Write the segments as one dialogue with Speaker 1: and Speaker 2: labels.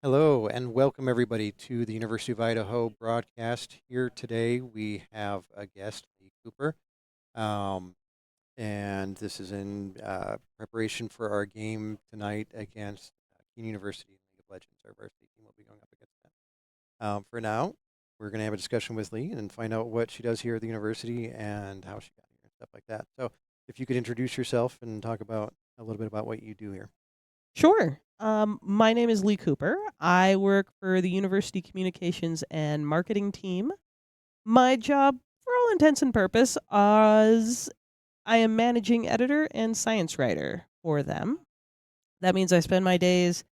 Speaker 1: Hello and welcome everybody to the University of Idaho broadcast. Here today we have a guest, Lee Cooper, um, and this is in preparation for our game tonight against Kean University in League of Legends. Our varsity team will be going up against them. For now, we're going to have a discussion with Lee and find out what she does here at the university and how she got here and stuff like that. So, if you could introduce yourself and talk about a little bit about what you do here.
Speaker 2: Sure. My name is Lee Cooper. I work for the University Communications and Marketing team. My job, for all intents and purpose, is I am managing editor and science writer for them. That means I spend my days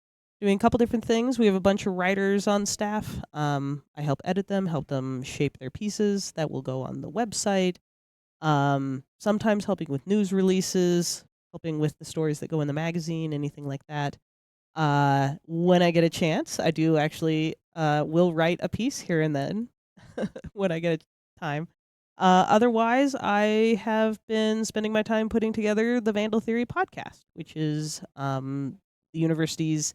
Speaker 2: doing a couple different things. We have a bunch of writers on staff. I help edit them, help them shape their pieces that will go on the website. Sometimes helping with news releases, helping with the stories that go in the magazine, anything like that. When I get a chance, I do actually will write a piece here and then when I get time. Otherwise, I have been spending my time putting together the Vandal Theory podcast, which is the university's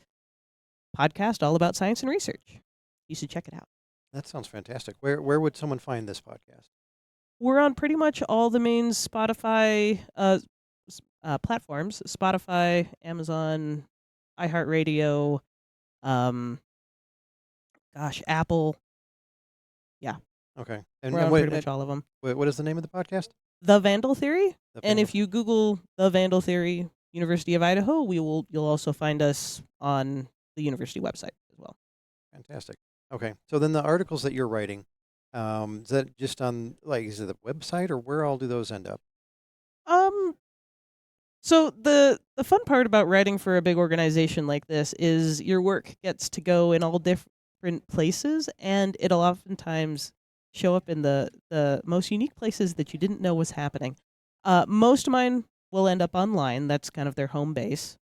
Speaker 2: podcast all about science and research. You should check it out.
Speaker 1: That sounds fantastic. Where would someone find this podcast?
Speaker 2: We're on pretty much all the main Spotify platforms: Spotify, Amazon, iHeartRadio, um, Apple. Yeah,
Speaker 1: Okay,
Speaker 2: we're
Speaker 1: and
Speaker 2: on pretty much all of them.
Speaker 1: what is the name of the podcast?
Speaker 2: The Vandal Theory,
Speaker 1: The
Speaker 2: and
Speaker 1: Vandal.
Speaker 2: if you Google the Vandal Theory, University of Idaho, you'll also find us on the university website as well.
Speaker 1: Fantastic. Okay, so then the articles that you're writing, is that just on is it the website or where all do those end up?
Speaker 2: Um, so the fun part about writing for a big organization like this is your work gets to go in all different places, and it'll oftentimes show up in the most unique places that you didn't know was happening. Most of mine will end up online. That's kind of their home base,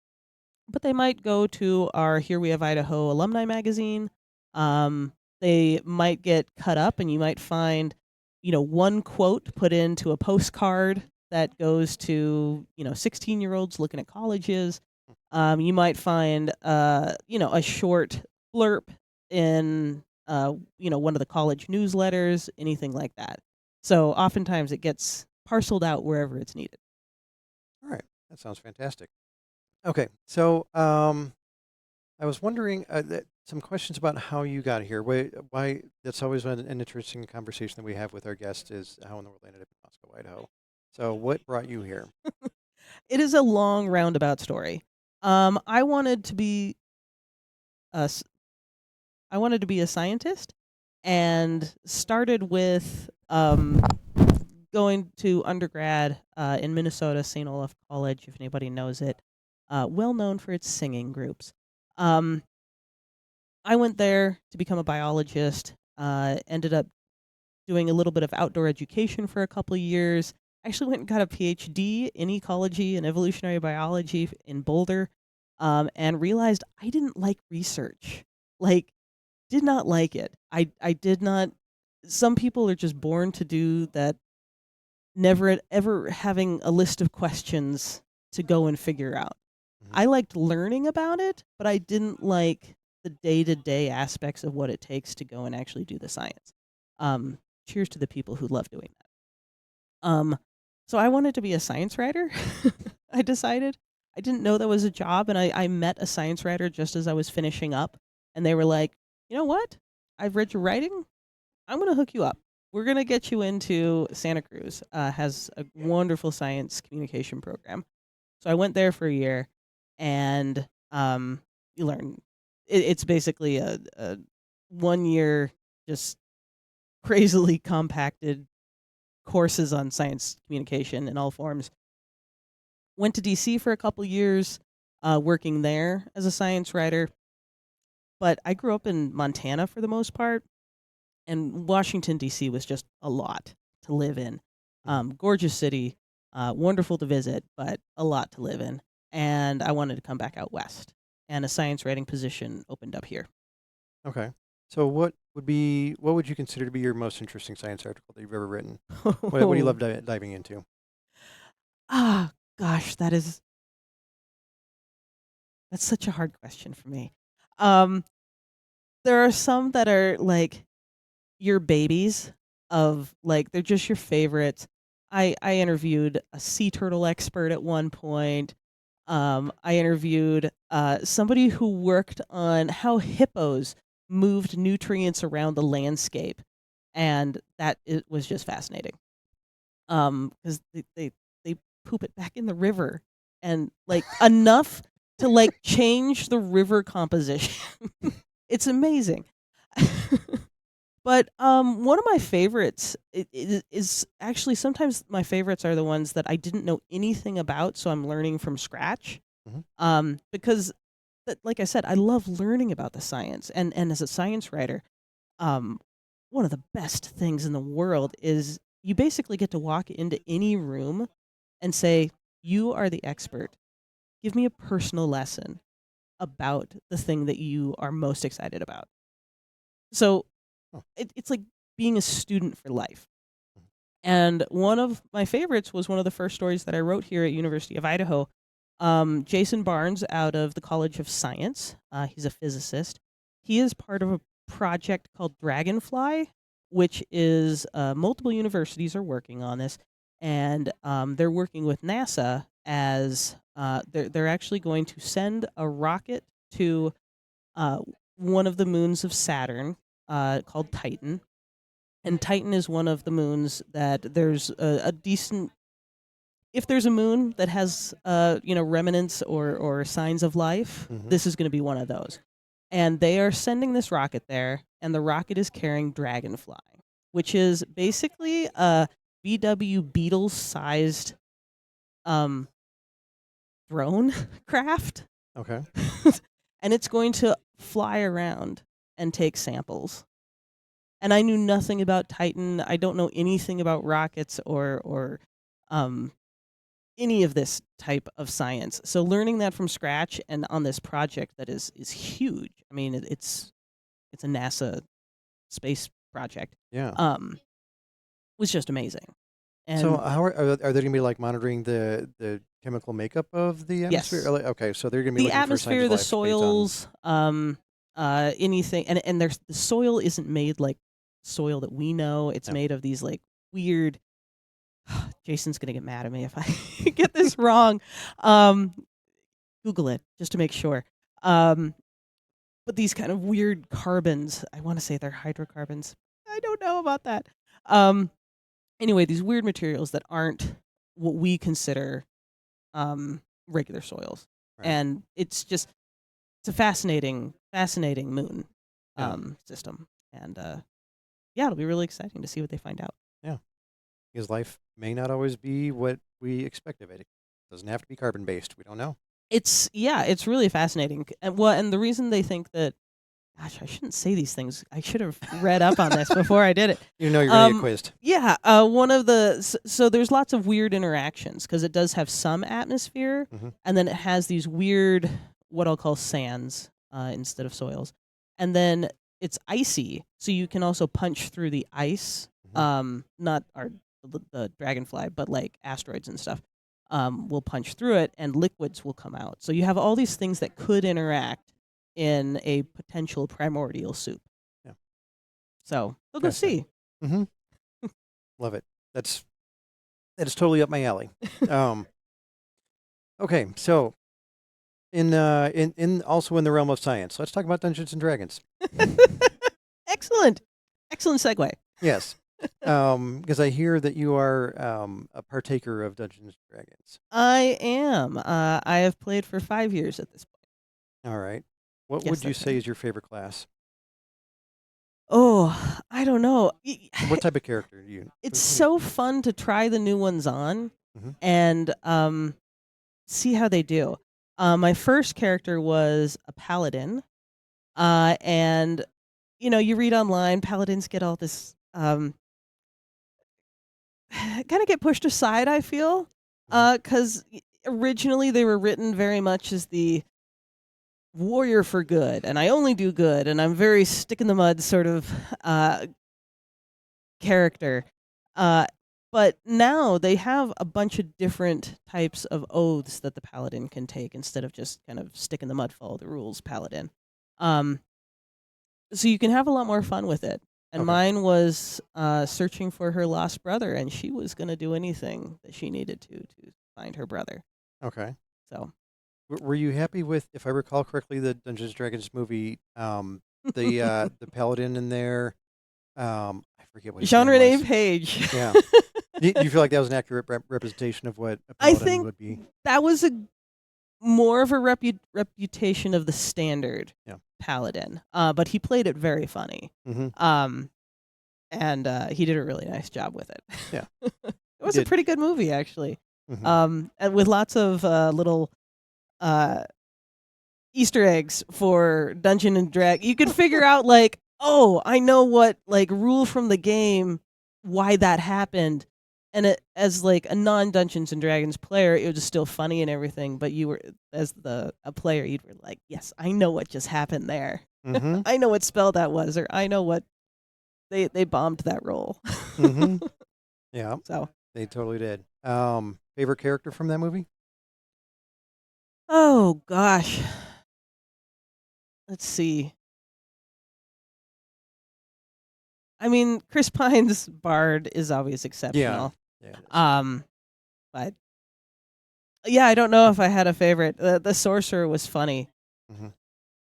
Speaker 2: but they might go to our Here We Have Idaho alumni magazine. They might get cut up, and you might find, one quote put into a postcard that goes to 16-year-olds looking at colleges. You might find a short blurb in one of the college newsletters, anything like that. So oftentimes it gets parceled out wherever it's needed.
Speaker 1: All right, that sounds fantastic. Okay, so I was wondering some questions about how you got here. Why that's always an interesting conversation that we have with our guests is how in the world they ended up in Moscow, Idaho. So what brought you here?
Speaker 2: It is a long roundabout story. I wanted to be a s- I wanted to be a scientist, and started with going to undergrad in Minnesota, St. Olaf College, if anybody knows it. Well known for its singing groups. Um, I went there to become a biologist. Ended up doing a little bit of outdoor education for a couple of years. Actually went and got a PhD in ecology and evolutionary biology in Boulder, and realized I didn't like research. Like, did not like it. I did not. Some people are just born to do that, never ever having a list of questions to go and figure out.
Speaker 1: Hmm.
Speaker 2: I liked learning about it, but I didn't like the day-to-day aspects of what it takes to go and actually do the science. Cheers to the people who love doing that. So I wanted to be a science writer. I decided. I didn't know that was a job, and I met a science writer just as I was finishing up, and they were like, "You know what? I've read your writing. I'm going to hook you up. We're going to get you into Santa Cruz. Has a wonderful science communication program." So I went there for a year, and you learn. It's basically a 1 year just crazily compacted courses on science communication in all forms. Went to DC for a couple years, working there as a science writer. But I grew up in Montana for the most part, and Washington D.C. was just a lot to live in.
Speaker 1: Hmm.
Speaker 2: Gorgeous city, wonderful to visit, but a lot to live in. And I wanted to come back out west, and a science writing position opened up here.
Speaker 1: Okay, so what would you consider to be your most interesting science article that you've ever written? What do you love diving into?
Speaker 2: Ah, gosh, that's such a hard question for me. Um, there are some that are like your babies of like they're just your favorites. I interviewed a sea turtle expert at one point. I interviewed somebody who worked on how hippos moved nutrients around the landscape, and that it was just fascinating. Because they poop it back in the river, and like enough to like change the river composition. It's amazing. But one of my favorites is actually sometimes my favorites are the ones that I didn't know anything about, so I'm learning from scratch.
Speaker 1: Hmm.
Speaker 2: Because, like I said, I love learning about the science, and as a science writer, um, one of the best things in the world is you basically get to walk into any room and say, "You are the expert. Give me a personal lesson about the thing that you are most excited about." So
Speaker 1: Oh.
Speaker 2: it's like being a student for life. And one of my favorites was one of the first stories that I wrote here at University of Idaho. Jason Barnes out of the College of Science. He's a physicist. He is part of a project called Dragonfly, which is multiple universities are working on this, and they're working with NASA as they're actually going to send a rocket to uh, one of the moons of Saturn called Titan. And Titan is one of the moons that there's a decent. If there's a moon that has, remnants or signs of life,
Speaker 1: Hmm.
Speaker 2: this is going to be one of those. And they are sending this rocket there, and the rocket is carrying Dragonfly, which is basically a VW Beetle-sized um, drone craft,
Speaker 1: Okay.
Speaker 2: and it's going to fly around and take samples. And I knew nothing about Titan. I don't know anything about rockets or um, any of this type of science. So learning that from scratch and on this project that is huge. I mean, it's a NASA space project.
Speaker 1: Yeah.
Speaker 2: Um, was just amazing.
Speaker 1: So
Speaker 2: And
Speaker 1: how are they going to be like monitoring the chemical makeup of the atmosphere?
Speaker 2: yes,
Speaker 1: Okay, so they're going to be
Speaker 2: the
Speaker 1: looking for signs
Speaker 2: atmosphere,
Speaker 1: of
Speaker 2: the
Speaker 1: life based on.
Speaker 2: soils, anything, and there's the soil isn't made like soil that we know. It's
Speaker 1: Yeah.
Speaker 2: made of these like weird. Jason's gonna get mad at me if I get this wrong. Um, Google it just to make sure. Um, but these kind of weird carbons, I want to say they're hydrocarbons. I don't know about that. Um, anyway, these weird materials that aren't what we consider regular soils,
Speaker 1: Right.
Speaker 2: and it's a fascinating moon
Speaker 1: Yeah.
Speaker 2: system, and yeah, it'll be really exciting to see what they find out.
Speaker 1: Yeah. Because life may not always be what we expect of it. It doesn't have to be carbon based. We don't know.
Speaker 2: It's really fascinating, and the reason they think that, gosh, I shouldn't say these things. I should have read up on this before I did it.
Speaker 1: You know you're going to get quizzed.
Speaker 2: Yeah, one of the so there's lots of weird interactions because it does have some atmosphere,
Speaker 1: Hmm.
Speaker 2: and then it has these weird what I'll call sands instead of soils, and then it's icy, so you can also punch through the ice.
Speaker 1: Hmm.
Speaker 2: Not the dragonfly, but like asteroids and stuff. Will punch through it, and liquids will come out. So you have all these things that could interact in a potential primordial soup.
Speaker 1: Yeah.
Speaker 2: So we'll go
Speaker 1: Fascinating.
Speaker 2: see.
Speaker 1: Hmm. Love it. That is totally up my alley. Um, okay, so in also in the realm of science, let's talk about Dungeons and Dragons.
Speaker 2: Excellent. Excellent segue.
Speaker 1: Yes. Because I hear that you are a partaker of Dungeons and Dragons.
Speaker 2: I am. I have played for 5 years at this point.
Speaker 1: All right. What
Speaker 2: Yes,
Speaker 1: would you
Speaker 2: that's
Speaker 1: say
Speaker 2: right.
Speaker 1: is your favorite class?
Speaker 2: Oh, I don't know.
Speaker 1: What type of character do you?
Speaker 2: It's
Speaker 1: Who do
Speaker 2: so fun to try the new ones on
Speaker 1: you?
Speaker 2: and see how they do. My first character was a paladin, and you read online, paladins get all this kind of get pushed aside. I feel
Speaker 1: Hmm.
Speaker 2: because originally they were written very much as the warrior for good, and I only do good, and I'm very stick in the mud sort of uh, character. Uh, but now they have a bunch of different types of oaths that the paladin can take instead of just kind of stick in the mud, follow the rules paladin. Um, So you can have a lot more fun with it. And
Speaker 1: Okay.
Speaker 2: mine was searching for her lost brother, and she was going to do anything that she needed to find her brother.
Speaker 1: Okay.
Speaker 2: So
Speaker 1: Were you happy with, if I recall correctly, the Dungeons and Dragons movie, the paladin in there? I forget what his
Speaker 2: Jean
Speaker 1: name
Speaker 2: Rene
Speaker 1: was.
Speaker 2: Page.
Speaker 1: Yeah. Do you feel like that was an accurate representation of what a
Speaker 2: I
Speaker 1: paladin
Speaker 2: think
Speaker 1: would be?
Speaker 2: that was a more of a reputation of the standard
Speaker 1: Yeah.
Speaker 2: paladin, but he played it very funny.
Speaker 1: Mm-hmm.
Speaker 2: Um, and he did a really nice job with it.
Speaker 1: Yeah.
Speaker 2: It
Speaker 1: He
Speaker 2: was a
Speaker 1: did.
Speaker 2: pretty good movie, actually.
Speaker 1: Mm-hmm.
Speaker 2: And with lots of little uh, Easter eggs for Dungeon and Drag. You could figure out like, oh, I know what like rule from the game, why that happened. And it, as like a non Dungeons and Dragons player, it was still funny and everything. But you were as a player, you were like, yes, I know what just happened there.
Speaker 1: Mm-hmm.
Speaker 2: I know what spell that was, or I know what they bombed that roll.
Speaker 1: Mm-hmm. Yeah,
Speaker 2: So,
Speaker 1: they totally did. Favorite character from that movie?
Speaker 2: oh gosh, let's see. I mean, Chris Pine's Bard is always
Speaker 1: Yeah.
Speaker 2: exceptional.
Speaker 1: Yeah, it is.
Speaker 2: Um, but yeah, I don't know if I had a favorite. The sorcerer was funny.
Speaker 1: Mm-hmm.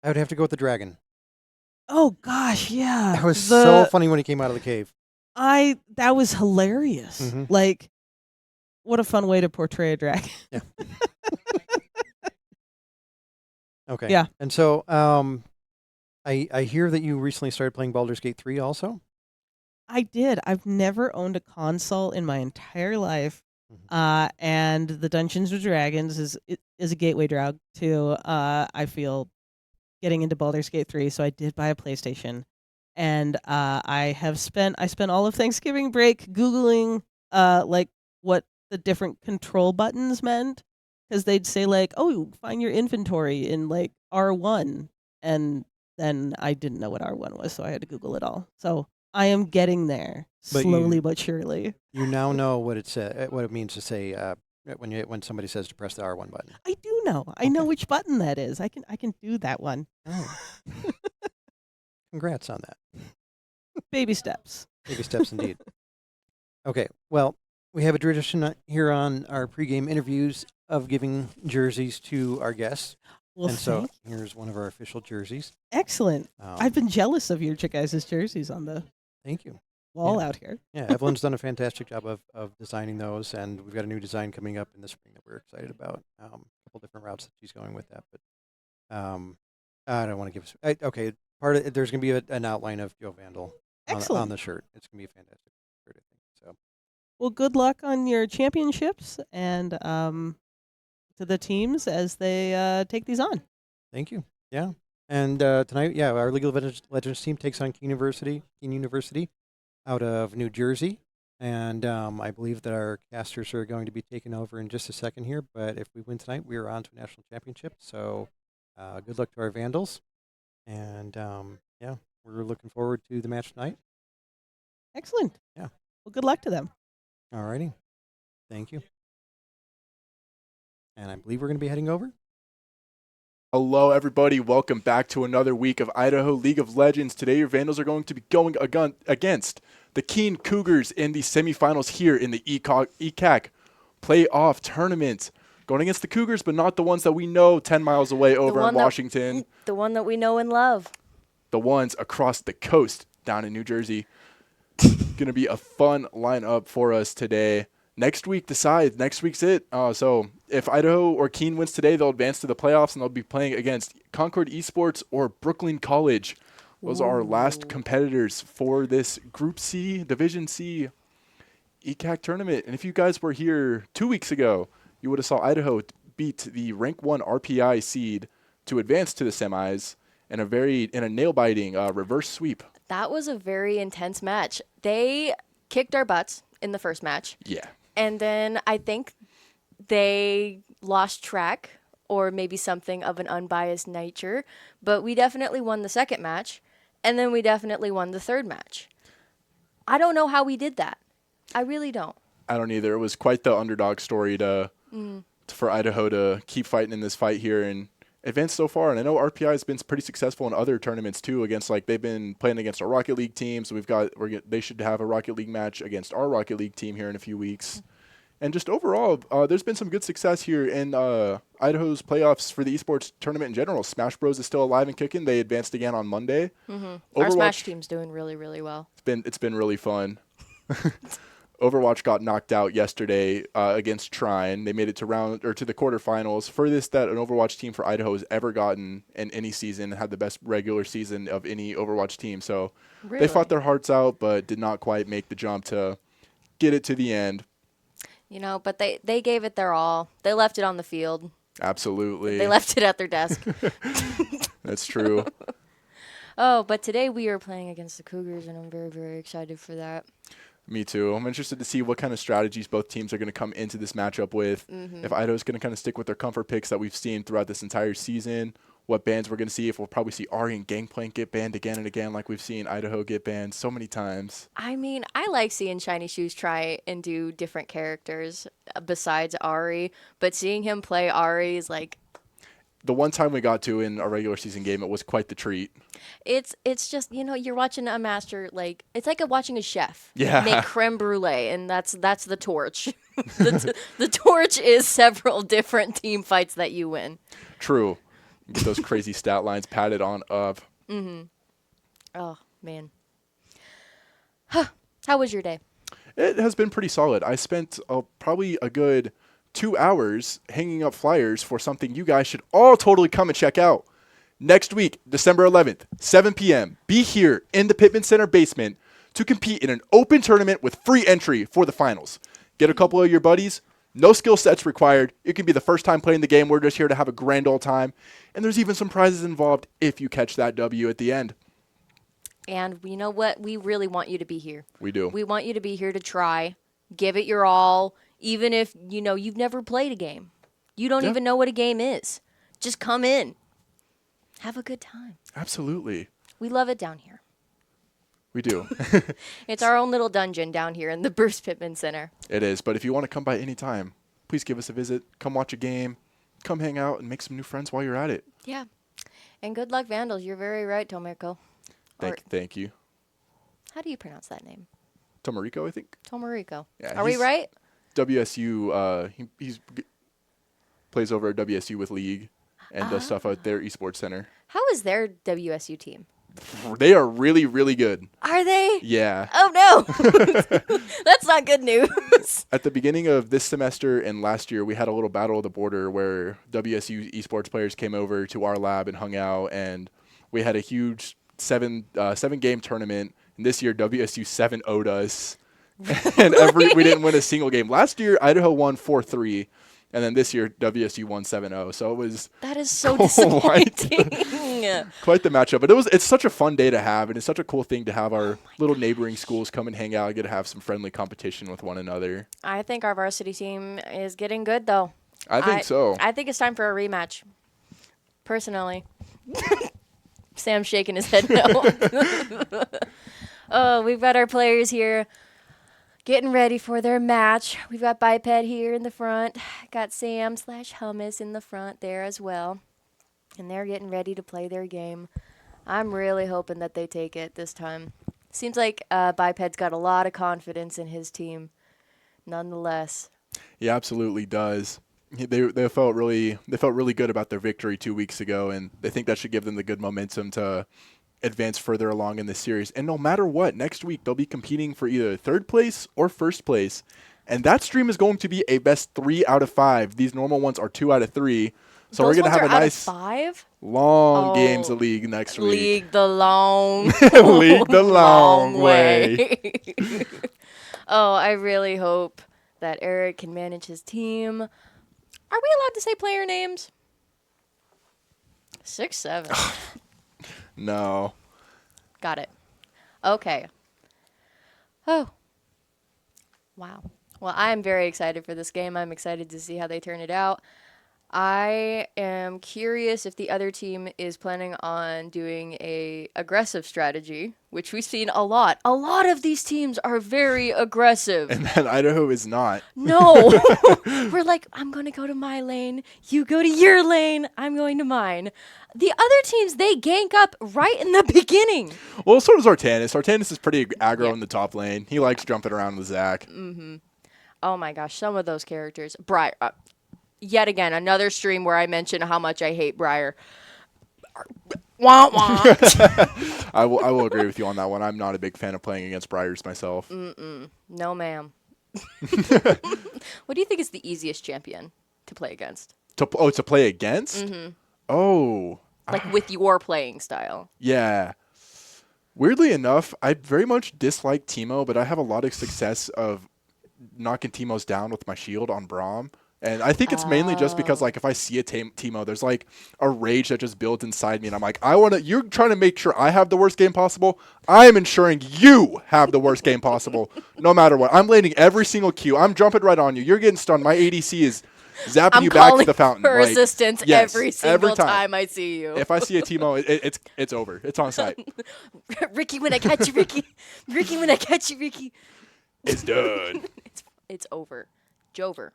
Speaker 1: I would have to go with the dragon.
Speaker 2: Oh gosh, yeah.
Speaker 1: That was so funny when he came out of the cave.
Speaker 2: That was hilarious.
Speaker 1: Mm-hmm.
Speaker 2: Like, what a fun way to portray a dragon.
Speaker 1: Yeah. Okay.
Speaker 2: Yeah.
Speaker 1: And so, I hear that you recently started playing Baldur's Gate 3 also?
Speaker 2: I did. I've never owned a console in my entire life.
Speaker 1: Mhm.
Speaker 2: And the Dungeons and Dragons is a gateway drug to I feel getting into Baldur's Gate 3, so I did buy a PlayStation. And I spent all of Thanksgiving break googling like what the different control buttons meant, cuz they'd say like, "Oh, find your inventory in like R1." And then I didn't know what R1 was, so I had to google it all. So, I am getting there,
Speaker 1: But
Speaker 2: slowly but surely.
Speaker 1: you now know what it means to say when somebody says to press the R1 button.
Speaker 2: I do know. I know
Speaker 1: Okay.
Speaker 2: which button that is. I can do that one.
Speaker 1: Oh, congrats on that.
Speaker 2: Baby steps.
Speaker 1: Baby steps indeed. Okay. Well, we have a tradition here on our pregame interviews of giving jerseys to our guests.
Speaker 2: Well,
Speaker 1: And so
Speaker 2: thank
Speaker 1: here's one of our official jerseys.
Speaker 2: Excellent. I've
Speaker 1: Um,
Speaker 2: been jealous of your guys' jerseys on the
Speaker 1: Thank you.
Speaker 2: wall
Speaker 1: Yeah.
Speaker 2: out here.
Speaker 1: Yeah, Evelyn's done a fantastic job of designing those, and we've got a new design coming up in the spring that we're excited about. A couple different routes that she's going with that, but I don't want to give. Okay, there's going to be an outline of Joe Vandal on
Speaker 2: Excellent.
Speaker 1: the shirt. It's going to be a fantastic shirt, I think. So
Speaker 2: Well, good luck on your championships and to the teams as they take these on.
Speaker 1: thank you. Yeah, and tonight, yeah, our League of Legends team takes on Kean University out of New Jersey. And I believe that our casters are going to be taken over in just a second here. But if we win tonight, we are on to a national championship. So good luck to our Vandals. And yeah, we're looking forward to the match tonight.
Speaker 2: Excellent.
Speaker 1: Yeah.
Speaker 2: Well, good luck to them.
Speaker 1: All righty. Thank you. And I believe we're going to be heading over.
Speaker 3: Hello, everybody. Welcome back to another week of Idaho League of Legends. Today, your Vandals are going to be going against the Kean Cougars in the semifinals here in the ECAC playoff tournament. Going against the Cougars, but not the ones that we know 10 miles away over in Washington.
Speaker 4: The one that we know and love.
Speaker 3: The ones across the coast down in New Jersey. Going to be a fun lineup for us today. Next week decides. Next week's it. So if Idaho or Kean wins today, they'll advance to the playoffs, and they'll be playing against Concord Esports or Brooklyn College. Those are our last competitors for this Group C, Division C ECAC tournament. And if you guys were here 2 weeks ago, you would have saw Idaho beat the rank 1 RPI seed to advance to the semis in a nail-biting reverse sweep.
Speaker 4: That was a very intense match. They kicked our butts in the first match.
Speaker 3: Yeah.
Speaker 4: And then I think they lost track or maybe something of an unbiased nature. But we definitely won the second match. And then we definitely won the third match. I don't know how we did that. I really don't.
Speaker 3: I don't either. It was quite the underdog story for Idaho to keep fighting in this fight here and advanced so far. And I know RPI has been pretty successful in other tournaments too. Against they've been playing against our Rocket League team, so they should have a Rocket League match against our Rocket League team here in a few weeks. And just overall, there's been some good success here in Idaho's playoffs for the esports tournament in general. Smash Bros is still alive and kicking. They advanced again on Monday.
Speaker 4: Our Smash team's doing really, really well.
Speaker 3: It's been really fun. Overwatch got knocked out yesterday against Trine. They made it to the quarterfinals, furthest that an Overwatch team for Idaho has ever gotten in any season. Had the best regular season of any Overwatch team. So
Speaker 4: Really?
Speaker 3: they fought their hearts out, but did not quite make the jump to get it to the end.
Speaker 4: But they gave it their all. They left it on the field.
Speaker 3: Absolutely.
Speaker 4: They left it at their desk.
Speaker 3: That's true.
Speaker 4: Oh, but today we are playing against the Cougars, and I'm very, very excited for that.
Speaker 3: Me too. I'm interested to see what kind of strategies both teams are going to come into this matchup with. If Idaho's going to kind of stick with their comfort picks that we've seen throughout this entire season, what bans we're going to see, if we'll probably see Ari and Gangplank get banned again and again like we've seen Idaho get banned so many times.
Speaker 4: I mean, I like seeing Shiny Shoes try and do different characters besides Ari, but seeing him play Ari is like...
Speaker 3: The one time we got to in a regular season game, it was quite the treat.
Speaker 4: It's just, you're watching a master, like, it's like watching a chef
Speaker 3: Yeah.
Speaker 4: make creme brulee, and that's the torch. The torch is several different team fights that you win.
Speaker 3: True. Get those crazy stat lines padded on up.
Speaker 4: Oh, man. How was your day?
Speaker 3: It has been pretty solid. I spent probably a good 2 hours hanging up flyers for something you guys should all totally come and check out. Next week, December 11th, 7 p.m., be here in the Pittman Center basement to compete in an open tournament with free entry for the finals. Get a couple of your buddies. No skill sets required. It can be the first time playing the game. We're just here to have a grand old time. And there's even some prizes involved if you catch that W at the end.
Speaker 4: And you know what? We really want you to be here.
Speaker 3: We do.
Speaker 4: We want you to be here to try. Give it your all. Even if, you've never played a game. You don't even know what a game is. Just come in. Have a good time.
Speaker 3: Absolutely.
Speaker 4: We love it down here.
Speaker 3: We do.
Speaker 4: It's our own little dungeon down here in the Bruce Pittman Center.
Speaker 3: It is. But if you want to come by any time, please give us a visit. Come watch a game. Come hang out and make some new friends while you're at it.
Speaker 4: Yeah. And good luck, Vandals. You're very right, Tomiko.
Speaker 3: Thank you.
Speaker 4: How do you pronounce that name?
Speaker 3: Tomarico, I think.
Speaker 4: Tomarico.
Speaker 3: Yeah,
Speaker 4: Are we right?
Speaker 3: WSU, plays over at WSU with League and does stuff at their esports center.
Speaker 4: How is their WSU team?
Speaker 3: They are really, really good.
Speaker 4: Are they?
Speaker 3: Yeah.
Speaker 4: Oh, no. That's not good news.
Speaker 3: At the beginning of this semester and last year, we had a little battle of the border where WSU esports players came over to our lab and hung out, and we had a huge seven game tournament. And this year, WSU 7-0'd us. And we didn't win a single game. Last year, Idaho won 4-3. And then this year, WSU won 7-0. So it was...
Speaker 4: That is so disappointing.
Speaker 3: Quite the matchup. But it's such a fun day to have, and it's such a cool thing to have our little neighboring schools come and hang out and get to have some friendly competition with one another.
Speaker 4: I think our varsity team is getting good, though.
Speaker 3: I think so.
Speaker 4: I think it's time for a rematch. Personally. Sam's shaking his head no. Oh, we've got our players here getting ready for their match. We've got Biped here in the front. Got Sam/Hummus in the front there as well. And they're getting ready to play their game. I'm really hoping that they take it this time. Seems like Biped's got a lot of confidence in his team nonetheless.
Speaker 3: He absolutely does. They felt really good about their victory 2 weeks ago, and they think that should give them the good momentum to advance further along in this series. And no matter what, next week they'll be competing for either third place or first place. And that stream is going to be a best 3 out of 5. These normal ones are 2 out of 3. So
Speaker 4: Those
Speaker 3: we're going to have a
Speaker 4: out
Speaker 3: nice
Speaker 4: of 5?
Speaker 3: long games of League next week.
Speaker 4: League the long
Speaker 3: League the long way.
Speaker 4: Oh, I really hope that Eric can manage his team. Are we allowed to say player names? 6-7.
Speaker 3: No.
Speaker 4: Got it. Okay. Oh. Wow. Well, I'm very excited for this game. I'm excited to see how they turn it out. I am curious if the other team is planning on doing a aggressive strategy, which we've seen a lot. A lot of these teams are very aggressive.
Speaker 3: And then Idaho is not.
Speaker 4: No. We're like, I'm going to go to my lane. You go to your lane. I'm going to mine. The other teams, they gank up right in the beginning.
Speaker 3: Well, so does Artanis. Artanis is pretty aggro
Speaker 4: Yeah.
Speaker 3: in the top lane. He likes jumping around with Zach.
Speaker 4: Oh my gosh, some of those characters. Briar. Yet again, another stream where I mention how much I hate Briar. Wah, wah.
Speaker 3: I will agree with you on that one. I'm not a big fan of playing against Briars myself.
Speaker 4: No, ma'am. What do you think is the easiest champion to play against?
Speaker 3: To play against? Oh,
Speaker 4: Like with your playing style?
Speaker 3: yeah. Weirdly enough, I very much dislike Teemo, but I have a lot of success of knocking Teemos down with my shield on Braum. And I think it's mainly just because, like, if I see a Teemo, there's, like, a rage that just builds inside me. And I'm like, you're trying to make sure I have the worst game possible. I am ensuring you have the worst game possible, no matter what. I'm landing every single Q. I'm jumping right on you. You're getting stunned. My ADC is zapping
Speaker 4: I'm
Speaker 3: you back to
Speaker 4: calling
Speaker 3: the fountain.
Speaker 4: for
Speaker 3: Like,
Speaker 4: assistance
Speaker 3: yes,
Speaker 4: every single
Speaker 3: time.
Speaker 4: time I see you.
Speaker 3: If I see a Teemo, it's over. It's on site.
Speaker 4: Ricky, when I catch you, Ricky. Ricky, when I catch you, Ricky.
Speaker 3: It's done.
Speaker 4: It's over. Jover.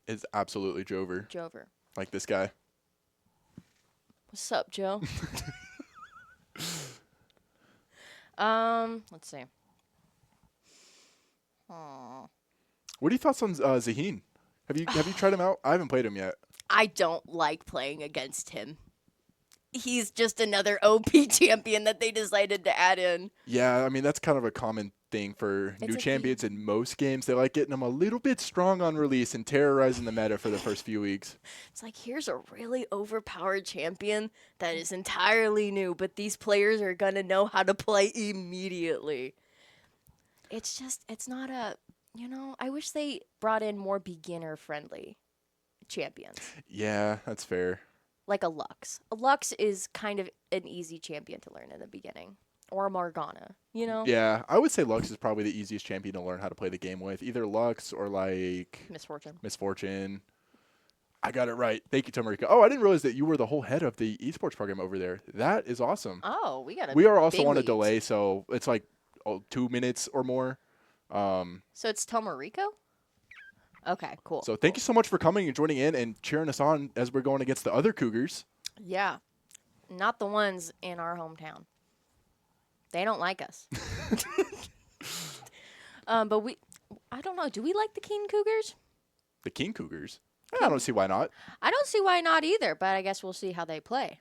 Speaker 3: It's absolutely Jover.
Speaker 4: Jover.
Speaker 3: Like this guy.
Speaker 4: What's up, Joe? Let's see. Aw.
Speaker 3: What are your thoughts on Zaheen? Have you tried him out? I haven't played him yet.
Speaker 4: I don't like playing against him. He's just another OP champion that they decided to add in.
Speaker 3: Yeah, I mean that's kind of a common thing for new
Speaker 4: a
Speaker 3: champions in most games. They like getting them a little bit strong on release and terrorizing the meta for the first few weeks.
Speaker 4: It's like, here's a really overpowered champion that is entirely new, but these players are going to know how to play immediately. It's not a, I wish they brought in more beginner-friendly champions.
Speaker 3: Yeah, that's fair.
Speaker 4: Like a Lux. A Lux is kind of an easy champion to learn in the beginning. Or a Morgana,
Speaker 3: Yeah, I would say Lux is probably the easiest champion to learn how to play the game with. Either Lux or like Misfortune. I got it right. Thank you, Tomarika. Oh, I didn't realize that you were the whole head of the esports program over there. That is awesome.
Speaker 4: Oh,
Speaker 3: We are also
Speaker 4: big
Speaker 3: on a
Speaker 4: leads.
Speaker 3: delay, so it's like 2 minutes or more.
Speaker 4: So it's Tomarico? Okay, cool.
Speaker 3: So thank you so much for coming and joining in and cheering us on as we're going against the other Cougars.
Speaker 4: Yeah. Not the ones in our hometown. They don't like us. But I don't know. Do we like the Kean Cougars?
Speaker 3: The King Cougars? I don't see why not.
Speaker 4: I don't see why not either, but I guess we'll see how they play.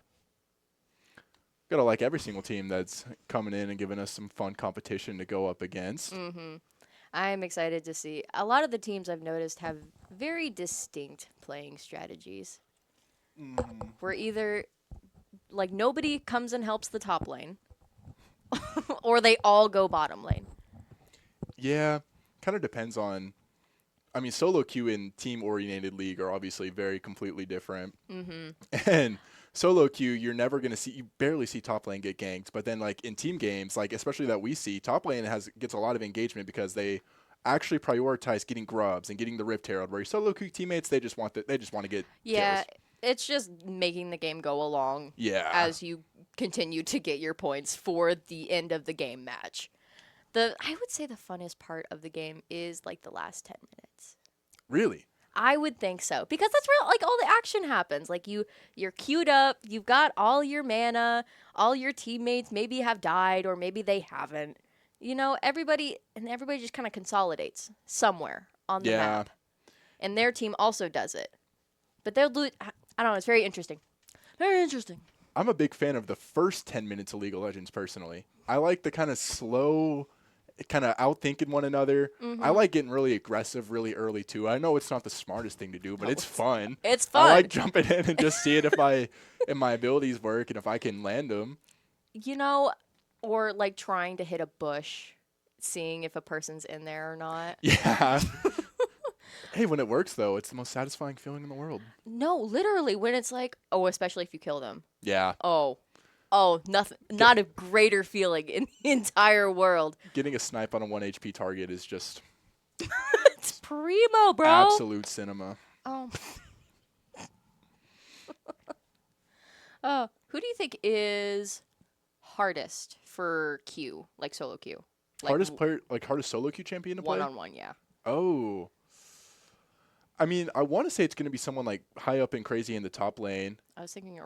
Speaker 3: Gotta like every single team that's coming in and giving us some fun competition to go up against.
Speaker 4: I'm excited to see. A lot of the teams I've noticed have very distinct playing strategies. Where either, like, nobody comes and helps the top lane, or they all go bottom lane.
Speaker 3: Yeah, kind of depends on. I mean, solo queue and team-oriented league are obviously very completely different. And solo queue, you're never gonna see. You barely see top lane get ganked. But then, like in team games, like especially that we see, top lane gets a lot of engagement because they actually prioritize getting grubs and getting the Rift Herald. Where your solo queue teammates, they just want to get
Speaker 4: Yeah,
Speaker 3: kills.
Speaker 4: it's just making the game go along.
Speaker 3: Yeah.
Speaker 4: As you continue to get your points for the end of the game match. I would say the funnest part of the game is like the last 10 minutes.
Speaker 3: Really?
Speaker 4: I would think so, because that's where like all the action happens. Like you're queued up, you've got all your mana, all your teammates maybe have died or maybe they haven't. Everybody just kind of consolidates somewhere on the map. And their team also does it. But they'll do it, I don't know, it's very interesting. Very interesting.
Speaker 3: I'm a big fan of the first 10 minutes of League of Legends personally. I like the kind of slow, kind of outthinking one another. I like getting really aggressive really early too. I know it's not the smartest thing to do, but it's fun.
Speaker 4: It's fun.
Speaker 3: I like jumping in and just seeing if my abilities work and if I can land them.
Speaker 4: Or like trying to hit a bush, seeing if a person's in there or not.
Speaker 3: Yeah. Hey, when it works though, it's the most satisfying feeling in the world.
Speaker 4: No, literally, when it's like, especially if you kill them.
Speaker 3: Yeah.
Speaker 4: Nothing, not a greater feeling in the entire world.
Speaker 3: Getting a snipe on a 1 HP target is just
Speaker 4: It's primo, bro.
Speaker 3: absolute cinema.
Speaker 4: Oh. Who do you think is hardest for queue, like solo queue?
Speaker 3: Hardest player, like hardest solo queue champion to play?
Speaker 4: One-on-one, yeah.
Speaker 3: Oh. I mean, I want to say it's going to be someone like high up and crazy in the top lane.
Speaker 4: I was thinking,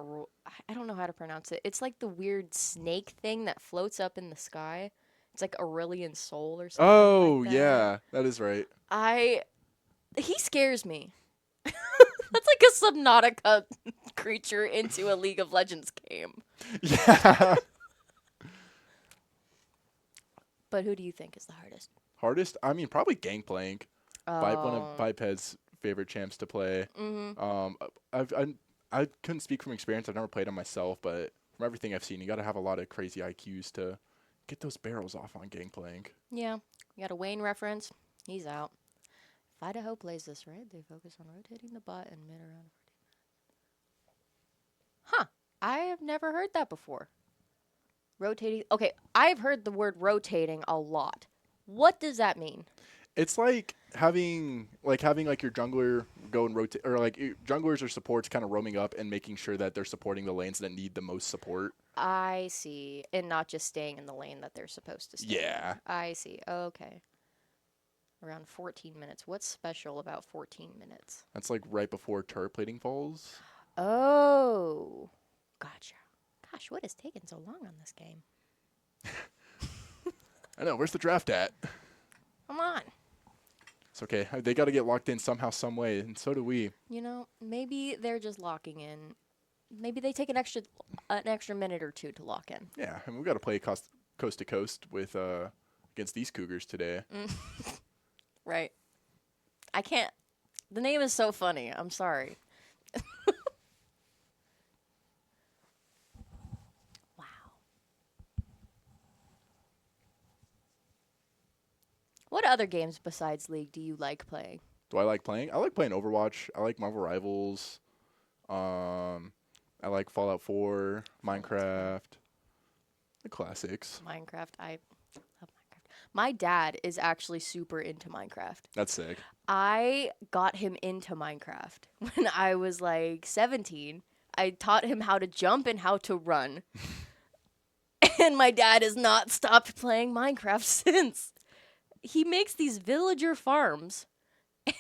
Speaker 4: I don't know how to pronounce it. It's like the weird snake thing that floats up in the sky. It's like Aurelian Soul or something
Speaker 3: Oh,
Speaker 4: like that.
Speaker 3: yeah. That is right.
Speaker 4: He scares me. That's like a Subnautica creature into a League of Legends game.
Speaker 3: Yeah.
Speaker 4: But who do you think is the hardest?
Speaker 3: Hardest? I mean, probably Gangplank. One of
Speaker 4: Oh.
Speaker 3: Biped's favorite champs to play.
Speaker 4: Mm-hmm.
Speaker 3: I couldn't speak from experience. I've never played him myself, but from everything I've seen, you got to have a lot of crazy IQs to get those barrels off on Gangplank.
Speaker 4: Yeah. You got a Wayne reference. He's out. If Idaho plays this right, they focus on rotating the bot and mid around 40 minutes. Huh. I have never heard that before. Rotating. Okay, I've heard the word rotating a lot. What does that mean?
Speaker 3: It's like having your jungler go and rotate, or like junglers or supports kind of roaming up and making sure that they're supporting the lanes that need the most support.
Speaker 4: I see. And not just staying in the lane that they're supposed to stay
Speaker 3: Yeah.
Speaker 4: in. I see. Okay. Around 14 minutes. What's special about 14 minutes?
Speaker 3: That's like right before turret plating falls.
Speaker 4: Oh. Gotcha. Gosh, what is taking so long on this game?
Speaker 3: I know. Where's the draft at?
Speaker 4: Come on.
Speaker 3: It's okay. They got to get locked in somehow, some way, and so do we.
Speaker 4: You know, maybe they're just locking in. Maybe they take an extra minute or two to lock in.
Speaker 3: Yeah, and we got to play coast to coast with against these Cougars today.
Speaker 4: Right. I can't. The name is so funny. I'm sorry. Wow. What other games besides League do you like playing?
Speaker 3: Do I like playing? I like playing Overwatch. I like Marvel Rivals. I like Fallout 4, Minecraft, the classics.
Speaker 4: Minecraft. I love Minecraft. My dad is actually super into Minecraft.
Speaker 3: That's sick.
Speaker 4: I got him into Minecraft when I was like 17. I taught him how to jump and how to run. And my dad has not stopped playing Minecraft since. He makes these villager farms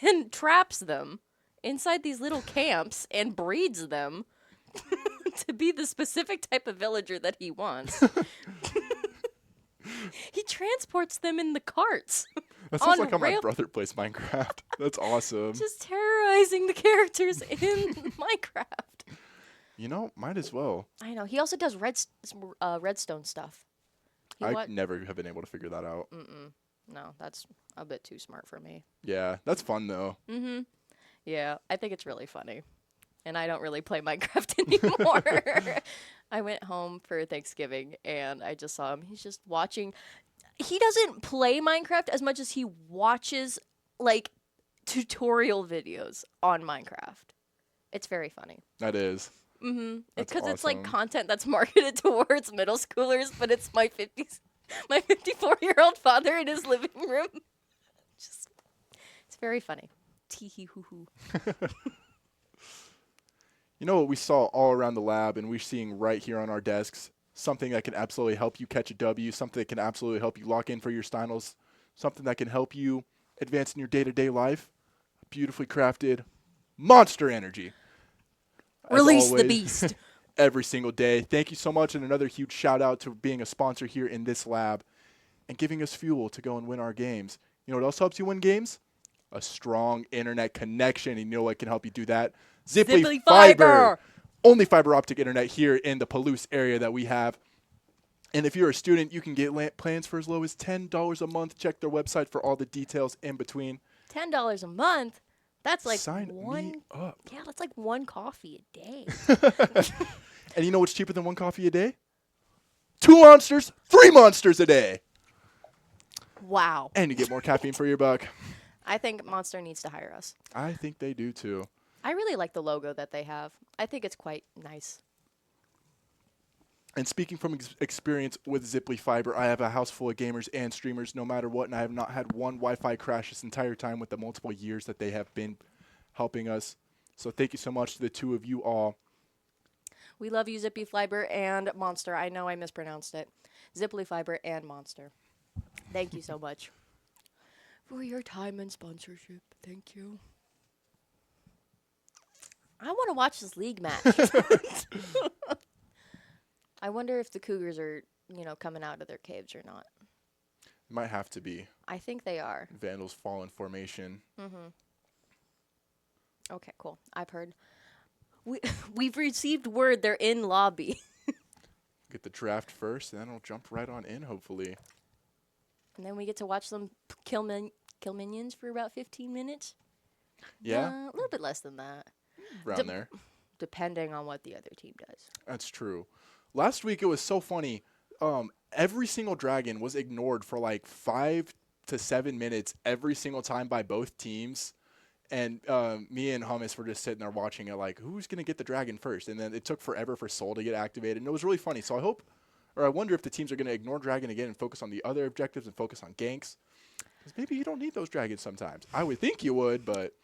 Speaker 4: and traps them inside these little camps and breeds them to be the specific type of villager that he wants. He transports them in the carts.
Speaker 3: That sounds
Speaker 4: On
Speaker 3: like how my
Speaker 4: rail-
Speaker 3: brother plays Minecraft. That's awesome.
Speaker 4: Just terrorizing the characters in Minecraft.
Speaker 3: You know, might as well.
Speaker 4: I know. He also does redstone stuff.
Speaker 3: I never have been able to figure that out.
Speaker 4: No, that's a bit too smart for me.
Speaker 3: Yeah, that's fun though.
Speaker 4: Mm-hmm. Yeah, I think it's really funny. And I don't really play Minecraft anymore. I went home for Thanksgiving and I just saw him. He's just watching. He doesn't play Minecraft as much as he watches like tutorial videos on Minecraft. It's very funny.
Speaker 3: That is.
Speaker 4: Mm-hmm.
Speaker 3: That's
Speaker 4: Because it's like
Speaker 3: awesome.
Speaker 4: content that's marketed towards middle schoolers, but it's my 54-year-old father in his living room. Just, it's very funny. Tee hee hoo hoo.
Speaker 3: You know what we saw all around the lab and we're seeing right here on our desks? Something that can absolutely help you catch a W, something that can absolutely help you lock in for your finals, something that can help you advance in your day-to-day life. Beautifully crafted Monster Energy. As
Speaker 4: Release the
Speaker 3: always,
Speaker 4: beast.
Speaker 3: every single day. Thank you so much, and another huge shout out to being a sponsor here in this lab and giving us fuel to go and win our games. You know what else helps you win games? A strong internet connection. And you know what can help you do that? Zipply Fiber. Only fiber optic internet here in the Palouse area that we have. And if you're a student, you can get plans for as low as $10 a month. Check their website for all the details in between.
Speaker 4: $10 a month? That's like
Speaker 3: Sign me up.
Speaker 4: Yeah, that's like one coffee a day.
Speaker 3: And you know what's cheaper than one coffee a day? 2 monsters, 3 monsters a day.
Speaker 4: Wow.
Speaker 3: And you get more caffeine for your buck.
Speaker 4: I think Monster needs to hire us.
Speaker 3: I think they do too.
Speaker 4: I really like the logo that they have. I think it's quite nice.
Speaker 3: And speaking from experience with Zipply Fiber, I have a house full of gamers and streamers no matter what, and I have not had one Wi-Fi crash this entire time with the multiple years that they have been helping us. So thank you so much to the two of you all.
Speaker 4: We love you, Zippy Fiber and Monster. I know I mispronounced it. Zipply Fiber and Monster. Thank you so much for your time and sponsorship. Thank you. I want to watch this league match. I wonder if the Cougars are, coming out of their caves or not.
Speaker 3: Might have to be.
Speaker 4: I think they are.
Speaker 3: Vandals fall in formation.
Speaker 4: Mm-hmm. Okay, cool. I've heard. We've received word they're in lobby.
Speaker 3: Get the draft first, and then it'll jump right on in, hopefully.
Speaker 4: And then we get to watch them kill minions for about 15 minutes.
Speaker 3: Yeah,
Speaker 4: A little bit less than that.
Speaker 3: around there.
Speaker 4: Depending on what the other team does.
Speaker 3: That's true. Last week it was so funny. Every single dragon was ignored for like 5 to 7 minutes every single time by both teams. And me and Hummus were just sitting there watching it like, who's going to get the dragon first? And then it took forever for Soul to get activated. And it was really funny. So I wonder if the teams are going to ignore dragon again and focus on the other objectives and focus on ganks. Because maybe you don't need those dragons sometimes. I would think you would, but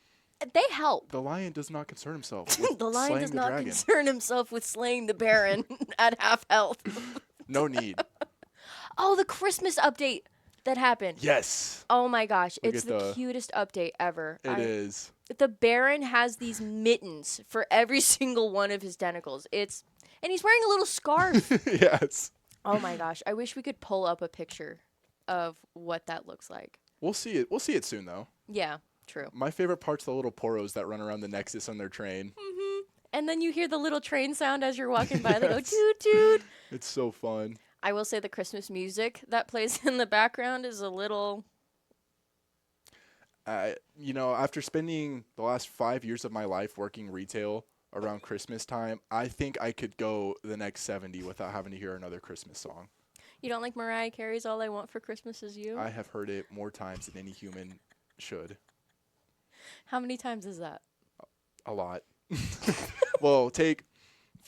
Speaker 4: They help.
Speaker 3: the lion does not concern himself with
Speaker 4: The lion
Speaker 3: slaying
Speaker 4: does
Speaker 3: the
Speaker 4: not
Speaker 3: dragon.
Speaker 4: concern himself with slaying the Baron at half health.
Speaker 3: No need.
Speaker 4: Oh, the Christmas update that happened.
Speaker 3: Yes,
Speaker 4: Oh my gosh,
Speaker 3: Look
Speaker 4: it's
Speaker 3: at
Speaker 4: the
Speaker 3: the-
Speaker 4: cutest update ever.
Speaker 3: it is.
Speaker 4: The Baron has these mittens for every single one of his tentacles. And he's wearing a little scarf.
Speaker 3: Yes.
Speaker 4: Oh my gosh, I wish we could pull up a picture of what that looks like.
Speaker 3: We'll see it. We'll see it soon, though.
Speaker 4: Yeah, true.
Speaker 3: My favorite part's the little poros that run around the Nexus on their train.
Speaker 4: And then you hear the little train sound as you're walking by. They go
Speaker 3: Yes.
Speaker 4: toot toot.
Speaker 3: It's so fun.
Speaker 4: I will say the Christmas music that plays in the background is a little.
Speaker 3: After spending the last 5 years of my life working retail around Christmas time, I think I could go the next 70 without having to hear another Christmas song.
Speaker 4: You don't like Mariah Carey's "All I Want for Christmas Is You"?
Speaker 3: I have heard it more times than any human should.
Speaker 4: How many times is that?
Speaker 3: A lot. Well, take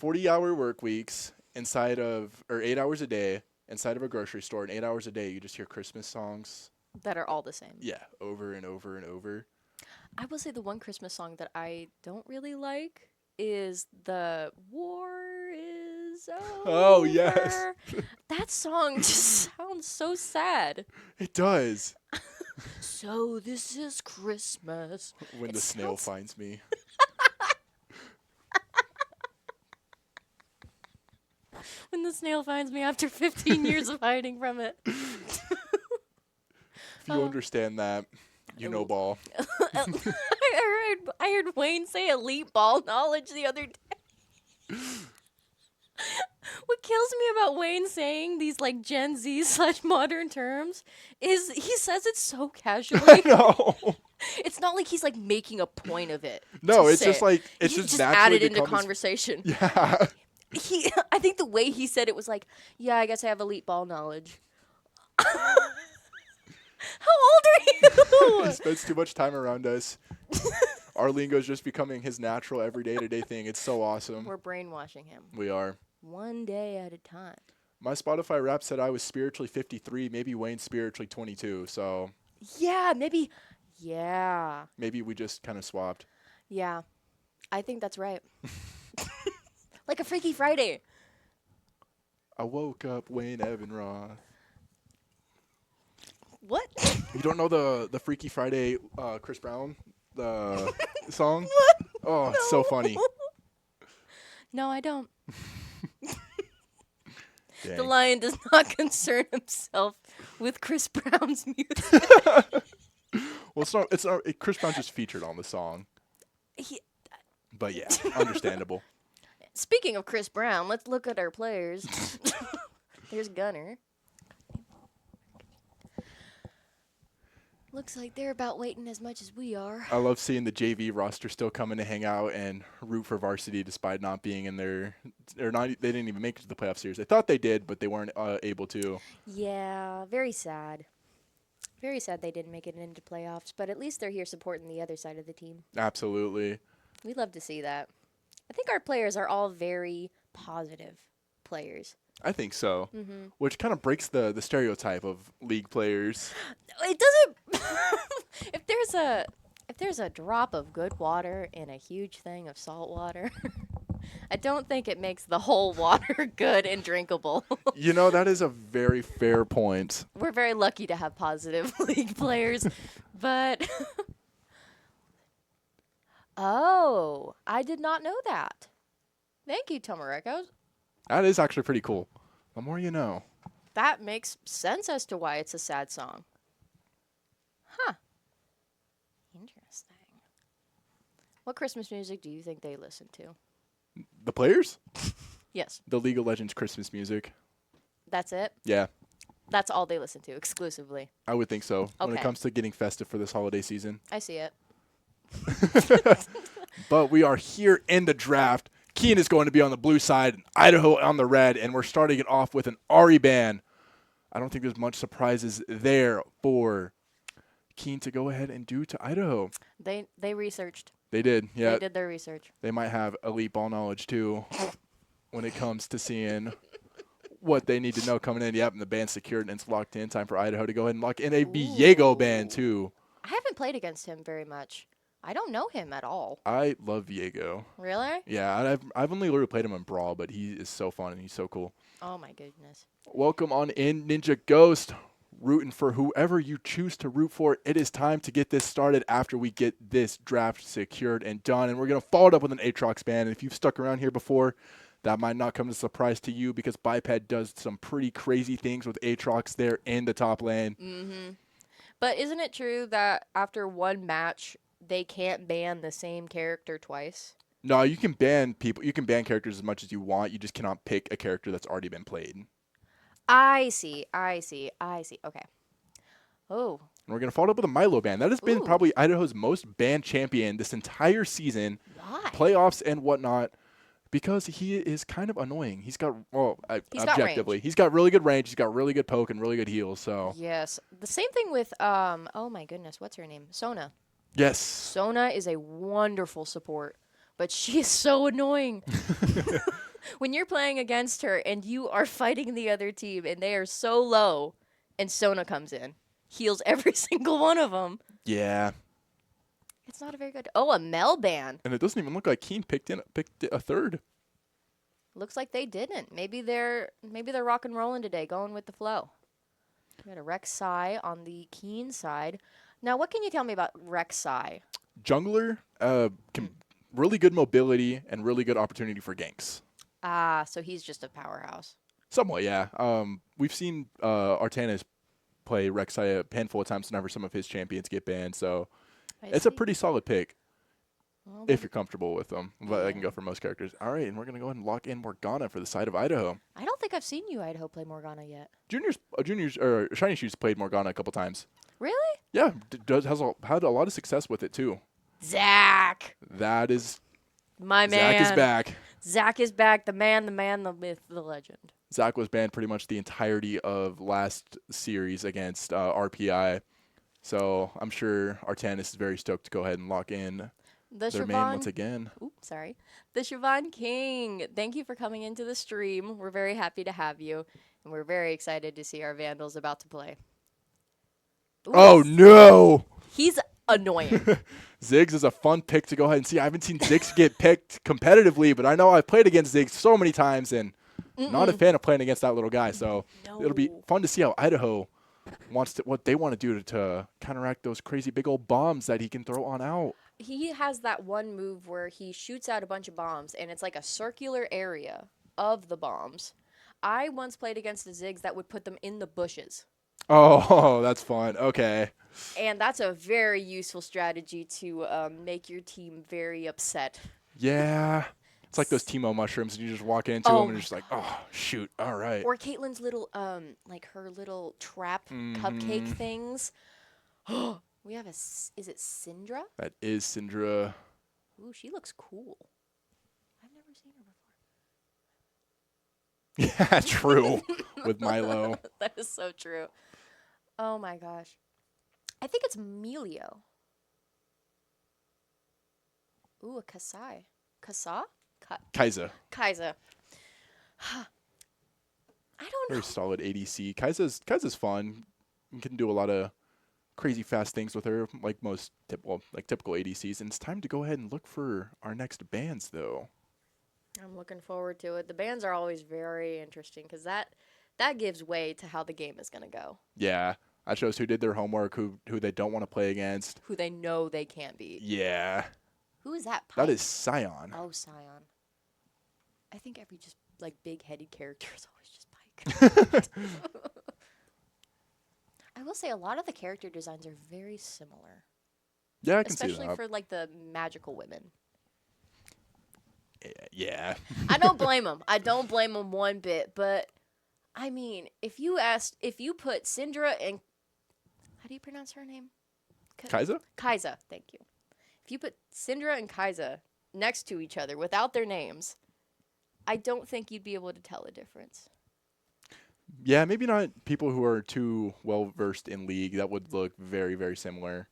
Speaker 3: 40-hour work weeks or 8 hours a day inside of a grocery store, and 8 hours a day you just hear Christmas songs.
Speaker 4: That are all the same.
Speaker 3: Yeah, over and over and over.
Speaker 4: I will say the one Christmas song that I don't really like is the "War Is Over."
Speaker 3: Oh, yes.
Speaker 4: That song just sounds so sad.
Speaker 3: It does.
Speaker 4: So this is Christmas.
Speaker 3: When
Speaker 4: It
Speaker 3: the snail
Speaker 4: sounds-
Speaker 3: finds me.
Speaker 4: When the snail finds me after 15 years of hiding from it.
Speaker 3: If you understand that, you know ball.
Speaker 4: I heard Wayne say elite ball knowledge the other day. What kills me about Wayne saying these like Gen Z / modern terms is he says it so casually.
Speaker 3: No.
Speaker 4: It's not like he's like making a point of it.
Speaker 3: No,
Speaker 4: to
Speaker 3: it's
Speaker 4: say
Speaker 3: just
Speaker 4: it.
Speaker 3: like it's
Speaker 4: He
Speaker 3: just
Speaker 4: added
Speaker 3: naturally
Speaker 4: into
Speaker 3: becomes-
Speaker 4: conversation.
Speaker 3: Yeah.
Speaker 4: I think the way he said it was like, yeah, I guess I have elite ball knowledge. How old are
Speaker 3: He
Speaker 4: you?
Speaker 3: spends too much time around us. Our lingo's just becoming his natural everyday to day thing. It's so awesome.
Speaker 4: We're brainwashing him
Speaker 3: We are.
Speaker 4: one day at a time.
Speaker 3: My Spotify rap said I was spiritually 53, maybe Wayne's spiritually 22, so
Speaker 4: Yeah, maybe. Yeah.
Speaker 3: maybe we just kind of swapped.
Speaker 4: Yeah. I think that's right. Like a Freaky Friday.
Speaker 3: I woke up Wayne Evan Roth.
Speaker 4: What?
Speaker 3: You don't know the Freaky Friday Chris Brown the song?
Speaker 4: What?
Speaker 3: Oh, it's so funny.
Speaker 4: No, I don't. The
Speaker 3: Dang.
Speaker 4: lion does not concern himself with Chris Brown's music.
Speaker 3: Well, it's not. Chris Brown just featured on the song,
Speaker 4: He,
Speaker 3: but yeah, understandable.
Speaker 4: speaking of Chris Brown, let's look at our players. There's Gunner. Looks like they're about waiting as much as we are.
Speaker 3: I love seeing the JV roster still coming to hang out and root for varsity despite not being in their. Or not. They didn't even make it to the playoff series. They thought they did, but they weren't able to.
Speaker 4: Yeah, very sad. Very sad they didn't make it into playoffs, but at least they're here supporting the other side of the team.
Speaker 3: Absolutely.
Speaker 4: We love to see that. I think our players are all very positive players.
Speaker 3: I think so.
Speaker 4: Mm-hmm.
Speaker 3: Which kind of breaks the stereotype of league players.
Speaker 4: It doesn't. if there's a drop of good water in a huge thing of salt water, I don't think it makes the whole water good and drinkable.
Speaker 3: You know, that is a very fair point.
Speaker 4: We're very lucky to have positive league players, but oh, I did not know that. Thank you, Tomarekos.
Speaker 3: That is actually pretty cool. The more you know.
Speaker 4: That makes sense as to why it's a sad song. Huh. Interesting. What Christmas music do you think they listen to?
Speaker 3: The players?
Speaker 4: Yes,
Speaker 3: The League of Legends Christmas music.
Speaker 4: that's it.
Speaker 3: Yeah,
Speaker 4: That's all they listen to exclusively.
Speaker 3: I would think so. When it
Speaker 4: Okay.
Speaker 3: comes to getting festive for this holiday season.
Speaker 4: I see it.
Speaker 3: But we are here in the draft. Kean is going to be on the blue side, and Idaho on the red, and we're starting it off with an Ari ban. I don't think there's much surprises there for Kean to go ahead and do to Idaho.
Speaker 4: They researched.
Speaker 3: They did, yeah.
Speaker 4: They did their research.
Speaker 3: They might have elite ball knowledge too when it comes to seeing what they need to know coming in. Yep, and the band's secured and it's locked in. Time for Idaho to go ahead and lock in a Viego band too.
Speaker 4: I haven't played against him very much. I don't know him at all.
Speaker 3: I love Viego.
Speaker 4: Really?
Speaker 3: Yeah, I've only literally played him in Brawl, but he is so fun and he's so cool.
Speaker 4: Oh my goodness.
Speaker 3: Welcome on in, Ninja Ghost. Rooting for whoever you choose to root for. It is time to get this started after we get this draft secured and done. And we're going to follow it up with an Aatrox ban. And if you've stuck around here before, that might not come as a surprise to you because Biped does some pretty crazy things with Aatrox there in the top lane.
Speaker 4: Mm-hmm. But isn't it true that after one match, they can't ban the same character twice?
Speaker 3: No, you can ban people. You can ban characters as much as you want. You just cannot pick a character that's already been played.
Speaker 4: I see. Okay. Oh.
Speaker 3: And we're going to follow it up with a Milo ban. That has been
Speaker 4: Ooh.
Speaker 3: probably Idaho's most banned champion this entire season.
Speaker 4: Why?
Speaker 3: Playoffs and whatnot, because he is kind of annoying. He's got,
Speaker 4: He's got
Speaker 3: objectively,
Speaker 4: range.
Speaker 3: he's got really good range. He's got really good poke and really good heals. So
Speaker 4: Yes. The same thing with oh my goodness, what's her name? Sona.
Speaker 3: yes,
Speaker 4: Sona is a wonderful support, but she is so annoying. When you're playing against her and you are fighting the other team and they are so low and Sona comes in, heals every single one of them.
Speaker 3: yeah,
Speaker 4: It's not a very good. Oh, a Mel ban.
Speaker 3: and it doesn't even look like Kean picked a third.
Speaker 4: Looks like they didn't. Maybe they're rock and rolling today, going with the flow. We got a Rek'Sai on the Kean side. Now, what can you tell me about Rek'Sai?
Speaker 3: Jungler, really good mobility and really good opportunity for ganks.
Speaker 4: Ah, so he's just a powerhouse.
Speaker 3: Somewhat, yeah. We've seen Artanis play Rek'Sai a handful of times whenever some of his champions get banned, so it's a pretty solid pick.
Speaker 4: Well,
Speaker 3: If you're comfortable with them, but I can go for most characters. All right, and we're gonna go ahead and lock in Morgana for the side of Idaho.
Speaker 4: I don't think I've seen you, Idaho, play Morgana yet.
Speaker 3: Juniors, or Shiny Shoes played Morgana a couple times.
Speaker 4: Really?
Speaker 3: Yeah, had a lot of success with it too.
Speaker 4: Zach,
Speaker 3: That is
Speaker 4: my man.
Speaker 3: Zach is back.
Speaker 4: Zach is back. The man, the myth, the legend.
Speaker 3: Zach was banned pretty much the entirety of last series against RPI, so I'm sure Artanis is very stoked to go ahead and lock in
Speaker 4: The
Speaker 3: their main once again.
Speaker 4: Oops, sorry. The Siobhan King. Thank you for coming into the stream. We're very happy to have you, and we're very excited to see our Vandals about to play. Ooh,
Speaker 3: Oh no!
Speaker 4: he's annoying.
Speaker 3: Ziggs is a fun pick to go ahead and see. I haven't seen Ziggs get picked competitively, but I know I've played against Ziggs so many times and not a fan of playing against that little guy. So it'll be
Speaker 4: No.
Speaker 3: fun to see how Idaho what they want to do to counteract those crazy big old bombs that he can throw on out.
Speaker 4: He has that one move where he shoots out a bunch of bombs, and it's like a circular area of the bombs. I once played against the Ziggs that would put them in the bushes.
Speaker 3: Oh, that's fun. Okay.
Speaker 4: And that's a very useful strategy to make your team very upset.
Speaker 3: Yeah. It's like those Timo mushrooms, and you just walk into them and you're just like, oh, shoot. All right.
Speaker 4: Or Caitlin's little, like her little trap cupcake things. We have is it Syndra?
Speaker 3: That is Syndra.
Speaker 4: Ooh, she looks cool. I've never seen her before.
Speaker 3: Yeah, true. With Milo.
Speaker 4: That is so true. Oh my gosh. I think it's Melio. Ooh, a Kasai. Kasa?
Speaker 3: Kai'Sa.
Speaker 4: Kai'Sa. I don't know.
Speaker 3: Very solid ADC. Kai'Sa's fun. You can do a lot of crazy fast things with her, like typical ADCs. And it's time to go ahead and look for our next bans, though.
Speaker 4: I'm looking forward to it. The bands are always very interesting because that gives way to how the game is going to go.
Speaker 3: Yeah, that shows who did their homework, who they don't want to play against.
Speaker 4: Who they know they can't beat.
Speaker 3: Yeah,
Speaker 4: Who is that? Pike?
Speaker 3: that is Scion.
Speaker 4: Oh, Scion. I think every just like big-headed character is always just Pike. I will say a lot of the character designs are very similar,
Speaker 3: Yeah, I can see
Speaker 4: especially
Speaker 3: that.
Speaker 4: for like the magical women.
Speaker 3: Yeah.
Speaker 4: I don't blame them. I don't blame them one bit. But I mean, if you put Syndra and how do you pronounce her name?
Speaker 3: Kaiza?
Speaker 4: Kaiza. Thank you. If you put Syndra and Kaiza next to each other without their names, I don't think you'd be able to tell a difference.
Speaker 3: Yeah, maybe not people who are too well versed in League. That would look very, very similar.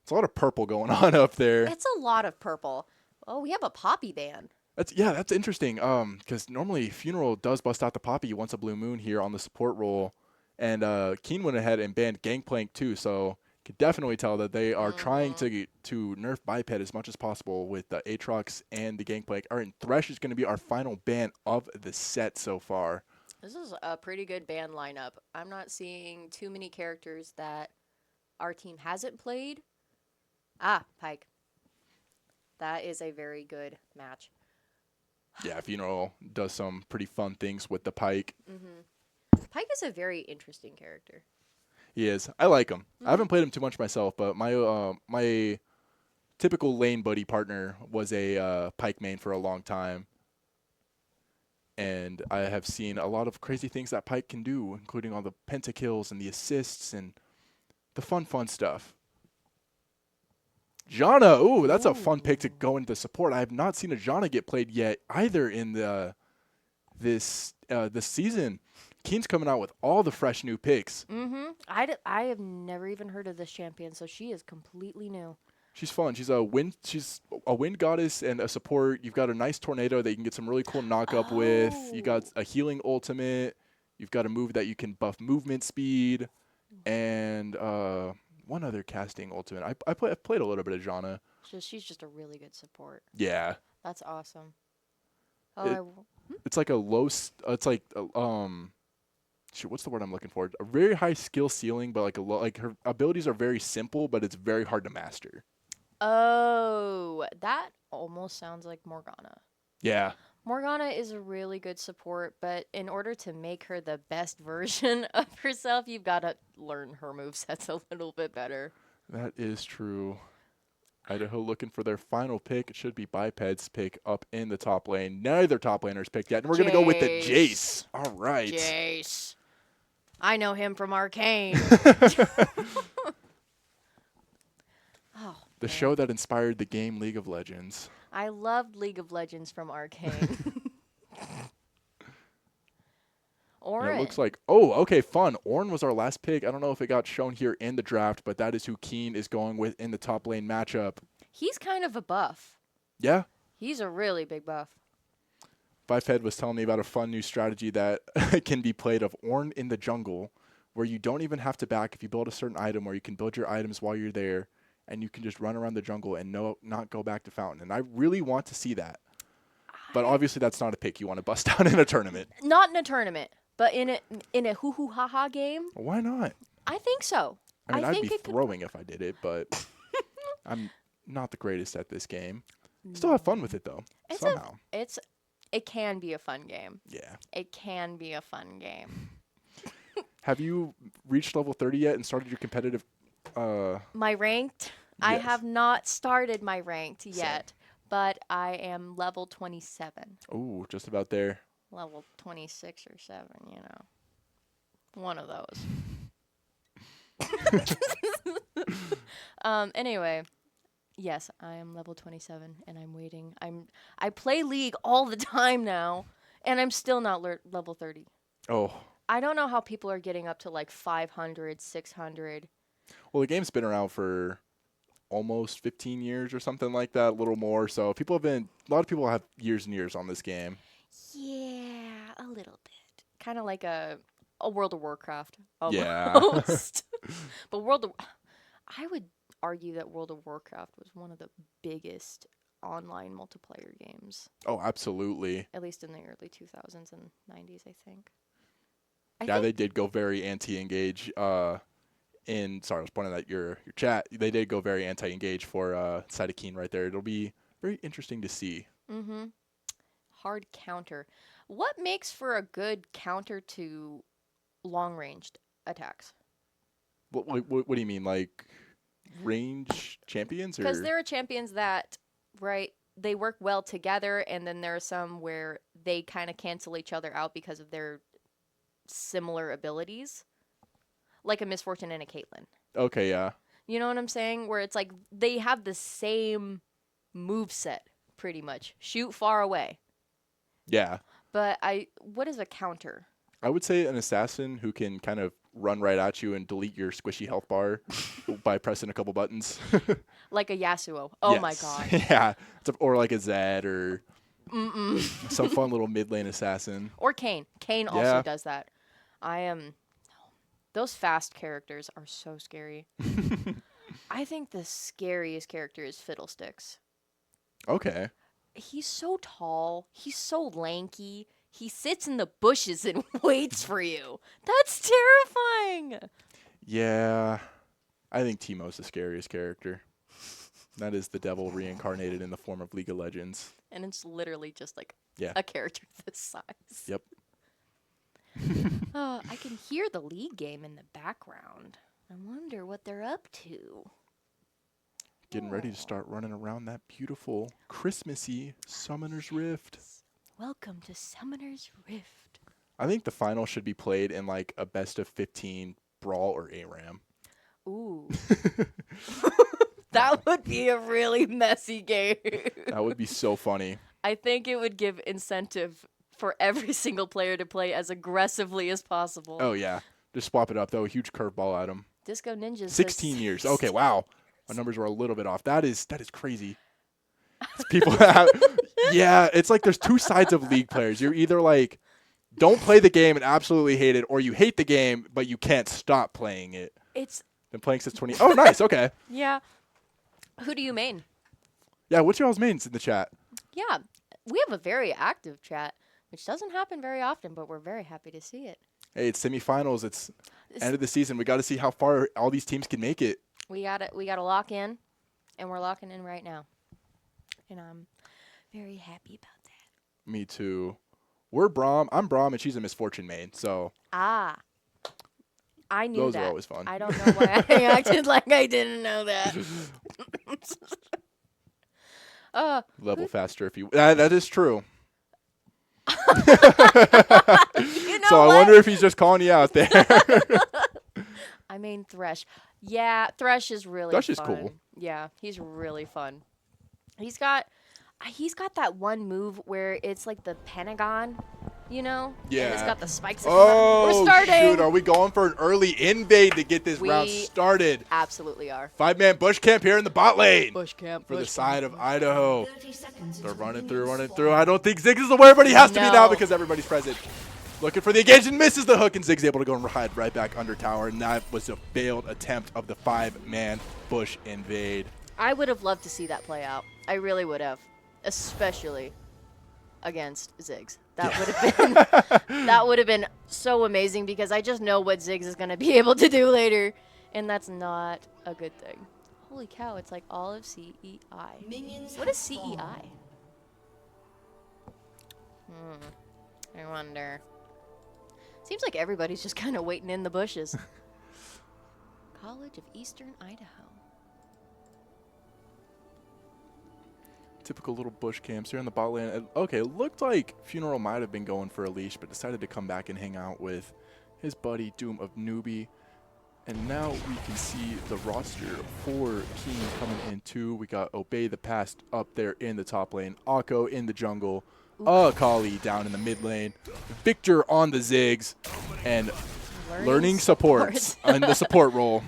Speaker 3: It's a lot of purple going on up there.
Speaker 4: It's a lot of purple. Oh, we have a Poppy band.
Speaker 3: That's interesting. Because normally Funeral does bust out the Poppy once a blue moon here on the support role, and Kean went ahead and banned Gangplank too. So could definitely tell that they are trying to nerf Biped as much as possible with the Aatrox and the Gangplank. All right, Thresh is going to be our final ban of the set so far.
Speaker 4: This is a pretty good band lineup. I'm not seeing too many characters that our team hasn't played. Ah, Pike. That is a very good match.
Speaker 3: Yeah, Funeral does some pretty fun things with the Pike.
Speaker 4: Pike is a very interesting character.
Speaker 3: He is. I like him. I haven't played him too much myself, but my typical lane buddy partner was a Pike main for a long time. And I have seen a lot of crazy things that Pike can do, including all the pentakills and the assists and the fun stuff. Janna, ooh, that's a fun pick to go into support. I have not seen a Janna get played yet either in this season. Kean's coming out with all the fresh new picks.
Speaker 4: I have never even heard of this champion, so she is completely new.
Speaker 3: She's fun. She's a wind goddess and a support. You've got a nice tornado that you can get some really cool knock up with. You got a healing ultimate. You've got a move that you can buff movement speed, and one other casting ultimate. I've played a little bit of Janna.
Speaker 4: She's just a really good support.
Speaker 3: Yeah.
Speaker 4: That's awesome. Oh,
Speaker 3: It's like a low. It's like shoot, what's the word I'm looking for? A very high skill ceiling, but like a low. Like her abilities are very simple, but it's very hard to master.
Speaker 4: Oh, that almost sounds like Morgana.
Speaker 3: Yeah.
Speaker 4: Morgana is a really good support, but in order to make her the best version of herself, you've got to learn her movesets a little bit better.
Speaker 3: That is true. Idaho looking for their final pick. It should be Biped's pick up in the top lane. Neither top laners picked yet. And we're going to go with the Jace. All right.
Speaker 4: Jace. I know him from Arcane. Oh,
Speaker 3: The show that inspired the game League of Legends.
Speaker 4: I loved League of Legends from Arcane.
Speaker 3: And it looks like, oh, okay, fun. Ornn was our last pick. I don't know if it got shown here in the draft, but that is who Kean is going with in the top lane matchup.
Speaker 4: He's kind of a buff.
Speaker 3: Yeah.
Speaker 4: He's a really big buff.
Speaker 3: Biped was telling me about a fun new strategy that can be played of Ornn in the jungle, where you don't even have to back if you build a certain item, where you can build your items while you're there, and you can just run around the jungle and not go back to Fountain. And I really want to see that. But obviously that's not a pick you want to bust down in a tournament.
Speaker 4: Not in a tournament, but in a hoo-hoo-ha-ha game.
Speaker 3: Why not?
Speaker 4: I think so.
Speaker 3: I mean, I'd
Speaker 4: think
Speaker 3: be
Speaker 4: it could.
Speaker 3: throwing if I did it, but I'm not the greatest at this game. Still have fun with it, though, somehow.
Speaker 4: It can be a fun game.
Speaker 3: Yeah.
Speaker 4: It can be a fun game.
Speaker 3: Have you reached level 30 yet and started your competitive?
Speaker 4: My ranked? I
Speaker 3: Yes.
Speaker 4: have not started my ranked yet, but I am level 27.
Speaker 3: Oh, just about there.
Speaker 4: Level 26 or 7, you know. One of those. Anyway, yes, I am level 27 and I'm waiting. I play League all the time now and I'm still not level 30.
Speaker 3: Oh.
Speaker 4: I don't know how people are getting up to like 500, 600.
Speaker 3: Well, the game's been around for almost 15 years or something like that, a little more. So a lot of people have years and years on this game.
Speaker 4: Yeah, a little bit. Kind of like a World of Warcraft.
Speaker 3: Yeah.
Speaker 4: Almost. But I would argue that World of Warcraft was one of the biggest online multiplayer games,
Speaker 3: Oh, absolutely.
Speaker 4: at least in the early 2000s and 90s, I think.
Speaker 3: Yeah, they did go very anti-engage. Sorry, I was pointing at your chat. They did go very anti-engage for side of Kean right there. It'll be very interesting to see.
Speaker 4: Mm-hmm. Hard counter. What makes for a good counter to long-ranged attacks?
Speaker 3: What do you mean, like range champions
Speaker 4: Because
Speaker 3: or?
Speaker 4: there are champions that, right, they work well together, and then there are some where they kind of cancel each other out because of their similar abilities, like a Misfortune and a Caitlyn.
Speaker 3: Okay, yeah.
Speaker 4: You know what I'm saying? Where it's like they have the same move set, pretty much. Shoot far away.
Speaker 3: Yeah.
Speaker 4: But what is a counter?
Speaker 3: I would say an assassin who can kind of run right at you and delete your squishy health bar by pressing a couple buttons.
Speaker 4: Like a Yasuo. Oh my
Speaker 3: Yes.
Speaker 4: god.
Speaker 3: Yeah. Or like a Zed or
Speaker 4: Mm-mm.
Speaker 3: some fun little mid lane assassin.
Speaker 4: Or Kean. Kean also
Speaker 3: Yeah.
Speaker 4: does that. I am. Those fast characters are so scary. I think the scariest character is Fiddlesticks.
Speaker 3: Okay.
Speaker 4: He's so tall. He's so lanky. He sits in the bushes and waits for you. That's terrifying.
Speaker 3: Yeah. I think Teemo's the scariest character. That is the devil reincarnated in the form of League of Legends.
Speaker 4: And it's literally just like
Speaker 3: Yeah.
Speaker 4: a character this size.
Speaker 3: Yep.
Speaker 4: I can hear the league game in the background. I wonder what they're up to.
Speaker 3: Getting ready to start running around that beautiful Christmassy Summoner's Rift.
Speaker 4: Welcome to Summoner's Rift.
Speaker 3: I think the final should be played in like a best of 15 Brawl or ARAM.
Speaker 4: Ooh. That would be a really messy game.
Speaker 3: That would be so funny.
Speaker 4: I think it would give incentive for every single player to play as aggressively as possible.
Speaker 3: Oh, yeah. Just swap it up, though. A huge curveball at him.
Speaker 4: Disco Ninjas.
Speaker 3: 16 years. Okay, wow. My numbers were a little bit off. That is crazy. It's people have, yeah, it's like there's two sides of League players. You're either like, don't play the game and absolutely hate it, or you hate the game, but you can't stop playing it.
Speaker 4: It's,
Speaker 3: Been playing since 20. Oh, nice. Okay.
Speaker 4: yeah. Who do you main?
Speaker 3: Yeah, what's y'all's mains in the chat?
Speaker 4: Yeah. We have a very active chat, which doesn't happen very often, but we're very happy to see it.
Speaker 3: Hey, it's semifinals. It's end of the season. We got to see how far all these teams can make it.
Speaker 4: We gotta lock in, and we're locking in right now. And I'm very happy about that.
Speaker 3: Me too. We're Braum. I'm Braum, and she's a Misfortune main. So
Speaker 4: I knew
Speaker 3: those
Speaker 4: that.
Speaker 3: are always fun.
Speaker 4: I don't know why I acted like I didn't know that.
Speaker 3: Level faster if you. That is true.
Speaker 4: You know
Speaker 3: So I
Speaker 4: what?
Speaker 3: wonder if he's just calling you out there.
Speaker 4: I mean Thresh. Yeah, Thresh is really
Speaker 3: Thresh
Speaker 4: fun.
Speaker 3: is cool.
Speaker 4: Yeah, he's really fun. He's got that one move where it's like the Pentagon, you know? And it's
Speaker 3: Yeah.
Speaker 4: got the spikes at the bottom.
Speaker 3: Oh,
Speaker 4: We're starting.
Speaker 3: shoot. Are we going for an early invade to get this round
Speaker 4: We-
Speaker 3: started?
Speaker 4: Absolutely are.
Speaker 3: 5-man bush camp here in the bot lane.
Speaker 4: Bush camp.
Speaker 3: For the
Speaker 4: bush
Speaker 3: side
Speaker 4: camp.
Speaker 3: of Idaho.
Speaker 5: 30 seconds
Speaker 3: They're
Speaker 5: until
Speaker 3: running
Speaker 5: minions
Speaker 3: through.
Speaker 5: spawn.
Speaker 3: I don't think Ziggs is aware, but he has to be now
Speaker 4: No.
Speaker 3: because everybody's present. Looking for the engage and misses the hook, and Ziggs able to go and ride right back under tower, and that was a failed attempt of the 5-man bush invade.
Speaker 4: I would have loved to see that play out. I really would have, especially against Ziggs. That would have been that would have been so amazing because I just know what Ziggs is going to be able to do later, and that's not a good thing. Holy cow, it's like all of CEI.
Speaker 5: Minions
Speaker 4: What
Speaker 5: have
Speaker 4: is CEI?
Speaker 5: spawned.
Speaker 4: I wonder. Seems like everybody's just kind of waiting in the bushes. College of Eastern Idaho.
Speaker 3: Typical little bush camps here in the bot lane. Okay, looked like Funeral might have been going for a leash, but decided to come back and hang out with his buddy Doom of Newbie. And now we can see the roster for Kean coming in too. We got Obey the Past up there in the top lane, Akko in the jungle, Kali down in the mid lane, Victor on the Ziggs, and learning supports in the support role.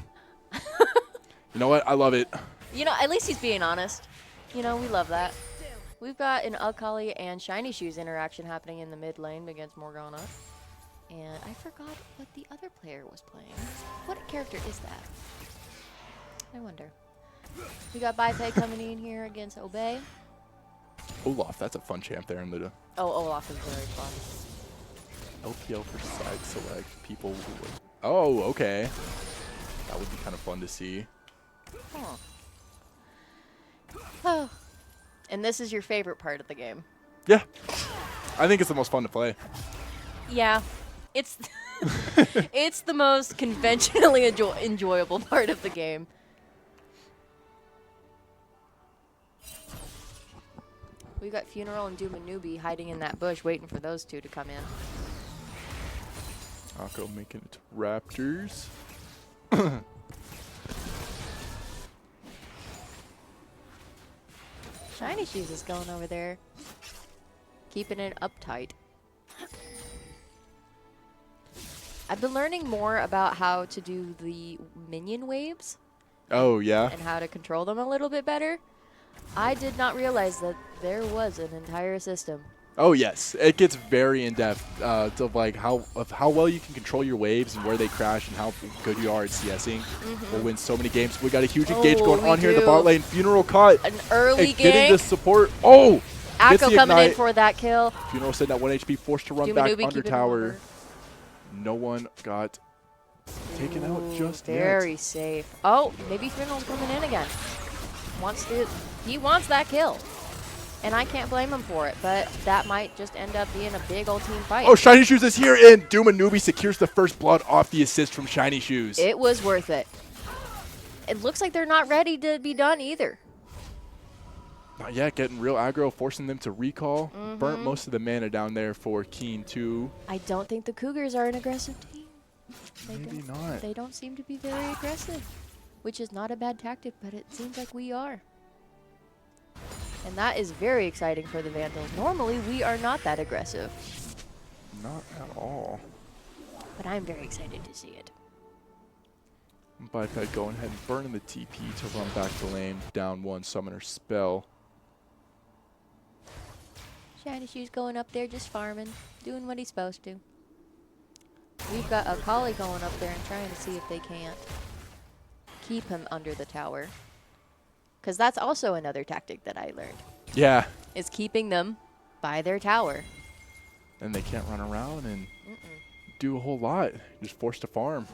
Speaker 3: You know what? I love it.
Speaker 4: You know, at least he's being honest. You know, we love that. We've got an Akali and Shiny Shoes interaction happening in the mid lane against Morgana. And I forgot what the other player was playing. What character is that? I wonder. We got Baipei coming in here against Obey.
Speaker 3: Olaf, that's a fun champ there in the
Speaker 4: Oh, Olaf is very fun.
Speaker 3: LPL for side select people who would. Oh, okay. That would be kind of fun to see.
Speaker 4: Huh. Oh. And this is your favorite part of the game.
Speaker 3: Yeah. I think it's the most fun to play.
Speaker 4: Yeah. It's it's the most conventionally enjoyable part of the game. We got Funeral and Doom and Newbie hiding in that bush waiting for those two to come in.
Speaker 3: Akko making it to Raptors.
Speaker 4: Shiny Shoes is going over there. Keeping it uptight. I've been learning more about how to do the minion waves
Speaker 3: Oh, yeah.
Speaker 4: and how to control them a little bit better. I did not realize that there was an entire system.
Speaker 3: Oh, yes. It gets very in-depth to like how well you can control your waves and where they crash and how good you are at CSing. We'll win so many games. We got a huge engage going
Speaker 4: we
Speaker 3: on here in the
Speaker 4: do.
Speaker 3: bot lane. Funeral caught.
Speaker 4: An early
Speaker 3: And getting
Speaker 4: gank.
Speaker 3: the support. Oh! Gets
Speaker 4: Akko
Speaker 3: the
Speaker 4: coming in
Speaker 3: ignite.
Speaker 4: for that kill.
Speaker 3: Funeral sitting at 1 HP, forced to run
Speaker 4: Doom
Speaker 3: back
Speaker 4: and Newbie
Speaker 3: under
Speaker 4: keeping him
Speaker 3: tower.
Speaker 4: over.
Speaker 3: No one got taken out
Speaker 4: Ooh,
Speaker 3: just
Speaker 4: very
Speaker 3: yet.
Speaker 4: safe. Oh, maybe Funeral's coming in again. He wants that kill. And I can't blame him for it, but that might just end up being a big old team fight.
Speaker 3: Oh, Shiny Shoes is here, and Doom and Newbie secures the first blood off the assist from Shiny Shoes.
Speaker 4: It was worth it. It looks like they're not ready to be done either.
Speaker 3: Not yet, getting real aggro, forcing them to recall. Burnt most of the mana down there for Kean, too.
Speaker 4: I don't think the Cougars are an aggressive team.
Speaker 3: Maybe not.
Speaker 4: They don't seem to be very aggressive, which is not a bad tactic, but it seems like we are. And that is very exciting for the Vandals. Normally, we are not that aggressive,
Speaker 3: Not at all.
Speaker 4: but I'm very excited to see it.
Speaker 3: Biped going ahead and burning the TP to run back the lane. Down one summoner spell.
Speaker 4: Shiny Shoes going up there just farming, doing what he's supposed to. We've got a collie going up there and trying to see if they can't keep him under the tower. Because that's also another tactic that I learned,
Speaker 3: Yeah.
Speaker 4: is keeping them by their tower.
Speaker 3: And they can't run around and do a whole lot. Just forced to farm.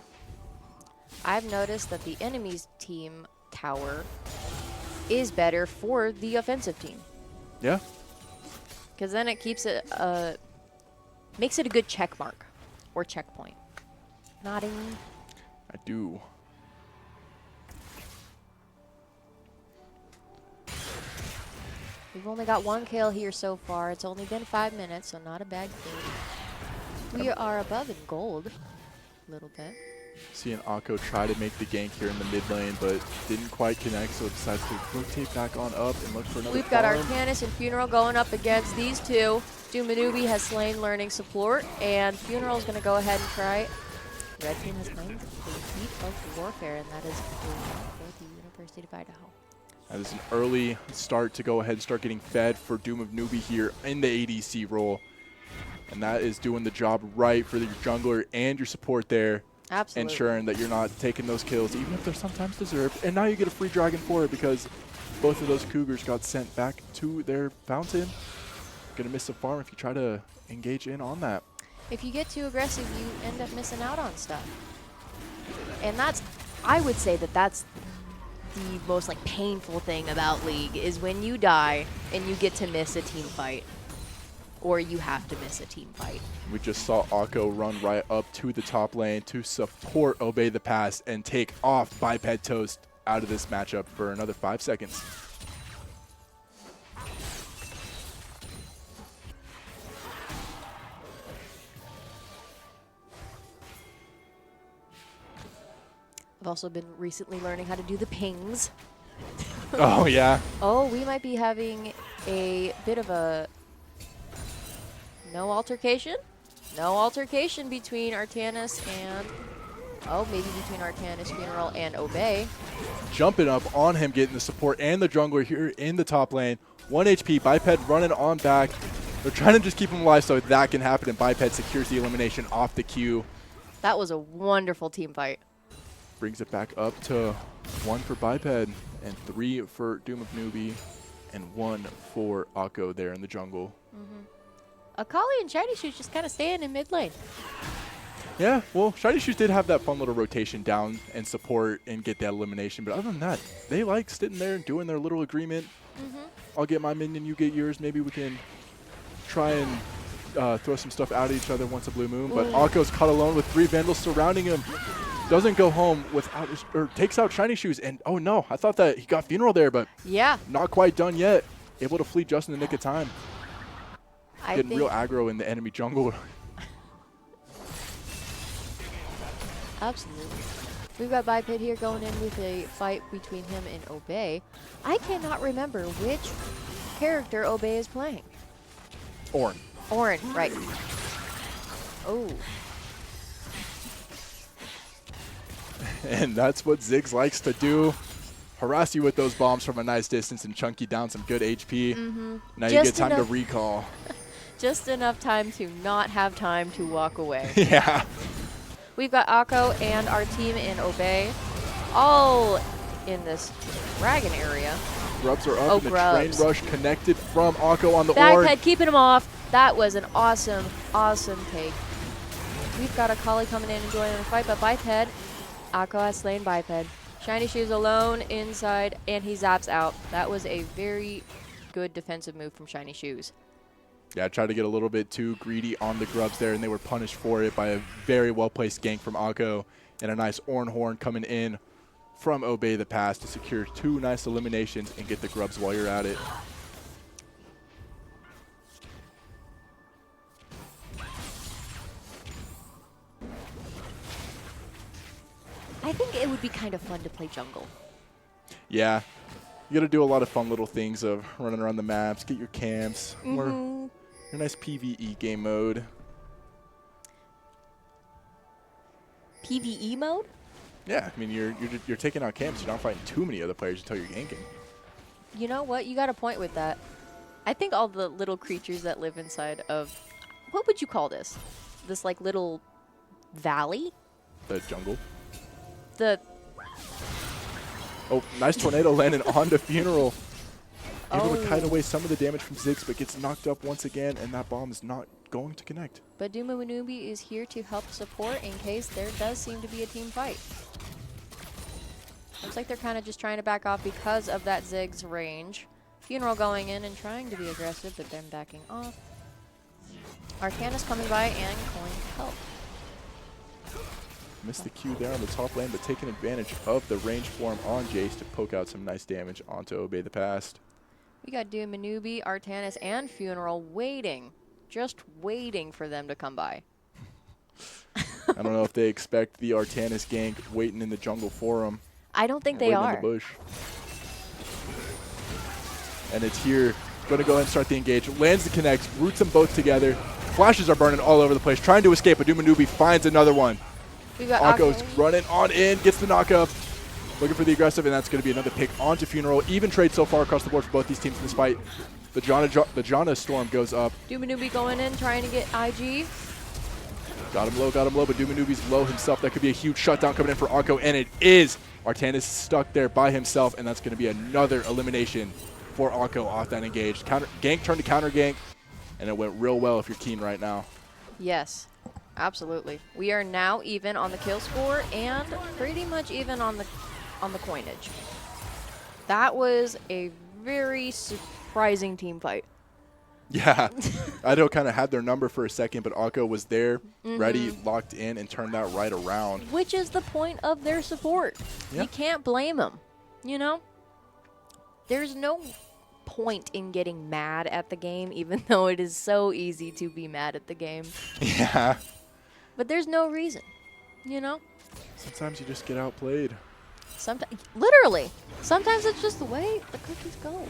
Speaker 4: I've noticed that the enemy's team tower is better for the offensive team.
Speaker 3: Yeah.
Speaker 4: Because then it keeps it, makes it a good check mark or checkpoint. Nodding.
Speaker 3: I do.
Speaker 4: We've only got one kill here so far. It's only been 5 minutes, so not a bad thing. We are above in gold a little bit.
Speaker 3: Seeing Akko try to make the gank here in the mid lane, but didn't quite connect, so decides to rotate back on up and look for another
Speaker 4: We've got
Speaker 3: farm.
Speaker 4: Arcanus and Funeral going up against these two. Doomanubi has slain Learning Support, and Funeral is going to go ahead and try. Red Team has claimed the defeat of Warfare, and that is for the University of Idaho.
Speaker 3: That is an early start to go ahead and start getting fed for Doom of Newbie here in the ADC role. And that is doing the job right for your jungler and your support there.
Speaker 4: Absolutely.
Speaker 3: Ensuring that you're not taking those kills, even if they're sometimes deserved. And now you get a free dragon for it because both of those Cougars got sent back to their fountain. Gonna miss a farm if you try to engage in on that.
Speaker 4: If you get too aggressive, you end up missing out on stuff. And that's, I would say that that's the most like painful thing about League is when you die and you get to miss a team fight. Or you have to miss a team fight.
Speaker 3: We just saw Akko run right up to the top lane to support Obey the Pass and take off Biped Toast out of this matchup for another 5 seconds.
Speaker 4: I've also been recently learning how to do the pings.
Speaker 3: Oh, yeah.
Speaker 4: Oh, we might be having a bit of a no altercation? No altercation between Artanis and, oh, maybe between Artanis, Funeral, and Obey.
Speaker 3: Jumping up on him, getting the support and the jungler here in the top lane. 1 HP, Biped running on back. They're trying to just keep him alive so that can happen, and Biped secures the elimination off the queue.
Speaker 4: That was a wonderful team fight.
Speaker 3: Brings it back up to 1 for Biped and 3 for Doom of Newbie. and 1 for Akko there in the jungle.
Speaker 4: Akali and Shiny Shoes just kind of staying in mid lane.
Speaker 3: Yeah, well, Shiny Shoes did have that fun little rotation down and support and get that elimination. But other than that, they like sitting there and doing their little agreement. I'll get my minion, you get yours. Maybe we can try and throw some stuff out at each other once a blue moon. But Akko's caught alone with 3 Vandals surrounding him. Doesn't go home without his, or takes out Shiny Shoes. And oh no, I thought that he got Funeral there, but
Speaker 4: Yeah.
Speaker 3: not quite done yet. Able to flee just in the nick of time.
Speaker 4: I
Speaker 3: Getting
Speaker 4: think
Speaker 3: real aggro in the enemy jungle.
Speaker 4: Absolutely. We've got Biped here going in with a fight between him and Obey. I cannot remember which character Obey is playing.
Speaker 3: Ornn.
Speaker 4: Ornn, right. Oh.
Speaker 3: And that's what Ziggs likes to do. Harass you with those bombs from a nice distance and chunk you down some good HP. Now you
Speaker 4: Just
Speaker 3: get time to
Speaker 4: enough-
Speaker 3: recall.
Speaker 4: Just enough time to not have time to walk away.
Speaker 3: Yeah.
Speaker 4: We've got Akko and our team in Obey all in this dragon area.
Speaker 3: Grubs are up
Speaker 4: Oh,
Speaker 3: and the
Speaker 4: Grubs.
Speaker 3: train rush connected from Akko on the Ornn.
Speaker 4: Bagped keeping him off. That was an awesome, awesome take. We've got Akali coming in and joining the fight, but Biped, Akko has slain Biped. Shiny Shoes alone inside, and he zaps out. That was a very good defensive move from Shiny Shoes.
Speaker 3: Yeah, I tried to get a little bit too greedy on the Grubs there, and they were punished for it by a very well-placed gank from Akko and a nice Ornn Horn coming in from Obey the Pass to secure 2 nice eliminations and get the Grubs while you're at it.
Speaker 4: I think it would be kind of fun to play jungle.
Speaker 3: Yeah, you got to do a lot of fun little things of running around the maps, get your camps, or your nice PvE game mode.
Speaker 4: PvE mode?
Speaker 3: Yeah, I mean you're taking out camps. You're not fighting too many other players until you're ganking.
Speaker 4: You know what? You got a point with that. I think all the little creatures that live inside of, what would you call this? This like little valley?
Speaker 3: The jungle.
Speaker 4: The
Speaker 3: Oh, nice tornado landing on the Funeral. Able to
Speaker 4: Oh.
Speaker 3: kite away some of the damage from Ziggs, but gets knocked up once again, and that bomb is not going to connect.
Speaker 4: But Duma Manubi is here to help support in case there does seem to be a team fight. Looks like they're kind of just trying to back off because of that Ziggs range. Funeral going in and trying to be aggressive, but then backing off. Arcana's coming by and going to help.
Speaker 3: Missed the Q there on the top lane, but taking advantage of the range form on Jace to poke out some nice damage onto Obey the Past.
Speaker 4: We got Duma Manubi, Artanis, and Funeral waiting. Just waiting for them to come by.
Speaker 3: I don't know if they expect the Artanis gank waiting in the jungle for them.
Speaker 4: I don't think they
Speaker 3: waiting in
Speaker 4: are.
Speaker 3: the bush. And it's here. Going to go ahead and start the engage. Lands the connect, roots them both together. Flashes are burning all over the place, trying to escape, but Duma Manubi finds another one.
Speaker 4: We got
Speaker 3: Akko's
Speaker 4: Akko.
Speaker 3: running on in, gets the knock up. Looking for the aggressive, and that's going to be another pick onto Funeral. Even trade so far across the board for both these teams in this fight. The Janna Storm goes up.
Speaker 4: Duma Manubi going in, trying to get IG.
Speaker 3: Got him low, but Duma Manubi's low himself. That could be a huge shutdown coming in for Akko, and it is. Artanis is stuck there by himself, and that's going to be another elimination for Akko off that engage. Gank turned to counter gank, and it went real well if you're Kean right now.
Speaker 4: Yes, absolutely. We are now even on the kill score and pretty much even on the coinage. That was a very surprising team fight.
Speaker 3: Yeah, Idaho kind of had their number for a second, but Akko was there, ready, locked in, and turned that right around.
Speaker 4: Which is the point of their support.
Speaker 3: Yeah.
Speaker 4: You can't blame them, you know? There's no point in getting mad at the game, even though it is so easy to be mad at the game.
Speaker 3: Yeah.
Speaker 4: But there's no reason, you know?
Speaker 3: Sometimes you just get outplayed.
Speaker 4: Sometimes, literally, sometimes it's just the way the cookies go.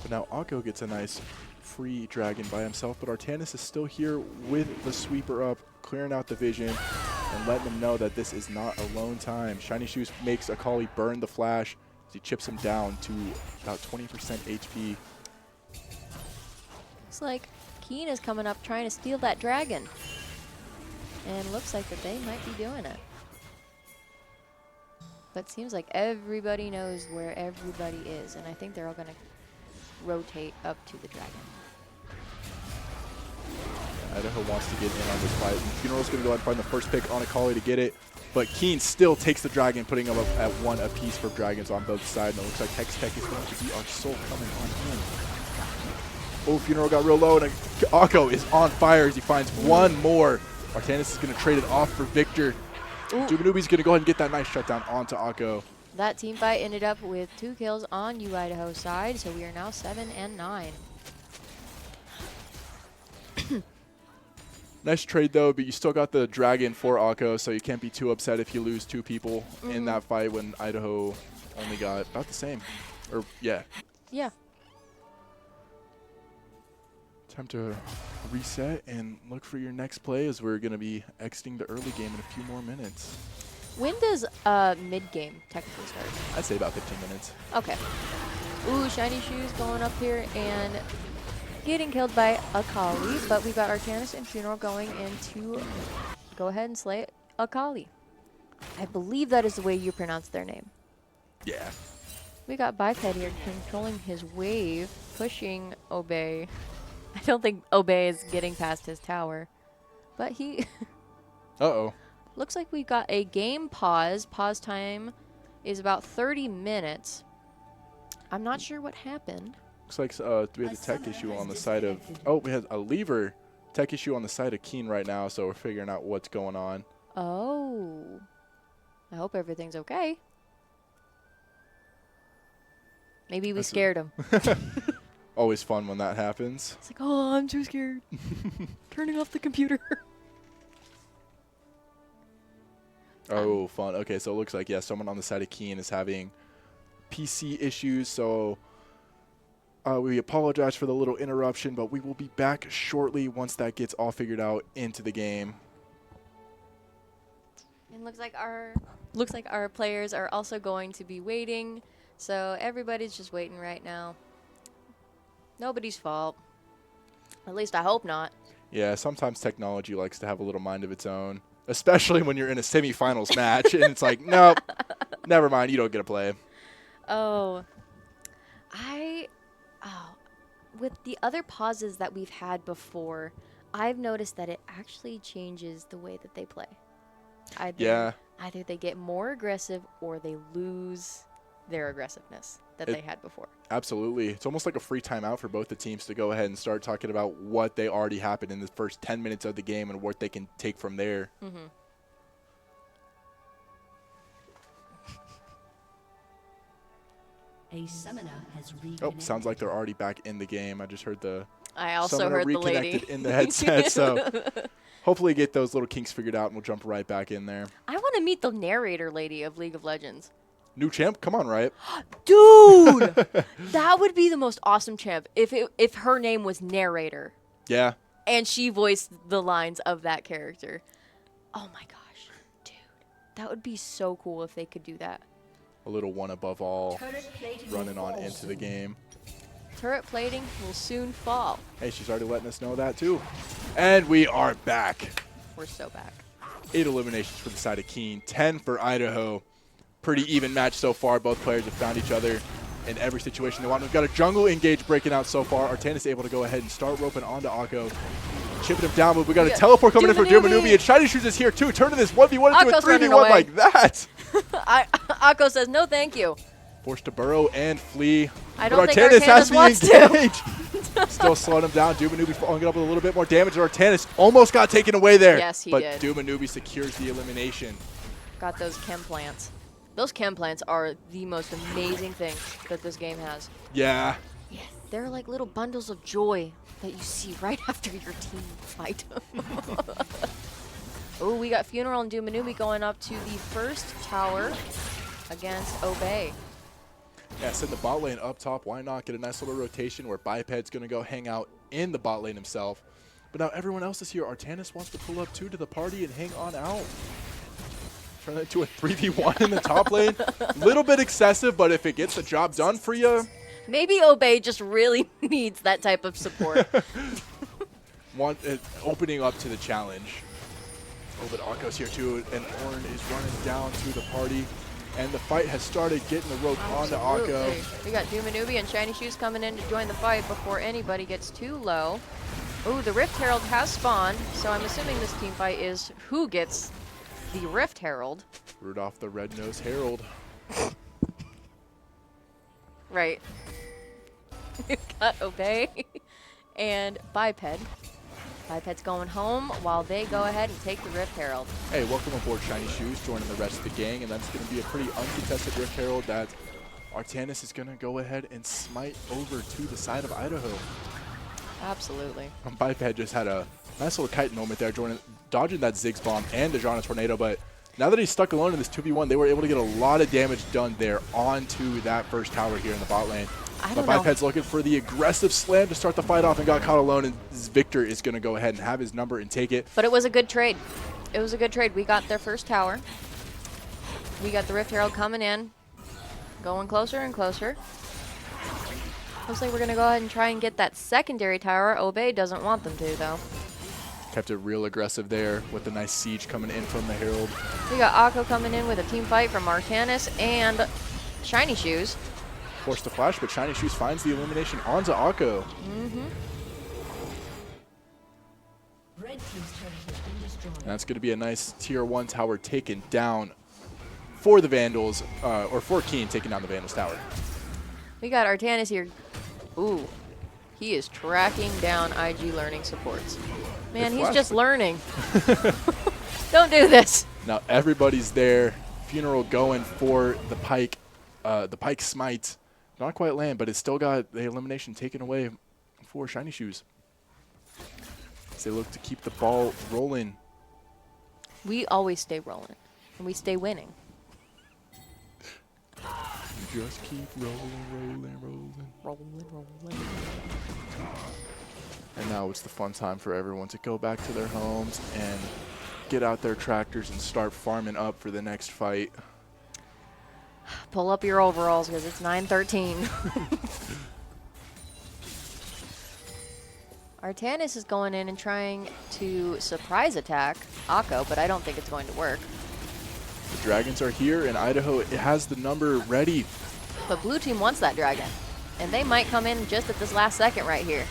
Speaker 3: But now Akko gets a nice free dragon by himself, but Artanis is still here with the sweeper up, clearing out the vision and letting them know that this is not alone time. Shiny Shoes makes Akali burn the flash as he chips him down to about 20% HP.
Speaker 4: Looks like Kean is coming up trying to steal that dragon. And looks like that they might be doing it. But seems like everybody knows where everybody is, and I think they're all going to rotate up to the dragon.
Speaker 3: Idaho wants to get in on this fight. Funeral's going to go ahead and find the first pick on Akali to get it. But Kean still takes the dragon, putting them up at 1 apiece for dragons on both sides. And it looks like Hex Tech is going to be our soul coming on in. Oh, Funeral got real low, and Akko is on fire as he finds one more. Artanis is going to trade it off for Victor. Dubanubi's going to go ahead and get that nice shutdown onto Akko.
Speaker 4: That team fight ended up with 2 kills on Idaho side, so we are now 7-9.
Speaker 3: Nice trade, though, but you still got the dragon for Akko, so you can't be too upset if you lose 2 people in that fight when Idaho only got about the same. Or, yeah.
Speaker 4: Yeah.
Speaker 3: Time to reset and look for your next play as we're going to be exiting the early game in a few more minutes.
Speaker 4: When does mid-game technically start?
Speaker 3: I'd say about 15 minutes.
Speaker 4: Okay. Ooh, Shiny Shoes going up here and getting killed by Akali, but we got Artanis and Funeral going in to go ahead and slay Akali. I believe that is the way you pronounce their name.
Speaker 3: Yeah.
Speaker 4: We got Biped here controlling his wave, pushing Obey. I don't think Obey is getting past his tower, but he...
Speaker 3: Uh-oh.
Speaker 4: Looks like we got a game pause. Pause time is about 30 minutes. I'm not sure what happened.
Speaker 3: Looks like we had a tech issue on the side of... Oh, we had a lever tech issue on the side of Kean right now, so we're figuring out what's going on.
Speaker 4: Oh. I hope everything's okay. Maybe we scared him.
Speaker 3: Always fun when that happens.
Speaker 4: It's like, oh, I'm too scared. Turning off the computer.
Speaker 3: Oh, fun. Okay, so it looks like, yeah, someone on the side of Kean is having PC issues, so we apologize for the little interruption, but we will be back shortly once that gets all figured out into the game.
Speaker 4: And looks like our players are also going to be waiting, so everybody's just waiting right now. Nobody's fault. At least I hope not.
Speaker 3: Yeah, sometimes technology likes to have a little mind of its own, especially when you're in a semifinals match, and it's like, nope, never mind, you don't get to play.
Speaker 4: Oh. With the other pauses that we've had before, I've noticed that it actually changes the way that they play. Either they get more aggressive or they lose their aggressiveness that they had before.
Speaker 3: Absolutely. It's almost like a free timeout for both the teams to go ahead and start talking about what they already happened in the first 10 minutes of the game and what they can take from there.
Speaker 4: Mm-hmm.
Speaker 5: A summoner has reconnected.
Speaker 3: Oh, sounds like they're already back in the game. I just heard the
Speaker 4: I also
Speaker 3: summoner
Speaker 4: heard the lady
Speaker 3: reconnected in the headset, so hopefully get those little kinks figured out and we'll jump right back in there.
Speaker 4: I want to meet the narrator lady of League of Legends.
Speaker 3: New champ? Come on, Riot.
Speaker 4: Dude! That would be the most awesome champ if her name was narrator
Speaker 3: Yeah.
Speaker 4: and she voiced the lines of that character. Oh my gosh. Dude. That would be so cool if they could do that.
Speaker 3: A little one above all running on into the game.
Speaker 4: Turret plating will soon fall.
Speaker 3: Hey, she's already letting us know that too. And we are back.
Speaker 4: We're so back.
Speaker 3: 8 eliminations for the side of Kean, 10 for Idaho. Pretty even match so far. Both players have found each other in every situation they want. We've got a jungle engage breaking out so far. Artanis able to go ahead and start roping onto Akko. Chipping him down, but we got a teleport coming in for Dumanubi, and Shiny Shoes is here too. Turn to this 1v1 into a
Speaker 4: Akko's running
Speaker 3: 3v1
Speaker 4: away.
Speaker 3: like that.
Speaker 4: Akko says no thank you.
Speaker 3: Forced to burrow and flee.
Speaker 4: I
Speaker 3: But
Speaker 4: don't think
Speaker 3: Artanis has
Speaker 4: Artanis wants
Speaker 3: to
Speaker 4: to.
Speaker 3: engage. Still slowing him down. Dumanubi following it up with a little bit more damage. Artanis almost got taken away there.
Speaker 4: Yes, he
Speaker 3: but
Speaker 4: did.
Speaker 3: Dumanubi secures the elimination.
Speaker 4: Got those chem plants. Those chem plants are the most amazing thing that this game has.
Speaker 3: Yeah.
Speaker 4: They're like little bundles of joy that you see right after your team fight. Oh, we got Funeral and Dumanubi going up to the first tower against Obey.
Speaker 3: Yeah, send the bot lane up top. Why not get a nice little rotation where Biped's going to go hang out in the bot lane himself. But now everyone else is here. Artanis wants to pull up 2 to the party and hang on out. Turn that into a 3v1 in the top lane. Little bit excessive, but if it gets the job done for you.
Speaker 4: Maybe Obey just really needs that type of support.
Speaker 3: Opening up to the challenge. Oh, but Akko's here too, and Ornn is running down to the party. And the fight has started, getting the rope onto Akko.
Speaker 4: Absolutely. We got Dumanubi and Shiny Shoes coming in to join the fight before anybody gets too low. Ooh, the Rift Herald has spawned, so I'm assuming this team fight is who gets the Rift Herald.
Speaker 3: Rudolph the Red-Nosed Herald.
Speaker 4: Right. We've got Obey and Biped. Biped's going home while they go ahead and take the Rift Herald.
Speaker 3: Hey, welcome aboard Shiny Shoes, joining the rest of the gang, and that's going to be a pretty uncontested Rift Herald that Artanis is going to go ahead and smite over to the side of Idaho.
Speaker 4: Absolutely.
Speaker 3: Biped just had a nice little kite moment there, dodging that Ziggs bomb and the Jana Tornado, but now that he's stuck alone in this 2v1, they were able to get a lot of damage done there onto that first tower here in the bot lane. But Biped's looking for the aggressive slam to start the fight off and got caught alone, and Victor is going to go ahead and have his number and take it.
Speaker 4: But it was a good trade. It was a good trade. We got their first tower. We got the Rift Herald coming in, going closer and closer. Looks like we're going to go ahead and try and get that secondary tower. Obey doesn't want them to, though.
Speaker 3: Kept it real aggressive there with the nice siege coming in from the Herald.
Speaker 4: We got Akko coming in with a team fight from Artanis and Shiny Shoes.
Speaker 3: Forced to flash, but Shiny Shoes finds the elimination onto Akko. And that's going to be a nice tier 1 tower taken down for the Vandals, or for Kean taking down the Vandals tower.
Speaker 4: We got Artanis here. Ooh, he is tracking down IG learning supports. Man, he's just learning. Don't do this.
Speaker 3: Now everybody's there. Funeral going for the Pike smite. Not quite land, but it's still got the elimination taken away for Shiny Shoes. As they look to keep the ball rolling.
Speaker 4: We always stay rolling, and we stay winning.
Speaker 3: You just keep rolling.
Speaker 4: Rolling.
Speaker 3: And now it's the fun time for everyone to go back to their homes and get out their tractors and start farming up for the next fight.
Speaker 4: Pull up your overalls because it's 9:13. Artanis is going in and trying to surprise attack Akko, but I don't think it's going to work.
Speaker 3: The Dragons are here, and Idaho has the number ready.
Speaker 4: But blue team wants that dragon, and they might come in just at this last second right here.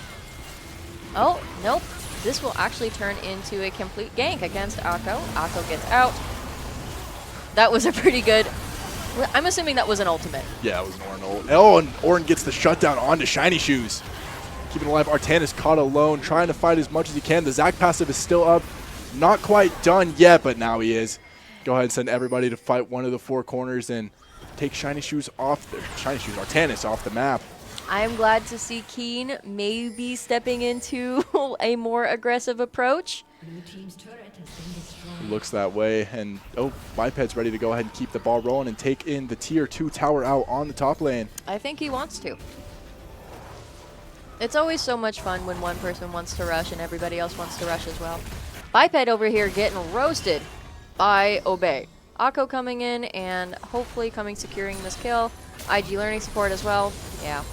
Speaker 4: Oh, nope. This will actually turn into a complete gank against Akko. Akko gets out. That was a pretty good... I'm assuming that was an ultimate.
Speaker 3: Yeah, it was an Orin ult. Oh, and Orin gets the shutdown onto Shiny Shoes. Keeping alive, Artanis caught alone, trying to fight as much as he can. The Zac passive is still up. Not quite done yet, but now he is. Go ahead and send everybody to fight one of the 4 corners and take Shiny Shoes off Artanis off the map.
Speaker 4: I am glad to see Kean maybe stepping into a more aggressive approach.
Speaker 3: Looks that way, and Biped's ready to go ahead and keep the ball rolling and take in the tier 2 tower out on the top lane.
Speaker 4: I think he wants to. It's always so much fun when one person wants to rush and everybody else wants to rush as well. Biped over here getting roasted by Obey. Akko coming in and hopefully securing this kill. IG learning support as well. Yeah.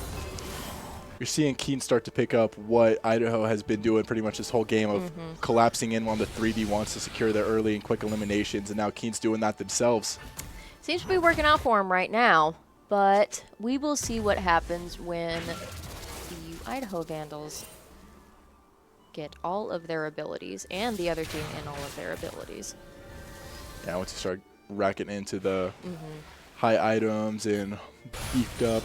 Speaker 3: You're seeing Kean start to pick up what Idaho has been doing pretty much this whole game of collapsing in on the 3v1s to secure their early and quick eliminations, and now Kean's doing that themselves.
Speaker 4: Seems to be working out for him right now, but we will see what happens when the Idaho Vandals get all of their abilities and the other team in all of their abilities.
Speaker 3: Yeah, once you start racking into the high items and beefed up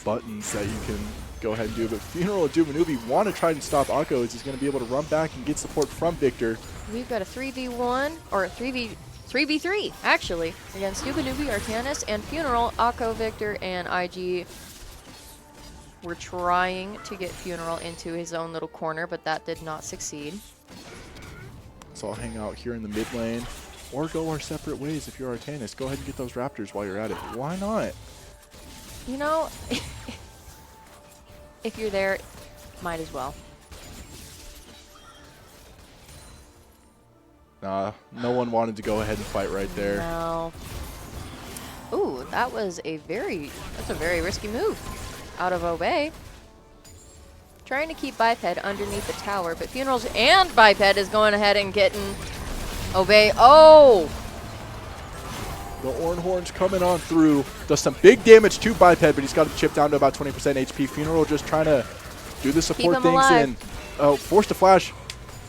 Speaker 3: buttons that you can go ahead and do. But Funeral and Dumanubi want to try and stop Akko as he's going to be able to run back and get support from Victor.
Speaker 4: We've got a 3v1, or a 3v3, actually, against Dumanubi, Artanis, and Funeral. Akko, Victor, and IG. We're trying to get Funeral into his own little corner, but that did not succeed.
Speaker 3: So I'll hang out here in the mid lane, or go our separate ways if you're Artanis. Go ahead and get those Raptors while you're at it. Why not?
Speaker 4: You know, if you're there, might as well.
Speaker 3: Nah, no one wanted to go ahead and fight right there.
Speaker 4: No. Ooh, that's a very risky move out of Obey. Trying to keep Biped underneath the tower, but Funerals and Biped is going ahead and getting Obey. Oh!
Speaker 3: The Ornhorn's coming on through. Does some big damage to Biped, but he's got to chip down to about 20% HP. Funeral just trying to do the support
Speaker 4: him
Speaker 3: things
Speaker 4: alive.
Speaker 3: and forced to flash.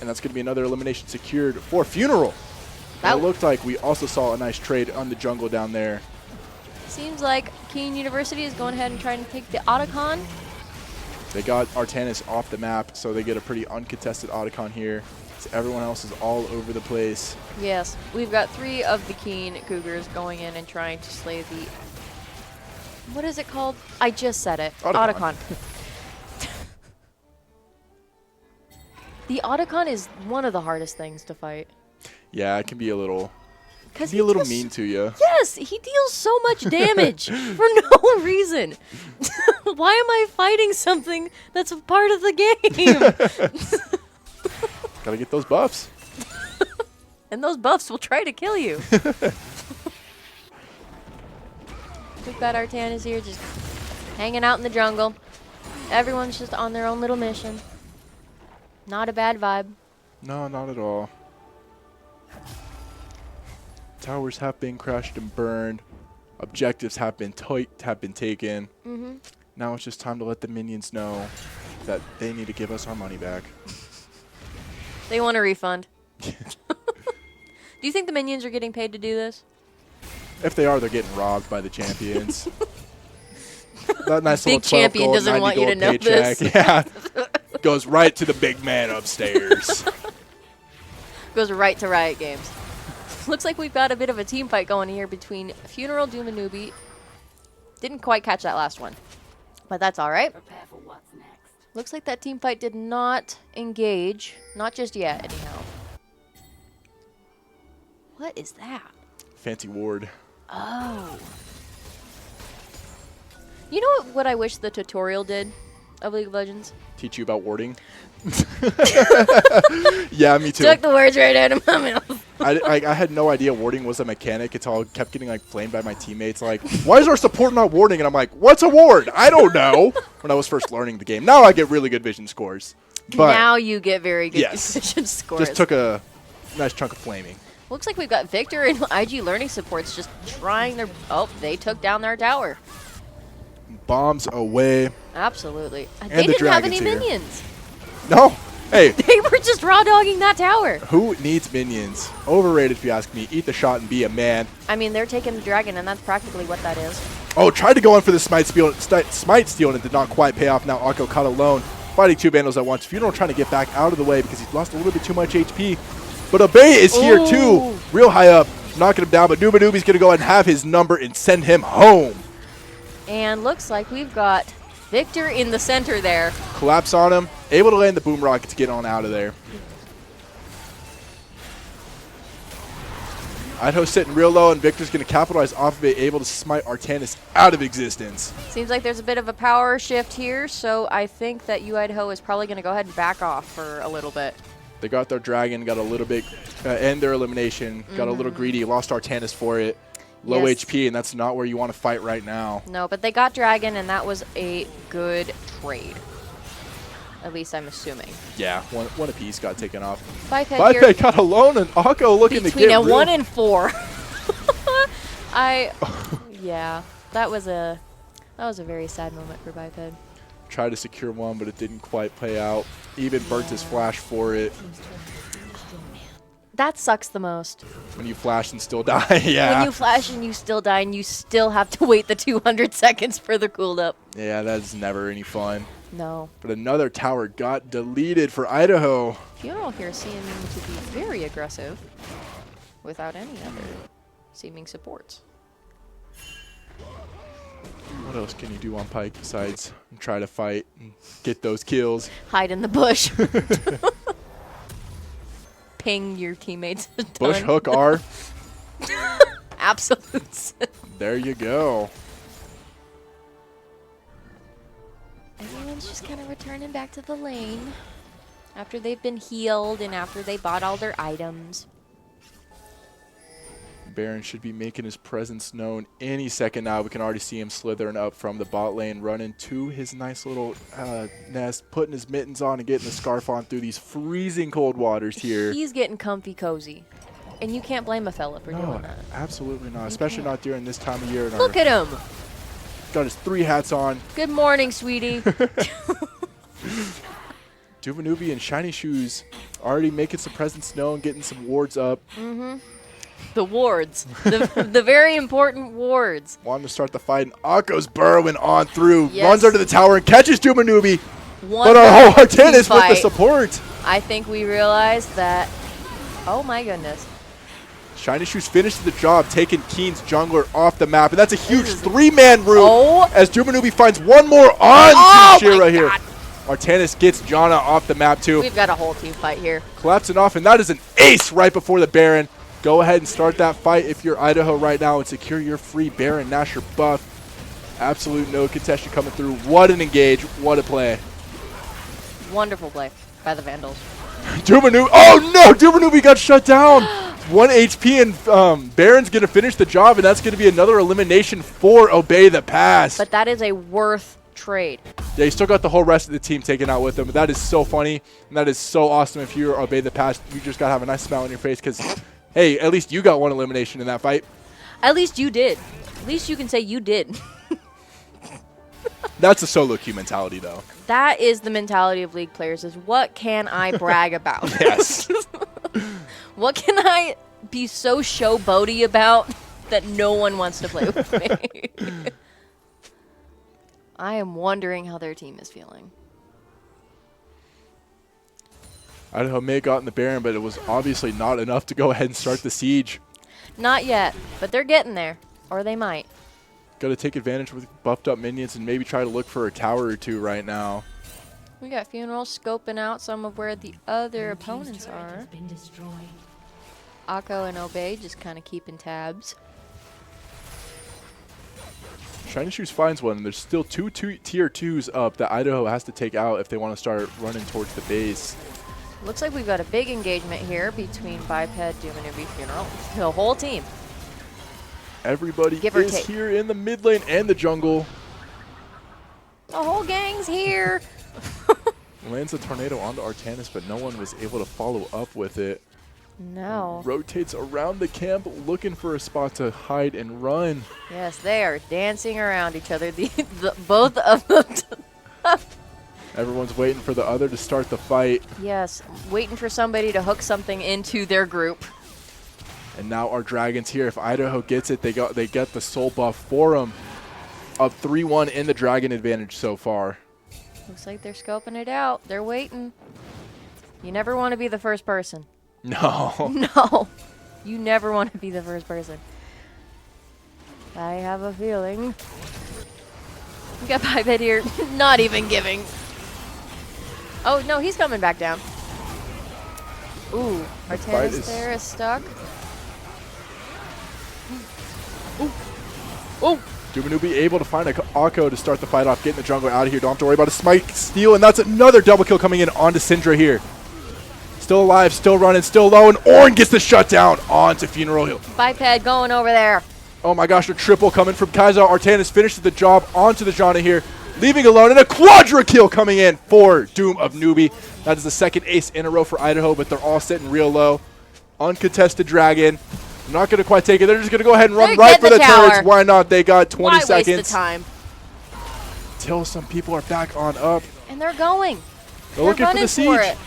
Speaker 3: And that's going to be another elimination secured for Funeral.
Speaker 4: That
Speaker 3: It looked like we also saw a nice trade on the jungle down there.
Speaker 4: Seems like Kean University is going ahead and trying to take the Otacon.
Speaker 3: They got Artanis off the map, so they get a pretty uncontested Otacon here. So everyone else is all over the place.
Speaker 4: Yes, we've got 3 of the Kean Cougars going in and trying to slay the... What is it called? I just said it.
Speaker 3: Otacon.
Speaker 4: The Otacon is one of the hardest things to fight.
Speaker 3: Yeah, it can be a little,
Speaker 4: Because
Speaker 3: be a little mean to you.
Speaker 4: Yes, he deals so much damage for no reason. Why am I fighting something that's a part of the game?
Speaker 3: Gotta get those buffs.
Speaker 4: And those buffs will try to kill you. We've got Artanis here just hanging out in the jungle. Everyone's just on their own little mission. Not a bad vibe.
Speaker 3: No, not at all. Towers have been crashed and burned. Objectives have been taken.
Speaker 4: Mm-hmm.
Speaker 3: Now it's just time to let the minions know that they need to give us our money back.
Speaker 4: They want a refund. Do you think the minions are getting paid to do this?
Speaker 3: If they are, they're getting robbed by the champions. That nice
Speaker 4: Big
Speaker 3: little 12
Speaker 4: champion
Speaker 3: gold,
Speaker 4: doesn't
Speaker 3: 90
Speaker 4: want you to
Speaker 3: gold
Speaker 4: know
Speaker 3: paycheck.
Speaker 4: this.
Speaker 3: Yeah. Goes right to the big man upstairs.
Speaker 4: Goes right to Riot Games. Looks like we've got a bit of a team fight going here between Funeral, Doom, and Newbie. Didn't quite catch that last one, but that's all right.
Speaker 5: Prepare for what's next.
Speaker 4: Looks like that team fight did not engage. Not just yet, anyhow. What is that?
Speaker 3: Fancy ward.
Speaker 4: Oh. You know what I wish the tutorial did of League of Legends?
Speaker 3: Teach you about warding. Yeah, me too.
Speaker 4: Took the words right out of my mouth.
Speaker 3: I had no idea warding was a mechanic until I kept getting like flamed by my teammates. Like, why is our support not warding? And I'm like, what's a ward? I don't know. When I was first learning the game, now I get really good vision scores. But
Speaker 4: Now you get very good
Speaker 3: yes,
Speaker 4: decision scores.
Speaker 3: just took a nice chunk of flaming.
Speaker 4: Looks like we've got Victor and IG Learning Supports just trying their... Oh, they took down their tower.
Speaker 3: Bombs away.
Speaker 4: Absolutely. They
Speaker 3: the
Speaker 4: didn't have any
Speaker 3: dragon's here.
Speaker 4: minions.
Speaker 3: No, hey,
Speaker 4: They were just raw dogging that tower.
Speaker 3: who needs minions? Overrated, if you ask me. Eat the shot and be a man.
Speaker 4: I mean, they're taking the dragon, and that's practically what that is.
Speaker 3: Oh, tried to go in for the smite steal, and it did not quite pay off. Now Akko caught alone, fighting 2 Vandals at once. Funeral trying to get back out of the way because he's lost a little bit too much HP. But Obey is here
Speaker 4: Ooh.
Speaker 3: too, real high up, knocking him down. But Nooba Noobie's going to go ahead and have his number and send him home.
Speaker 4: And looks like we've got Victor in the center there.
Speaker 3: Collapse on him, able to land the boom rocket to get on out of there. Idaho sitting real low, and Victor's going to capitalize off of it, able to smite Artanis out of existence.
Speaker 4: Seems like there's a bit of a power shift here, so I think that Idaho is probably going to go ahead and back off for a little bit.
Speaker 3: They got their dragon, got a little bit, end their elimination, got a little greedy, lost Artanis for it. Low
Speaker 4: Yes.
Speaker 3: HP, and that's not where you want to fight right now.
Speaker 4: No, but they got dragon, and that was a good trade. At least I'm assuming.
Speaker 3: Yeah, one apiece got taken off.
Speaker 4: Biped here
Speaker 3: Biped got alone, and Akko looking to
Speaker 4: between
Speaker 3: get
Speaker 4: a
Speaker 3: real.
Speaker 4: 1 and 4. Yeah, that was a very sad moment for Biped.
Speaker 3: Tried to secure one, but it didn't quite play out. Even burnt his flash for it.
Speaker 4: That sucks the most.
Speaker 3: When you flash and still die, yeah.
Speaker 4: When you flash and you still die, and you still have to wait the 200 seconds for the cooled up.
Speaker 3: Yeah, that's never any fun.
Speaker 4: No.
Speaker 3: But another tower got deleted for Idaho.
Speaker 4: Funeral here seeming to be very aggressive without any other seeming supports.
Speaker 3: What else can you do on Pike besides try to fight and get those kills?
Speaker 4: Hide in the bush. Ping your teammates. a
Speaker 3: Bush
Speaker 4: ton.
Speaker 3: hook R.
Speaker 4: Absolute sin.
Speaker 3: There you go.
Speaker 4: Everyone's just kind of returning back to the lane after they've been healed and after they bought all their items.
Speaker 3: Baron should be making his presence known any second now. We can already see him slithering up from the bot lane, running to his nice little nest, putting his mittens on and getting the scarf on through these freezing cold waters here.
Speaker 4: He's getting comfy cozy. And you can't blame a fella for
Speaker 3: No,
Speaker 4: doing that.
Speaker 3: absolutely not. Especially not during this time of year. And
Speaker 4: Look at him.
Speaker 3: got his 3 hats on.
Speaker 4: Good morning, sweetie.
Speaker 3: Dumanubi and Shiny Shoes already making some presence known, getting some wards up.
Speaker 4: The wards. The very important wards.
Speaker 3: Wanting to start the fight, and Akko's burrowing on through.
Speaker 4: Yes.
Speaker 3: Runs under the tower and catches Dumanubi.
Speaker 4: One
Speaker 3: But our
Speaker 4: team
Speaker 3: Artanis with the
Speaker 4: fight.
Speaker 3: support.
Speaker 4: I think we realized that. Oh my goodness.
Speaker 3: Shiny Shoes finished the job, taking Kean's jungler off the map. And that's a huge 3-man route
Speaker 4: Oh.
Speaker 3: as Dumanubi finds one more on
Speaker 4: Oh
Speaker 3: Shira
Speaker 4: my
Speaker 3: here.
Speaker 4: God.
Speaker 3: Artanis gets Janna off the map too.
Speaker 4: We've got a whole team fight here.
Speaker 3: Collapsing off, and that is an ace right before the Baron. Go ahead and start that fight if you're Idaho right now and secure your free Baron Nashor buff. Absolute no contestation coming through. What an engage. What a play.
Speaker 4: Wonderful play by the Vandals.
Speaker 3: Dumanubi. Oh no! Dumanubi got shut down. 1 HP, and Baron's going to finish the job, and that's going to be another elimination for Obey the Pass.
Speaker 4: But that is a worth trade.
Speaker 3: Yeah, you still got the whole rest of the team taken out with them. But that is so funny, and that is so awesome. If you're Obey the Pass, you just got to have a nice smile on your face because, hey, at least you got 1 elimination in that fight.
Speaker 4: At least you did. At least you can say you did.
Speaker 3: That's a solo queue mentality, though.
Speaker 4: That is the mentality of League players, is what can I brag about?
Speaker 3: Yes.
Speaker 4: What can I be so showboaty about that no one wants to play with me? I am wondering how their team is feeling.
Speaker 3: Idaho may have gotten the Baron, but it was obviously not enough to go ahead and start the siege.
Speaker 4: Not yet, but they're getting there. Or they might.
Speaker 3: Got to take advantage with buffed up minions and maybe try to look for a tower or 2 right now.
Speaker 4: We got Funeral scoping out some of where the other opponents are. Akko and Obey just kind of keeping tabs.
Speaker 3: Shiny Shoes finds one, and there's still 2 tier 2s up that Idaho has to take out if they want to start running towards the base.
Speaker 4: Looks like we've got a big engagement here between Biped, Dumanubi, Funeral. The whole team.
Speaker 3: Everybody
Speaker 4: Give or
Speaker 3: is
Speaker 4: take.
Speaker 3: here in the mid lane and the jungle.
Speaker 4: The whole gang's here.
Speaker 3: Lands a tornado onto Artanis, but no one was able to follow up with it.
Speaker 4: No.
Speaker 3: Rotates around the camp looking for a spot to hide and run.
Speaker 4: Yes, they are dancing around each other. Both of them.
Speaker 3: Everyone's waiting for the other to start the fight.
Speaker 4: Yes, waiting for somebody to hook something into their group.
Speaker 3: And now our Dragons here. If Idaho gets it, they get the soul buff for them. Up 3-1 in the Dragon advantage so far.
Speaker 4: Looks like they're scoping it out. They're waiting. You never want to be the first person.
Speaker 3: No.
Speaker 4: No. You never want to be the first person. I have a feeling. We got Pipette here. Not even giving. Oh, no, he's coming back down. Ooh,
Speaker 3: fight
Speaker 4: Artanis
Speaker 3: is-
Speaker 4: there is stuck.
Speaker 3: Oh! Dumanubi able to find a Akko to start the fight off, getting the jungler out of here. Don't have to worry about a smite steal, and that's another double kill coming in onto Syndra here. Still alive, still running, still low, and Ornn gets the shutdown onto Funeral Hill.
Speaker 4: Biped going over there.
Speaker 3: Oh my gosh, a triple coming from Kaiser. Artanis finishes the job onto the Janna here, leaving alone, and a quadra kill coming in for Doom of Newbie. That is the 2nd ace in a row for Idaho, but they're all sitting real low. Uncontested Dragon. Not going to quite take it. They're just going to go ahead and run
Speaker 4: They
Speaker 3: right
Speaker 4: get
Speaker 3: for
Speaker 4: the
Speaker 3: the turrets.
Speaker 4: tower.
Speaker 3: Why not? They got 20
Speaker 4: Why
Speaker 3: seconds.
Speaker 4: waste the time?
Speaker 3: Till some people are back on up.
Speaker 4: And they're going.
Speaker 3: They're looking for
Speaker 4: running
Speaker 3: the siege.
Speaker 4: it.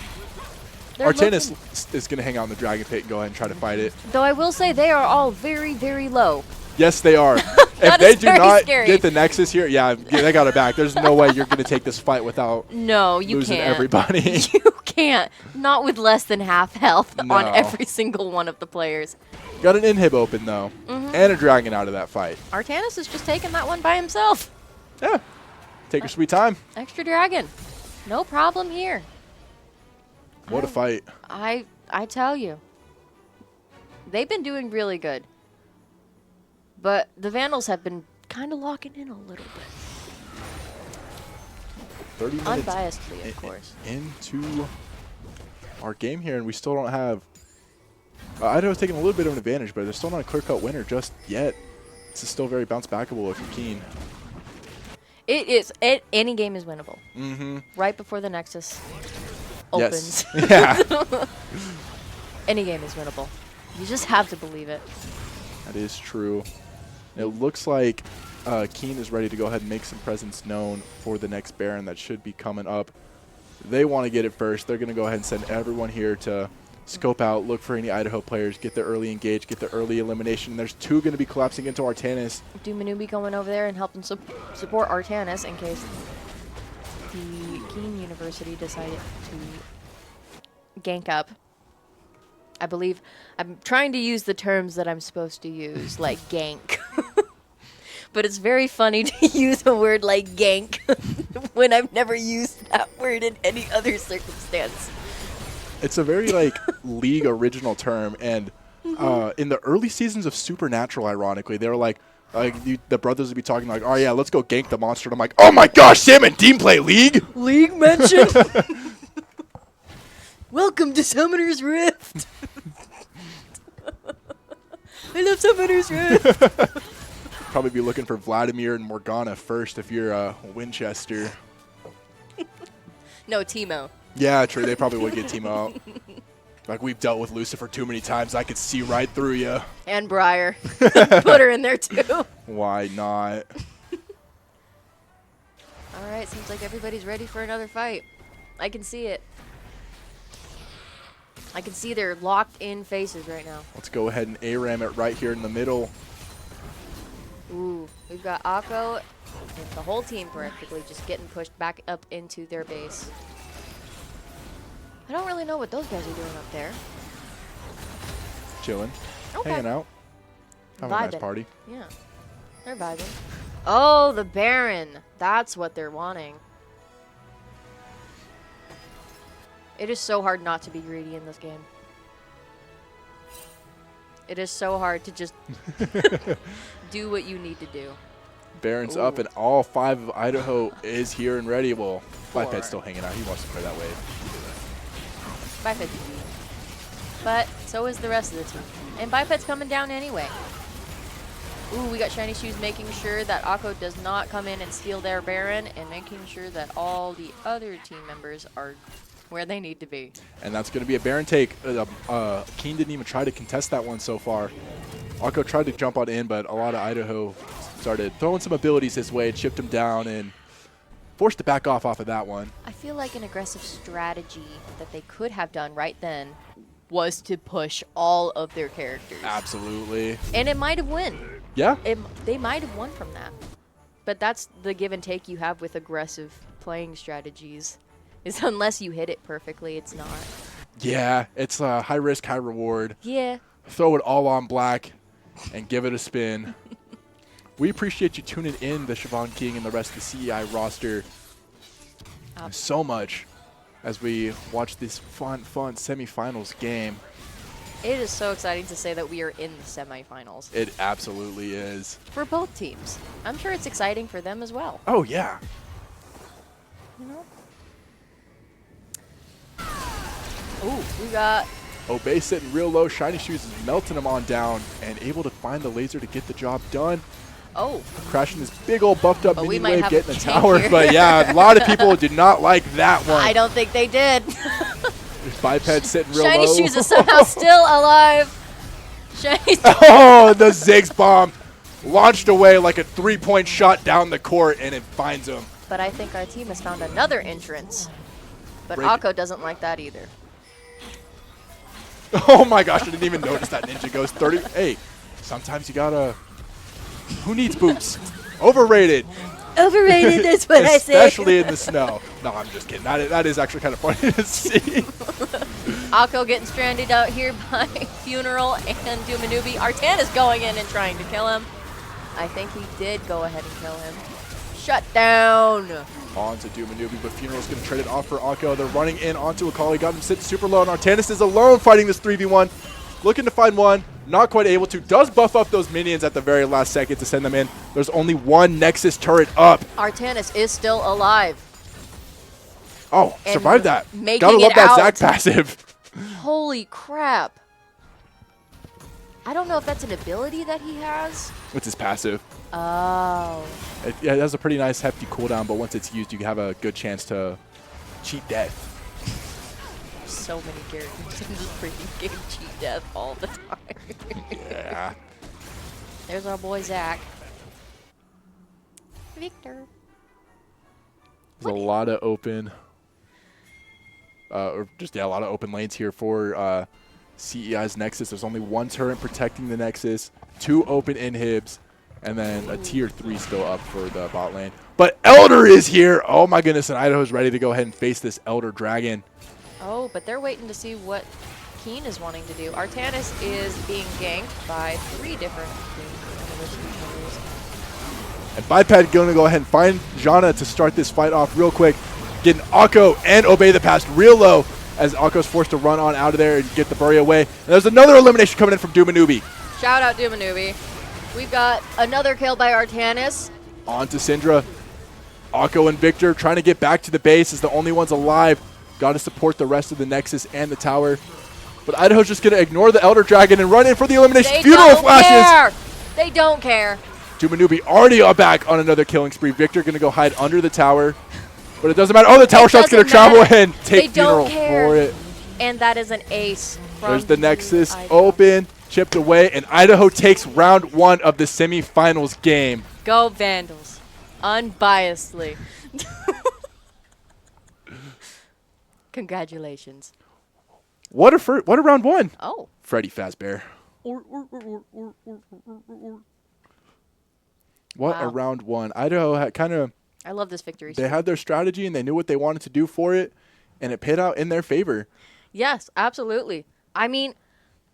Speaker 4: They're
Speaker 3: Artanis
Speaker 4: looking-
Speaker 3: is going to hang out in the Dragon Pit and go ahead and try to fight it.
Speaker 4: Though I will say they are all very, very low.
Speaker 3: Yes, they are. If
Speaker 4: That
Speaker 3: they
Speaker 4: is
Speaker 3: do
Speaker 4: very
Speaker 3: not
Speaker 4: scary.
Speaker 3: get the Nexus here, yeah, they got it back. There's no way you're going to take this fight without
Speaker 4: No, you
Speaker 3: losing
Speaker 4: can't.
Speaker 3: everybody.
Speaker 4: You can't. Not with less than half health
Speaker 3: No.
Speaker 4: on every single one of the players.
Speaker 3: Got an inhib open, though, and a Dragon out of that fight.
Speaker 4: Artanis is just taking that one by himself.
Speaker 3: Yeah, take your sweet time.
Speaker 4: Extra dragon. No problem here.
Speaker 3: What a fight.
Speaker 4: I tell you. They've been doing really good. But the Vandals have been kind of locking in a little bit.
Speaker 3: 30 minutes
Speaker 4: Unbiasedly, of course.
Speaker 3: into our game here, and we still don't have... Idaho's taking a little bit of an advantage, but they're still not a clear-cut winner just yet. This is still very bounce-backable if you're Kean.
Speaker 4: It is. Any game is winnable.
Speaker 3: Mm-hmm.
Speaker 4: Right before the Nexus opens.
Speaker 3: Yes. Yeah.
Speaker 4: Any game is winnable. You just have to believe it.
Speaker 3: That is true. It looks like Kean is ready to go ahead and make some presence known for the next Baron that should be coming up. They want to get it first. They're going to go ahead and send everyone here to scope out, look for any Idaho players, get the early engage, get the early elimination. There's 2 going to be collapsing into Artanis.
Speaker 4: Manubi going over there and helping support Artanis in case the Kean University decided to gank up. I believe I'm trying to use the terms that I'm supposed to use, like gank. But it's very funny to use a word like gank when I've never used that word in any other circumstance.
Speaker 3: It's a very like league original term, and in the early seasons of Supernatural, ironically, they were like the brothers would be talking like, "Oh yeah, let's go gank the monster." And I'm like, "Oh my gosh, Sam and Dean play League."
Speaker 4: League mention. Welcome to Summoner's Rift. I love Summoner's Rift.
Speaker 3: Probably be looking for Vladimir and Morgana first if you're Winchester.
Speaker 4: No, Teemo.
Speaker 3: Yeah, true. They probably would get Teemo out. Like, we've dealt with Lucifer too many times. I could see right through you.
Speaker 4: And Briar. Put her in there too.
Speaker 3: Why not?
Speaker 4: All right, seems like everybody's ready for another fight. I can see it. I can see their locked in faces right now.
Speaker 3: Let's go ahead and ARAM it right here in the middle.
Speaker 4: Ooh, we've got Akko and the whole team practically just getting pushed back up into their base. I don't really know what those guys are doing up there.
Speaker 3: Chilling.
Speaker 4: Okay.
Speaker 3: Hanging out. Having a nice
Speaker 4: Vibing.
Speaker 3: party.
Speaker 4: Yeah, they're vibing. Oh, the Baron. That's what they're wanting. It is so hard not to be greedy in this game. It is so hard to just do what you need to do.
Speaker 3: Baron's
Speaker 4: Ooh.
Speaker 3: up, and all 5 of Idaho is here and ready. Well,
Speaker 4: Four.
Speaker 3: Biped's still hanging out. He wants to play that wave.
Speaker 4: Biped's easy. But so is the rest of the team. And Biped's coming down anyway. Ooh, we got Shiny Shoes making sure that Akko does not come in and steal their Baron, and making sure that all the other team members are where they need to be.
Speaker 3: And that's going to be a Baron take. Kean didn't even try to contest that one so far. Akko tried to jump on in, but a lot of Idaho started throwing some abilities his way, chipped him down, and forced to back off of that one.
Speaker 4: I feel like an aggressive strategy that they could have done right then was to push all of their characters.
Speaker 3: Absolutely.
Speaker 4: And it might have won.
Speaker 3: Yeah.
Speaker 4: They might have won from that. But that's the give and take you have with aggressive playing strategies. Is unless you hit it perfectly, it's not.
Speaker 3: Yeah, it's high risk, high reward.
Speaker 4: Yeah.
Speaker 3: Throw it all on black and give it a spin. We appreciate you tuning in, the Siobhan King and the rest of the CEI roster, so much as we watch this fun semifinals game.
Speaker 4: It is so exciting to say that we are in the semifinals.
Speaker 3: It absolutely is.
Speaker 4: For both teams. I'm sure it's exciting for them as well.
Speaker 3: Oh, yeah.
Speaker 4: You know? Ooh, we got...
Speaker 3: Obey sitting real low. Shiny Shoes is melting him on down and able to find the laser to get the job done.
Speaker 4: Oh.
Speaker 3: Crashing this big old buffed up
Speaker 4: But we
Speaker 3: minion
Speaker 4: might
Speaker 3: wave
Speaker 4: have
Speaker 3: getting
Speaker 4: a
Speaker 3: the
Speaker 4: tank
Speaker 3: tower.
Speaker 4: here.
Speaker 3: But yeah, a lot of people did not like that one.
Speaker 4: I don't think they did.
Speaker 3: Biped sitting real
Speaker 4: Shiny
Speaker 3: low.
Speaker 4: Shoes is somehow still alive. Shiny
Speaker 3: Oh, the Ziggs bomb launched away like a 3-point shot down the court, and it finds him.
Speaker 4: But I think our team has found another entrance. But
Speaker 3: Break.
Speaker 4: Akko doesn't like that either.
Speaker 3: Oh my gosh, I didn't even notice that ninja goes 30. Hey, sometimes you gotta. Who needs boots? Overrated.
Speaker 4: Overrated, that's what I say.
Speaker 3: Especially in the snow. No, I'm just kidding. That is actually kind of funny to see.
Speaker 4: Akko getting stranded out here by Funeral and Dumanubi. Artanis going in and trying to kill him. I think he did go ahead and kill him. Shut down.
Speaker 3: On to Dumanubi, but Funeral's going to trade it off for Akko. They're running in onto Akali. Got him sitting super low, and Artanis is alone fighting this 3v1. Looking to find one. Not quite able to. Does buff up those minions at the very last second to send them in. There's only one Nexus turret up.
Speaker 4: Artanis is still alive.
Speaker 3: Oh,
Speaker 4: And
Speaker 3: survived that.
Speaker 4: making
Speaker 3: Gotta love
Speaker 4: it
Speaker 3: that
Speaker 4: out.
Speaker 3: Zac passive.
Speaker 4: Holy crap. I don't know if that's an ability that he has.
Speaker 3: It's his passive.
Speaker 4: Oh.
Speaker 3: It has a pretty nice, hefty cooldown, but once it's used, you have a good chance to cheat death.
Speaker 4: so many characters in this freaking game. Cheat death all the time.
Speaker 3: Yeah.
Speaker 4: There's our boy Zach. Victor.
Speaker 3: There's a lot of open, a lot of open lanes here for CEI's Nexus. There's only one turret protecting the Nexus, 2 open inhibs, and then a tier 3 still up for the bot lane. But Elder is here. Oh my goodness, and Idaho's ready to go ahead and face this Elder Dragon.
Speaker 4: Oh, but they're waiting to see what Kean is wanting to do. Artanis is being ganked by 3 different University players.
Speaker 3: And Biped going to go ahead and find Jana to start this fight off real quick. Getting Akko and Obey the Pass real low as Akko's forced to run on out of there and get the Bury away. And there's another elimination coming in from Dumanubi.
Speaker 4: Shout out Dumanubi. We've got another kill by Artanis.
Speaker 3: On to Syndra. Akko and Victor trying to get back to the base as the only ones alive. Got to support the rest of the Nexus and the tower. But Idaho's just going to ignore the Elder Dragon and run in for the elimination.
Speaker 4: They
Speaker 3: Funeral
Speaker 4: don't
Speaker 3: flashes.
Speaker 4: care. They don't care.
Speaker 3: Dumanubi already back on another killing spree. Victor going to go hide under the tower. But it doesn't matter. Oh, the tower shot's going to travel and take
Speaker 4: They don't
Speaker 3: Funeral
Speaker 4: care.
Speaker 3: for it.
Speaker 4: And that is an ace from
Speaker 3: There's the Nexus
Speaker 4: Idaho.
Speaker 3: open, chipped away, and Idaho takes round 1 of the semifinals game.
Speaker 4: Go Vandals. Unbiasedly. Congratulations.
Speaker 3: What a round 1.
Speaker 4: Oh.
Speaker 3: Freddy Fazbear. What a
Speaker 4: Wow.
Speaker 3: round 1. Idaho had kind of,
Speaker 4: I love this victory.
Speaker 3: they had their strategy and they knew what they wanted to do for it, and it paid out in their favor.
Speaker 4: Yes, absolutely. I mean,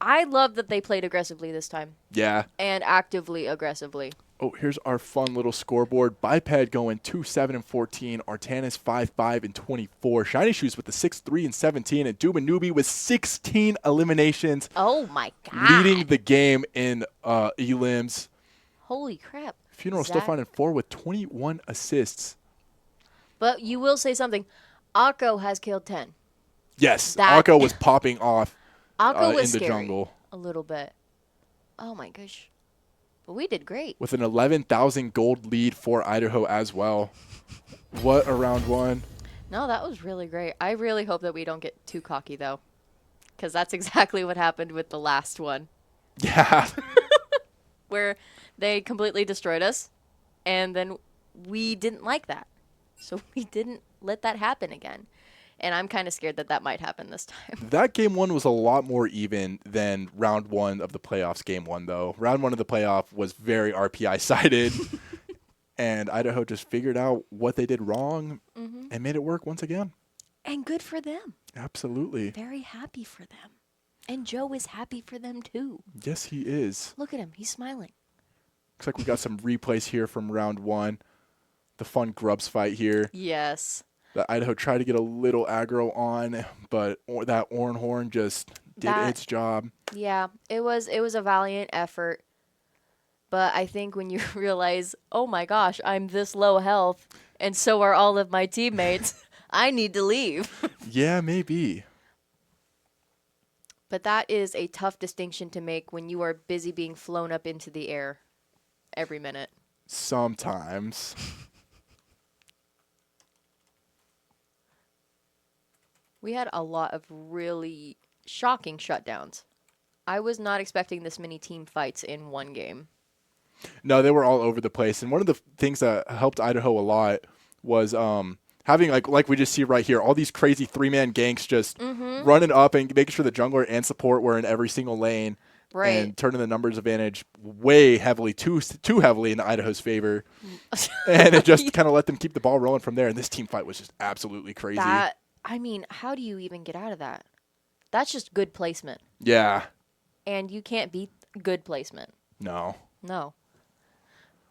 Speaker 4: I love that they played aggressively this time
Speaker 3: Yeah.
Speaker 4: and actively aggressively.
Speaker 3: Oh, here's our fun little scoreboard. Biped going 2-7-14. Artanis 5-5-24. Shiny Shoes with the 6-3-17. And Dumanubi with 16 eliminations.
Speaker 4: Oh my god.
Speaker 3: Leading the game in elims.
Speaker 4: Holy crap.
Speaker 3: Funeral still
Speaker 4: Zach-
Speaker 3: finding 4 with 21 assists.
Speaker 4: But you will say something. Akko has killed 10.
Speaker 3: Yes,
Speaker 4: That-
Speaker 3: Akko was popping off
Speaker 4: Akko was
Speaker 3: in the
Speaker 4: scary
Speaker 3: jungle
Speaker 4: a little bit. Oh my gosh. But we did great.
Speaker 3: with an 11,000 gold lead for Idaho as well. What a round 1.
Speaker 4: No, that was really great. I really hope that we don't get too cocky though. Because that's exactly what happened with the last one.
Speaker 3: Yeah.
Speaker 4: Where they completely destroyed us. And then we didn't like that. So we didn't let that happen again. And I'm kind of scared that that might happen this time.
Speaker 3: That game 1 was a lot more even than round 1 of the playoffs game 1, though. Round 1 of the playoff was very RPI sided, and Idaho just figured out what they did wrong and made it work once again.
Speaker 4: And good for them.
Speaker 3: Absolutely.
Speaker 4: Very happy for them. And Joe is happy for them too.
Speaker 3: Yes, he is.
Speaker 4: Look at him. He's smiling.
Speaker 3: Looks like we got some replays here from round 1. The fun Grubs fight here.
Speaker 4: Yes.
Speaker 3: That Idaho tried to get a little aggro on, but that Ornhorn just did its job.
Speaker 4: Yeah, it was a valiant effort. But I think when you realize, oh my gosh, I'm this low health, and so are all of my teammates, I need to leave.
Speaker 3: Yeah, maybe.
Speaker 4: But that is a tough distinction to make when you are busy being flown up into the air every minute.
Speaker 3: Sometimes.
Speaker 4: We had a lot of really shocking shutdowns. I was not expecting this many team fights in one game.
Speaker 3: No, they were all over the place. And one of the things that helped Idaho a lot was having, like we just see right here, all these crazy 3-man ganks just running up and making sure the jungler and support were in every single lane.
Speaker 4: Right.
Speaker 3: And turning the numbers advantage way heavily, too heavily in Idaho's favor. And it just kind of let them keep the ball rolling from there. And this team fight was just absolutely crazy.
Speaker 4: I mean, how do you even get out of that? That's just good placement.
Speaker 3: Yeah.
Speaker 4: And you can't beat good placement.
Speaker 3: No.
Speaker 4: No.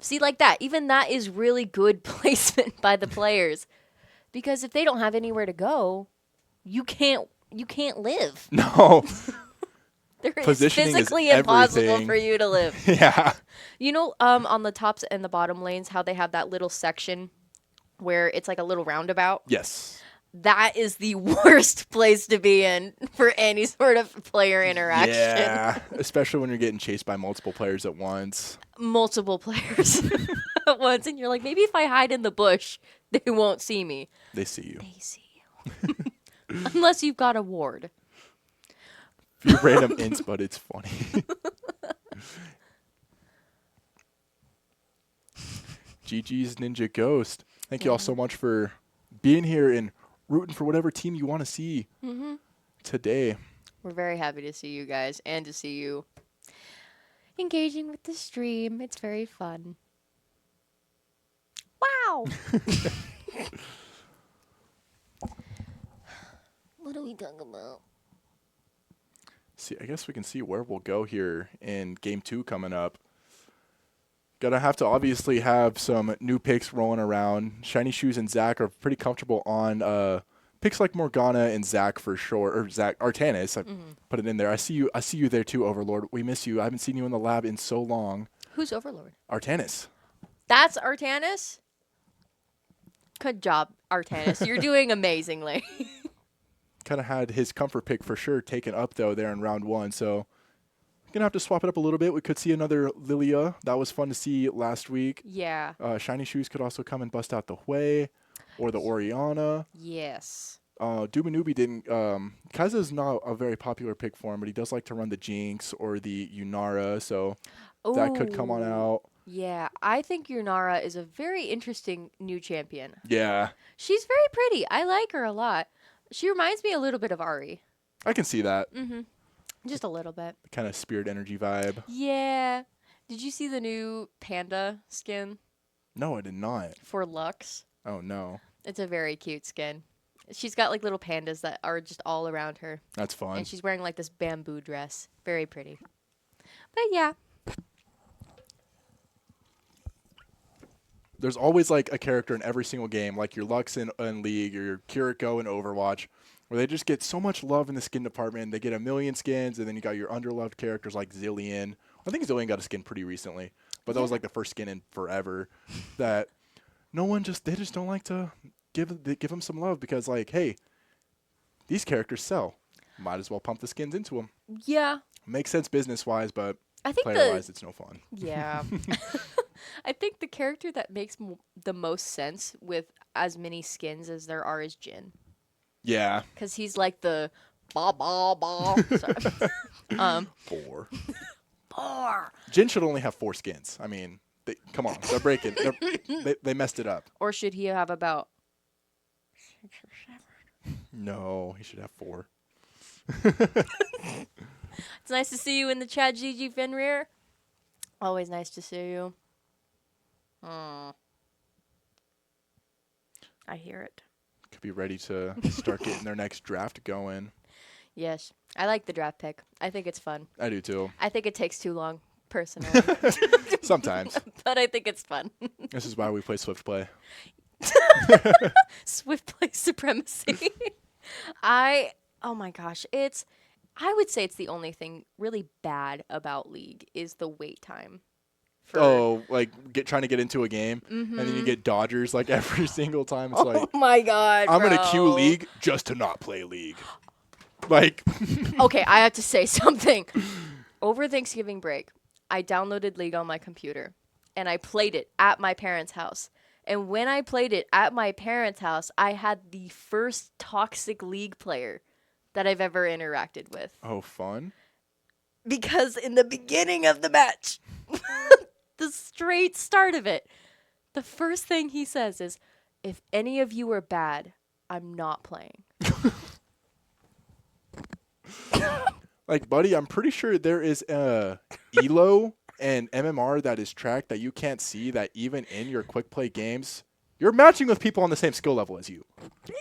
Speaker 4: See, like that. Even that is really good placement by the players. Because if they don't have anywhere to go, you can't live.
Speaker 3: No.
Speaker 4: There is
Speaker 3: Positioning is
Speaker 4: physically impossible
Speaker 3: everything.
Speaker 4: for you to live.
Speaker 3: Yeah.
Speaker 4: You know, on the tops and the bottom lanes, how they have that little section where it's like a little roundabout?
Speaker 3: Yes.
Speaker 4: That is the worst place to be in for any sort of player interaction.
Speaker 3: Yeah. Especially when you're getting chased by multiple players at once.
Speaker 4: Multiple players at once. And you're like, maybe if I hide in the bush, they won't see me.
Speaker 3: They see you.
Speaker 4: They see you. Unless you've got a ward.
Speaker 3: Few random ints, but it's funny. GG's Ninja Ghost. Thank you all so much for being here and rooting for whatever team you want to see today.
Speaker 4: We're very happy to see you guys and to see you engaging with the stream. It's very fun. Wow. What do we talk about?
Speaker 3: See, I guess we can see where we'll go here in game 2 coming up. Gonna have to obviously have some new picks rolling around. Shiny Shoes and Zach are pretty comfortable on picks like Morgana and Zach for sure, or Zach Artanis. I put it in there. I see you there too, Overlord. We miss you. I haven't seen you in the lab in so long.
Speaker 4: Who's Overlord?
Speaker 3: Artanis.
Speaker 4: That's Artanis? Good job, Artanis. You're doing amazingly.
Speaker 3: Kind of had his comfort pick for sure taken up though there in round 1. So gonna have to swap it up a little bit. We could see another Lilia. That was fun to see last week.
Speaker 4: Yeah.
Speaker 3: Shiny Shoes could also come and bust out the Hui or the Oriana.
Speaker 4: Yes.
Speaker 3: Dumanubi didn't. Kaza's not a very popular pick for him, but he does like to run the Jinx or the Yunara, so that could come on
Speaker 4: Ooh.
Speaker 3: out.
Speaker 4: Yeah, I think Yunara is a very interesting new champion.
Speaker 3: Yeah,
Speaker 4: She's very pretty. I like her a lot. She reminds me a little bit of Ari.
Speaker 3: I can see that.
Speaker 4: Just a little bit.
Speaker 3: Kind of spirit energy vibe.
Speaker 4: Yeah. Did you see the new panda skin
Speaker 3: No, I did not.
Speaker 4: for Lux?
Speaker 3: Oh, no.
Speaker 4: It's a very cute skin. She's got like little pandas that are just all around her.
Speaker 3: That's fun.
Speaker 4: And she's wearing like this bamboo dress. Very pretty. But yeah.
Speaker 3: There's always like a character in every single game, like your Lux in League or your Kiriko in Overwatch, where they just get so much love in the skin department. They get a million skins, and then you got your underloved characters like Zillion. I think Zillion got a skin pretty recently, but that was like the first skin in forever that they just don't like to give them some love because like, hey, these characters sell. Might as well pump the skins into them.
Speaker 4: Yeah.
Speaker 3: Makes sense business-wise, but
Speaker 4: I think
Speaker 3: player-wise, it's no fun.
Speaker 4: Yeah. I think the character that makes the most sense with as many skins as there are is Jin.
Speaker 3: Yeah.
Speaker 4: Because he's like the ba. Sorry.
Speaker 3: 4.
Speaker 4: 4.
Speaker 3: Jin should only have 4 skins. I mean, come on. They're breaking. They messed it up.
Speaker 4: Or should he have about 6 or 7?
Speaker 3: No, he should have 4.
Speaker 4: It's nice to see you in the chat, Gigi Fenrir. Always nice to see you. I hear it.
Speaker 3: Could be ready to start getting their next draft going.
Speaker 4: Yes. I like the draft pick. I think it's fun.
Speaker 3: I do too.
Speaker 4: I think it takes too long, personally.
Speaker 3: Sometimes.
Speaker 4: But I think it's fun.
Speaker 3: This is why we play Swift Play.
Speaker 4: Swift play supremacy. Oh my gosh, I would say it's the only thing really bad about League is the wait time.
Speaker 3: Like trying to get into a game, and then you get Dodgers like every single time. It's like,
Speaker 4: oh my god,
Speaker 3: I'm gonna
Speaker 4: bro.
Speaker 3: queue League just to not play League. Like,
Speaker 4: Okay, I have to say something. Over Thanksgiving break, I downloaded League on my computer, and I played it at my parents' house. And when I played it at my parents' house, I had the first toxic League player that I've ever interacted with.
Speaker 3: oh, fun.
Speaker 4: Because in the beginning of the match, the straight start of it, the first thing he says is, if any of you are bad, I'm not playing.
Speaker 3: Like, buddy, I'm pretty sure there is a ELO and MMR that is tracked that you can't see, that even in your quick play games, you're matching with people on the same skill level as you.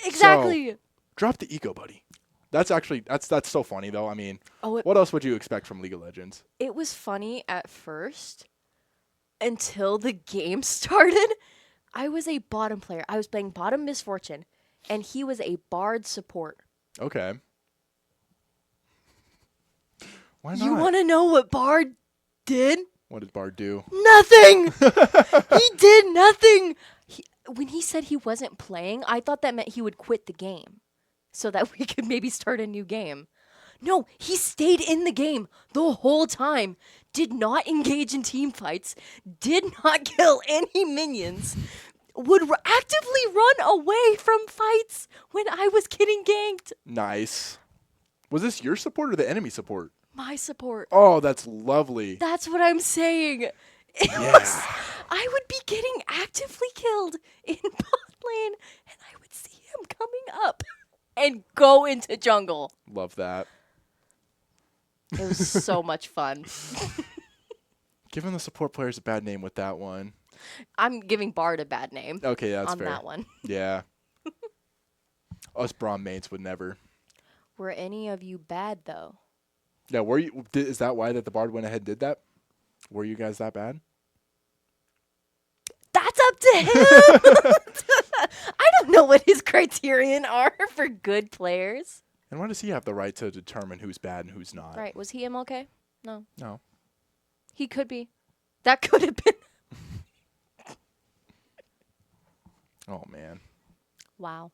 Speaker 4: Exactly.
Speaker 3: So, drop the ego, buddy. That's so funny, though. I mean,
Speaker 4: Oh,
Speaker 3: what else would you expect from League of Legends?
Speaker 4: it was funny at first until the game started. I was a bottom player. I was playing bottom Misfortune, and he was a Bard support.
Speaker 3: Okay. Why not?
Speaker 4: You want to know what Bard did?
Speaker 3: What did Bard do?
Speaker 4: Nothing. He did nothing. When he said he wasn't playing, I thought that meant he would quit the game so that we could maybe start a new game. No, he stayed in the game the whole time, did not engage in team fights, did not kill any minions, would actively run away from fights when I was getting ganked.
Speaker 3: Nice. Was this your support or the enemy support?
Speaker 4: My support.
Speaker 3: Oh, that's lovely.
Speaker 4: That's what I'm saying.
Speaker 3: Yeah.
Speaker 4: I would be getting actively killed in bot lane, and I would see him coming up and go into jungle.
Speaker 3: Love that.
Speaker 4: It was so much fun.
Speaker 3: Giving the support players a bad name with that one.
Speaker 4: I'm giving Bard a bad name
Speaker 3: Okay, that's
Speaker 4: on
Speaker 3: fair.
Speaker 4: that one.
Speaker 3: Yeah. Us Braum mates would never.
Speaker 4: Were any of you bad, though?
Speaker 3: Yeah, were you? Is that why that the Bard went ahead and did that? Were you guys that bad?
Speaker 4: That's up to him. I don't know what his criterion are for good players.
Speaker 3: And why does he have the right to determine who's bad and who's not?
Speaker 4: Right. Was he MLK? No.
Speaker 3: No.
Speaker 4: He could be. That could have been.
Speaker 3: Oh man.
Speaker 4: Wow.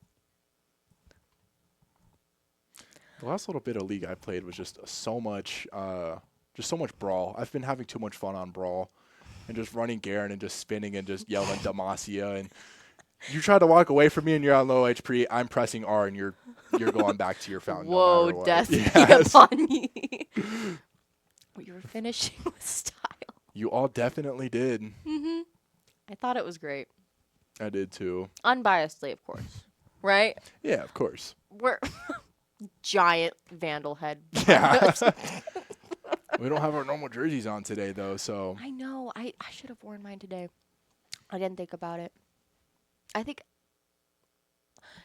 Speaker 3: The last little bit of League I played was just so much Brawl. I've been having too much fun on Brawl, and just running Garen and just spinning and just yelling Demacia, and you try to walk away from me and you're on low HP. I'm pressing R and you're going back to your fountain.
Speaker 4: Whoa,
Speaker 3: no matter what.
Speaker 4: death be
Speaker 3: Yes.
Speaker 4: upon me. You were finishing with style.
Speaker 3: You all definitely did.
Speaker 4: Mm-hmm. I thought it was great.
Speaker 3: I did too.
Speaker 4: Unbiasedly, of course. Right?
Speaker 3: Yeah, of course.
Speaker 4: We're giant vandal head.
Speaker 3: Yeah. We don't have our normal jerseys on today though, so
Speaker 4: I know. I should have worn mine today. I didn't think about it. I think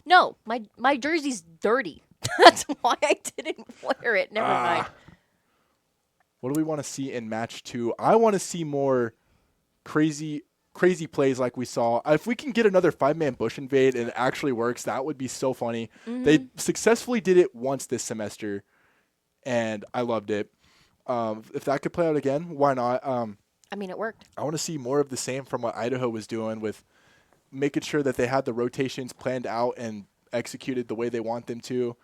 Speaker 4: no, my jersey's dirty. That's why I didn't wear it. Never mind.
Speaker 3: What do we want to see in match 2? I want to see more crazy plays like we saw. If we can get another 5-man bush invade and it actually works, that would be so funny.
Speaker 4: Mm-hmm.
Speaker 3: They successfully did it once this semester, and I loved it. If that could play out again, why not?
Speaker 4: I mean, it worked.
Speaker 3: I want to see more of the same from what Idaho was doing with making sure that they had the rotations planned out and executed the way they want them to.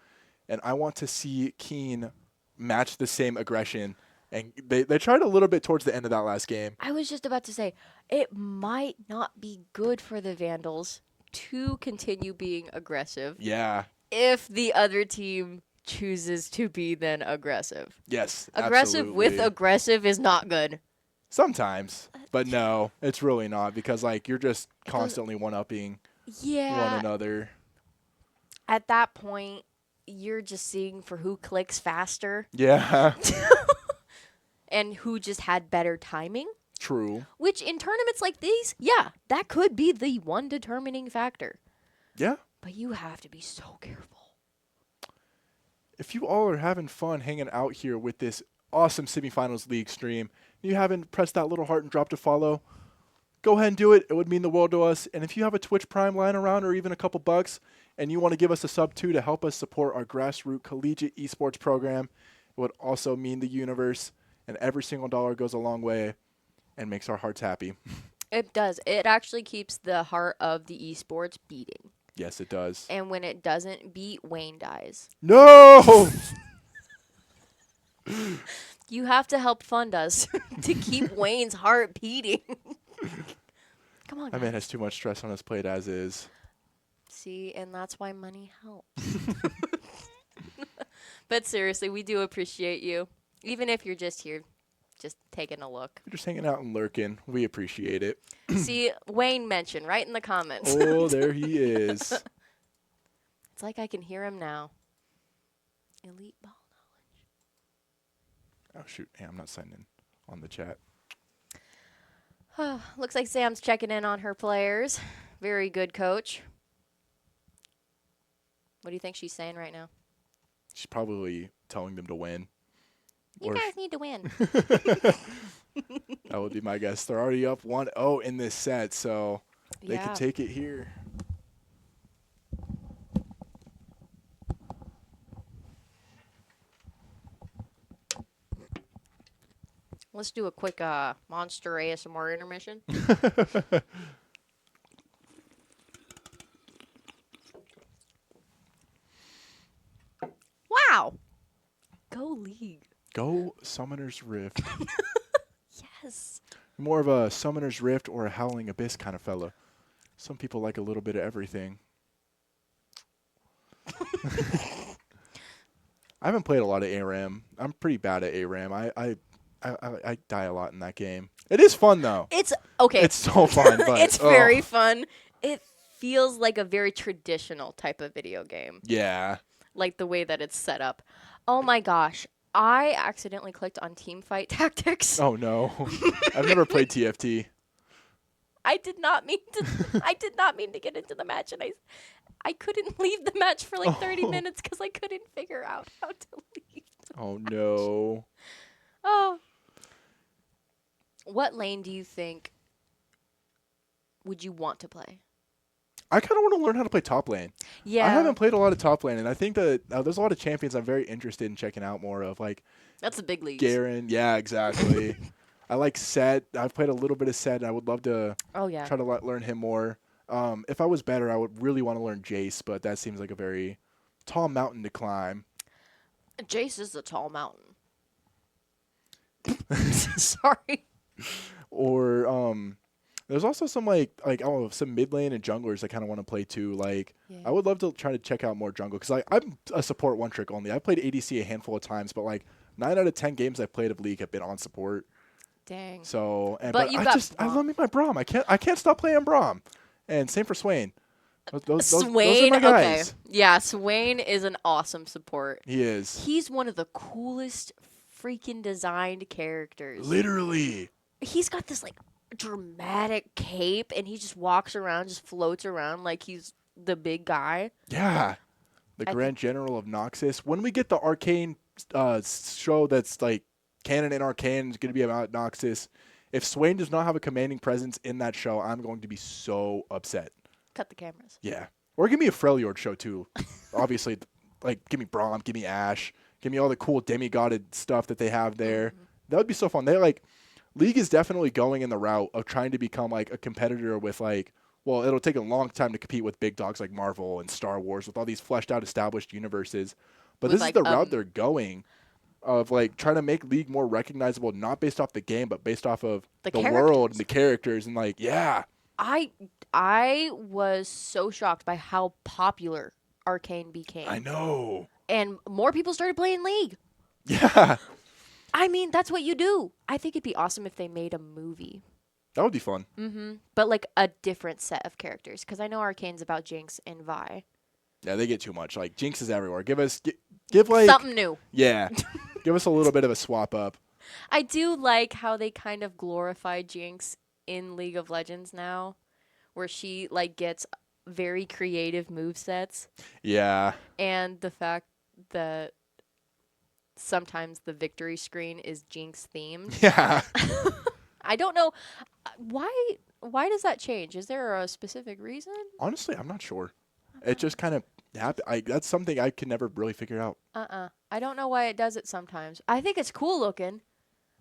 Speaker 3: And I want to see Kean match the same aggression. And they tried a little bit towards the end of that last game.
Speaker 4: I was just about to say, it might not be good for the Vandals to continue being aggressive
Speaker 3: Yeah.
Speaker 4: if the other team chooses to be then aggressive.
Speaker 3: Yes.
Speaker 4: Aggressive with
Speaker 3: absolutely.
Speaker 4: aggressive is not good.
Speaker 3: Sometimes. But no, it's really not because, like, you're just constantly one-upping
Speaker 4: Yeah.
Speaker 3: one another.
Speaker 4: At that point, you're just seeing for who clicks faster
Speaker 3: Yeah.
Speaker 4: and who just had better timing.
Speaker 3: True.
Speaker 4: Which in tournaments like these, yeah, that could be the one determining factor.
Speaker 3: Yeah.
Speaker 4: But you have to be so careful.
Speaker 3: If you all are having fun hanging out here with this awesome semifinals league stream, and you haven't pressed that little heart and dropped a follow, go ahead and do it. It would mean the world to us. And if you have a Twitch Prime lying around or even a couple bucks and you want to give us a sub too to help us support our grassroots collegiate esports program, it would also mean the universe. And every single dollar goes a long way and makes our hearts happy.
Speaker 4: It does. It actually keeps the heart of the esports beating.
Speaker 3: Yes, it does.
Speaker 4: And when it doesn't beat, Wayne dies.
Speaker 3: No!
Speaker 4: You have to help fund us to keep Wayne's heart beating. Come on,
Speaker 3: My
Speaker 4: guys.
Speaker 3: man has too much stress on his plate as is.
Speaker 4: See, and that's why money helps. But seriously, we do appreciate you. Even if you're just here, just taking a look.
Speaker 3: You're just hanging out and lurking. We appreciate it.
Speaker 4: See, Wayne mentioned right in the comments.
Speaker 3: Oh, there he is.
Speaker 4: It's like I can hear him now. Elite ball
Speaker 3: Oh, shoot. Hey, I'm not signing in on the chat.
Speaker 4: knowledge. Looks like Sam's checking in on her players. Very good, coach. What do you think she's saying right now?
Speaker 3: She's probably telling them to win.
Speaker 4: You
Speaker 3: Or
Speaker 4: guys need to win.
Speaker 3: that would be my guess. They're already up 1-0 in this set, so they
Speaker 4: Yeah.
Speaker 3: could take it here.
Speaker 4: Let's do a quick Monster ASMR intermission. Wow. Go League.
Speaker 3: Go Summoner's Rift.
Speaker 4: Yes.
Speaker 3: More of a Summoner's Rift or a Howling Abyss kind of fella. Some people like a little bit of everything. I haven't played a lot of ARAM. I'm pretty bad at ARAM. I die a lot in that game. It is fun though.
Speaker 4: It's okay.
Speaker 3: It's so fun, but
Speaker 4: It's very fun. It feels like a very traditional type of video game,
Speaker 3: yeah.
Speaker 4: like the way that it's set up. Oh my gosh. I accidentally clicked on team fight tactics.
Speaker 3: Oh no. I've never played TFT.
Speaker 4: I did not mean to get into the match, and I couldn't leave the match for like 30
Speaker 3: Oh.
Speaker 4: minutes because I couldn't figure out how to leave.
Speaker 3: Oh no.
Speaker 4: Oh. What lane do you think would you want to play?
Speaker 3: I kind of want to learn how to play top lane.
Speaker 4: Yeah.
Speaker 3: I haven't played a lot of top lane, and I think that there's a lot of champions I'm very interested in checking out more of, like
Speaker 4: That's the big leagues.
Speaker 3: Garen. Yeah, exactly. I like Set. I've played a little bit of Set, and I would love to
Speaker 4: Oh yeah.
Speaker 3: try to learn him more. If I was better, I would really want to learn Jace, but that seems like a very tall mountain to climb.
Speaker 4: Jace is a tall mountain. Sorry.
Speaker 3: Or there's also some some mid lane and junglers I kind of want to play too. Like
Speaker 4: Yeah.
Speaker 3: I would love to try to check out more jungle because I'm a support one trick only. I played ADC a handful of times, but like 9 out of 10 games I've played of League have been on support.
Speaker 4: Dang.
Speaker 3: So,
Speaker 4: But you got
Speaker 3: I
Speaker 4: Braum.
Speaker 3: love me my Braum. I can't stop playing Braum. And same for Swain. Those are
Speaker 4: Swain,
Speaker 3: my
Speaker 4: okay.
Speaker 3: guys.
Speaker 4: Yeah, Swain is an awesome support.
Speaker 3: He is.
Speaker 4: He's one of the coolest freaking designed characters.
Speaker 3: Literally.
Speaker 4: He's got this like dramatic cape and he just walks around, just floats around like he's the big guy.
Speaker 3: Yeah. The
Speaker 4: I
Speaker 3: Grand General of Noxus. When we get the Arcane show that's like canon and Arcane is going to be about Noxus, if Swain does not have a commanding presence in that show, I'm going to be so upset.
Speaker 4: Cut the cameras.
Speaker 3: Yeah. Or give me a Freljord show too. Obviously, like give me Braum, give me Ashe, give me all the cool demigodded stuff that they have there. That would be so fun. They like League is definitely going in the route of trying to become like a competitor with like, well, it'll take a long time to compete with big dogs like Marvel and Star Wars with all these fleshed out established universes. But
Speaker 4: With,
Speaker 3: this is the route they're going of like trying to make League more recognizable, not based off the game, but based off of
Speaker 4: The
Speaker 3: world
Speaker 4: characters.
Speaker 3: and the characters and like, yeah.
Speaker 4: I was so shocked by how popular Arcane became.
Speaker 3: I know.
Speaker 4: And more people started playing League.
Speaker 3: Yeah.
Speaker 4: I mean, that's what you do. I think it'd be awesome if they made a movie.
Speaker 3: That would be fun.
Speaker 4: But like a different set of characters. Because I know Arcane's about Jinx and Vi.
Speaker 3: Yeah, they get too much. Like Jinx is everywhere. Give like
Speaker 4: Something new.
Speaker 3: yeah. Give us a little bit of a swap up.
Speaker 4: I do like how they kind of glorify Jinx in League of Legends now. Where she like gets very creative movesets.
Speaker 3: Yeah.
Speaker 4: And the fact that sometimes the victory screen is Jinx themed.
Speaker 3: Yeah.
Speaker 4: I don't know why does that change? Is there a specific reason?
Speaker 3: Honestly, I'm not sure. It just kind of happened. That's something I can never really figure out.
Speaker 4: I don't know why it does it sometimes. I think it's cool looking.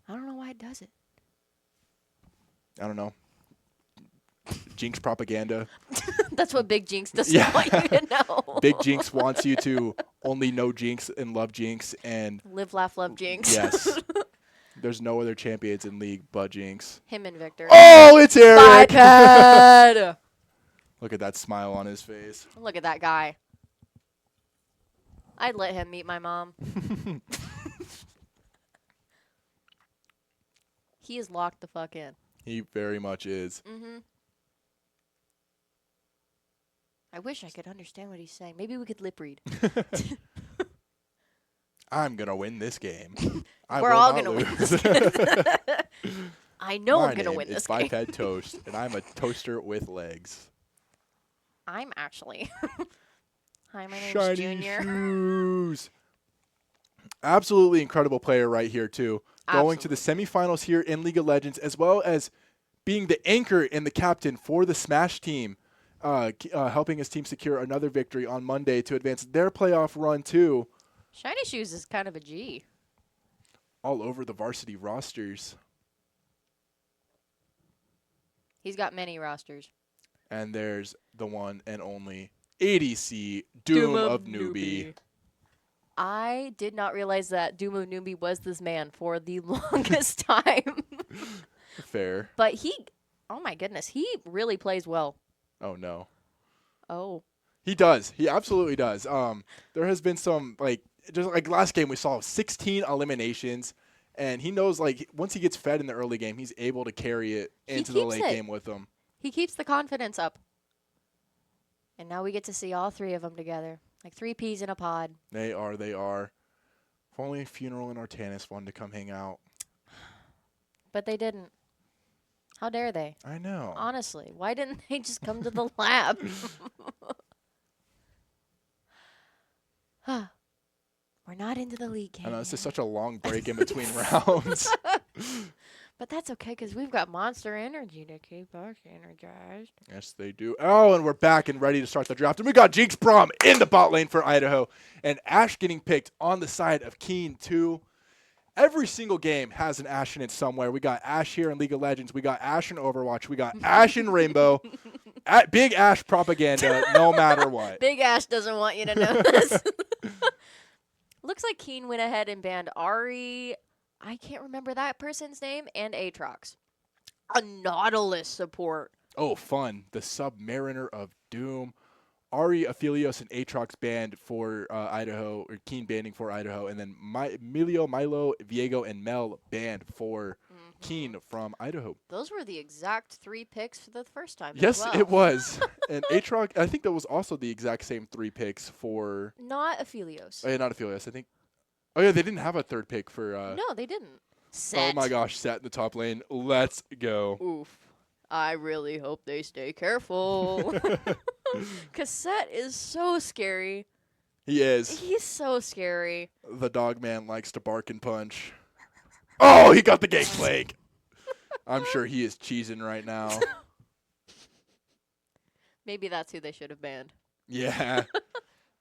Speaker 4: I don't know why it does it.
Speaker 3: I don't know. Jinx propaganda.
Speaker 4: That's what Big Jinx doesn't
Speaker 3: Yeah.
Speaker 4: want you to know.
Speaker 3: Big Jinx wants you to only know Jinx and love Jinx and
Speaker 4: Live, laugh, love Jinx.
Speaker 3: yes. There's no other champions in League but Jinx.
Speaker 4: Him and Victor.
Speaker 3: Oh, it's Eric.
Speaker 4: Biped.
Speaker 3: Look at that smile on his face.
Speaker 4: Look at that guy. I'd let him meet my mom. He is locked the fuck in.
Speaker 3: He very much is.
Speaker 4: I wish I could understand what he's saying. Maybe we could lip read.
Speaker 3: I'm going to win this game.
Speaker 4: We're all gonna win this I know I'm gonna win this game.
Speaker 3: Biped Toast, and I'm a toaster with legs.
Speaker 4: I'm actually. Hi, my name's
Speaker 3: Shiny
Speaker 4: Junior.
Speaker 3: shoes. Absolutely incredible player right here, too. Going to the semifinals here in League of Legends, as well as being the anchor and the captain for the Smash team, helping his team secure another victory on Monday to advance their playoff run, too.
Speaker 4: Shiny Shoes is kind of a G.
Speaker 3: All over the varsity rosters.
Speaker 4: He's got many rosters.
Speaker 3: And there's the one and only ADC, Doom of Newbie.
Speaker 4: I did not realize that Doom of Newbie was this man for the longest time.
Speaker 3: Fair.
Speaker 4: But oh my goodness, he really plays well.
Speaker 3: Oh, no.
Speaker 4: Oh.
Speaker 3: He does. He absolutely does. There has been some, just like last game we saw 16 eliminations, and he knows, once he gets fed in the early game, he's able to carry it
Speaker 4: He
Speaker 3: into the
Speaker 4: keeps
Speaker 3: late
Speaker 4: it.
Speaker 3: game with him.
Speaker 4: He keeps the confidence up. And now we get to see all three of them together. Like 3 peas in a pod.
Speaker 3: They are. If only Funeral and Artanis wanted to come hang out.
Speaker 4: But they didn't. How dare they?
Speaker 3: I know.
Speaker 4: Honestly, why didn't they just come to the lab? We're not into the league game.
Speaker 3: I know, this is
Speaker 4: yet.
Speaker 3: such a long break in between rounds.
Speaker 4: But that's okay because we've got Monster Energy to keep us energized.
Speaker 3: Yes, they do. Oh, and we're back and ready to start the draft. And we got Jinx Brom in the bot lane for Idaho. And Ash getting picked on the side of Kean, too. Every single game has an Ash in it somewhere. We got Ash here in League of Legends. We got Ash in Overwatch. We got Ash in Rainbow. Big Ash propaganda, no matter what.
Speaker 4: Big Ash doesn't want you to know this. Looks like Kean went ahead and banned Ari. I can't remember that person's name, and Aatrox. A Nautilus support.
Speaker 3: Oh, fun. The Submariner of Doom. Ari, Aphelios, and Aatrox banned for Idaho, or Kean banning for Idaho, and then Milo, Viego, and Mel banned for Kean from Idaho.
Speaker 4: Those were the exact 3 picks for the first time.
Speaker 3: Yes,
Speaker 4: as well.
Speaker 3: it was. And Aatrox, I think that was also the exact same 3 picks for...
Speaker 4: Not Aphelios.
Speaker 3: Oh, yeah, not Aphelios. I think... Oh, yeah, they didn't have a 3rd pick for...
Speaker 4: No, they didn't.
Speaker 3: Oh,
Speaker 4: Set.
Speaker 3: my gosh, Sat in the top lane. Let's go.
Speaker 4: Oof. I really hope they stay careful. Because Set is so scary.
Speaker 3: He is.
Speaker 4: He's so scary.
Speaker 3: The dog man likes to bark and punch. Oh, he got the gangplank. I'm sure he is cheesing right now.
Speaker 4: Maybe that's who they should have banned.
Speaker 3: Yeah.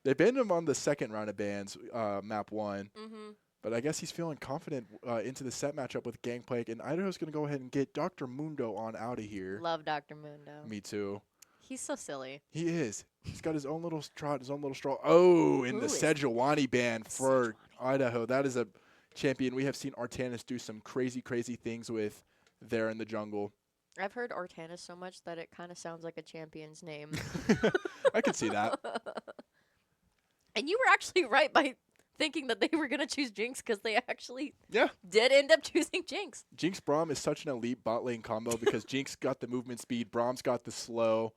Speaker 3: They banned him on the 2nd round of bans, map 1.
Speaker 4: Mm-hmm.
Speaker 3: But I guess he's feeling confident into the set matchup with Gangplank. And Idaho's going to go ahead and get Dr. Mundo on out of here.
Speaker 4: Love Dr. Mundo.
Speaker 3: Me too.
Speaker 4: He's so silly.
Speaker 3: He is. He's got his own little trot, his own little stroll. Oh, in
Speaker 4: Who
Speaker 3: the
Speaker 4: is
Speaker 3: Sejuani ban for
Speaker 4: Sejuani?
Speaker 3: Idaho. That is a champion we have seen Artanis do some crazy, crazy things with there in the jungle.
Speaker 4: I've heard Artanis so much that it kind of sounds like a champion's name.
Speaker 3: I can see that.
Speaker 4: And you were actually right by thinking that they were going to choose Jinx because they actually
Speaker 3: Yeah.
Speaker 4: did end up choosing Jinx.
Speaker 3: Jinx Braum is such an elite bot lane combo because Jinx got the movement speed, Braum's got the slow,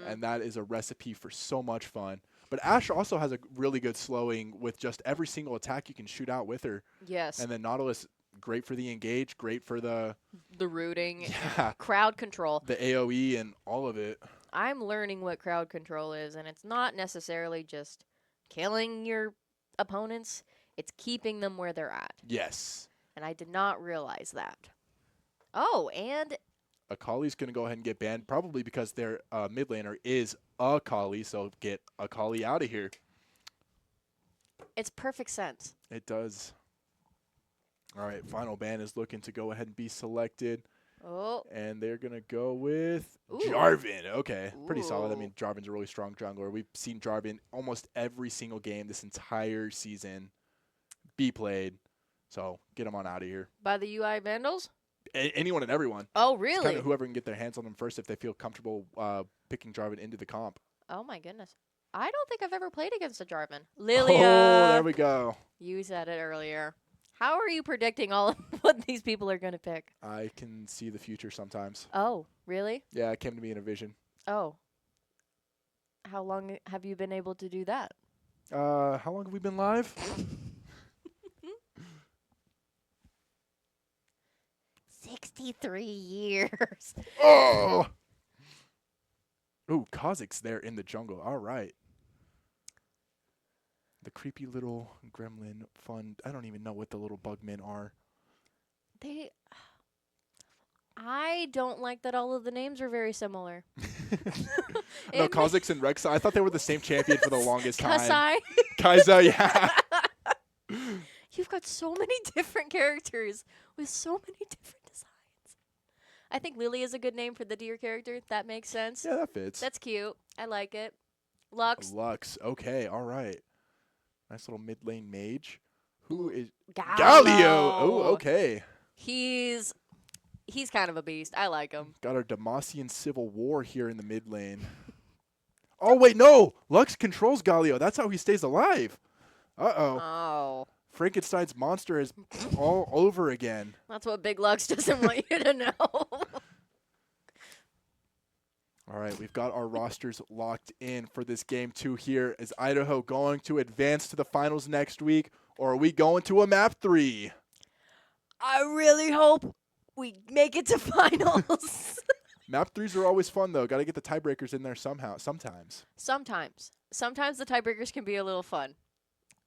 Speaker 3: and that is a recipe for so much fun. But Ashe also has a really good slowing with just every single attack you can shoot out with her.
Speaker 4: Yes.
Speaker 3: And then Nautilus, great for the engage, great for the
Speaker 4: The rooting,
Speaker 3: yeah,
Speaker 4: crowd control.
Speaker 3: the AoE and all of it.
Speaker 4: I'm learning what crowd control is, and it's not necessarily just killing your opponents. It's keeping them where they're at.
Speaker 3: Yes.
Speaker 4: And I did not realize that. Oh, and
Speaker 3: Akali's going to go ahead and get banned, probably because their mid laner is Akali, so get Akali out of here.
Speaker 4: it's perfect sense.
Speaker 3: It does. All right, final ban is looking to go ahead and be selected.
Speaker 4: Oh,
Speaker 3: And they're going to go with
Speaker 4: Ooh.
Speaker 3: Jarvan. Okay, pretty solid. I
Speaker 4: Ooh.
Speaker 3: mean, Jarvan's a really strong jungler. We've seen Jarvan almost every single game this entire season be played. So get him on out of here.
Speaker 4: by the UI Vandals?
Speaker 3: Anyone and everyone.
Speaker 4: Oh,
Speaker 3: It's
Speaker 4: really?
Speaker 3: kind of whoever can get their hands on them first if they feel comfortable picking Jarvan into the comp.
Speaker 4: Oh, my goodness. I don't think I've ever played against a Jarvan.
Speaker 3: Oh,
Speaker 4: Lilia.
Speaker 3: there we go.
Speaker 4: You said it earlier. How are you predicting all of what these people are going to pick?
Speaker 3: I can see the future sometimes.
Speaker 4: Oh, really?
Speaker 3: Yeah, it came to me in a vision.
Speaker 4: Oh. How long have you been able to do that?
Speaker 3: How long have we been live?
Speaker 4: 63 years.
Speaker 3: Oh! Ooh, Kha'Zix's there in the jungle. All right. The creepy little gremlin fun. I don't even know what the little bugmen are.
Speaker 4: I don't like that all of the names are very similar.
Speaker 3: No,
Speaker 4: It
Speaker 3: Kha'Zix and Rexa. I thought they were the same champion for the longest time.
Speaker 4: Kasai.
Speaker 3: Kai'Sa, yeah.
Speaker 4: You've got so many different characters with so many different designs. I think Lily is a good name for the deer character. That makes sense.
Speaker 3: Yeah, that fits.
Speaker 4: That's cute. I like it. Lux.
Speaker 3: Lux. Okay, all right. Nice little mid lane mage. Who is
Speaker 4: Galio.
Speaker 3: Galio? Oh, okay.
Speaker 4: He's he's kind of a beast. I like him.
Speaker 3: Got our Demacian Civil War here in the mid lane. Oh, wait, no! Lux controls Galio. That's how he stays alive. Uh-oh.
Speaker 4: Oh.
Speaker 3: Frankenstein's monster is all over again.
Speaker 4: That's what Big Lux doesn't want you to know.
Speaker 3: All right, we've got our rosters locked in for this game 2 here. Is Idaho going to advance to the finals next week, or are we going to a map 3?
Speaker 4: I really hope we make it to finals.
Speaker 3: Map 3s are always fun, though. Got to get the tiebreakers in there sometimes.
Speaker 4: Sometimes the tiebreakers can be a little fun.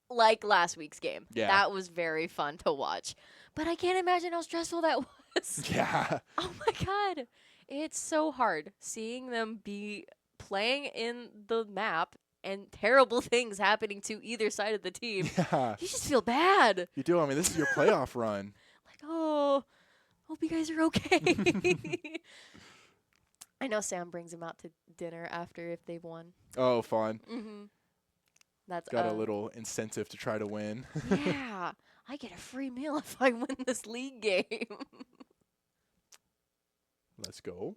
Speaker 4: Like last week's game.
Speaker 3: Yeah.
Speaker 4: That was very fun to watch. But I can't imagine how stressful that was.
Speaker 3: Yeah.
Speaker 4: Oh my god. It's so hard seeing them be playing in the map and terrible things happening to either side of the team.
Speaker 3: Yeah.
Speaker 4: You just feel bad.
Speaker 3: You do. I mean, this is your playoff run.
Speaker 4: Like, oh, hope you guys are okay. I know Sam brings them out to dinner after if they've won.
Speaker 3: Oh, fun.
Speaker 4: Mm-hmm. That's
Speaker 3: Got a little incentive to try to win.
Speaker 4: Yeah, I get a free meal if I win this league game.
Speaker 3: Let's go.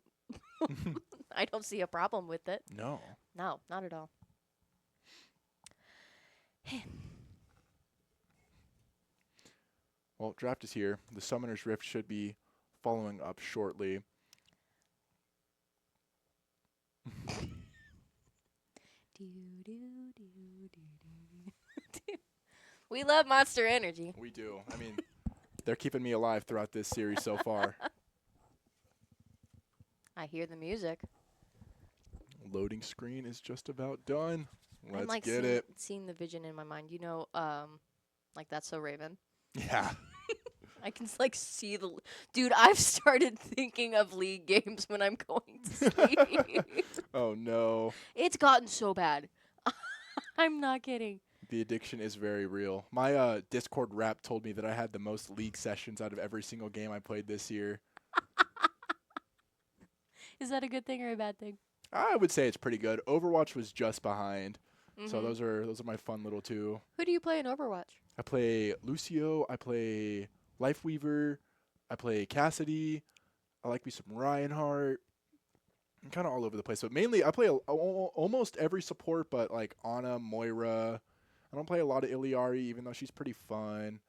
Speaker 4: I don't see a problem with it.
Speaker 3: No.
Speaker 4: No, not at all.
Speaker 3: Well, draft is here. The Summoner's Rift should be following up shortly.
Speaker 4: We love Monster Energy.
Speaker 3: We do. I mean, they're keeping me alive throughout this series so far.
Speaker 4: I hear the music.
Speaker 3: Loading screen is just about done.
Speaker 4: I'm
Speaker 3: Let's
Speaker 4: like
Speaker 3: get it.
Speaker 4: seeing the vision in my mind. You know, like That's So Raven.
Speaker 3: Yeah.
Speaker 4: I can like see the dude. I've started thinking of league games when I'm going to sleep.
Speaker 3: Oh, no.
Speaker 4: It's gotten so bad. I'm not kidding.
Speaker 3: The addiction is very real. My Discord rap told me that I had the most league sessions out of every single game I played this year.
Speaker 4: Is that a good thing or a bad thing?
Speaker 3: I would say it's pretty good. Overwatch was just behind. So those are my fun little two.
Speaker 4: Who do you play in Overwatch?
Speaker 3: I play Lucio, I play Lifeweaver, I play Cassidy, I like me some Reinhardt. I'm kind of all over the place. But mainly I play almost every support, but like Ana, Moira. I don't play a lot of Iliari, even though she's pretty fun.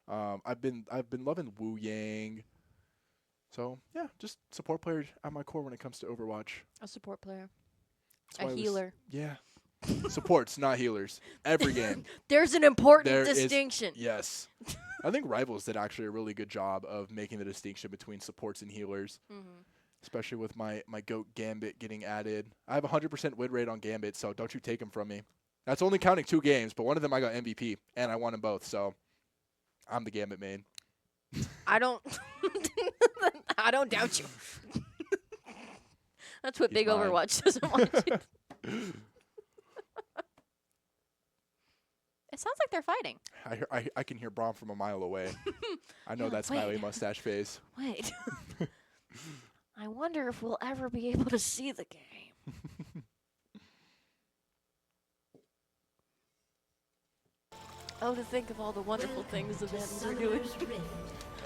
Speaker 3: I've been loving Wu Yang. So yeah, just support player at my core when it comes to Overwatch.
Speaker 4: A support player.
Speaker 3: That's why
Speaker 4: A healer.
Speaker 3: Yeah. Supports, not healers. Every game.
Speaker 4: There's an important
Speaker 3: There is-
Speaker 4: distinction.
Speaker 3: Yes. I think Rivals did actually a really good job of making the distinction between supports and healers, especially with my GOAT Gambit getting added. I have 100% win rate on Gambit, so don't you take him from me. That's only counting 2 games, but one of them I got MVP, and I won them both, so I'm the Gambit main.
Speaker 4: I don't I don't doubt you. That's what
Speaker 3: He's
Speaker 4: Big
Speaker 3: mine.
Speaker 4: Overwatch doesn't want you. It sounds like they're fighting.
Speaker 3: I can hear Braum from a mile away. I know
Speaker 4: Yeah,
Speaker 3: that smiley
Speaker 4: wait.
Speaker 3: mustache face.
Speaker 4: Wait. I wonder if we'll ever be able to see the game. Oh, to think of all the wonderful things the fans are doing.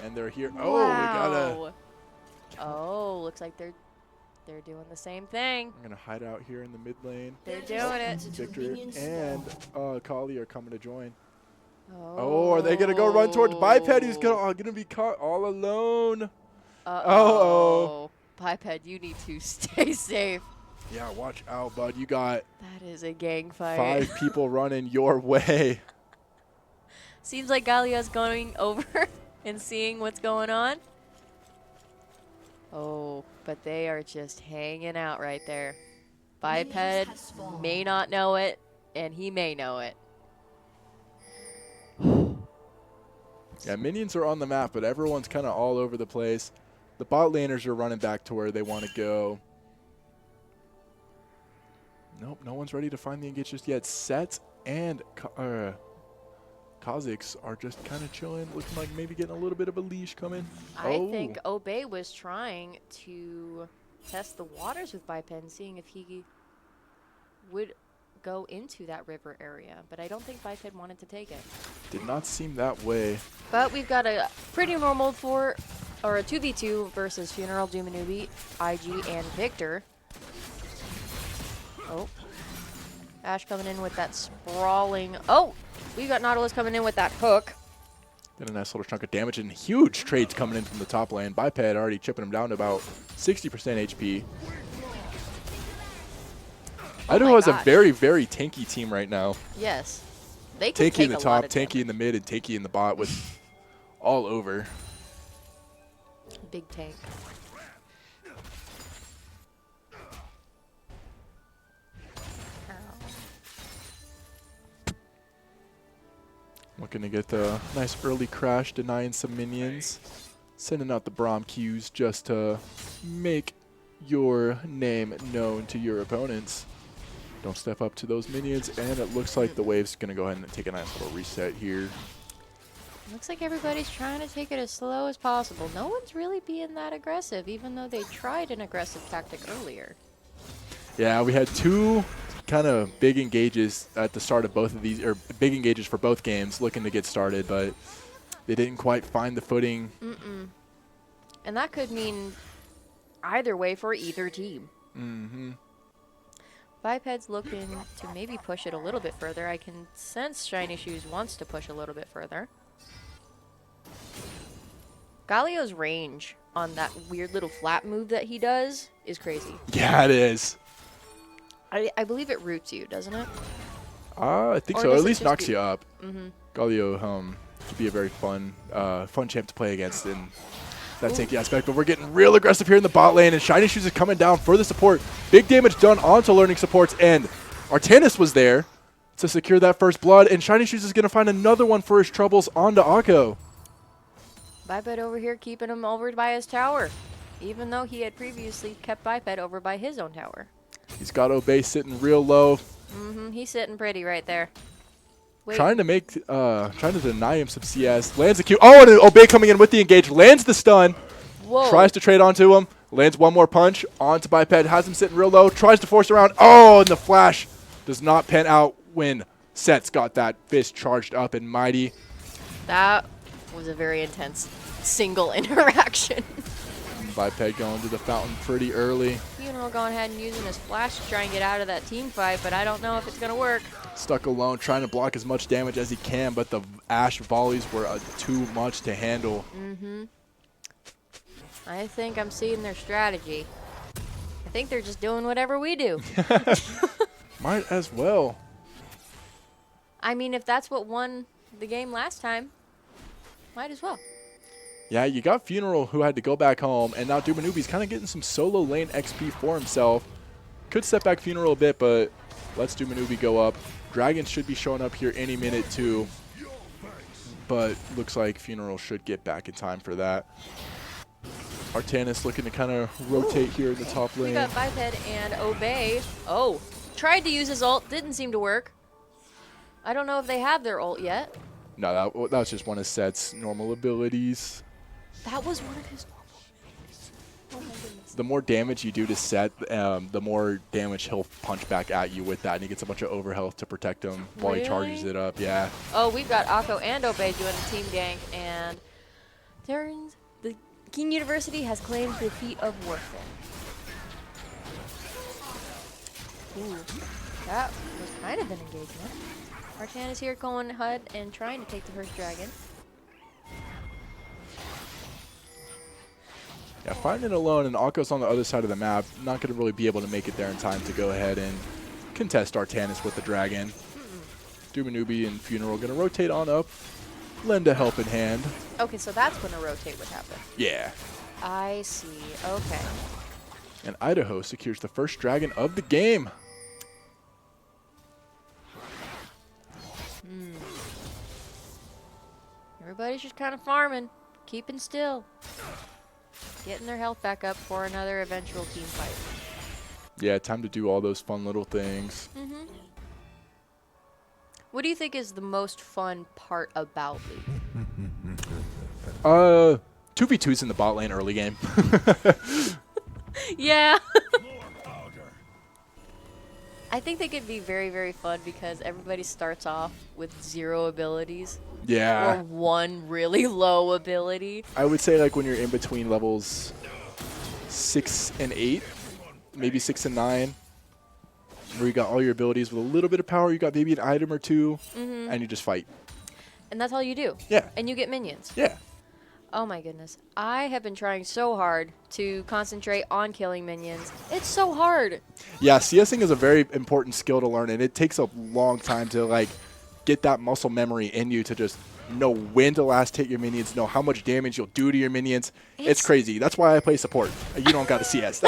Speaker 3: And they're here. Oh, we gotta.
Speaker 4: Wow. Oh, looks like they're doing the same thing.
Speaker 3: I'm gonna hide out here in the mid lane.
Speaker 4: They're doing it.
Speaker 3: Victor and Kali are coming to join.
Speaker 4: Oh,
Speaker 3: Oh, are they gonna go run towards Biped? He's gonna be caught all alone.
Speaker 4: Uh-oh. Biped, you need to stay safe.
Speaker 3: Yeah, watch out, bud. You got
Speaker 4: That is a gang fight.
Speaker 3: 5 people running your way.
Speaker 4: Seems like Gallia's going over and seeing what's going on. Oh, but they are just hanging out right there. Biped may not know it, and he may know it.
Speaker 3: Yeah, minions are on the map, but everyone's kind of all over the place. The bot laners are running back to where they want to go. Nope, no one's ready to find the engage just yet. Set and Kazakhs are just kind of chilling, looking like maybe getting a little bit of a leash coming.
Speaker 4: I think Obey was trying to test the waters with Biped and seeing if he would go into that river area, but I don't think Biped wanted to take it.
Speaker 3: Did not seem that way.
Speaker 4: But we've got a pretty normal or a 2v2 versus Funeral, Dumanubi, IG, and Victor. Oh. Ash coming in with that sprawling. Oh! We got Nautilus coming in with that hook.
Speaker 3: Did a nice little chunk of damage and huge trades coming in from the top lane. Biped already chipping him down to about 60% HP. Idaho has a very, very tanky team right now.
Speaker 4: Yes. They can
Speaker 3: Tanky
Speaker 4: take
Speaker 3: in the
Speaker 4: a
Speaker 3: top,
Speaker 4: lot of
Speaker 3: tanky in the mid, and tanky in the bot with all over.
Speaker 4: big tank.
Speaker 3: Looking to get the nice early crash, denying some minions. Sending out the Braum Qs just to make your name known to your opponents. Don't step up to those minions, and it looks like the wave's going to go ahead and take a nice little reset here.
Speaker 4: Looks like everybody's trying to take it as slow as possible. No one's really being that aggressive, even though they tried an aggressive tactic earlier.
Speaker 3: Yeah, we had two kind of big engages at the start of both of these, or big engages for both games looking to get started, but they didn't quite find the footing.
Speaker 4: And that could mean either way for either team. Biped's looking to maybe push it a little bit further. I can sense Shiny Shoes wants to push a little bit further. Galio's range on that weird little flap move that he does is crazy.
Speaker 3: Yeah, it is.
Speaker 4: I believe it roots you, doesn't it?
Speaker 3: I think
Speaker 4: Or
Speaker 3: so.
Speaker 4: does
Speaker 3: At
Speaker 4: it
Speaker 3: least
Speaker 4: just
Speaker 3: knocks
Speaker 4: do-
Speaker 3: you up. Galio could be a very fun champ to play against in that tanky aspect. But we're getting real aggressive here in the bot lane, and Shiny Shoes is coming down for the support. Big damage done onto learning supports, and Artanis was there to secure that first blood, and Shiny Shoes is going to find another one for his troubles onto Akko.
Speaker 4: Biped over here keeping him over by his tower, even though he had previously kept Biped over by his own tower.
Speaker 3: He's got Obey sitting real low,
Speaker 4: He's sitting pretty right there. Wait,
Speaker 3: trying to deny him some CS. Lands the Q. Oh, and Obey coming in with the engage. Lands the stun.
Speaker 4: whoa.
Speaker 3: Tries to trade onto him. Lands one more punch onto Biped. Has him sitting real low. Tries to force around. Oh, and the flash does not pan out when Set's got that fist charged up and mighty.
Speaker 4: That was a very intense single interaction.
Speaker 3: Biped going to the fountain pretty early.
Speaker 4: Funeral going ahead and using his flash to try and get out of that team fight, but I don't know if it's going to work.
Speaker 3: Stuck alone, trying to block as much damage as he can, but the Ash volleys were too much to handle.
Speaker 4: I think I'm seeing their strategy. I think they're just doing whatever we do.
Speaker 3: Might as well.
Speaker 4: I mean, if that's what won the game last time, might as well.
Speaker 3: Yeah, you got Funeral who had to go back home, and now Dumanubi's kind of getting some solo lane XP for himself. Could step back Funeral a bit, but lets Dumanubi go up. Dragons should be showing up here any minute too, but looks like Funeral should get back in time for that. Artanis looking to kind of rotate here in the top
Speaker 4: We
Speaker 3: lane.
Speaker 4: got Biped and Obey. Oh, tried to use his ult, didn't seem to work. I don't know if they have their ult yet.
Speaker 3: No, that was just one of Set's normal abilities.
Speaker 4: That was one of his normal abilities. Oh my goodness.
Speaker 3: The more damage you do to Set, the more damage he'll punch back at you with that, and he gets a bunch of overhealth to protect him while he charges
Speaker 4: Really?
Speaker 3: it up. Yeah.
Speaker 4: Oh, we've got Akko and Obey doing a team gank, and the Kean University has claimed the feat of warfare. Ooh, that was kind of an engagement. Artan is here going ahead and trying to take the first dragon.
Speaker 3: Yeah, finding it alone, and Akko's on the other side of the map. Not going to really be able to make it there in time to go ahead and contest Artanis with the dragon. Dumanubi and Funeral going to rotate on up, lend a helping hand.
Speaker 4: Okay, so that's when a rotate would happen.
Speaker 3: Yeah.
Speaker 4: I see. Okay.
Speaker 3: And Idaho secures the first dragon of the game.
Speaker 4: Everybody's just kind of farming, keeping still, getting their health back up for another eventual team fight.
Speaker 3: Yeah, time to do all those fun little things.
Speaker 4: What do you think is the most fun part about League?
Speaker 3: 2v2s in the bot lane early game.
Speaker 4: I think they could be very, very fun because everybody starts off with 0 abilities or
Speaker 3: Yeah.
Speaker 4: 1 really low ability.
Speaker 3: I would say like when you're in between levels 6 and 8, maybe 6 and 9, where you got all your abilities with a little bit of power, you got maybe an item or two, and you just fight.
Speaker 4: And that's all you do.
Speaker 3: Yeah.
Speaker 4: And you get minions.
Speaker 3: Yeah.
Speaker 4: Oh my goodness. I have been trying so hard to concentrate on killing minions. It's so hard.
Speaker 3: Yeah, CSing is a very important skill to learn, and it takes a long time to like get that muscle memory in you to just know when to last hit your minions, know how much damage you'll do to your minions. It's crazy. That's why I play support. You don't got to CS.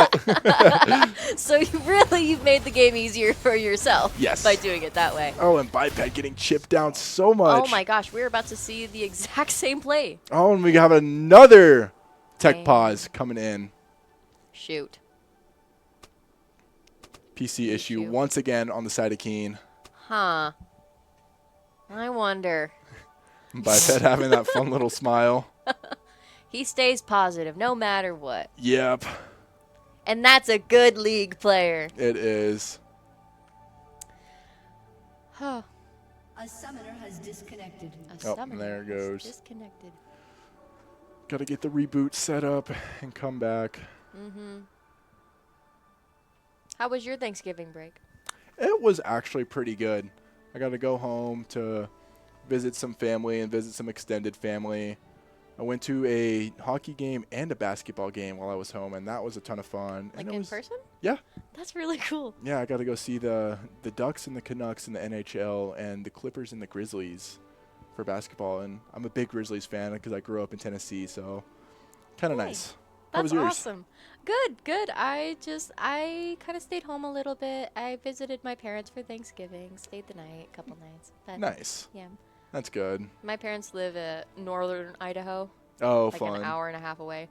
Speaker 4: So you've made the game easier for yourself
Speaker 3: Yes.
Speaker 4: by doing it that way.
Speaker 3: Oh, and Biped getting chipped down so much.
Speaker 4: Oh my gosh, we're about to see the exact same play.
Speaker 3: Oh, and we have another tech
Speaker 4: Dang.
Speaker 3: pause coming in.
Speaker 4: Shoot.
Speaker 3: PC issue
Speaker 4: Issue.
Speaker 3: once again on the side of Kean.
Speaker 4: Huh. I wonder.
Speaker 3: Biped having that fun little smile.
Speaker 4: He stays positive no matter what.
Speaker 3: Yep,
Speaker 4: And that's a good league player.
Speaker 3: it is.
Speaker 4: Huh.
Speaker 5: A summoner has disconnected.
Speaker 4: A
Speaker 3: Oh,
Speaker 4: summoner
Speaker 3: there it
Speaker 4: is
Speaker 3: goes.
Speaker 4: Disconnected.
Speaker 3: Got to get the reboot set up and come back.
Speaker 4: How was your Thanksgiving break?
Speaker 3: It was actually pretty good. I got to go home to visit some family and visit some extended family. I went to a hockey game and a basketball game while I was home, and that was a ton of fun.
Speaker 4: Like
Speaker 3: and it
Speaker 4: in
Speaker 3: was,
Speaker 4: person?
Speaker 3: Yeah.
Speaker 4: That's really cool.
Speaker 3: Yeah, I got to go see the Ducks and the Canucks in the NHL and the Clippers and the Grizzlies for basketball. And I'm a big Grizzlies fan because I grew up in Tennessee, so kind of nice. How was
Speaker 4: That's
Speaker 3: yours?
Speaker 4: awesome. Good. I kind of stayed home a little bit. I visited my parents for Thanksgiving, stayed the night, a couple nights. But
Speaker 3: Nice.
Speaker 4: yeah.
Speaker 3: That's good.
Speaker 4: My parents live at northern Idaho,
Speaker 3: Oh,
Speaker 4: like
Speaker 3: fun.
Speaker 4: an hour and a half away.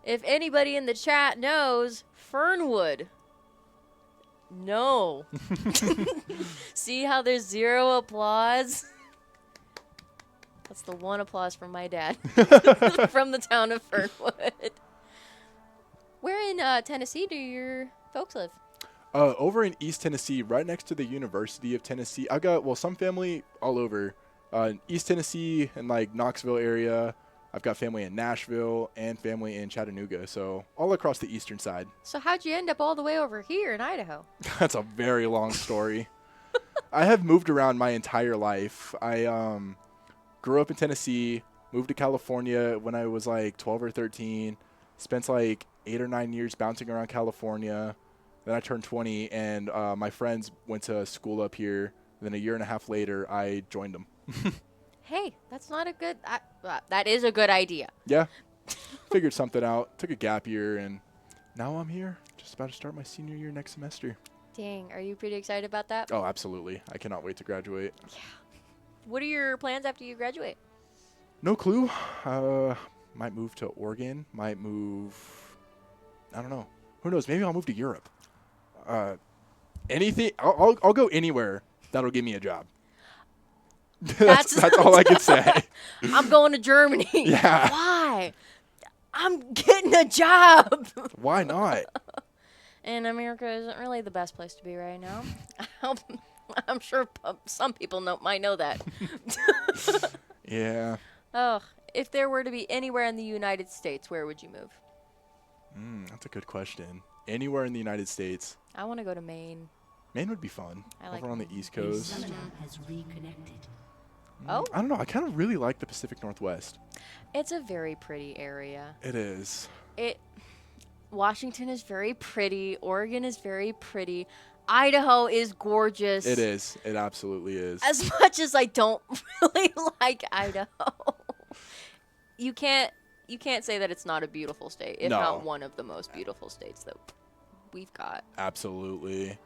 Speaker 4: If anybody in the chat knows Fernwood, no. See how there's 0 applause? That's the 1 applause from my dad from the town of Fernwood. Where in Tennessee do your folks live?
Speaker 3: Over in East Tennessee, right next to the University of Tennessee. I got, well, some family all over. East Tennessee and like Knoxville area. I've got family in Nashville and family in Chattanooga. So all across the eastern side.
Speaker 4: So how'd you end up all the way over here in Idaho?
Speaker 3: That's a very long story. I have moved around my entire life. I grew up in Tennessee, moved to California when I was like 12 or 13, spent like 8 or 9 years bouncing around California. Then I turned 20, and my friends went to school up here. Then a year and a half later, I joined them.
Speaker 4: Hey, that's not a good. That is a good idea.
Speaker 3: Yeah, figured something out, took a gap year, and now I'm here. Just about to start my senior year next semester.
Speaker 4: Dang, are you pretty excited about that?
Speaker 3: Oh, absolutely. I cannot wait to graduate.
Speaker 4: What are your plans after you graduate?
Speaker 3: No clue. Might move to Oregon. Might move. I don't know. Who knows? Maybe I'll move to Europe. Anything. I'll go anywhere that'll give me a job. that's all I can say.
Speaker 4: I'm going to Germany.
Speaker 3: Yeah.
Speaker 4: Why? I'm getting a job.
Speaker 3: Why not?
Speaker 4: And America isn't really the best place to be right now. I'm sure some people might know that.
Speaker 3: Yeah.
Speaker 4: Oh, if there were to be anywhere in the United States, where would you move?
Speaker 3: That's a good question. Anywhere in the United States.
Speaker 4: I want to go to Maine.
Speaker 3: Maine would be fun.
Speaker 4: I like
Speaker 3: Over on the East
Speaker 5: A
Speaker 3: Coast.
Speaker 5: summoner has reconnected.
Speaker 4: Oh,
Speaker 3: I don't know. I kind of really like the Pacific Northwest.
Speaker 4: it's a very pretty area.
Speaker 3: It is.
Speaker 4: Washington is very pretty. Oregon is very pretty. Idaho is gorgeous.
Speaker 3: It is. It absolutely is.
Speaker 4: As much as I don't really like Idaho, you can't say that it's not a beautiful state, if
Speaker 3: No.
Speaker 4: not one of the most beautiful states that we've got.
Speaker 3: Absolutely.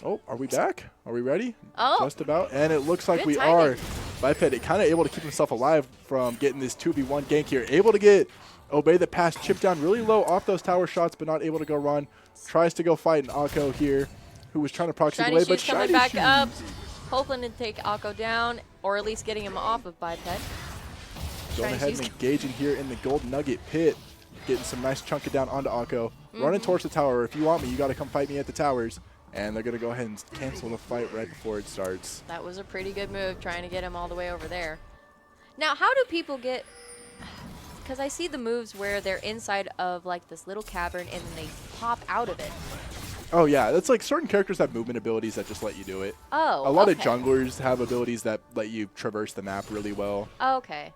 Speaker 3: Oh, are we back? Are we ready?
Speaker 4: Oh.
Speaker 3: Just about. And it looks like
Speaker 4: Good
Speaker 3: we
Speaker 4: timing.
Speaker 3: are. Biped kind of able to keep himself alive from getting this 2v1 gank here. Able to get Obey the pass, chip down really low off those tower shots, but not able to go run. Tries to go fight an Akko here, who was trying to proxy the
Speaker 4: Shiny
Speaker 3: way, but
Speaker 4: Shoes coming
Speaker 3: Shiny
Speaker 4: back
Speaker 3: Shoes.
Speaker 4: up, hoping to take Akko down, or at least getting him off of Biped.
Speaker 3: Going
Speaker 4: Shiny
Speaker 3: ahead
Speaker 4: Shoes
Speaker 3: and engaging here in the gold nugget pit. getting some nice chunk it down onto Akko. Running towards the tower. If you want me, you got to come fight me at the towers. And they're going to go ahead and cancel the fight right before it starts.
Speaker 4: That was a pretty good move, trying to get him all the way over there. Now, how do people get... Because I see the moves where they're inside of, like, this little cavern, and then they pop out of it.
Speaker 3: Oh, yeah. That's like certain characters have movement abilities that just let you do it.
Speaker 4: Oh,
Speaker 3: A lot of
Speaker 4: okay.
Speaker 3: junglers have abilities that let you traverse the map really well.
Speaker 4: Okay.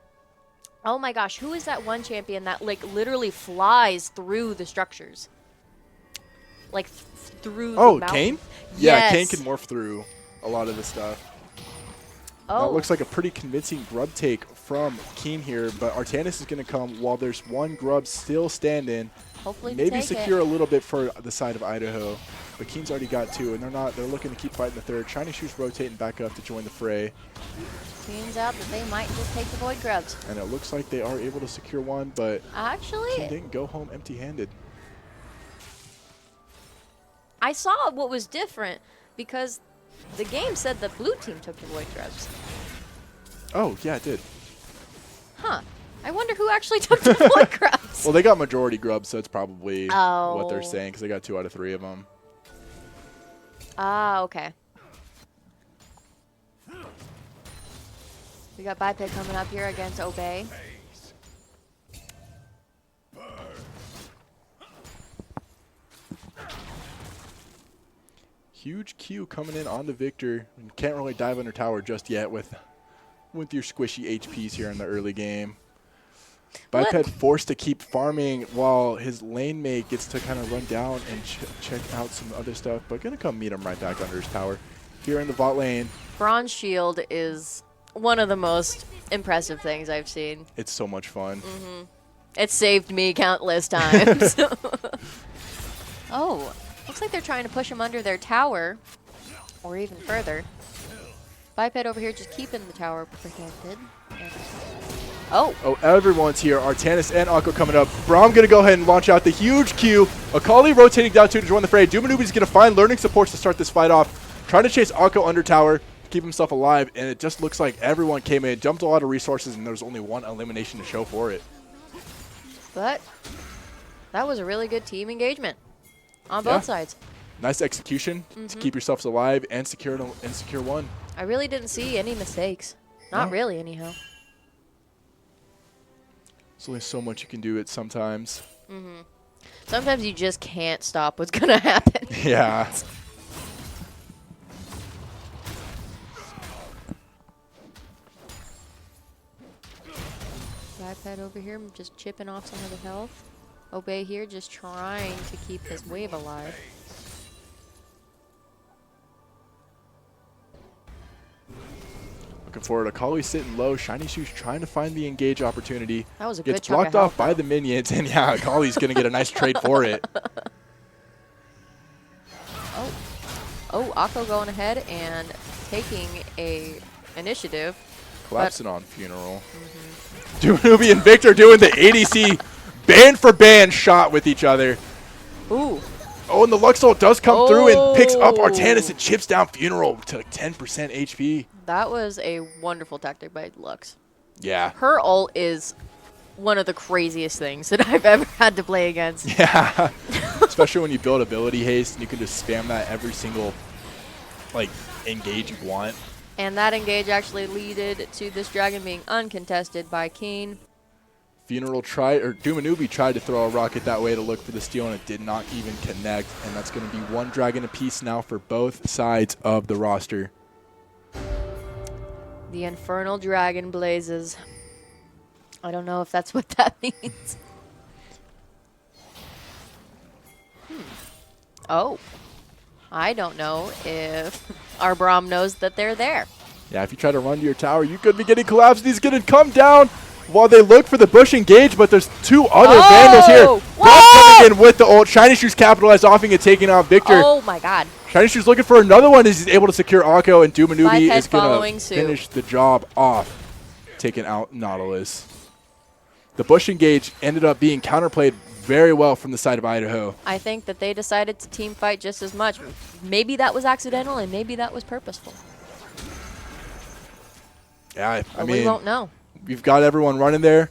Speaker 4: Oh, my gosh. Who is that one champion that, like, literally flies through the structures? Like, through the mountain?
Speaker 3: Kean? Yeah, Kean
Speaker 4: Yes.
Speaker 3: can morph through a lot of the stuff.
Speaker 4: Oh.
Speaker 3: That looks like a pretty convincing grub take from Kean here, but Artanis is going to come while there's one grub still standing.
Speaker 4: Hopefully to
Speaker 3: Maybe
Speaker 4: take
Speaker 3: secure
Speaker 4: it.
Speaker 3: a little bit for the side of Idaho, but Kean's already got two, and they're looking to keep fighting the third. Shiny Shoes rotating back up to join the fray,
Speaker 4: Turns out that they might just take the Void Grubs.
Speaker 3: and it looks like they are able to secure one, but Kean
Speaker 4: Actually,
Speaker 3: didn't go home empty-handed.
Speaker 4: I saw what was different because the game said the blue team took the Void Grubs.
Speaker 3: Oh, yeah, it did.
Speaker 4: Huh. I wonder who actually took the Void Grubs.
Speaker 3: Well, they got majority grubs, so it's probably what they're
Speaker 4: Oh.
Speaker 3: saying, because they got 2 out of 3 of them.
Speaker 4: Ah, okay. We got Biped coming up here against Obey.
Speaker 3: Huge Q coming in on the Victor. Can't really dive under tower just yet with your squishy HPs here in the early game.
Speaker 4: What?
Speaker 3: Biped forced to keep farming while his lane mate gets to kind of run down and check out some other stuff, but gonna come meet him right back under his tower. Here in the bot lane,
Speaker 4: Bronze Shield is one of the most impressive things I've seen.
Speaker 3: it's so much fun.
Speaker 4: It saved me countless times. Oh, looks like they're trying to push him under their tower, or even further. Biped over here just keeping the tower protected. Oh,
Speaker 3: Oh, everyone's here. Artanis and Akko coming up. Braum going to go ahead and launch out the huge Q. Akali rotating down to join the fray. Dumanubi's going to find learning supports to start this fight off. Trying to chase Akko under tower, keep himself alive, and it just looks like everyone came in, dumped a lot of resources, and there's only one elimination to show for it.
Speaker 4: but that was a really good team engagement on
Speaker 3: Yeah.
Speaker 4: both sides.
Speaker 3: Nice execution to keep yourselves alive and secure one.
Speaker 4: I really didn't see any mistakes. Not
Speaker 3: No.
Speaker 4: really, anyhow.
Speaker 3: There's only so much you can do it sometimes.
Speaker 4: Sometimes you just can't stop what's going to happen.
Speaker 3: Yeah.
Speaker 4: Biped over here just chipping off some of the health. Obey here just trying to keep his wave alive.
Speaker 3: Looking forward. Akali sitting low. Shiny Shoes trying to find the engage opportunity.
Speaker 4: That was a good
Speaker 3: Gets
Speaker 4: chunk of
Speaker 3: blocked
Speaker 4: health,
Speaker 3: off by
Speaker 4: though.
Speaker 3: the minions, and yeah, Akali's going to get a nice trade for it.
Speaker 4: Oh, Akko going ahead and taking a initiative.
Speaker 3: Collapsing on Funeral. Dumanubi and Victor doing the ADC band for band shot with each other.
Speaker 4: Ooh.
Speaker 3: Oh, and the Luxol does come through and picks up
Speaker 4: Oh.
Speaker 3: Artanis and chips down Funeral to 10% HP.
Speaker 4: That was a wonderful tactic by Lux.
Speaker 3: Yeah.
Speaker 4: Her ult is one of the craziest things that I've ever had to play against.
Speaker 3: Yeah. Especially when you build ability haste and you can just spam that every single like engage you want.
Speaker 4: And that engage actually leaded to this dragon being uncontested by Kean.
Speaker 3: Dumanubi tried to throw a rocket that way to look for the steal, and it did not even connect. And that's going to be one dragon apiece now for both sides of the roster.
Speaker 4: The infernal dragon blazes. I don't know if that's what that means. Oh. I don't know if our Braum knows that they're there.
Speaker 3: Yeah, if you try to run to your tower, you could be getting collapsed. He's going to come down while they look for the bush engage, but there's two other Vandals here.
Speaker 4: Whoa!
Speaker 3: Braum coming in with the ult. Shiny Shoes capitalized offing and taking out Victor.
Speaker 4: Oh my god.
Speaker 3: Shiny Shoes looking for another one as he's able to secure Akko, and Dumanubi
Speaker 4: Biped
Speaker 3: is going
Speaker 4: following
Speaker 3: to
Speaker 4: suit.
Speaker 3: finish the job off, taking out Nautilus. The bush engage ended up being counterplayed very well from the side of Idaho.
Speaker 4: I think that they decided to team fight just as much. Maybe that was accidental and maybe that was purposeful.
Speaker 3: Yeah, I
Speaker 4: But
Speaker 3: mean,
Speaker 4: we won't know.
Speaker 3: we've got everyone running there.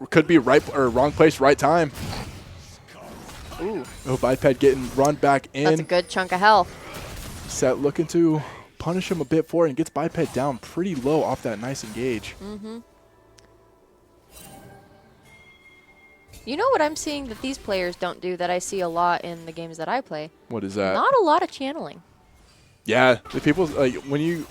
Speaker 3: Could be right or wrong place, right time.
Speaker 4: Ooh,
Speaker 3: Oh, Biped getting run back in.
Speaker 4: that's a good chunk of health.
Speaker 3: Set looking to punish him a bit for it and gets Biped down pretty low off that nice engage.
Speaker 4: Mm-hmm. You know what I'm seeing that these players don't do that I see a lot in the games that I play?
Speaker 3: What is that?
Speaker 4: Not a lot of channeling.
Speaker 3: Yeah, the people like when you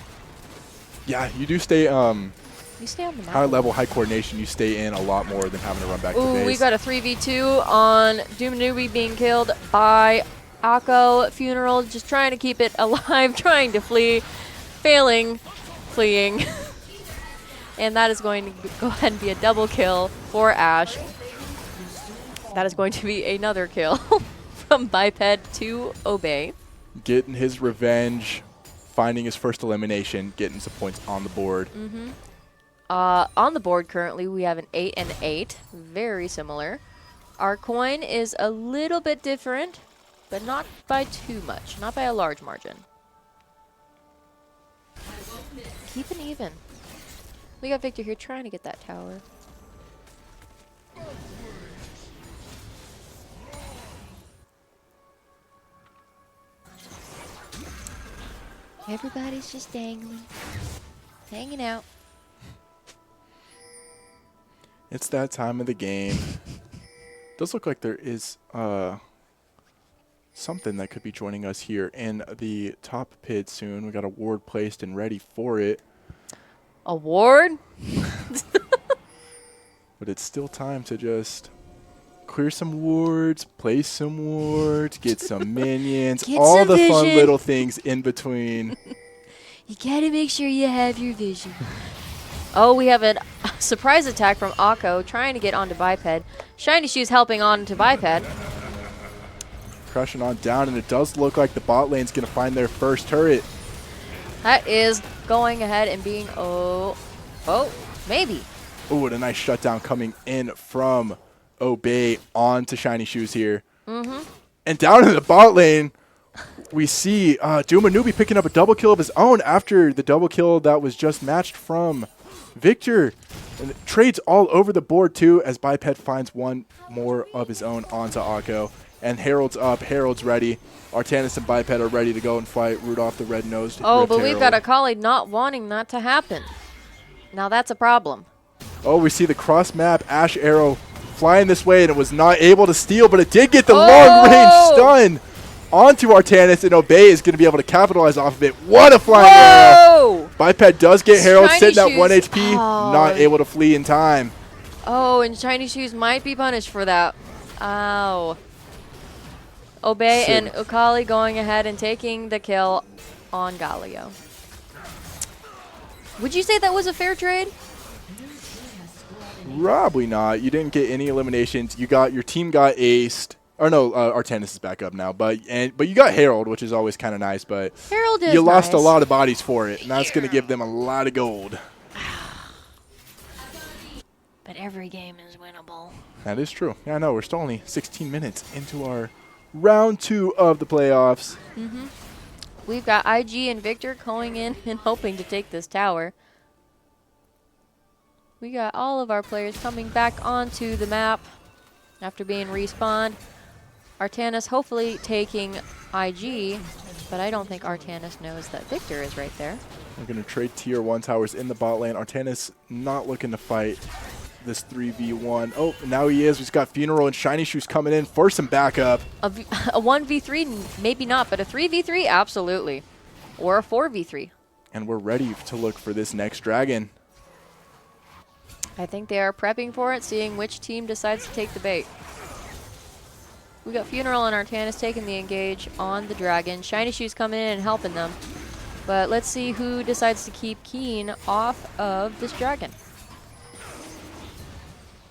Speaker 3: do stay
Speaker 4: You stay on the map.
Speaker 3: high level, high coordination. You stay in a lot more than having to run back to
Speaker 4: Ooh,
Speaker 3: base.
Speaker 4: we got a 3v2 on Doomanubi being killed by Akko. Funeral just trying to keep it alive, trying to flee, failing, fleeing. And that is going to go ahead and be a double kill for Ash. That is going to be another kill from Biped to Obey.
Speaker 3: Getting his revenge, finding his first elimination, getting some points on the board.
Speaker 4: Mm-hmm. On the board currently, we have an 8 and 8. Very similar. Our coin is a little bit different, but not by too much. Not by a large margin. Keeping even. We got Victor here trying to get that tower. Everybody's just dangling. Hanging out.
Speaker 3: It's that time of the game. Does look like there is something that could be joining us here in the top pit soon. We got a ward placed and ready for it,
Speaker 4: Award?
Speaker 3: but it's still time to just clear some wards, place some wards, get some minions,
Speaker 4: Get
Speaker 3: all
Speaker 4: some
Speaker 3: the fun
Speaker 4: vision.
Speaker 3: little things in between.
Speaker 4: You gotta make sure you have your vision. Oh, we have a surprise attack from Akko trying to get onto Biped. Shiny Shoes helping on to Biped.
Speaker 3: Crushing on down, and it does look like the bot lane's going to find their first turret.
Speaker 4: That is going ahead and being, maybe.
Speaker 3: Oh, and a nice shutdown coming in from Obey onto Shiny Shoes here.
Speaker 4: Mm-hmm.
Speaker 3: And down in the bot lane, we see Doomanubi picking up a double kill of his own after the double kill that was just matched from Victor. And it trades all over the board too as Biped finds one more of his own onto Akko. And Herald's up, Herald's ready. Artanis and Biped are ready to go and fight Rudolph the Red-Nosed.
Speaker 4: Oh,
Speaker 3: Rift
Speaker 4: but we've
Speaker 3: Herald.
Speaker 4: got a colleague not wanting that to happen. Now that's a problem.
Speaker 3: Oh, we see the cross map Ash Arrow flying this way, and it was not able to steal, but it did get the long-range stun onto Artanis, and Obey is going to be able to capitalize off of it. What a flying arrow!
Speaker 4: Whoa!
Speaker 3: Biped does get Herald
Speaker 4: Shiny
Speaker 3: sitting at 1
Speaker 4: Shoes.
Speaker 3: HP,
Speaker 4: Oh.
Speaker 3: not able to flee in time.
Speaker 4: Oh, and Shiny Shoes might be punished for that. Ow. Obey and Ukali going ahead and taking the kill on Galio. Would you say that was a fair trade?
Speaker 3: Probably not. You didn't get any eliminations. Your team got aced. Or no, Artanis is back up now, but you got Herald, which is always kind of nice. But
Speaker 4: Herald is
Speaker 3: you lost a
Speaker 4: nice.
Speaker 3: lot of bodies for it, and that's going to give them a lot of gold.
Speaker 4: But every game is winnable.
Speaker 3: That is true. Yeah, I know. We're still only 16 minutes into our round 2 of the playoffs.
Speaker 4: Mm-hmm. We've got IG and Victor going in and hoping to take this tower. We got all of our players coming back onto the map after being respawned. Artanis hopefully taking IG, but I don't think Artanis knows that Victor is right there.
Speaker 3: We're going to trade tier 1 towers in the bot lane. Artanis not looking to fight this 3v1. Oh, now he is. He's got Funeral and Shiny Shoes coming in for some backup.
Speaker 4: A 1v3, maybe not, but a 3v3, absolutely. Or a 4v3.
Speaker 3: And we're ready to look for this next dragon.
Speaker 4: I think they are prepping for it, seeing which team decides to take the bait. We got Funeral and Artanis taking the engage on the dragon. Shiny Shoes coming in and helping them. But let's see who decides to keep Kean off of this dragon.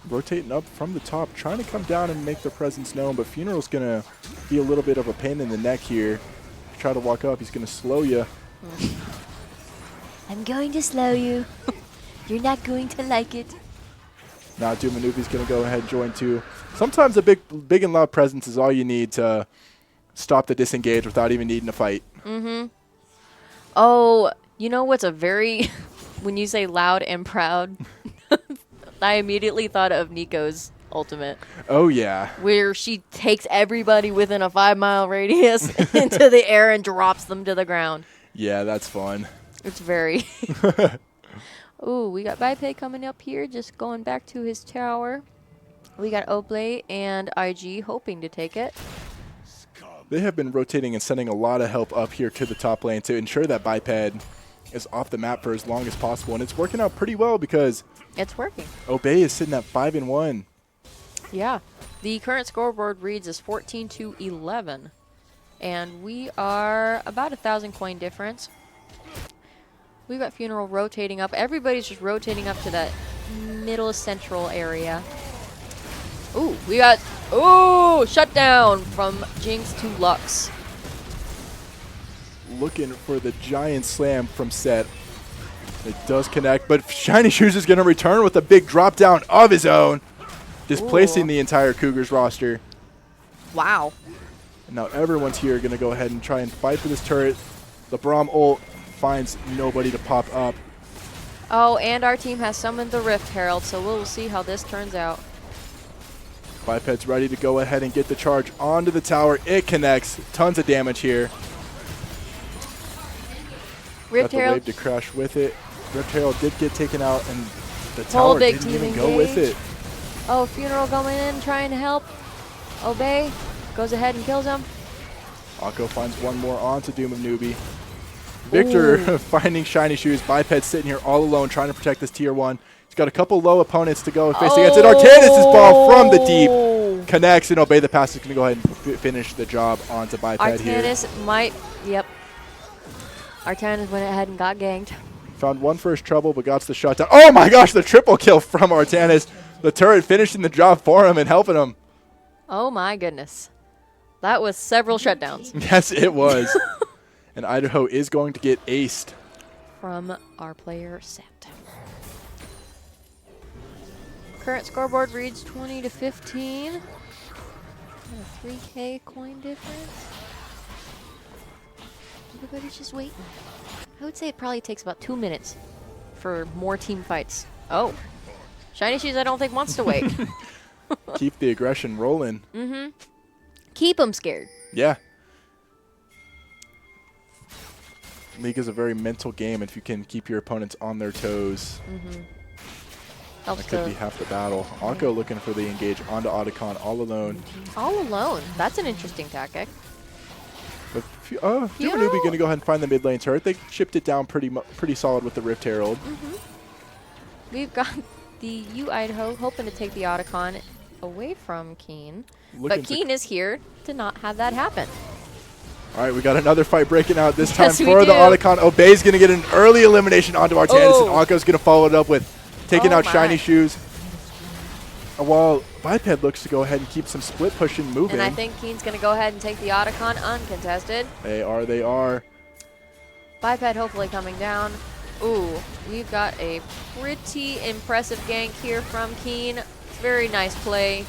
Speaker 3: Rotating up from the top, trying to come down and make their presence known, but Funeral's going to be a little bit of a pain in the neck here. Try to walk up, he's going to slow you.
Speaker 4: I'm going to slow you. You're not going to like it.
Speaker 3: Now Doomanubi's going to go ahead and join too. Sometimes a big and loud presence is all you need to stop the disengage without even needing to fight.
Speaker 4: Mm-hmm. Oh, you know what's a very, when you say loud and proud, I immediately thought of Nico's ultimate,
Speaker 3: Oh, yeah.
Speaker 4: where she takes everybody within a 5-mile radius into the air and drops them to the ground.
Speaker 3: Yeah, that's fun.
Speaker 4: It's very... Ooh, we got Biped coming up here, just going back to his tower. We got Oblate and IG hoping to take it.
Speaker 3: They have been rotating and sending a lot of help up here to the top lane to ensure that Biped is off the map for as long as possible. And it's working out pretty well because
Speaker 4: It's working.
Speaker 3: Obey is sitting at 5-1.
Speaker 4: Yeah. The current scoreboard reads as 14-11. And we are about 1,000 coin difference. We've got Funeral rotating up. Everybody's just rotating up to that middle central area. Ooh, we got... Ooh, shutdown from Jinx to Lux.
Speaker 3: Looking for the giant slam from Set. It does connect, but Shiny Shoes is going to return with a big drop down of his own, displacing
Speaker 4: Ooh.
Speaker 3: the entire Cougars roster.
Speaker 4: Wow.
Speaker 3: And now everyone's here going to go ahead and try and fight for this turret. The Braum ult finds nobody to pop up.
Speaker 4: Oh, and our team has summoned the Rift Herald, so we'll see how this turns out.
Speaker 3: Biped's ready to go ahead and get the charge onto the tower. It connects. Tons of damage here.
Speaker 4: Rift
Speaker 3: Got the
Speaker 4: Herald.
Speaker 3: wave to crash with it. Rift Herald did get taken out, and the
Speaker 4: Whole
Speaker 3: tower
Speaker 4: big
Speaker 3: didn't
Speaker 4: team
Speaker 3: even go with
Speaker 4: engage.
Speaker 3: it.
Speaker 4: Oh, Funeral going in, trying to help. Obey. Goes ahead and kills him.
Speaker 3: Akko finds one more onto Doom of Newbie. Victor finding Shiny Shoes. Biped sitting here all alone trying to protect this tier 1. He's got a couple low opponents to go and face against it. Artanis' ball from the deep connects, and Obey the Pass is going to go ahead and finish the job onto Biped here.
Speaker 4: Artanis might, yep. Artanis went ahead and got ganked.
Speaker 3: Found one for his trouble, but got the shutdown. Oh my gosh, the triple kill from Artanis. The turret finishing the job for him and helping him.
Speaker 4: Oh my goodness. That was several shutdowns
Speaker 3: Yes, it was. And Idaho is going to get aced.
Speaker 4: from our player Set. Current scoreboard reads 20-15. And a 3K coin difference. Everybody's just waiting. I would say it probably takes about 2 minutes for more team fights. Oh. Shiny Shoes I don't think wants to wait.
Speaker 3: Keep the aggression rolling.
Speaker 4: Mm-hmm. Keep them scared.
Speaker 3: Yeah. League is a very mental game, and if you can keep your opponents on their toes,
Speaker 4: Helps
Speaker 3: that could
Speaker 4: to
Speaker 3: be half the battle. Akko looking for the engage onto Otacon all alone.
Speaker 4: all alone. That's an interesting tactic.
Speaker 3: But Doom Newbie going to go ahead and find the mid lane turret. They shipped it down pretty solid with the Rift Herald.
Speaker 4: We've got the Idaho hoping to take the Otacon away from Kean.
Speaker 3: Looking
Speaker 4: But Kean is here to not have that happen.
Speaker 3: All right, we got another fight breaking out this time
Speaker 4: Yes, we
Speaker 3: for the
Speaker 4: do.
Speaker 3: Otacon. Obey's going to get an early elimination onto Artanis, and
Speaker 4: Oh.
Speaker 3: Akko's going to follow it up with taking
Speaker 4: Oh
Speaker 3: out Shiny
Speaker 4: my.
Speaker 3: Shoes. While Biped looks to go ahead and keep some split pushing moving.
Speaker 4: And I think Kean's going to go ahead and take the Otacon uncontested.
Speaker 3: They are.
Speaker 4: Biped hopefully coming down. Ooh, we've got a pretty impressive gank here from Kean. Very nice play.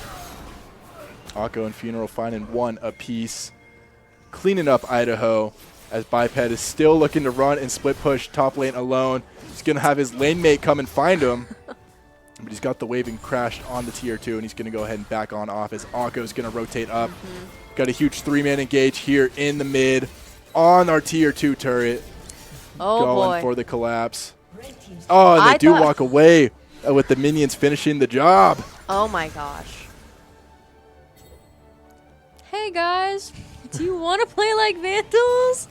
Speaker 3: Akko and Funeral finding one apiece. Cleaning up Idaho as Biped is still looking to run and split push top lane alone. He's going to have his lane mate come and find him. But he's got the waving crashed on the tier 2, and he's going to go ahead and back on off as Akko's going to rotate up. Got a huge 3-man engage here in the mid on our tier 2 turret.
Speaker 4: Oh
Speaker 3: Going
Speaker 4: boy.
Speaker 3: for the collapse. Oh, and
Speaker 4: I
Speaker 3: they do
Speaker 4: thought-
Speaker 3: walk away with the minions finishing the job.
Speaker 4: Oh my gosh. Hey guys, do you want to play like Vandals?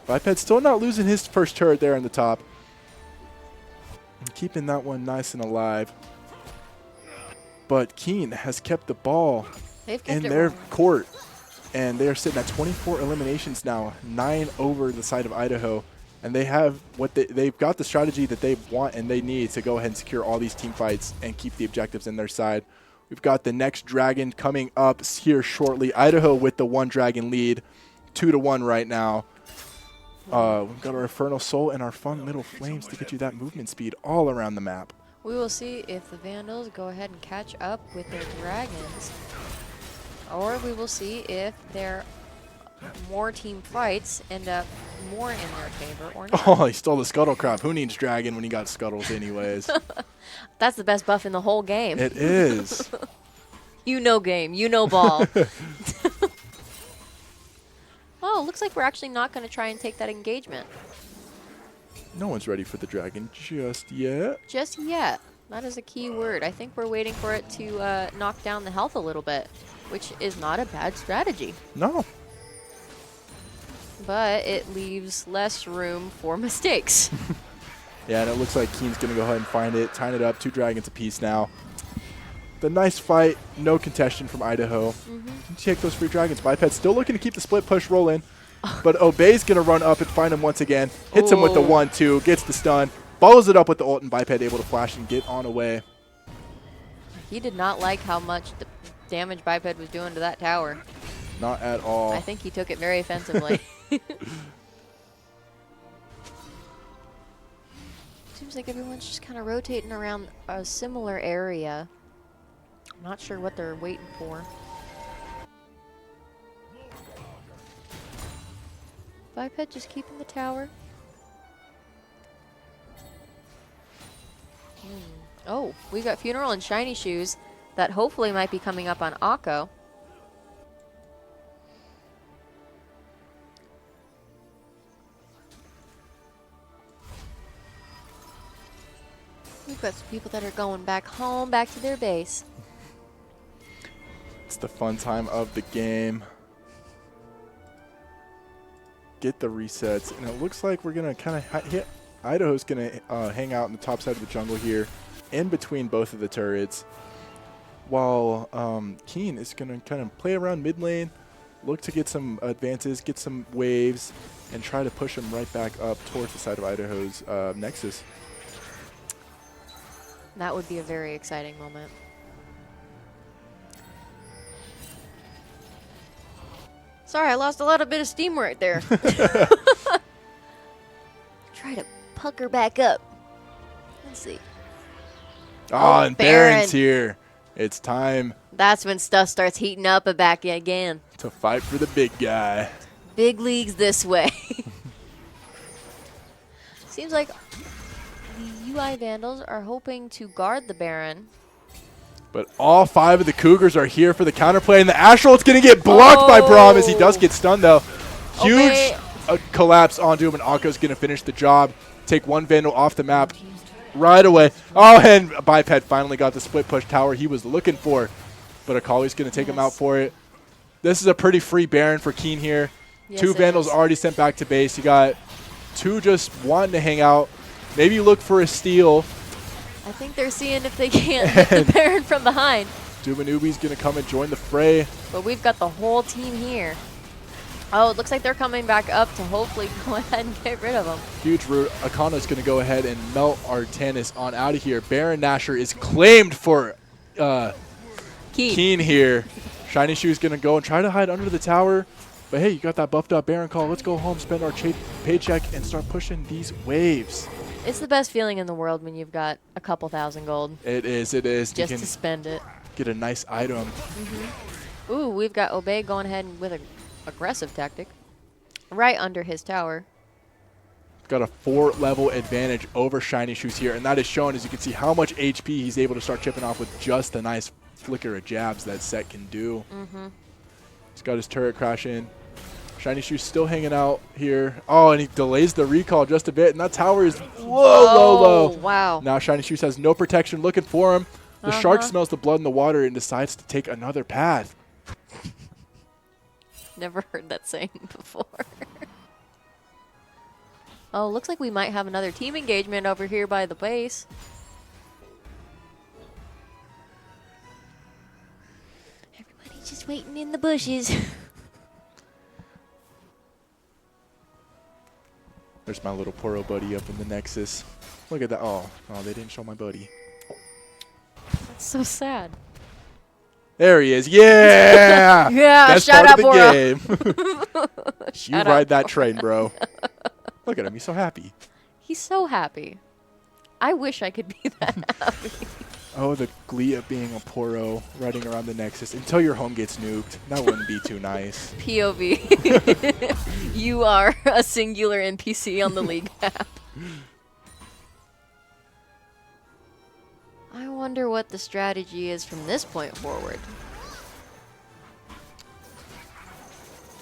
Speaker 3: Biped still not losing his first turret there in the top. And keeping that one nice and alive. But Kean has kept the ball
Speaker 4: They've kept
Speaker 3: in
Speaker 4: it
Speaker 3: their
Speaker 4: rolling.
Speaker 3: court. And they are sitting at 24 eliminations now, 9 over the side of Idaho. And they have they've got the strategy that they want and they need to go ahead and secure all these team fights and keep the objectives in their side. We've got the next dragon coming up here shortly. Idaho with the 1 dragon lead, 2-1 right now. We've got our Infernal Soul and our fun little flames to get you that movement speed all around the map.
Speaker 4: We will see if the Vandals go ahead and catch up with their dragons. Or we will see if their more team fights end up more in their favor or not.
Speaker 3: Oh, he stole the Scuttle Crop. Who needs Dragon when he got Scuttles anyways?
Speaker 4: That's the best buff in the whole game.
Speaker 3: It is.
Speaker 4: You know game. You know ball. Oh, looks like we're actually not going to try and take that engagement.
Speaker 3: No one's ready for the Dragon just yet.
Speaker 4: Just yet. That is a key word. I think we're waiting for it to knock down the health a little bit, which is not a bad strategy.
Speaker 3: No.
Speaker 4: But it leaves less room for mistakes.
Speaker 3: Yeah, and it looks like Kean's going to go ahead and find it, tying it up. 2 Dragons apiece now. The nice fight, no contestation from Idaho. Take those free Dragons. Biped still looking to keep the split push rolling. But Obey's going to run up and find him once again. Hits him with the 1-2, gets the stun. Follows it up with the ult, and Biped able to flash and get on away.
Speaker 4: He did not like how much the damage Biped was doing to that tower.
Speaker 3: Not at all.
Speaker 4: I think he took it very offensively. Seems like everyone's just kind of rotating around a similar area. I'm not sure what they're waiting for. Biped just keeping the tower. Oh, we've got Funeral and Shiny Shoes that hopefully might be coming up on Akko. We've got some people that are going back home, back to their base.
Speaker 3: It's the fun time of the game. Get the resets, and it looks like we're going to kind of hit. Idaho's going to hang out in the top side of the jungle here, in between both of the turrets, while Kean is going to kind of play around mid lane, look to get some advances, get some waves, and try to push them right back up towards the side of Idaho's Nexus.
Speaker 4: That would be a very exciting moment. Sorry, I lost a lot of bit of steam right there. Try to pucker back up. Let's see.
Speaker 3: Oh, and Baron's
Speaker 4: Baron.
Speaker 3: here. It's time
Speaker 4: That's when stuff starts heating up back again.
Speaker 3: to fight for the big guy.
Speaker 4: Big leagues this way. Seems like the UI Vandals are hoping to guard the Baron.
Speaker 3: But all 5 of the Cougars are here for the counterplay, and the Astral's going to get blocked by Braum as he does get stunned, though. Huge
Speaker 4: Okay.
Speaker 3: collapse onto him, and Akko's going to finish the job. Take 1 Vandal off the map right away. Oh, and Biped finally got the split push tower he was looking for, but Akali's going to take him out for it. This is a pretty free Baron for Kean here.
Speaker 4: Yes,
Speaker 3: 2
Speaker 4: it
Speaker 3: Vandals
Speaker 4: is.
Speaker 3: already sent back to base. You got 2 just wanting to hang out. Maybe look for a steal.
Speaker 4: I think they're seeing if they can't hit the Baron from behind.
Speaker 3: Dumanubi's going to come and join the fray.
Speaker 4: But we've got the whole team here. Oh, it looks like they're coming back up to hopefully go ahead and get rid of them.
Speaker 3: Huge root. Akana's going to go ahead and melt Artanis on out of here. Baron Nashor is claimed for Kean here. Shiny Shoe's going to go and try to hide under the tower. But hey, you got that buffed up Baron call. Let's go home, spend our paycheck, and start pushing these waves.
Speaker 4: It's the best feeling in the world when you've got a couple thousand gold
Speaker 3: It is, it is.
Speaker 4: just
Speaker 3: You
Speaker 4: to
Speaker 3: can
Speaker 4: spend it.
Speaker 3: get a nice item.
Speaker 4: Ooh, we've got Obey going ahead with an aggressive tactic right under his tower.
Speaker 3: Got a 4-level advantage over Shiny Shoes here, and that is shown as you can see how much HP he's able to start chipping off with just the nice flicker of jabs that Set can do. He's got his turret crash in. Shiny Shoes still hanging out here. Oh, and he delays the recall just a bit, and that tower is low.
Speaker 4: Wow.
Speaker 3: Now Shiny Shoes has no protection looking for him. The shark smells the blood in the water and decides to take another path.
Speaker 4: Never heard that saying before. Oh, looks like we might have another team engagement over here by the base. Everybody's just waiting in the bushes.
Speaker 3: There's my little Poro buddy up in the Nexus. Look at that. Oh, they didn't show my buddy.
Speaker 4: That's so sad.
Speaker 3: There he is. Yeah!
Speaker 4: Yeah,
Speaker 3: Best
Speaker 4: shout
Speaker 3: part
Speaker 4: out
Speaker 3: of
Speaker 4: Poro.
Speaker 3: the game. You
Speaker 4: Shout
Speaker 3: ride
Speaker 4: out
Speaker 3: that
Speaker 4: Poro.
Speaker 3: train, bro. Look at him. He's so happy.
Speaker 4: He's so happy. I wish I could be that happy.
Speaker 3: Oh, the glee of being a Poro riding around the Nexus until your home gets nuked. That wouldn't be too nice.
Speaker 4: POV. You are a singular NPC on the league map. I wonder what the strategy is from this point forward.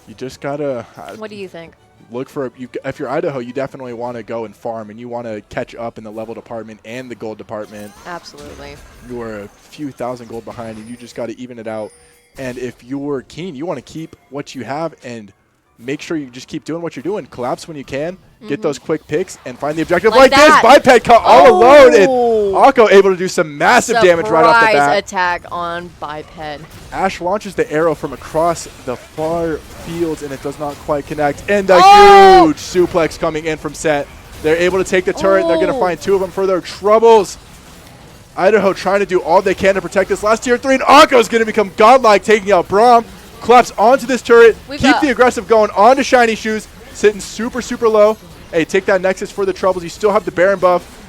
Speaker 3: You just gotta
Speaker 4: What do you think?
Speaker 3: look for if you're Idaho, you definitely want to go and farm, and you want to catch up in the level department and the gold department.
Speaker 4: Absolutely.
Speaker 3: You are a few thousand gold behind, and you just got to even it out. And if you're Kean, you want to keep what you have and make sure you just keep doing what you're doing. Collapse when you can. Get those quick picks and find the objective like
Speaker 4: that.
Speaker 3: this. Biped cut all alone, and
Speaker 4: Oh!
Speaker 3: Akko able to do some massive damage right off the
Speaker 4: Surprise
Speaker 3: bat.
Speaker 4: attack on Biped.
Speaker 3: Ash launches the arrow from across the far fields, and it does not quite connect. And a huge suplex coming in from Set. They're able to take the turret. They're going to find two of them for their troubles. Idaho trying to do all they can to protect this last tier 3, and Akko is going to become godlike, taking out Braum. Collapse onto this turret. Keep the aggressive going onto Shiny Shoes, sitting super, super low. Hey, take that Nexus for the troubles. You still have the Baron buff.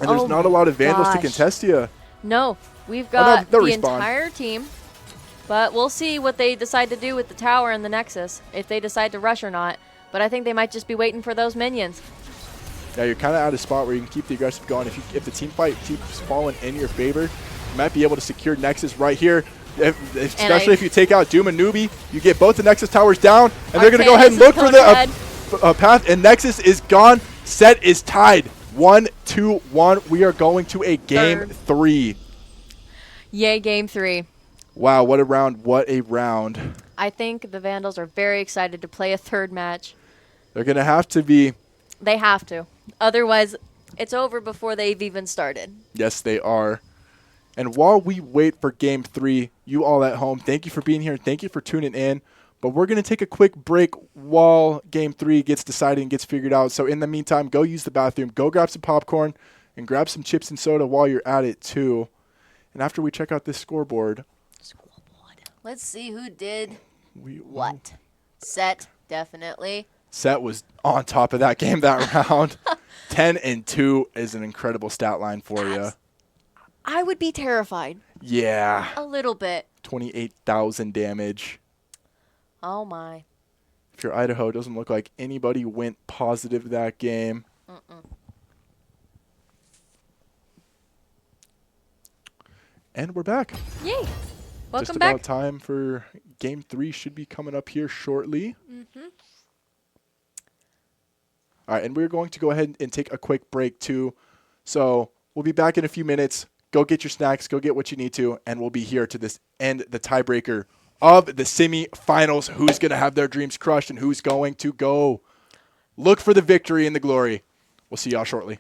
Speaker 3: And there's not a lot of Vandals to contest you.
Speaker 4: No, we've got
Speaker 3: they'll
Speaker 4: the
Speaker 3: respawn.
Speaker 4: entire team. But we'll see what they decide to do with the tower and the Nexus, if they decide to rush or not. But I think they might just be waiting for those minions.
Speaker 3: Yeah, you're kind of at a spot where you can keep the aggressive going. If the team fight keeps falling in your favor, you might be able to secure Nexus right here. Especially if you take out Doom and Newbie, you get both the Nexus towers down, and they're going to go ahead and look for the path, and Nexus is gone. Set is tied. 1-2-1. We are going to a game 3.
Speaker 4: Yay, game 3.
Speaker 3: Wow, what a round. What a round.
Speaker 4: I think the Vandals are very excited to play a third match.
Speaker 3: They're going to have to be.
Speaker 4: They have to. Otherwise, it's over before they've even started.
Speaker 3: Yes, they are. And while we wait for game 3, you all at home, thank you for being here. Thank you for tuning in. But we're going to take a quick break while game 3 gets decided and gets figured out. So in the meantime, go use the bathroom. Go grab some popcorn and grab some chips and soda while you're at it too. And after we check out this scoreboard.
Speaker 4: Let's see who did what. Set, definitely.
Speaker 3: Set was on top of that game that round. 10-2 is an incredible stat line for you.
Speaker 4: I would be terrified.
Speaker 3: Yeah.
Speaker 4: A little bit.
Speaker 3: 28,000 damage.
Speaker 4: Oh, my.
Speaker 3: If you're Idaho, it doesn't look like anybody went positive that game. And we're back.
Speaker 4: Yay. Welcome
Speaker 3: Just
Speaker 4: back.
Speaker 3: about time for game 3 should be coming up here shortly. All right, and we're going to go ahead and take a quick break too. So we'll be back in a few minutes. Go get your snacks, go get what you need to, and we'll be here to this end the tiebreaker of the semi-finals. Who's going to have their dreams crushed and who's going to go look for the victory and the glory. We'll see y'all shortly.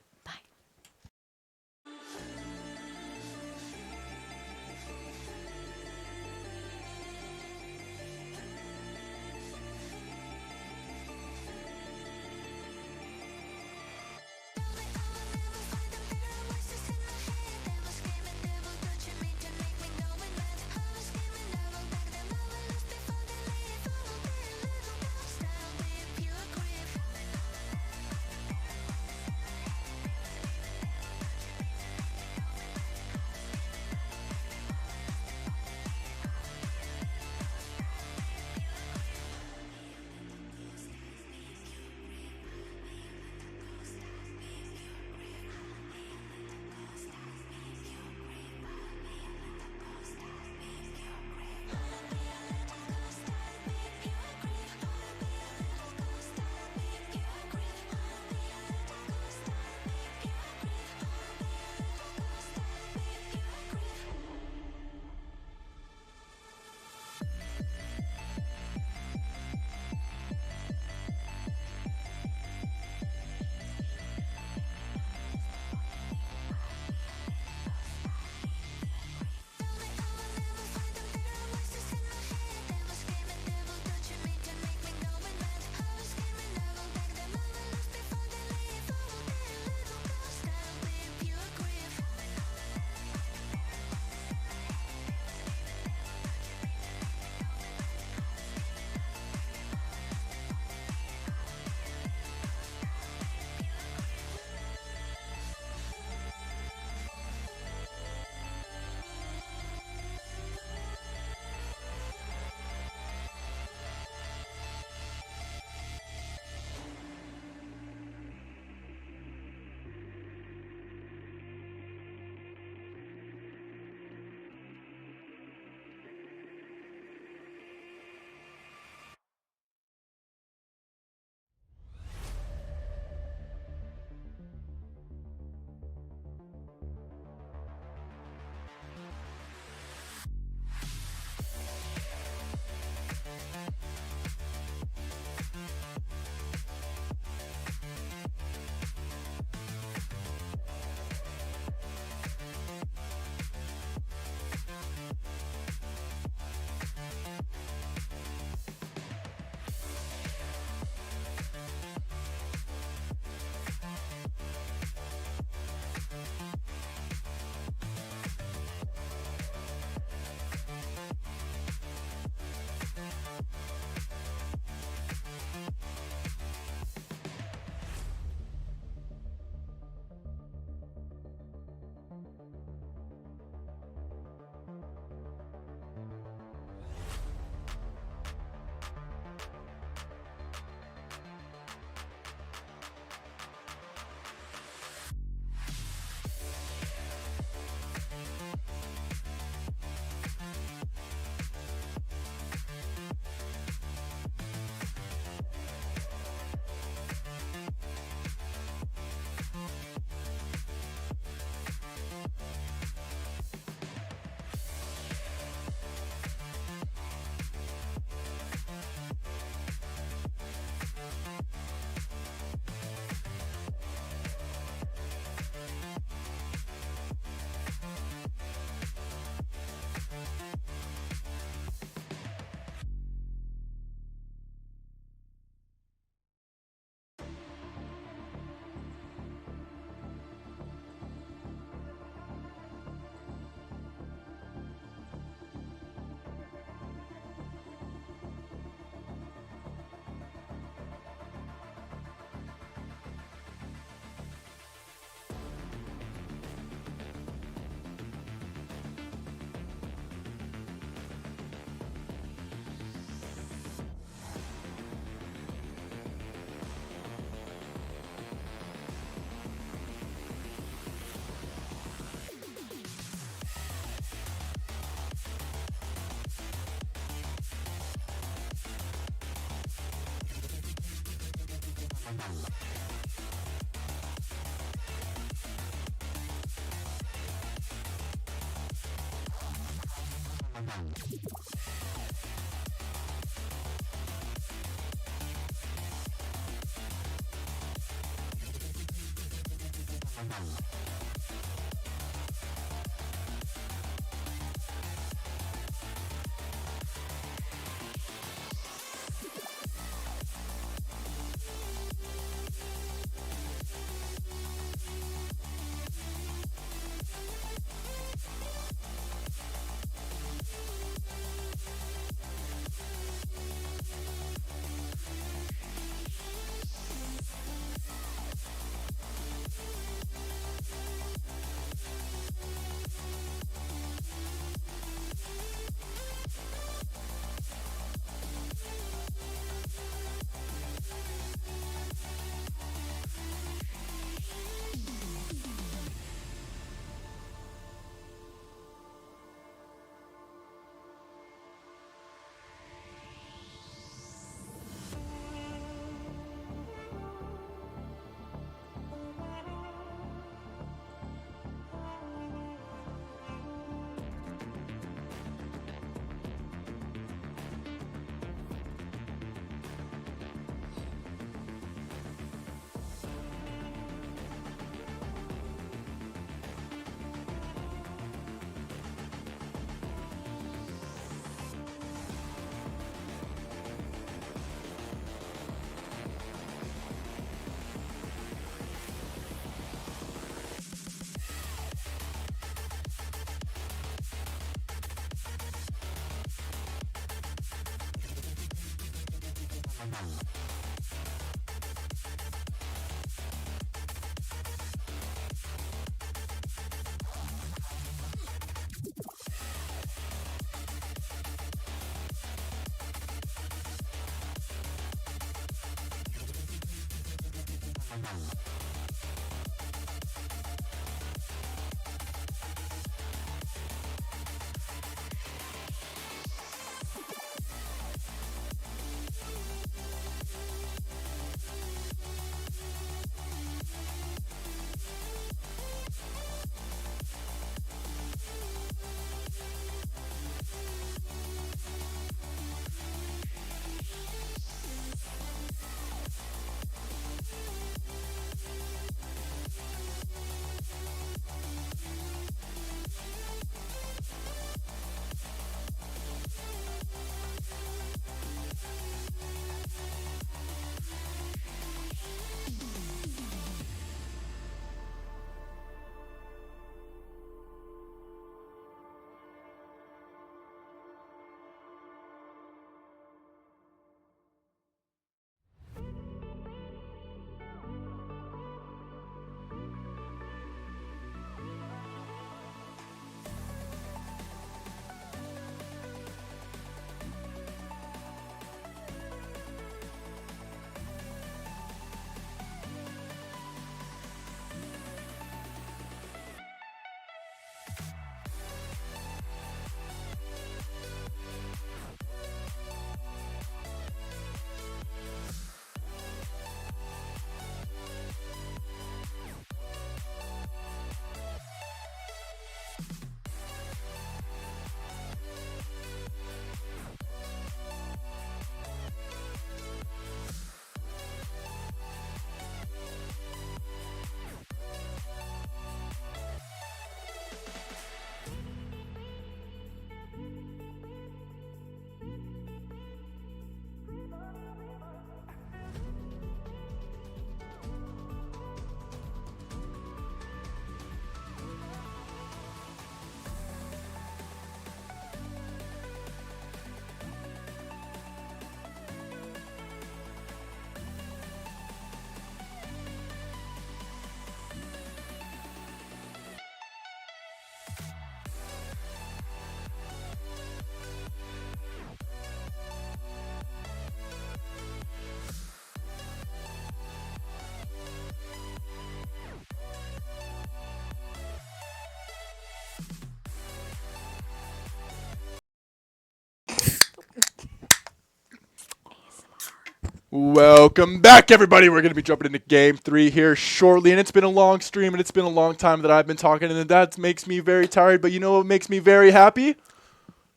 Speaker 3: Welcome back, everybody. We're going to be jumping into Game 3 here shortly, and it's been a long stream, and it's been a long time that I've been talking, and that makes me very tired, but you know what makes me very happy?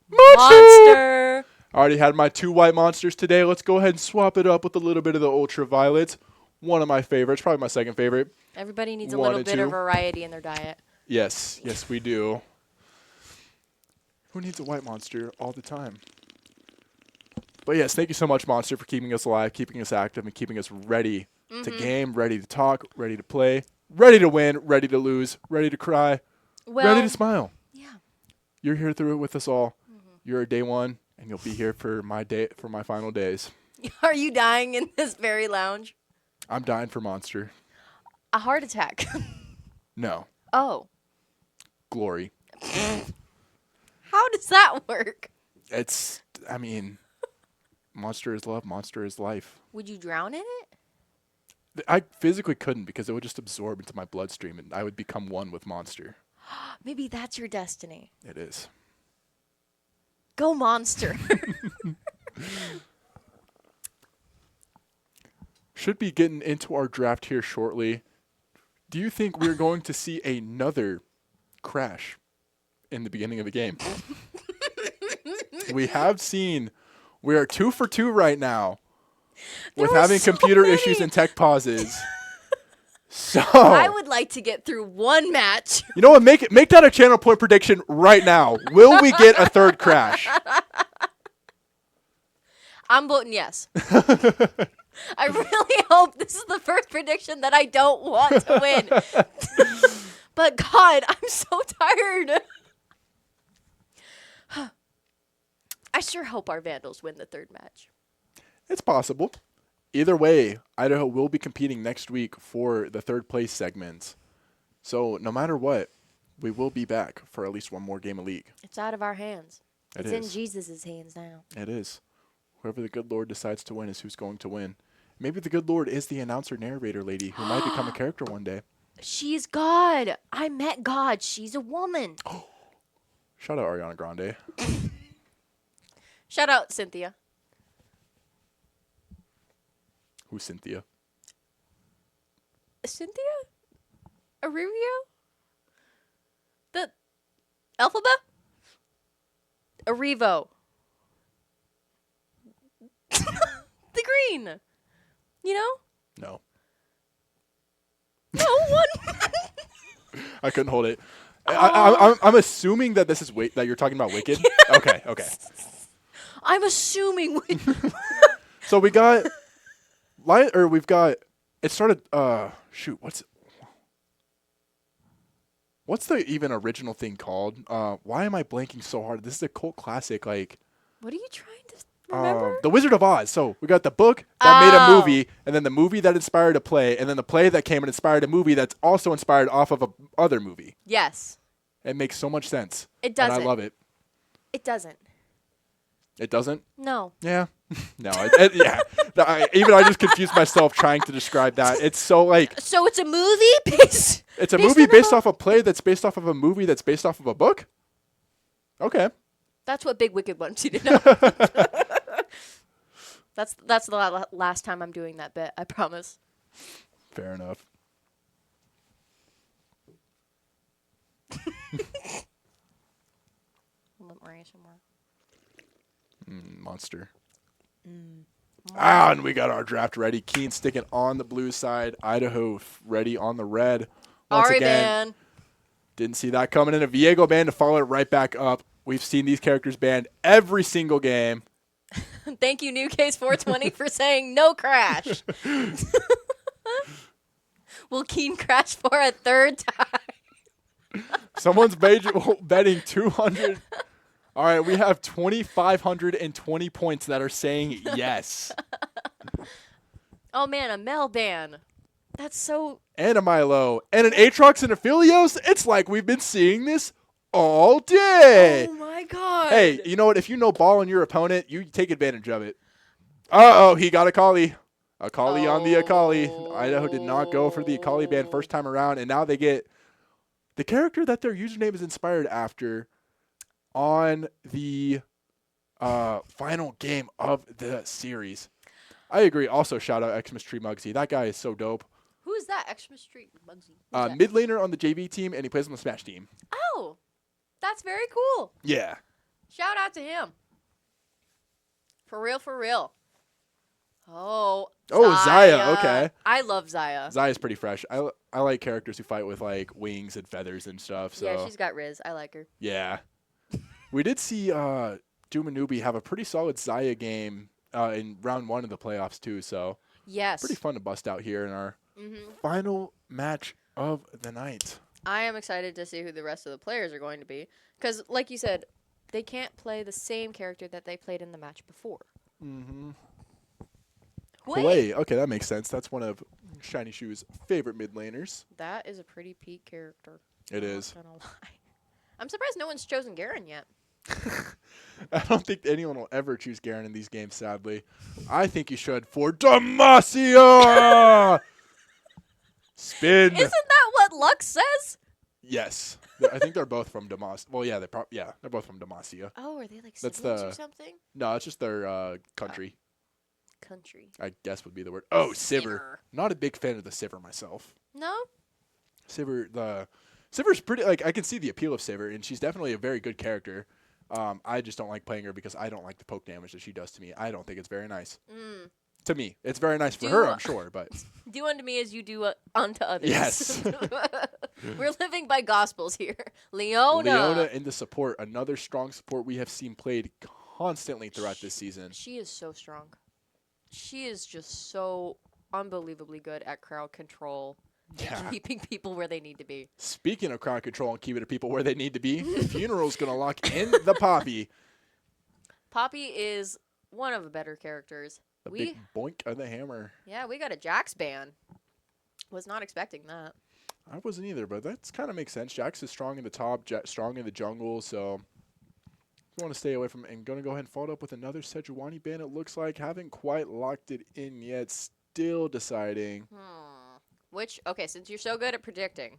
Speaker 4: Monster.
Speaker 3: I already had my 2 white monsters today. Let's go ahead and swap it up with a little bit of the ultraviolet. One of my favorites, probably my second favorite.
Speaker 4: Everybody needs a
Speaker 3: 1
Speaker 4: little
Speaker 3: and
Speaker 4: bit
Speaker 3: 2.
Speaker 4: of variety in their diet.
Speaker 3: Yes, we do. Who needs a white monster all the time? But yes, thank you so much, Monster, for keeping us alive, keeping us active, and keeping us ready to game, ready to talk, ready to play, ready to win, ready to lose, ready to cry, ready to smile.
Speaker 4: Yeah.
Speaker 3: You're here through it with us all. You're day 1, and you'll be here for my final days.
Speaker 4: Are you dying in this very lounge?
Speaker 3: I'm dying for Monster.
Speaker 4: A heart attack.
Speaker 3: No.
Speaker 4: Oh.
Speaker 3: Glory.
Speaker 4: How does that work?
Speaker 3: Monster is love, monster is life.
Speaker 4: Would you drown in it?
Speaker 3: I physically couldn't because it would just absorb into my bloodstream and I would become one with Monster.
Speaker 4: Maybe that's your destiny.
Speaker 3: It is.
Speaker 4: Go Monster.
Speaker 3: Should be getting into our draft here shortly. Do you think we're going to see another crash in the beginning of the game? We are 2 for 2 right now with
Speaker 4: were
Speaker 3: having
Speaker 4: so
Speaker 3: computer
Speaker 4: many.
Speaker 3: issues and tech pauses. So
Speaker 4: I would like to get through one match.
Speaker 3: you know what? Make that a channel point prediction right now. Will we get a third crash?
Speaker 4: I'm voting yes. I really hope this is the first prediction that I don't want to win. But God, I'm so tired. I sure hope our Vandals win the third match.
Speaker 3: It's possible. Either way, Idaho will be competing next week for the third place segments. So no matter what, we will be back for at least one more game of league.
Speaker 4: It's out of our hands.
Speaker 3: It
Speaker 4: It's
Speaker 3: is.
Speaker 4: in Jesus' hands now.
Speaker 3: It is. Whoever the good Lord decides to win is who's going to win. Maybe the good Lord is the announcer narrator lady who might become a character one day.
Speaker 4: She's God. I met God. She's a woman.
Speaker 3: Shout out Ariana Grande.
Speaker 4: Shout out Cynthia.
Speaker 3: Who's Cynthia?
Speaker 4: Cynthia? Aurelio? The alphabet? Arrivo. The green. You know?
Speaker 3: No.
Speaker 4: No one.
Speaker 3: I couldn't hold it. I'm assuming that this is that you're talking about Wicked. Okay.
Speaker 4: I'm assuming we.
Speaker 3: So we've got it started what's the even original thing called? Why am I blanking so hard? This is a cult classic, like
Speaker 4: What are you trying to remember?
Speaker 3: The Wizard of Oz. So we got the book that made a
Speaker 4: Oh.
Speaker 3: movie, and then the movie that inspired a play, and then the play that came and inspired a movie that's also inspired off of a other movie.
Speaker 4: Yes.
Speaker 3: It makes so much sense.
Speaker 4: It doesn't.
Speaker 3: And I love it.
Speaker 4: It doesn't.
Speaker 3: It doesn't?
Speaker 4: No.
Speaker 3: Yeah. No. Yeah. I just confused myself trying to describe that. It's so like
Speaker 4: So it's a movie based.
Speaker 3: it's a
Speaker 4: based
Speaker 3: movie
Speaker 4: on a
Speaker 3: based
Speaker 4: book?
Speaker 3: off a play that's based off of a movie that's based off of a book. Okay.
Speaker 4: That's what Big Wicked wants you to know. That's the last time I'm doing that bit. I promise.
Speaker 3: Fair enough.
Speaker 4: Let Maria some more.
Speaker 3: Monster. And we got our draft ready. Kean sticking on the blue side. Idaho ready on the red. Once
Speaker 4: Ari
Speaker 3: again,
Speaker 4: ban.
Speaker 3: didn't see that coming in. A Viego ban to follow it right back up. We've seen these characters banned every single game.
Speaker 4: Thank you, New Case 420, for saying no crash. Will Kean crash for a third time?
Speaker 3: Someone's betting 200. All right, we have 2,520 points that are saying yes.
Speaker 4: Oh man, a Mel ban. That's so.
Speaker 3: And a Milo. And an Aatrox and a Philios. It's like we've been seeing this all day.
Speaker 4: Oh my god.
Speaker 3: Hey, you know what? If you know ball on your opponent, you take advantage of it. Uh-oh, he got Akali. Akali on the Akali. Idaho did not go for the Akali ban first time around, and now they get the character that their username is inspired after on the final game of the series. I agree. Also, shout out Xmas Tree Muggsy. That guy is so dope.
Speaker 4: Who is that? Extra Street Bugsy. Who's that?
Speaker 3: Mid laner on the JV team, and he plays on the Smash team.
Speaker 4: Oh, that's very cool.
Speaker 3: Yeah.
Speaker 4: Shout out to him. For real, for real. Oh,
Speaker 3: Zaya. Okay.
Speaker 4: I love Zaya.
Speaker 3: Zaya's pretty fresh. I like characters who fight with like wings and feathers and stuff. So
Speaker 4: Yeah, she's got Riz. I like her.
Speaker 3: yeah. We did see Dumanubi have a pretty solid Zaya game in round 1 of the playoffs too. So
Speaker 4: Yes.
Speaker 3: pretty fun to bust out here in our
Speaker 4: Mm-hmm.
Speaker 3: final match of the night.
Speaker 4: I am excited to see who the rest of the players are going to be. Because, like you said, they can't play the same character that they played in the match before.
Speaker 3: Mm-hmm.
Speaker 4: Wait.
Speaker 3: Play. Okay, that makes sense. That's one of Shiny Shoe's favorite mid laners.
Speaker 4: That is a pretty peak character.
Speaker 3: It
Speaker 4: I'm
Speaker 3: is.
Speaker 4: not gonna lie. I'm surprised no one's chosen Garen yet.
Speaker 3: I don't think anyone will ever choose Garen in these games, sadly. I think you should for Demacia! Spin.
Speaker 4: Isn't that what Lux says?
Speaker 3: Yes. I think they're both from Demacia. Well, yeah, they're both from Demacia.
Speaker 4: Oh, are they like
Speaker 3: That's
Speaker 4: siblings
Speaker 3: the-
Speaker 4: or something?
Speaker 3: No, it's just their country,
Speaker 4: Country.
Speaker 3: I guess would be the word. Oh, Sivir.
Speaker 4: Sivir.
Speaker 3: Not a big fan of the Sivir myself.
Speaker 4: No?
Speaker 3: Sivir's pretty, like, I can see the appeal of Sivir, and she's definitely a very good character. I just don't like playing her because I don't like the poke damage that she does to me. I don't think it's very nice. To me. It's very nice for her, I'm sure, but
Speaker 4: Do unto me as you do unto others.
Speaker 3: yes.
Speaker 4: We're living by gospels here. Leona.
Speaker 3: Leona in the support, another strong support we have seen played constantly throughout this season.
Speaker 4: She is so strong. She is just so unbelievably good at crowd control.
Speaker 3: Yeah.
Speaker 4: Keeping people where they need to be.
Speaker 3: Speaking of crowd control and keeping the people where they need to be, Funeral's going to lock in the Poppy.
Speaker 4: Poppy is one of the better characters.
Speaker 3: The big boink of the hammer.
Speaker 4: Yeah, we got a Jax ban. Was not expecting that.
Speaker 3: I wasn't either, but that's kind of makes sense. Jax is strong in the top, strong in the jungle, so you want to stay away from it. And going to go ahead and follow up with another Sejuani ban, it looks like. Haven't quite locked it in yet. Still deciding.
Speaker 4: Okay, since you're so good at predicting.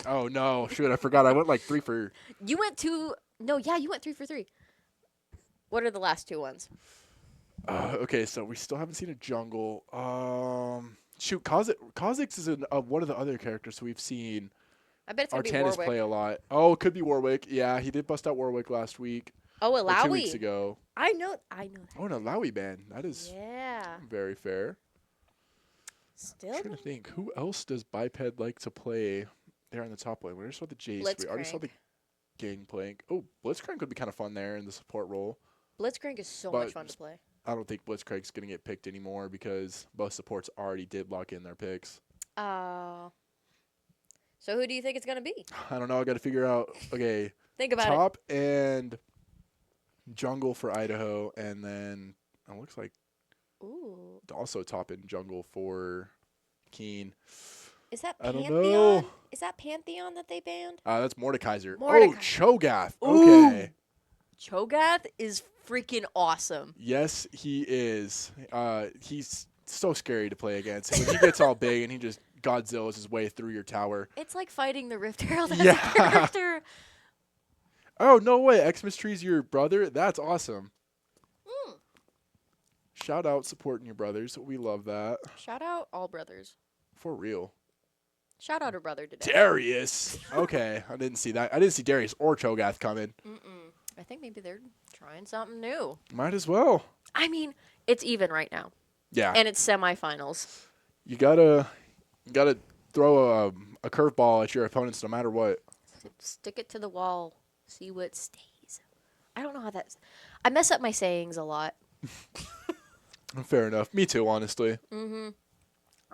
Speaker 3: Oh, no. Shoot, I forgot. I went like 3 for...
Speaker 4: You went you went 3 for 3. What are the last 2 ones?
Speaker 3: Okay, so we still haven't seen a jungle. Shoot, Kha'Zix is one of the other characters we've seen
Speaker 4: I bet it's going to be
Speaker 3: Artanis
Speaker 4: Warwick.
Speaker 3: play a lot. Oh, it could be Warwick. Yeah, he did bust out Warwick last week.
Speaker 4: Oh,
Speaker 3: Or 2
Speaker 4: Alawi.
Speaker 3: weeks ago.
Speaker 4: I know that.
Speaker 3: Oh, an Alawi ban. That is
Speaker 4: Yeah.
Speaker 3: very fair.
Speaker 4: Still
Speaker 3: I'm trying to think. Who else does Biped like to play there on the top lane? We already saw the Jace. We already saw the Gang playing. Oh, Blitzcrank could be kind of fun there in the support role.
Speaker 4: Blitzcrank is so
Speaker 3: But
Speaker 4: much fun to play.
Speaker 3: I don't think Blitzcrank's going to get picked anymore because both supports already did lock in their picks.
Speaker 4: So who do you think it's going to be?
Speaker 3: I don't know. I got to figure out. Okay,
Speaker 4: Think about it.
Speaker 3: top and jungle for Idaho, and then it looks like
Speaker 4: Ooh.
Speaker 3: also top and jungle for Kean.
Speaker 4: Is that
Speaker 3: I don't
Speaker 4: Pantheon?
Speaker 3: know.
Speaker 4: Is that Pantheon that they banned?
Speaker 3: That's Mordekaiser. Oh,
Speaker 4: Mordekaiser.
Speaker 3: Cho'Gath.
Speaker 4: Ooh.
Speaker 3: Okay.
Speaker 4: Cho'Gath is freaking awesome.
Speaker 3: Yes, he is. He's so scary to play against. When he gets all big and he just Godzilla's his way through your tower.
Speaker 4: It's like fighting the Rift Herald as
Speaker 3: Yeah.
Speaker 4: a character.
Speaker 3: Oh, no way. Xmas Tree's your brother? That's awesome. Shout out supporting your brothers. We love that.
Speaker 4: Shout out all brothers.
Speaker 3: For real.
Speaker 4: Shout out a brother today.
Speaker 3: Darius. Okay, I didn't see that. I didn't see Darius or Cho'Gath coming.
Speaker 4: I think maybe they're trying something new.
Speaker 3: Might as well.
Speaker 4: I mean, it's even right now,
Speaker 3: Yeah.
Speaker 4: and it's semifinals.
Speaker 3: You gotta throw a curveball at your opponents no matter what.
Speaker 4: Stick it to the wall. See what stays. I don't know how that's. I mess up my sayings a lot.
Speaker 3: Fair enough. Me too, honestly.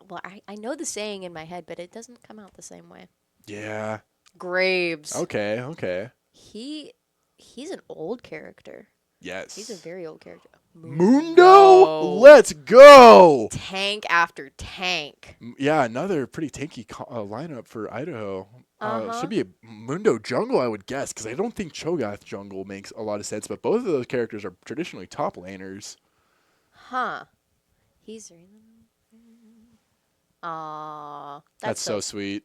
Speaker 4: Well, I know the saying in my head, but it doesn't come out the same way.
Speaker 3: Yeah.
Speaker 4: Graves.
Speaker 3: Okay.
Speaker 4: He's an old character.
Speaker 3: Yes.
Speaker 4: He's a very old character.
Speaker 3: Mundo, let's go.
Speaker 4: Tank after tank.
Speaker 3: Yeah, another pretty tanky lineup for Idaho. Should be a Mundo jungle, I would guess, because I don't think Cho'Gath jungle makes a lot of sense. But both of those characters are traditionally top laners.
Speaker 4: Huh. He's. Aww.
Speaker 3: That's so sweet.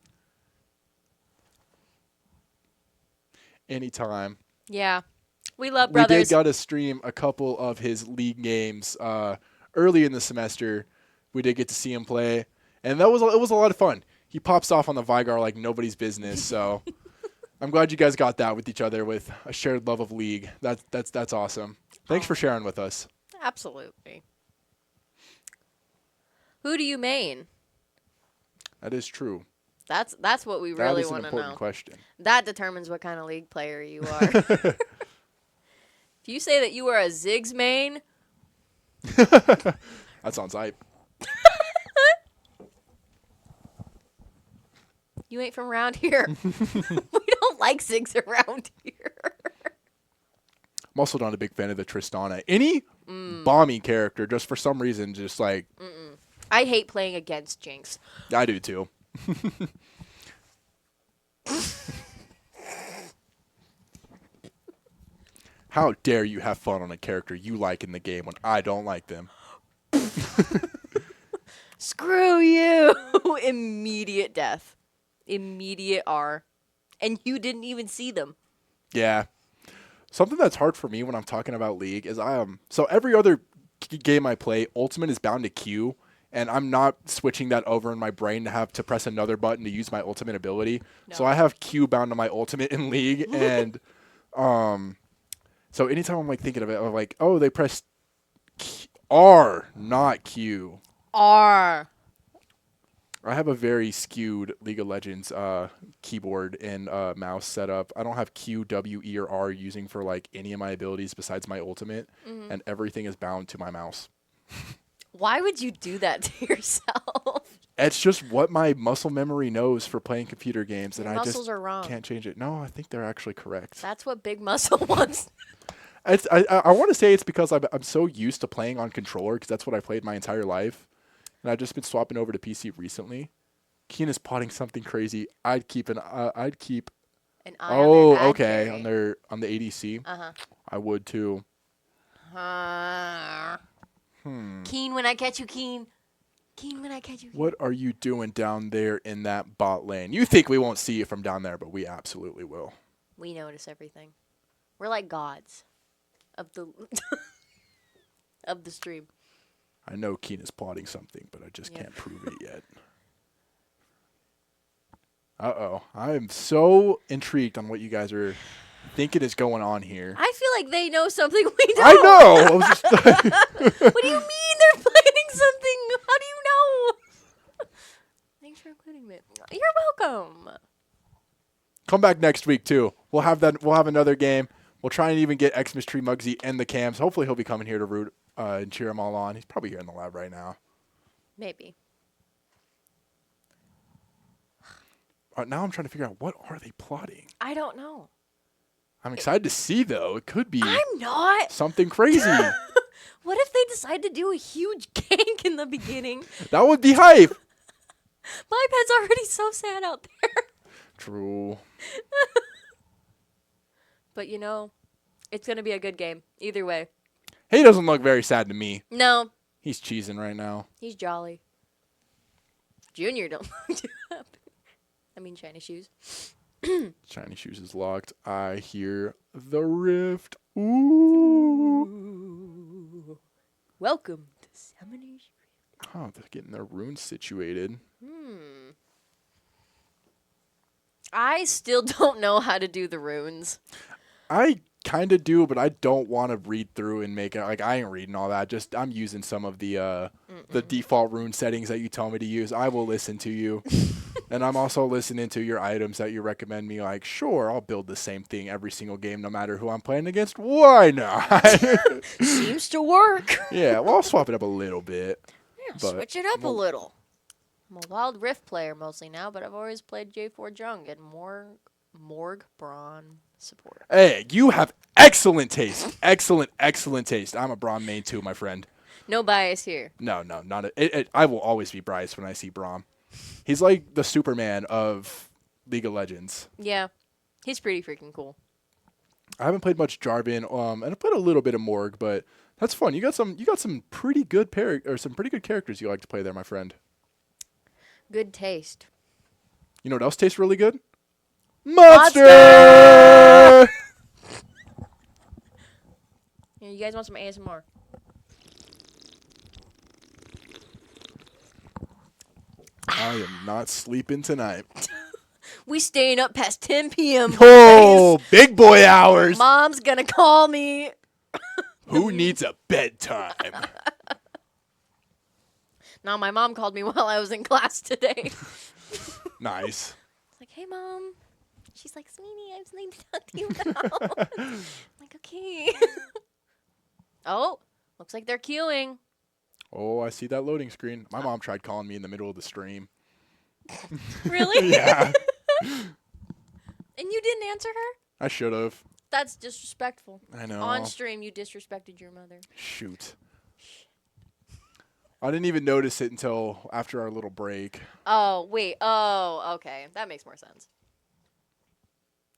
Speaker 3: Anytime.
Speaker 4: Yeah. We love
Speaker 3: We
Speaker 4: brothers.
Speaker 3: did got to stream a couple of his league games early in the semester, we did get to see him play, and it was a lot of fun. He pops off on the Vigar like nobody's business, so I'm glad you guys got that with each other with a shared love of League. That's awesome. Thanks for sharing with us.
Speaker 4: Absolutely. Who do you main?
Speaker 3: That is true.
Speaker 4: That's what we
Speaker 3: That
Speaker 4: really
Speaker 3: is an
Speaker 4: want to
Speaker 3: important
Speaker 4: know.
Speaker 3: question.
Speaker 4: That determines what kind of League player you are. If you say that you are a Ziggs main,
Speaker 3: That sounds hype.
Speaker 4: you ain't from around here. We don't like Ziggs around here.
Speaker 3: I'm also not a big fan of the Tristana. Any bomby character, just for some reason, just like
Speaker 4: I hate playing against Jinx.
Speaker 3: I do too. How dare you have fun on a character you like in the game when I don't like them?
Speaker 4: Screw you! Immediate death. Immediate R. And you didn't even see them.
Speaker 3: Yeah. Something that's hard for me when I'm talking about League is so every other game I play, Ultimate is bound to Q, and I'm not switching that over in my brain to have to press another button to use my Ultimate ability.
Speaker 4: No.
Speaker 3: So I have Q bound to my Ultimate in League, and so anytime I'm like thinking of it, I'm like, oh, they pressed R, not Q.
Speaker 4: R.
Speaker 3: I have a very skewed League of Legends keyboard and mouse setup. I don't have Q, W, E, or R using for like any of my abilities besides my ultimate, and everything is bound to my mouse.
Speaker 4: Why would you do that to yourself?
Speaker 3: It's just what my muscle memory knows for playing computer games, and
Speaker 4: Your
Speaker 3: I
Speaker 4: muscles
Speaker 3: just
Speaker 4: are wrong.
Speaker 3: can't change it. No, I think they're actually correct.
Speaker 4: That's what big muscle wants.
Speaker 3: I want to say it's because I'm so used to playing on controller because that's what I played my entire life, and I've just been swapping over to PC recently. Kean is potting something crazy. I'd keep
Speaker 4: An eye
Speaker 3: oh,
Speaker 4: on their ad
Speaker 3: okay,
Speaker 4: carry.
Speaker 3: on the ADC.
Speaker 4: Uh-huh.
Speaker 3: I would too.
Speaker 4: Kean, when I catch you, Kean. Kean, when I catch you.
Speaker 3: What are you doing down there in that bot lane? You think we won't see you from down there, but we absolutely will.
Speaker 4: We notice everything. We're like gods of the of the stream.
Speaker 3: I know Kean is plotting something, but I just
Speaker 4: Yep.
Speaker 3: can't prove it yet. Uh-oh. I am so intrigued on what you guys are thinking is going on here.
Speaker 4: I feel like they know something we don't.
Speaker 3: I know! I was just
Speaker 4: What do you mean they're planning something? How do you know? Thanks for including me. You're welcome.
Speaker 3: Come back next week, too. We'll have another game. We'll try and even get Xmas Tree Muggsy and the cams. Hopefully he'll be coming here to root and cheer them all on. He's probably here in the lab right now.
Speaker 4: Maybe.
Speaker 3: Now I'm trying to figure out, what are they plotting?
Speaker 4: I don't know.
Speaker 3: I'm excited to see, though. It could be
Speaker 4: I'm not.
Speaker 3: something crazy.
Speaker 4: What if they decide to do a huge gank in the beginning?
Speaker 3: That would be hype.
Speaker 4: My pet's already so sad out there.
Speaker 3: True.
Speaker 4: But you know, it's going to be a good game. Either way.
Speaker 3: He doesn't look very sad to me.
Speaker 4: No,
Speaker 3: He's cheesing right now.
Speaker 4: he's jolly. Junior don't look too happy. I mean, shiny shoes.
Speaker 3: Shiny Shoes is locked. I hear the rift. Ooh.
Speaker 4: Welcome to Summoner's.
Speaker 3: Oh, they're getting their runes situated.
Speaker 4: I still don't know how to do the runes.
Speaker 3: I kind of do, but I don't want to read through and make it. Like, I ain't reading all that. Just I'm using some of the default rune settings that you tell me to use. I will listen to you. And I'm also listening to your items that you recommend me. Like, sure, I'll build the same thing every single game, no matter who I'm playing against. Why not?
Speaker 4: Seems to work.
Speaker 3: Yeah, well, I'll swap it up a little bit.
Speaker 4: Yeah,
Speaker 3: But
Speaker 4: switch it up a little. I'm a Wild Rift player mostly now, but I've always played J4 Jung and Morg Brawn support.
Speaker 3: Hey, you have excellent taste. Excellent taste. I'm a Braum main too, my friend.
Speaker 4: No bias here.
Speaker 3: No, not I will always be Bryce when I see Braum. He's like the Superman of League of Legends.
Speaker 4: Yeah, he's pretty freaking cool.
Speaker 3: I haven't played much Jarvan, and I played a little bit of Morg, but that's fun. You got some pretty good some pretty good characters you like to play there, my friend.
Speaker 4: Good taste.
Speaker 3: You know what else tastes really good? Monster!
Speaker 4: Here, you guys want some ASMR?
Speaker 3: I am not sleeping tonight.
Speaker 4: We staying up past 10 p.m.
Speaker 3: Oh, big boy hours.
Speaker 4: Mom's gonna call me.
Speaker 3: Who needs a bedtime?
Speaker 4: No, my mom called me while I was in class today.
Speaker 3: Nice.
Speaker 4: It's like, hey, Mom. She's like, Sweetie, I have something to talk to you about. I'm like, okay. Oh, looks like they're queuing.
Speaker 3: Oh, I see that loading screen. My mom tried calling me in the middle of the stream.
Speaker 4: Really?
Speaker 3: Yeah,
Speaker 4: And you didn't answer her?
Speaker 3: I should have.
Speaker 4: That's disrespectful.
Speaker 3: I know.
Speaker 4: On stream, you disrespected your mother.
Speaker 3: Shoot. I didn't even notice it until after our little break.
Speaker 4: Oh, wait. Oh, okay. That makes more sense.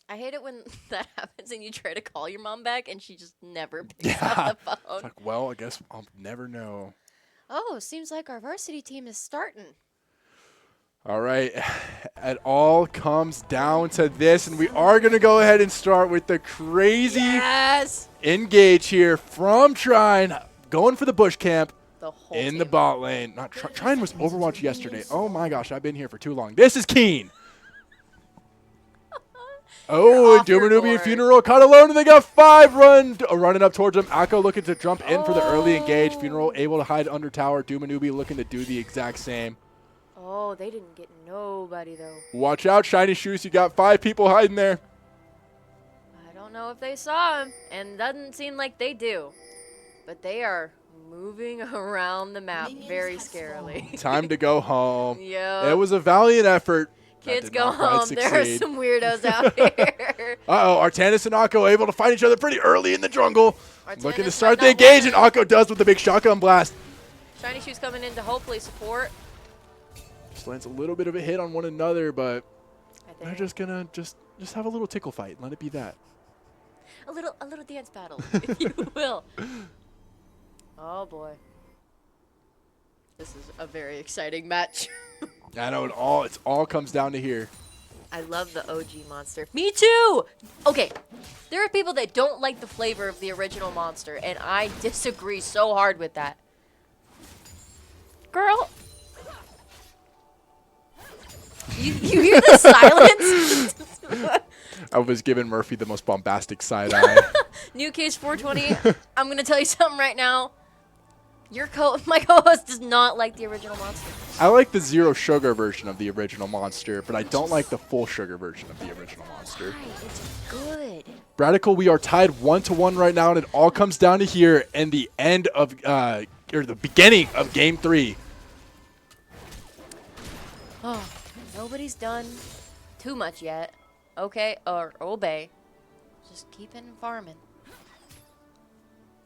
Speaker 4: I hate it when that happens and you try to call your mom back and she just never picks up the
Speaker 3: It's
Speaker 4: phone.
Speaker 3: like, well, I guess I'll never know.
Speaker 4: Oh, seems like our varsity team is starting.
Speaker 3: All right. It all comes down to this, and we are going to go ahead and start with the crazy
Speaker 4: Yes!
Speaker 3: engage here from Trine, going for the bush camp
Speaker 4: The whole
Speaker 3: in
Speaker 4: team.
Speaker 3: the bot lane. Not Trine was Overwatch yesterday. Oh my gosh, I've been here for too long. This is Kean. Oh,
Speaker 4: off your
Speaker 3: Doomanubi and
Speaker 4: gourd.
Speaker 3: Funeral caught alone, and they got 5 running up towards him. Akko looking to jump in for the early engage. Funeral able to hide under tower. Doomanubi looking to do the exact same.
Speaker 4: Oh, they didn't get nobody, though.
Speaker 3: Watch out, Shiny Shoes. You got 5 people hiding there.
Speaker 4: I don't know if they saw him, and doesn't seem like they do. But they are moving around the map very scarily.
Speaker 3: Time to go home.
Speaker 4: Yeah.
Speaker 3: It was a valiant effort. That
Speaker 4: Kids
Speaker 3: did
Speaker 4: go
Speaker 3: not quite
Speaker 4: home. There are
Speaker 3: succeed.
Speaker 4: some weirdos out here.
Speaker 3: Uh-oh, Artanis and Akko able to find each other pretty early in the jungle. Looking to
Speaker 4: Artanis
Speaker 3: start
Speaker 4: might
Speaker 3: the
Speaker 4: not
Speaker 3: engage, and
Speaker 4: want it.
Speaker 3: Akko does with the big shotgun blast.
Speaker 4: Shiny Shoes coming in to hopefully support.
Speaker 3: Just lands a little bit of a hit on one another, but
Speaker 4: I
Speaker 3: they're
Speaker 4: think.
Speaker 3: just gonna just have a little tickle fight. Let it be that.
Speaker 4: A little dance battle, if you will. Oh boy. This is a very exciting match.
Speaker 3: I know it all comes down to here.
Speaker 4: I love the OG monster. Me too! Okay, there are people that don't like the flavor of the original monster, and I disagree so hard with that. Girl. You hear the silence?
Speaker 3: I was giving Murphy the most bombastic side eye.
Speaker 4: New case 420. I'm going to tell you something right now. My co-host does not like the original monster.
Speaker 3: I like the zero sugar version of the original monster, but I don't like the full sugar version of the original monster.
Speaker 4: Right, it's good.
Speaker 3: Radical, we are tied 1-1 right now, and it all comes down to here and the end of, or the beginning of Game 3.
Speaker 4: Oh, nobody's done too much yet. Okay, or obey. Just keeping farming.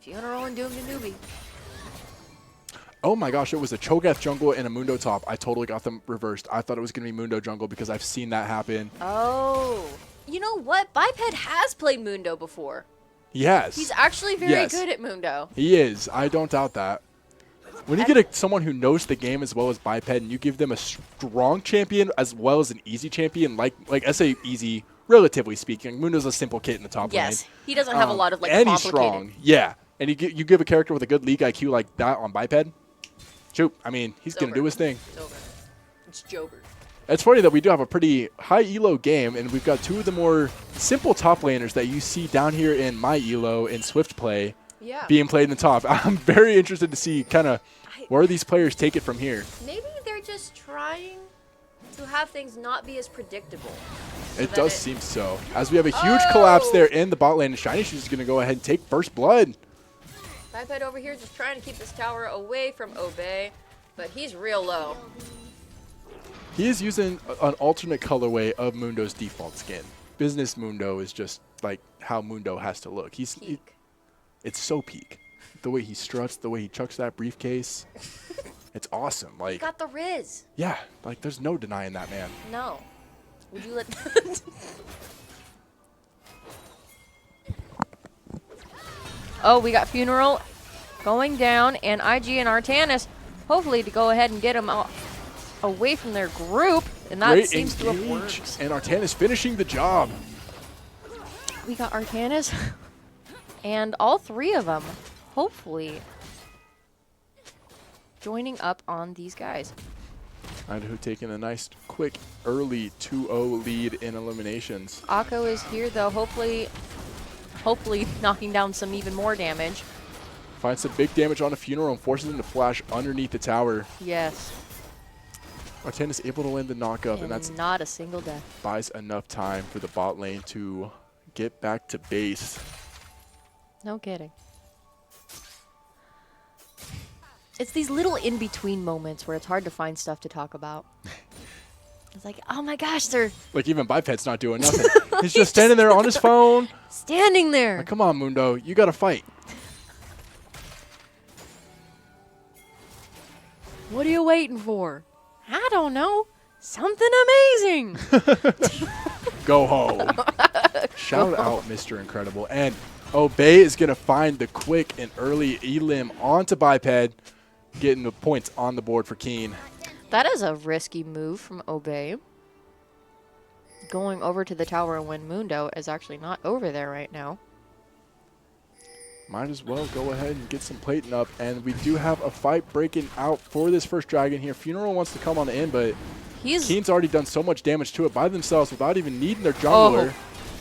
Speaker 4: Funeral and Doom to Newbie.
Speaker 3: Oh my gosh, it was a Cho'Gath jungle and a Mundo top. I totally got them reversed. I thought it was going to be Mundo jungle because I've seen that happen.
Speaker 4: Oh. You know what? Biped has played Mundo before.
Speaker 3: He has.
Speaker 4: He's actually very
Speaker 3: Yes.
Speaker 4: good at Mundo.
Speaker 3: He is. I don't doubt that. When you get someone who knows the game as well as Biped and you give them a strong champion as well as an easy champion, like I say easy, relatively speaking. Mundo's a simple kit in the top
Speaker 4: Yes.
Speaker 3: lane.
Speaker 4: He doesn't have a lot of like
Speaker 3: and he's
Speaker 4: complicated.
Speaker 3: strong. Yeah. And you give a character with a good league IQ like that on Biped, shoot, I mean, he's going to do his thing.
Speaker 4: It's over. It's Joker.
Speaker 3: It's funny that we do have a pretty high elo game, and we've got 2 of the more simple top laners that you see down here in my elo in Swift play
Speaker 4: Yeah.
Speaker 3: being played in the top. I'm very interested to see kind of where these players take it from here.
Speaker 4: Maybe they're just trying to have things not be as predictable. So
Speaker 3: It
Speaker 4: that
Speaker 3: does seem so. As we have a huge collapse there in the bot lane, and Shiny Shoes is going to go ahead and take first blood.
Speaker 4: Biped over here just trying to keep this tower away from Obey, but he's real low.
Speaker 3: He is using an alternate colorway of Mundo's default skin. Business Mundo is just like how Mundo has to look.
Speaker 4: Peak.
Speaker 3: It's so peak. The way he struts, the way he chucks that briefcase. It's awesome.
Speaker 4: He
Speaker 3: Like,
Speaker 4: got the Riz.
Speaker 3: yeah, like there's no denying that, man.
Speaker 4: No. Would you let... Oh, we got Funeral going down, and IG and Artanis hopefully to go ahead and get him away from their group, and that
Speaker 3: Great
Speaker 4: seems to have
Speaker 3: engage,
Speaker 4: worked.
Speaker 3: and Artanis finishing the job.
Speaker 4: We got Artanis, and all 3 of them hopefully joining up on these guys.
Speaker 3: Idaho taking a nice, quick, early 2-0 lead in eliminations.
Speaker 4: Akko is here, though, hopefully knocking down some even more damage.
Speaker 3: Finds some big damage on a Funeral and forces him to flash underneath the tower.
Speaker 4: Yes.
Speaker 3: Artan is able to land the knockup, and that's
Speaker 4: not a single death.
Speaker 3: buys enough time for the bot lane to get back to base.
Speaker 4: No kidding. It's these little in-between moments where it's hard to find stuff to talk about. It's like, oh my gosh, they're
Speaker 3: Like, even Biped's not doing nothing. He's just standing there on his phone.
Speaker 4: standing there.
Speaker 3: Like, come on, Mundo. You got to fight.
Speaker 4: What are you waiting for? I don't know. Something amazing.
Speaker 3: Go home. Shout out, Mr. Incredible. And Obey is going to find the quick and early elim onto Biped, getting the points on the board for Kean.
Speaker 4: That is a risky move from Obey. Going over to the tower when Mundo is actually not over there right now.
Speaker 3: Might as well go ahead and get some plating up. And we do have a fight breaking out for this first dragon here. Funeral wants to come on in, but Kean's already done so much damage to it by themselves without even needing their jungler.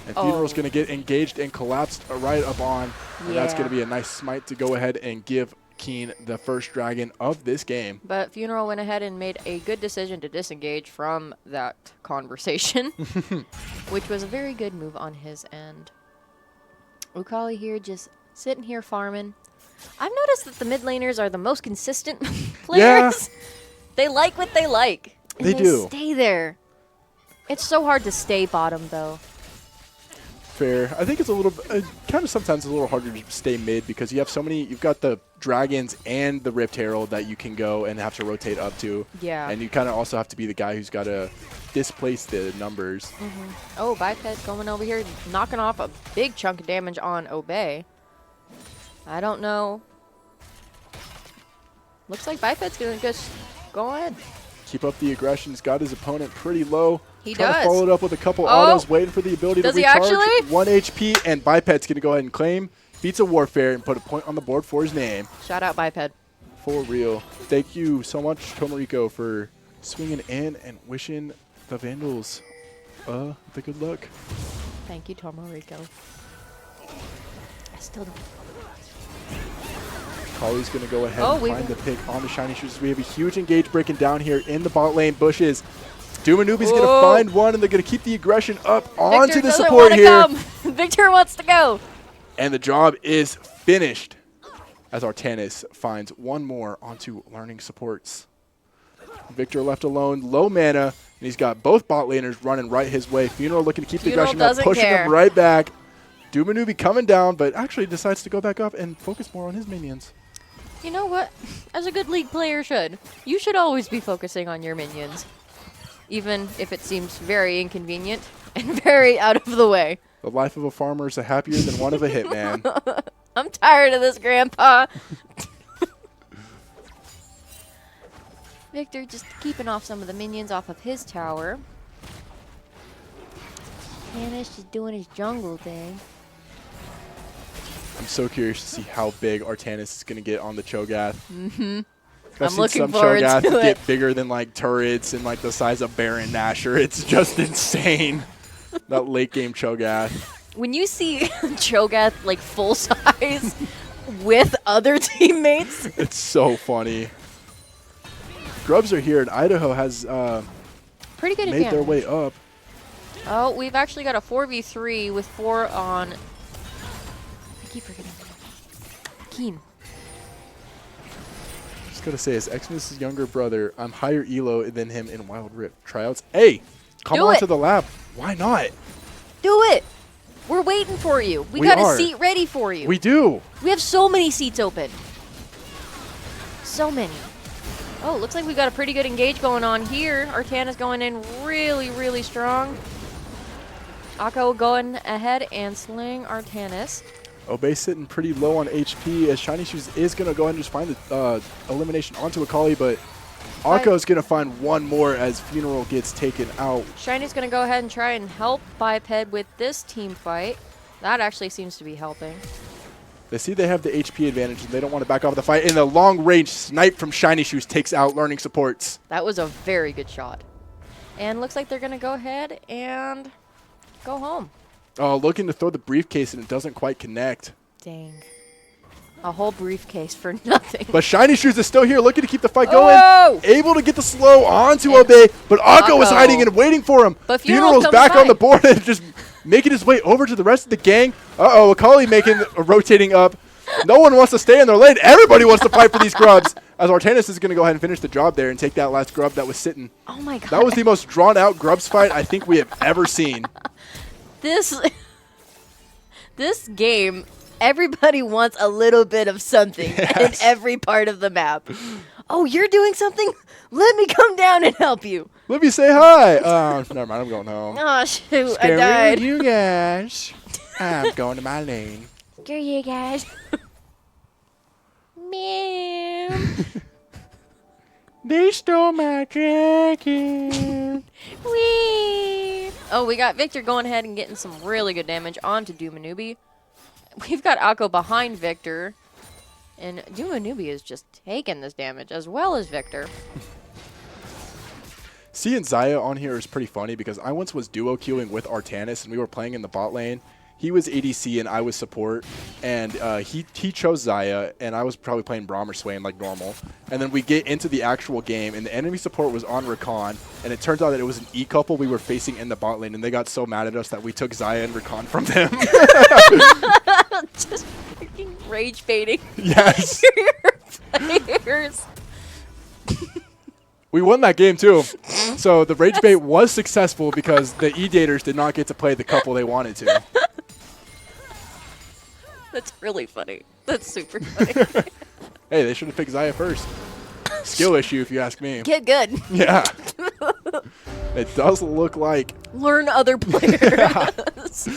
Speaker 3: And Funeral's going to get engaged and collapsed right up on. And that's going to be a nice smite to go ahead and give Kean the first dragon of this game.
Speaker 4: But Funeral went ahead and made a good decision to disengage from that conversation, which was a very good move on his end. Ukali here just sitting here farming. I've noticed that the mid laners are the most consistent players. They like what they like. And
Speaker 3: They do.
Speaker 4: Stay there. It's so hard to stay bottom, though.
Speaker 3: Fair. I think it's a little kind of sometimes a little harder to stay mid because you have so many. You've got the dragons and the Rift Herald that you can go and have to rotate up to.
Speaker 4: Yeah.
Speaker 3: And you kind of also have to be the guy who's got to displace the numbers.
Speaker 4: Oh, Biped's going over here, knocking off a big chunk of damage on Obey. I don't know. Looks like Biped's going to just go ahead.
Speaker 3: Keep up the aggression. He's got his opponent pretty low.
Speaker 4: He
Speaker 3: Trying
Speaker 4: does.
Speaker 3: to follow it up with a couple autos, waiting for the ability
Speaker 4: Does
Speaker 3: to
Speaker 4: he
Speaker 3: recharge.
Speaker 4: actually?
Speaker 3: 1 HP, and Biped's going to go ahead and claim Beats of Warfare and put a point on the board for his name.
Speaker 4: Shout out Biped.
Speaker 3: For real. Thank you so much, Tomarico, for swinging in and wishing the Vandals the good luck.
Speaker 4: Thank you, Tomarico. I still don't.
Speaker 3: Collie's going to go ahead
Speaker 4: Oh,
Speaker 3: and
Speaker 4: we
Speaker 3: find the pick on the Shiny Shoes. We have a huge engage breaking down here in the bot lane bushes. Dumanubi's going to find one, and they're going to keep the aggression up onto
Speaker 4: Victor
Speaker 3: the
Speaker 4: doesn't
Speaker 3: support
Speaker 4: wanna
Speaker 3: here.
Speaker 4: come. Victor wants to go.
Speaker 3: And the job is finished as Artanis finds one more onto learning supports. Victor left alone, low mana, and he's got both bot laners running right his way. Funeral looking to keep the aggression up, pushing him right back. Dumanubi coming down, but actually decides to go back up and focus more on his minions.
Speaker 4: You know what? As a good League player should. You should always be focusing on your minions. Even if it seems very inconvenient and very out of the way.
Speaker 3: The life of a farmer is happier than one of a hitman.
Speaker 4: I'm tired of this, Grandpa. Victor just keeping off some of the minions off of his tower. Hanish just doing his jungle thing.
Speaker 3: I'm so curious to see how big Artanis is going to get on the Cho'Gath.
Speaker 4: I'm
Speaker 3: I've seen
Speaker 4: looking
Speaker 3: some
Speaker 4: forward
Speaker 3: Cho'Gath
Speaker 4: to
Speaker 3: get
Speaker 4: it.
Speaker 3: bigger than like turrets and like the size of Baron Nashor. It's just insane. That late game Cho'Gath.
Speaker 4: When you see Cho'Gath like full size with other teammates,
Speaker 3: It's so funny. Grubs are here, and Idaho has
Speaker 4: pretty good
Speaker 3: made their
Speaker 4: advantage.
Speaker 3: way up.
Speaker 4: Oh, we've actually got a 4v3 with 4 on. I keep forgetting. Kean.
Speaker 3: Just gotta say, as Xmas' younger brother, I'm higher elo than him in Wild Rift tryouts. Hey, come
Speaker 4: Do
Speaker 3: on
Speaker 4: it.
Speaker 3: to the lab. Why not?
Speaker 4: Do it! We're waiting for you. We
Speaker 3: We
Speaker 4: got
Speaker 3: are.
Speaker 4: a seat ready for you.
Speaker 3: We do.
Speaker 4: We have so many seats open. So many. Oh, looks like we've got a pretty good engage going on here. Artana's going in really, really strong. Akko going ahead and slaying Artanis.
Speaker 3: Obey sitting pretty low on HP as Shiny Shoes is going to go ahead and just find the elimination onto Akali, but Akko's going to find one more as Funeral gets taken out.
Speaker 4: Shiny's going to go ahead and try and help Biped with this team fight. That actually seems to be helping.
Speaker 3: They see they have the HP advantage, and they don't want to back off the fight. And the long-range snipe from Shiny Shoes takes out Learning Supports.
Speaker 4: That was a very good shot. And looks like they're going to go ahead and go home.
Speaker 3: Oh, looking to throw the briefcase, and it doesn't quite connect.
Speaker 4: Dang. A whole briefcase for nothing.
Speaker 3: But Shiny Shoes is still here, looking to keep the fight going.
Speaker 4: Oh!
Speaker 3: Able to get the slow onto Obey, but Akko was hiding and waiting for him.
Speaker 4: But
Speaker 3: Funeral's
Speaker 4: comes
Speaker 3: back
Speaker 4: by.
Speaker 3: on the board and just making his way over to the rest of the gang. Uh-oh, Akali rotating up. No one wants to stay in their lane. Everybody wants to fight for these grubs. As Artanis is going to go ahead and finish the job there and take that last grub that was sitting.
Speaker 4: Oh my god.
Speaker 3: That was the most drawn-out grubs fight I think we have ever seen.
Speaker 4: This game, everybody wants a little bit of something in
Speaker 3: Yes.
Speaker 4: every part of the map. Oh, you're doing something? Let me come down and help you.
Speaker 3: Let me say hi. Never mind, I'm going home.
Speaker 4: Oh, shoot, I
Speaker 3: Screw
Speaker 4: died.
Speaker 3: you guys. I'm going to my lane.
Speaker 4: Screw you guys. Man.
Speaker 3: They stole my dragon.
Speaker 4: Whee! Oh, we got Victor going ahead and getting some really good damage onto Dumanubi. We've got Akko behind Victor. And Dumanubi is just taking this damage as well as Victor.
Speaker 3: Seeing Zaya on here is pretty funny because I once was duo queuing with Artanis and we were playing in the bot lane. He was ADC and I was support, and he chose Zaya, and I was probably playing Braum or Swain like normal. And then we get into the actual game, and the enemy support was on Rakan, and it turns out that it was an E-couple we were facing in the bot lane, and they got so mad at us that we took Zaya and Rakan from them.
Speaker 4: Just freaking rage baiting
Speaker 3: Yes.
Speaker 4: your players.
Speaker 3: We won that game too. So the rage bait was successful because the E-daters did not get to play the couple they wanted to.
Speaker 4: That's really funny. That's super funny.
Speaker 3: Hey, they should have picked Zaya first. Skill issue, if you ask me.
Speaker 4: Get good.
Speaker 3: Yeah. It does look like.
Speaker 4: Learn other players.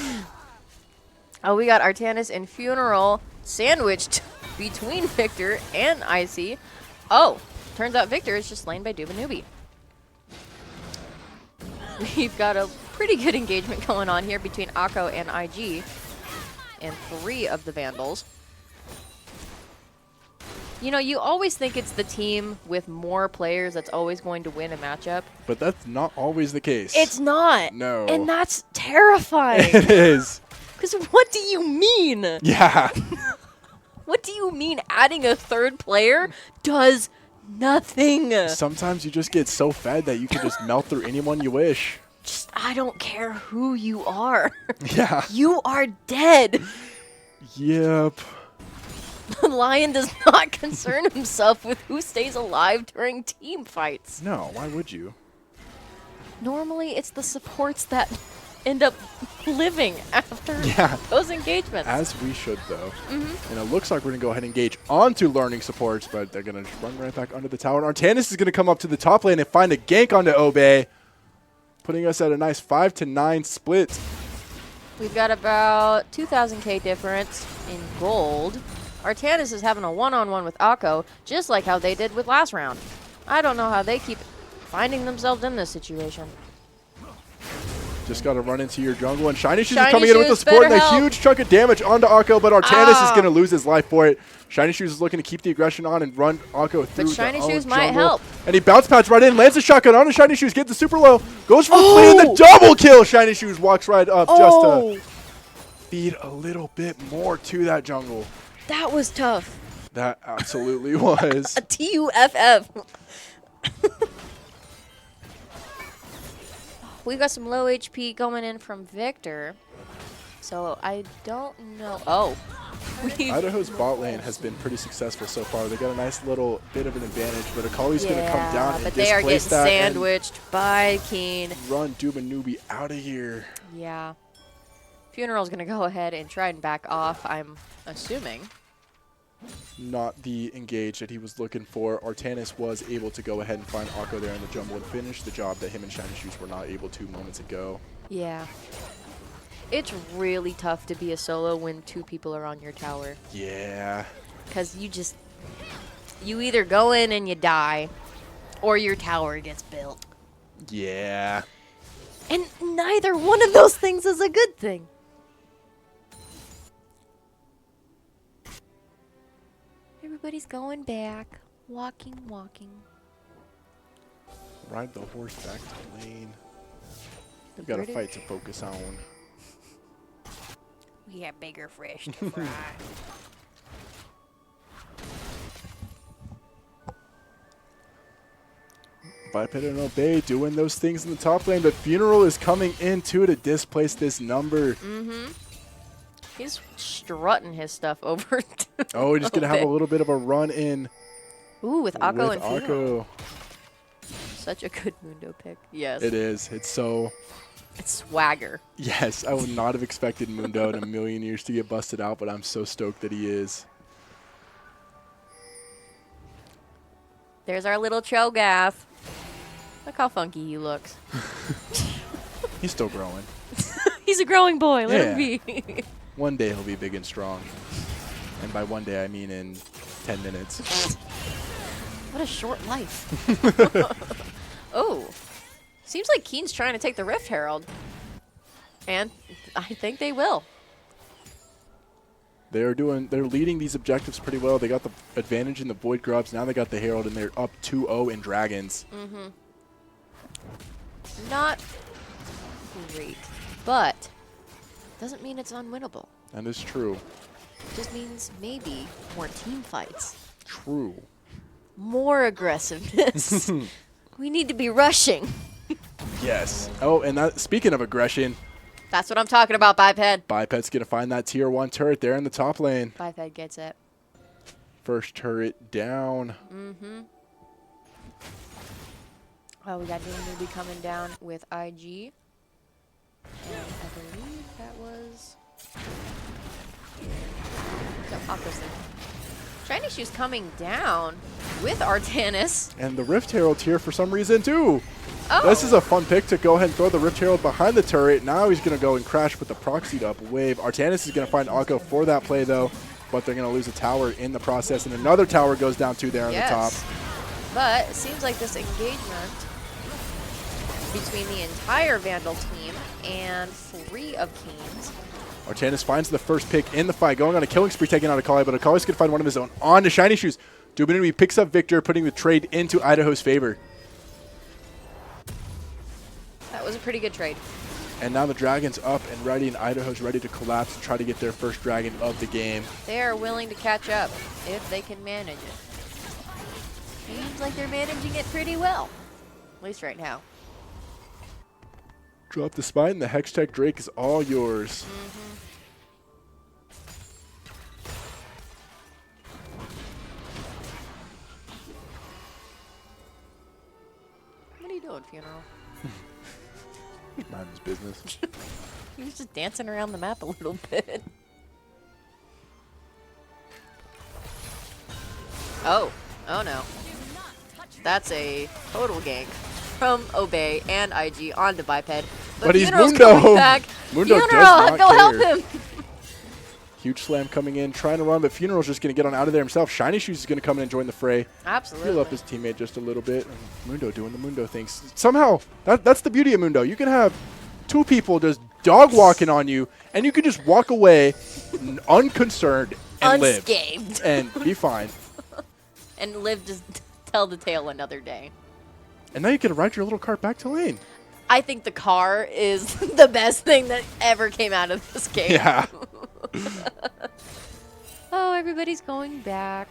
Speaker 4: Oh, we got Artanis and Funeral sandwiched between Victor and Icy. Oh, turns out Victor is just slain by Dubanubi. We've got a pretty good engagement going on here between Akko and IG. And 3 of the Vandals. You know, you always think it's the team with more players that's always going to win a matchup.
Speaker 3: But that's not always the case.
Speaker 4: It's not.
Speaker 3: No.
Speaker 4: And that's terrifying.
Speaker 3: It is.
Speaker 4: Because what do you mean?
Speaker 3: Yeah.
Speaker 4: What do you mean adding a third player does nothing?
Speaker 3: Sometimes you just get so fed that you can just melt through anyone you wish.
Speaker 4: Just, I don't care who you are.
Speaker 3: Yeah.
Speaker 4: You are dead.
Speaker 3: Yep.
Speaker 4: The Lion does not concern himself with who stays alive during team fights.
Speaker 3: No, why would you?
Speaker 4: Normally, it's the supports that end up living after
Speaker 3: Yeah.
Speaker 4: those engagements.
Speaker 3: As we should, though. And it looks like we're going to go ahead and engage onto learning supports, but they're going to run right back under the tower. And Artanis is going to come up to the top lane and find a gank onto Obey, putting us at a nice 5-9 split.
Speaker 4: We've got about 2,000k difference in gold. Artanis is having a one-on-one with Akko, just like how they did with last round. I don't know how they keep finding themselves in this situation.
Speaker 3: Just got to run into your jungle, and Shiny Shoes is
Speaker 4: Shiny
Speaker 3: coming in with the
Speaker 4: Shoes,
Speaker 3: support and
Speaker 4: better
Speaker 3: a
Speaker 4: help.
Speaker 3: huge chunk of damage onto Akko, but Artanis is going to lose his life for it. Shiny Shoes is looking to keep the aggression on and run Akko through
Speaker 4: Shiny
Speaker 3: the
Speaker 4: Shoes
Speaker 3: own
Speaker 4: might
Speaker 3: jungle.
Speaker 4: help.
Speaker 3: And he bounce pads right in, lands a shotgun onto Shiny Shoes, gets the super low, goes for the flea and the double kill. Shiny Shoes walks right up just to feed a little bit more to that jungle.
Speaker 4: That was tough.
Speaker 3: That absolutely was.
Speaker 4: A TUFF. We've got some low HP going in from Victor. So I don't know. Oh.
Speaker 3: Idaho's bot lane has been pretty successful so far. They got a nice little bit of an advantage, but Akali's going to come down and
Speaker 4: but they are getting
Speaker 3: displace that and
Speaker 4: sandwiched by Kean.
Speaker 3: run Dubanubi out of here.
Speaker 4: Yeah. Funeral's going to go ahead and try and back off, I'm assuming.
Speaker 3: Not the engage that he was looking for. Artanis was able to go ahead and find Akko there in the jungle and finish the job that him and Shiny Shoes were not able to moments ago.
Speaker 4: Yeah. It's really tough to be a solo when 2 people are on your tower.
Speaker 3: Yeah.
Speaker 4: Because you either go in and you die, or your tower gets built.
Speaker 3: Yeah.
Speaker 4: And neither one of those things is a good thing. Everybody's going back. Walking.
Speaker 3: Ride the horse back to lane. We've got a fight to focus on.
Speaker 4: We have bigger fish to fry.
Speaker 3: Biped and Obey doing those things in the top lane, but Funeral is coming in too to displace this number.
Speaker 4: He's strutting his stuff over.
Speaker 3: Oh, he's going to have a little bit of a run in
Speaker 4: Ooh, with Akko
Speaker 3: with
Speaker 4: and Funeral.
Speaker 3: Akko.
Speaker 4: Such a good Mundo pick. Yes.
Speaker 3: It is. It's so...
Speaker 4: It's swagger.
Speaker 3: Yes, I would not have expected Mundo in a million years to get busted out, but I'm so stoked that he is.
Speaker 4: There's our little Cho'Gath. Look how funky he looks.
Speaker 3: He's still growing.
Speaker 4: He's a growing boy. Let him
Speaker 3: Yeah.
Speaker 4: be.
Speaker 3: One day he'll be big and strong. And by one day, I mean in 10 minutes.
Speaker 4: What a short life. Oh. Seems like Kean's trying to take the Rift Herald. And I think they will.
Speaker 3: They're leading these objectives pretty well. They got the advantage in the Void Grubs. Now they got the Herald, and they're up 2-0 in Dragons.
Speaker 4: Not great, but doesn't mean it's unwinnable.
Speaker 3: That is true.
Speaker 4: It just means maybe more team fights,
Speaker 3: True.
Speaker 4: more aggressiveness. We need to be rushing.
Speaker 3: Yes. Oh, and that, speaking of aggression,
Speaker 4: That's what I'm talking about, Biped.
Speaker 3: Biped's going to find that tier 1 turret there in the top lane.
Speaker 4: Biped gets it.
Speaker 3: First turret down.
Speaker 4: Oh, we got new newbie coming down with IG. And I believe that was... So, Aquason. Shiny Shoes coming down with Artanis.
Speaker 3: And the Rift Herald here for some reason, too.
Speaker 4: Oh.
Speaker 3: This is a fun pick to go ahead and throw the Rift Herald behind the turret. Now he's going to go and crash with the proxied up wave. Artanis is going to find Akko for that play, though. But they're going to lose a tower in the process. And another tower goes down, too, there on the top.
Speaker 4: But it seems like this engagement between the entire Vandal team and 3 of Kean's.
Speaker 3: Artanis finds the first pick in the fight, going on a killing spree, taking out Akali, but Akali's going to find one of his own on to Shiny Shoes. Dubinui picks up Victor, putting the trade into Idaho's favor.
Speaker 4: That was a pretty good trade.
Speaker 3: And now the Dragon's up and ready, and Idaho's ready to collapse to try to get their first Dragon of the game.
Speaker 4: They are willing to catch up if they can manage it. Seems like they're managing it pretty well, at least right now.
Speaker 3: Drop the spine, the Hextech Drake is all yours.
Speaker 4: What are you doing, Funeral?
Speaker 3: Mind his business.
Speaker 4: He was just dancing around the map a little bit. Oh no. That's a total gank from Obey and IG onto Biped.
Speaker 3: But he's
Speaker 4: Funeral's
Speaker 3: Mundo.
Speaker 4: coming back.
Speaker 3: Mundo does
Speaker 4: Funeral,
Speaker 3: not
Speaker 4: go help
Speaker 3: care.
Speaker 4: him.
Speaker 3: Huge slam coming in, trying to run, but Funeral's just going to get on out of there himself. Shiny Shoes is going to come in and join the fray.
Speaker 4: Absolutely.
Speaker 3: Heal up his teammate just a little bit. And Mundo doing the Mundo things. Somehow, that's the beauty of Mundo. You can have 2 people just dog walking on you, and you can just walk away unconcerned and
Speaker 4: Unscathed.
Speaker 3: live. And be fine.
Speaker 4: And live to tell the tale another day.
Speaker 3: And now you can ride your little cart back to lane.
Speaker 4: I think the car is the best thing that ever came out of this game.
Speaker 3: Yeah.
Speaker 4: Oh, everybody's going back.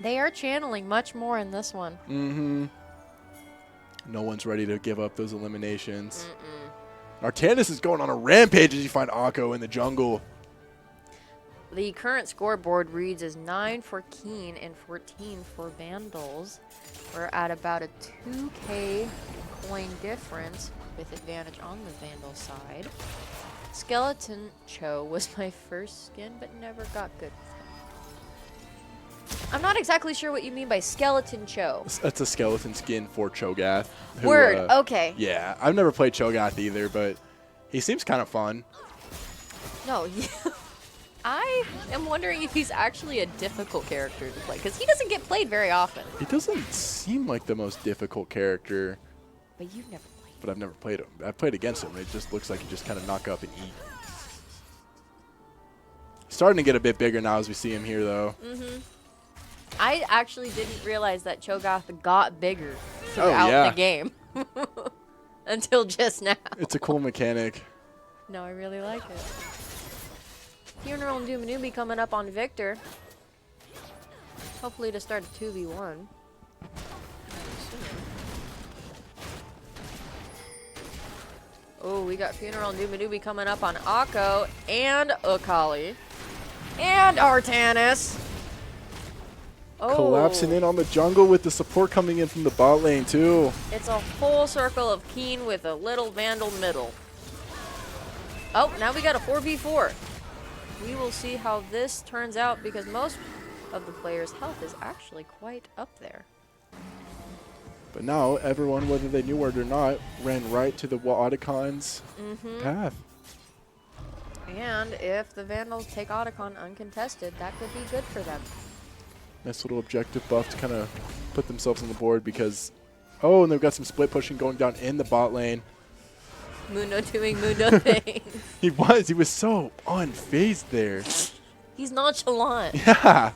Speaker 4: They are channeling much more in this one.
Speaker 3: Mm-hmm. No one's ready to give up those eliminations. Artanis is going on a rampage as you find Akko in the jungle.
Speaker 4: The current scoreboard reads as 9 for Kean and 14 for Vandals. We're at about a 2k coin difference with advantage on the Vandal side. Skeleton Cho was my first skin, but never got good with him. I'm not exactly sure what you mean by Skeleton Cho.
Speaker 3: That's a skeleton skin for Cho'Gath. who,
Speaker 4: Word, okay.
Speaker 3: Yeah, I've never played Cho'Gath either, but he seems kind of fun.
Speaker 4: No, I am wondering if he's actually a difficult character to play, because he doesn't get played very often.
Speaker 3: He doesn't seem like the most difficult character,
Speaker 4: But you've never played.
Speaker 3: but I've never played him. I've played against him. It just looks like he just kind of knock up and eat. Starting to get a bit bigger now as we see him here, though.
Speaker 4: I actually didn't realize that Cho'Gath got bigger throughout
Speaker 3: yeah.
Speaker 4: the game. Until just now.
Speaker 3: It's a cool mechanic.
Speaker 4: No, I really like it. Funeral and Dumanubi coming up on Victor. Hopefully to start a 2v1. Oh, we got Funeral and Dumanubi coming up on Akko and Akali. And Artanis. Oh.
Speaker 3: Collapsing in on the jungle with the support coming in from the bot lane too.
Speaker 4: It's a full circle of Kean with a little Vandal middle. Oh, now we got a 4v4. We will see how this turns out because most of the players' health is actually quite up there.
Speaker 3: But now everyone, whether they knew it or not, ran right to the Otacons path.
Speaker 4: And if the Vandals take Otacon uncontested, that could be good for them.
Speaker 3: Nice little objective buff to kind of put themselves on the board because, oh, and they've got some split pushing going down in the bot lane.
Speaker 4: Mundo doing Mundo things.
Speaker 3: He was so unfazed there.
Speaker 4: He's nonchalant.
Speaker 3: Yeah.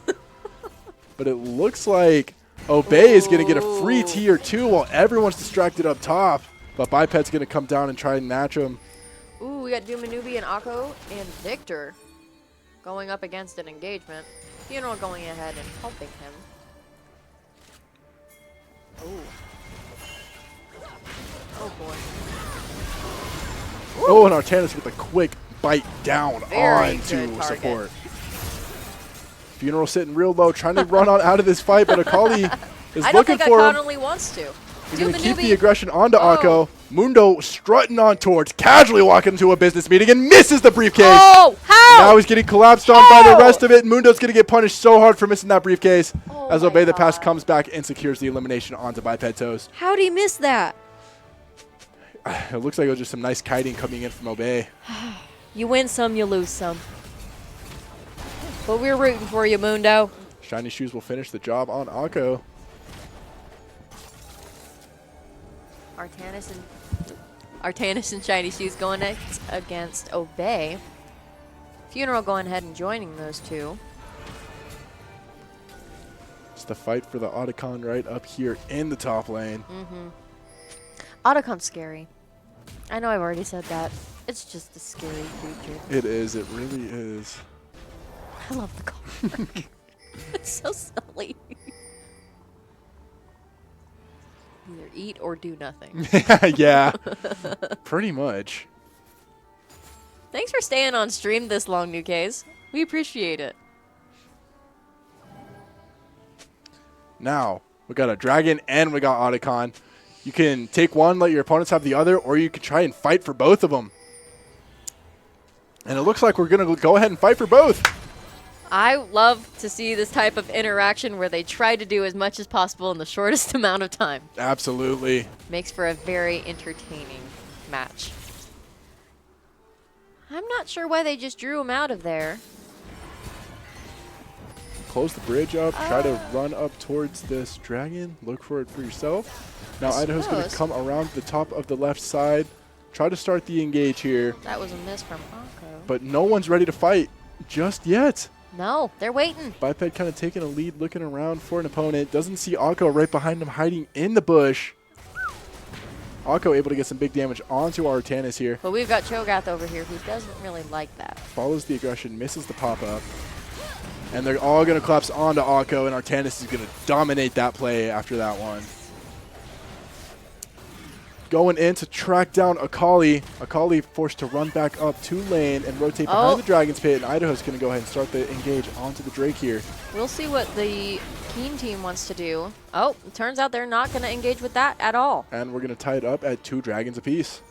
Speaker 3: But it looks like Obey is going to get a free tier 2 while everyone's distracted up top. But Biped's going to come down and try and match him.
Speaker 4: Ooh, we got Dumanubi and Akko and Victor going up against an engagement. Funeral going ahead and helping him. Ooh. Oh boy.
Speaker 3: Oh, and Artanis with a quick bite down
Speaker 4: Very
Speaker 3: onto
Speaker 4: good target.
Speaker 3: support. Funeral sitting real low, trying to run on out of this fight, but Akali is
Speaker 4: I don't
Speaker 3: looking
Speaker 4: think
Speaker 3: for
Speaker 4: Akon
Speaker 3: him.
Speaker 4: only wants to.
Speaker 3: He's going to keep the
Speaker 4: Dumanubi.
Speaker 3: aggression onto
Speaker 4: Oh.
Speaker 3: Akko. Mundo strutting on towards, casually walking into a business meeting and misses the briefcase.
Speaker 4: Oh, how?
Speaker 3: Now he's getting collapsed on by the rest of it. Mundo's going to get punished so hard for missing that briefcase
Speaker 4: Oh
Speaker 3: as
Speaker 4: my
Speaker 3: Obey the Pass
Speaker 4: God.
Speaker 3: comes back and secures the elimination onto Biped Toast.
Speaker 4: How'd he miss that?
Speaker 3: It looks like it was just some nice kiting coming in from Obey.
Speaker 4: You win some, you lose some. But we're rooting for you, Mundo.
Speaker 3: Shiny Shoes will finish the job on Akko.
Speaker 4: Artanis and Shiny Shoes going against Obey. Funeral going ahead and joining those two.
Speaker 3: It's the fight for the Otacon right up here in the top lane.
Speaker 4: Otacon's scary. I know I've already said that. It's just a scary creature.
Speaker 3: It is. It really is.
Speaker 4: I love the color. It's so silly. Either eat or do nothing.
Speaker 3: Yeah. Pretty much.
Speaker 4: Thanks for staying on stream this long, New Case. We appreciate it.
Speaker 3: Now, we got a dragon and we got Otacon. You can take one, let your opponents have the other, or you can try and fight for both of them. And it looks like we're going to go ahead and fight for both.
Speaker 4: I love to see this type of interaction where they try to do as much as possible in the shortest amount of time.
Speaker 3: Absolutely.
Speaker 4: Makes for a very entertaining match. I'm not sure why they just drew him out of there.
Speaker 3: Close the bridge up, try to run up towards this dragon, look for it for yourself. Now
Speaker 4: I
Speaker 3: Idaho's going to
Speaker 4: suppose.
Speaker 3: come around the top of the left side, try to start the engage here,
Speaker 4: That was a miss from Akko.
Speaker 3: but no one's ready to fight just yet.
Speaker 4: No, they're waiting.
Speaker 3: Biped kind of taking a lead, looking around for an opponent. Doesn't see Akko right behind him, hiding in the bush. Akko able to get some big damage onto Artanis here.
Speaker 4: But we've got Cho'Gath over here who doesn't really like that.
Speaker 3: Follows the aggression, misses the pop-up. And they're all going to collapse onto Akko, and Artanis is going to dominate that play after that one. Going in to track down Akali. Akali forced to run back up to lane and rotate behind the Dragon's Pit, and Idaho's going to go ahead and start the engage onto the Drake here.
Speaker 4: We'll see what the Kean team wants to do. Oh, it turns out they're not going to engage with that at all.
Speaker 3: And we're going to tie it up at 2 dragons apiece.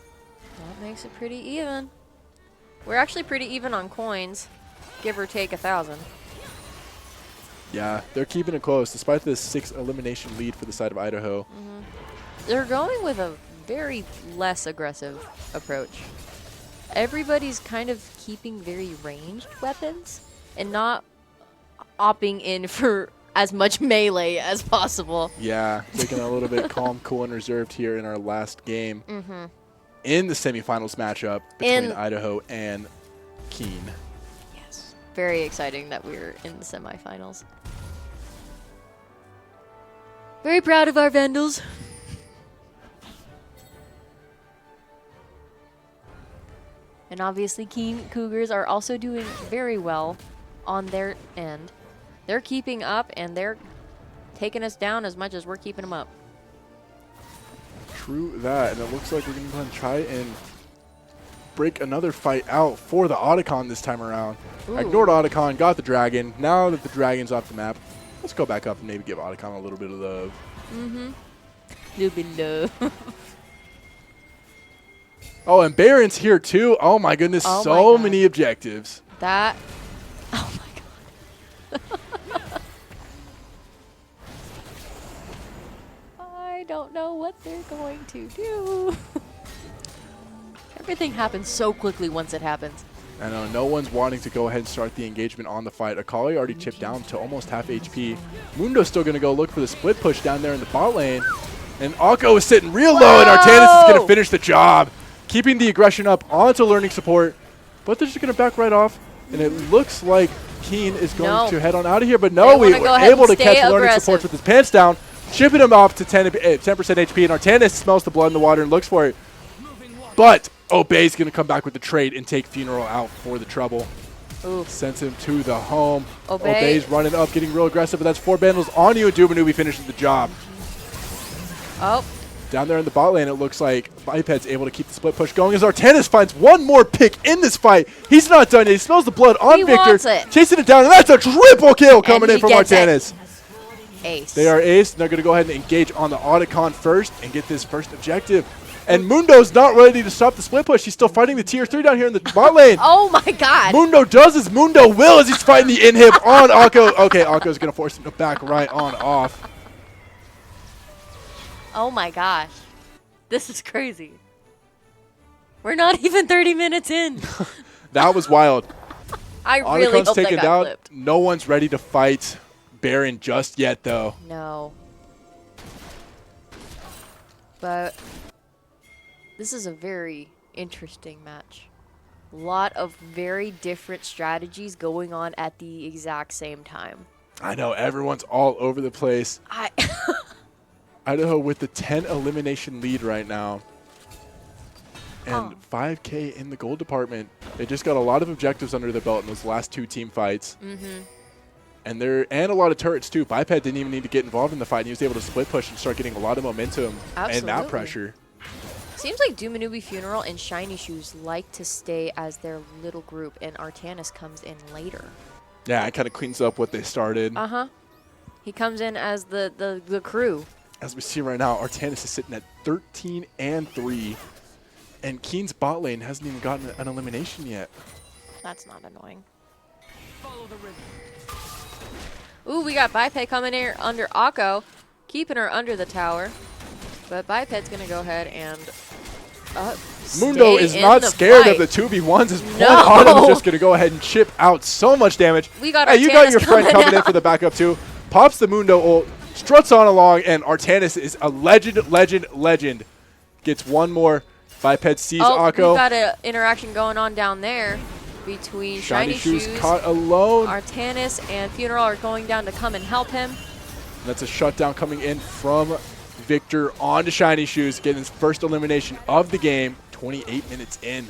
Speaker 4: That makes it pretty even. We're actually pretty even on coins, give or take 1,000.
Speaker 3: Yeah, they're keeping it close, despite the 6 elimination lead for the side of Idaho.
Speaker 4: They're going with a very less aggressive approach. Everybody's kind of keeping very ranged weapons and not opting in for as much melee as possible.
Speaker 3: Yeah, taking a little bit calm, cool, and reserved here in our last game in the semifinals matchup between Idaho and Kean.
Speaker 4: Yes. Very exciting that we're in the semifinals. Very proud of our Vandals. And obviously, Kean Cougars are also doing very well on their end. They're keeping up, and they're taking us down as much as we're keeping them up.
Speaker 3: True that, and it looks like we're going to try and break another fight out for the Otacon this time around.
Speaker 4: Ooh.
Speaker 3: Ignored Otacon, got the Dragon. Now that the Dragon's off the map, let's go back up and maybe give Otacon a little bit of love.
Speaker 4: Mm-hmm. Little bit low.
Speaker 3: Oh, and Baron's here too. Oh my goodness,
Speaker 4: Oh
Speaker 3: so
Speaker 4: my God.
Speaker 3: many objectives.
Speaker 4: That. Oh my god. I don't know what they're going to do. Everything happens so quickly once it happens.
Speaker 3: I know no one's wanting to go ahead and start the engagement on the fight. Akali already chipped down to almost half HP. Mundo's still going to go look for the split push down there in the bot lane. And Akko is sitting real low, and Artanis is going to finish the job. Keeping the aggression up onto learning support. But they're just going to back right off. And it looks like Kean is going to head on out of here. But no, we were able to catch learning support with his pants down. Shipping him off to 10% HP. And Artanis smells the blood in the water and looks for it. But Obey's going to come back with the trade and take Funeral out for the trouble.
Speaker 4: Ooh.
Speaker 3: Sends him to the home.
Speaker 4: Obey.
Speaker 3: Obey's running up, getting real aggressive, but that's 4 bundles on you, and Dumanubi finishes the job.
Speaker 4: Oh.
Speaker 3: Down there in the bot lane, it looks like Biped's able to keep the split push going as Artanis finds one more pick in this fight. He's not done yet. He smells the blood on
Speaker 4: He
Speaker 3: Victor.
Speaker 4: wants it.
Speaker 3: Chasing it down, and that's a triple kill coming
Speaker 4: he
Speaker 3: in from
Speaker 4: gets it.
Speaker 3: Artanis.
Speaker 4: Ace.
Speaker 3: They are ace, and they're going to go ahead and engage on the Otacon first and get this first objective. And Mundo's not ready to stop the split push. He's still fighting the tier 3 down here in the bot lane.
Speaker 4: Oh my god.
Speaker 3: Mundo does as Mundo will as he's fighting the inhib on Akko. Okay, Akko's going to force him to back right on off.
Speaker 4: Oh my gosh. This is crazy. We're not even 30 minutes in.
Speaker 3: That was wild.
Speaker 4: I really
Speaker 3: Otacon's
Speaker 4: hope that
Speaker 3: taken
Speaker 4: got
Speaker 3: down.
Speaker 4: clipped.
Speaker 3: No one's ready to fight Baron just yet, though.
Speaker 4: No. But this is a very interesting match. A lot of very different strategies going on at the exact same time.
Speaker 3: I know, everyone's all over the place. Idaho with the 10 elimination lead right now. And 5K in the gold department. They just got a lot of objectives under their belt in those last 2 team fights.
Speaker 4: Mm-hmm.
Speaker 3: And a lot of turrets too. Biped didn't even need to get involved in the fight. And he was able to split push and start getting a lot of momentum and map pressure.
Speaker 4: Seems like Dumanubi Funeral and Shiny Shoes like to stay as their little group, and Artanis comes in later.
Speaker 3: Yeah, it kind of cleans up what they started.
Speaker 4: Uh-huh. He comes in as the crew.
Speaker 3: As we see right now, Artanis is sitting at 13-3. And Kean's bot lane hasn't even gotten an elimination yet.
Speaker 4: That's not annoying. Ooh, we got Biped coming here under Akko, keeping her under the tower. But Biped's going to go ahead and
Speaker 3: Mundo is not scared of the 2v1s. His one Autumn's just going to go ahead and chip out so much damage.
Speaker 4: We got
Speaker 3: you got your friend coming in for the backup too. Pops the Mundo ult, struts on along, and Artanis is a legend. Gets one more. Biped sees Akko.
Speaker 4: We got an interaction going on down there between Shiny Shoes.
Speaker 3: Caught alone.
Speaker 4: Artanis and Funeral are going down to come and help him.
Speaker 3: That's a shutdown coming in from Victor onto Shiny Shoes, getting his first elimination of the game, 28 minutes in.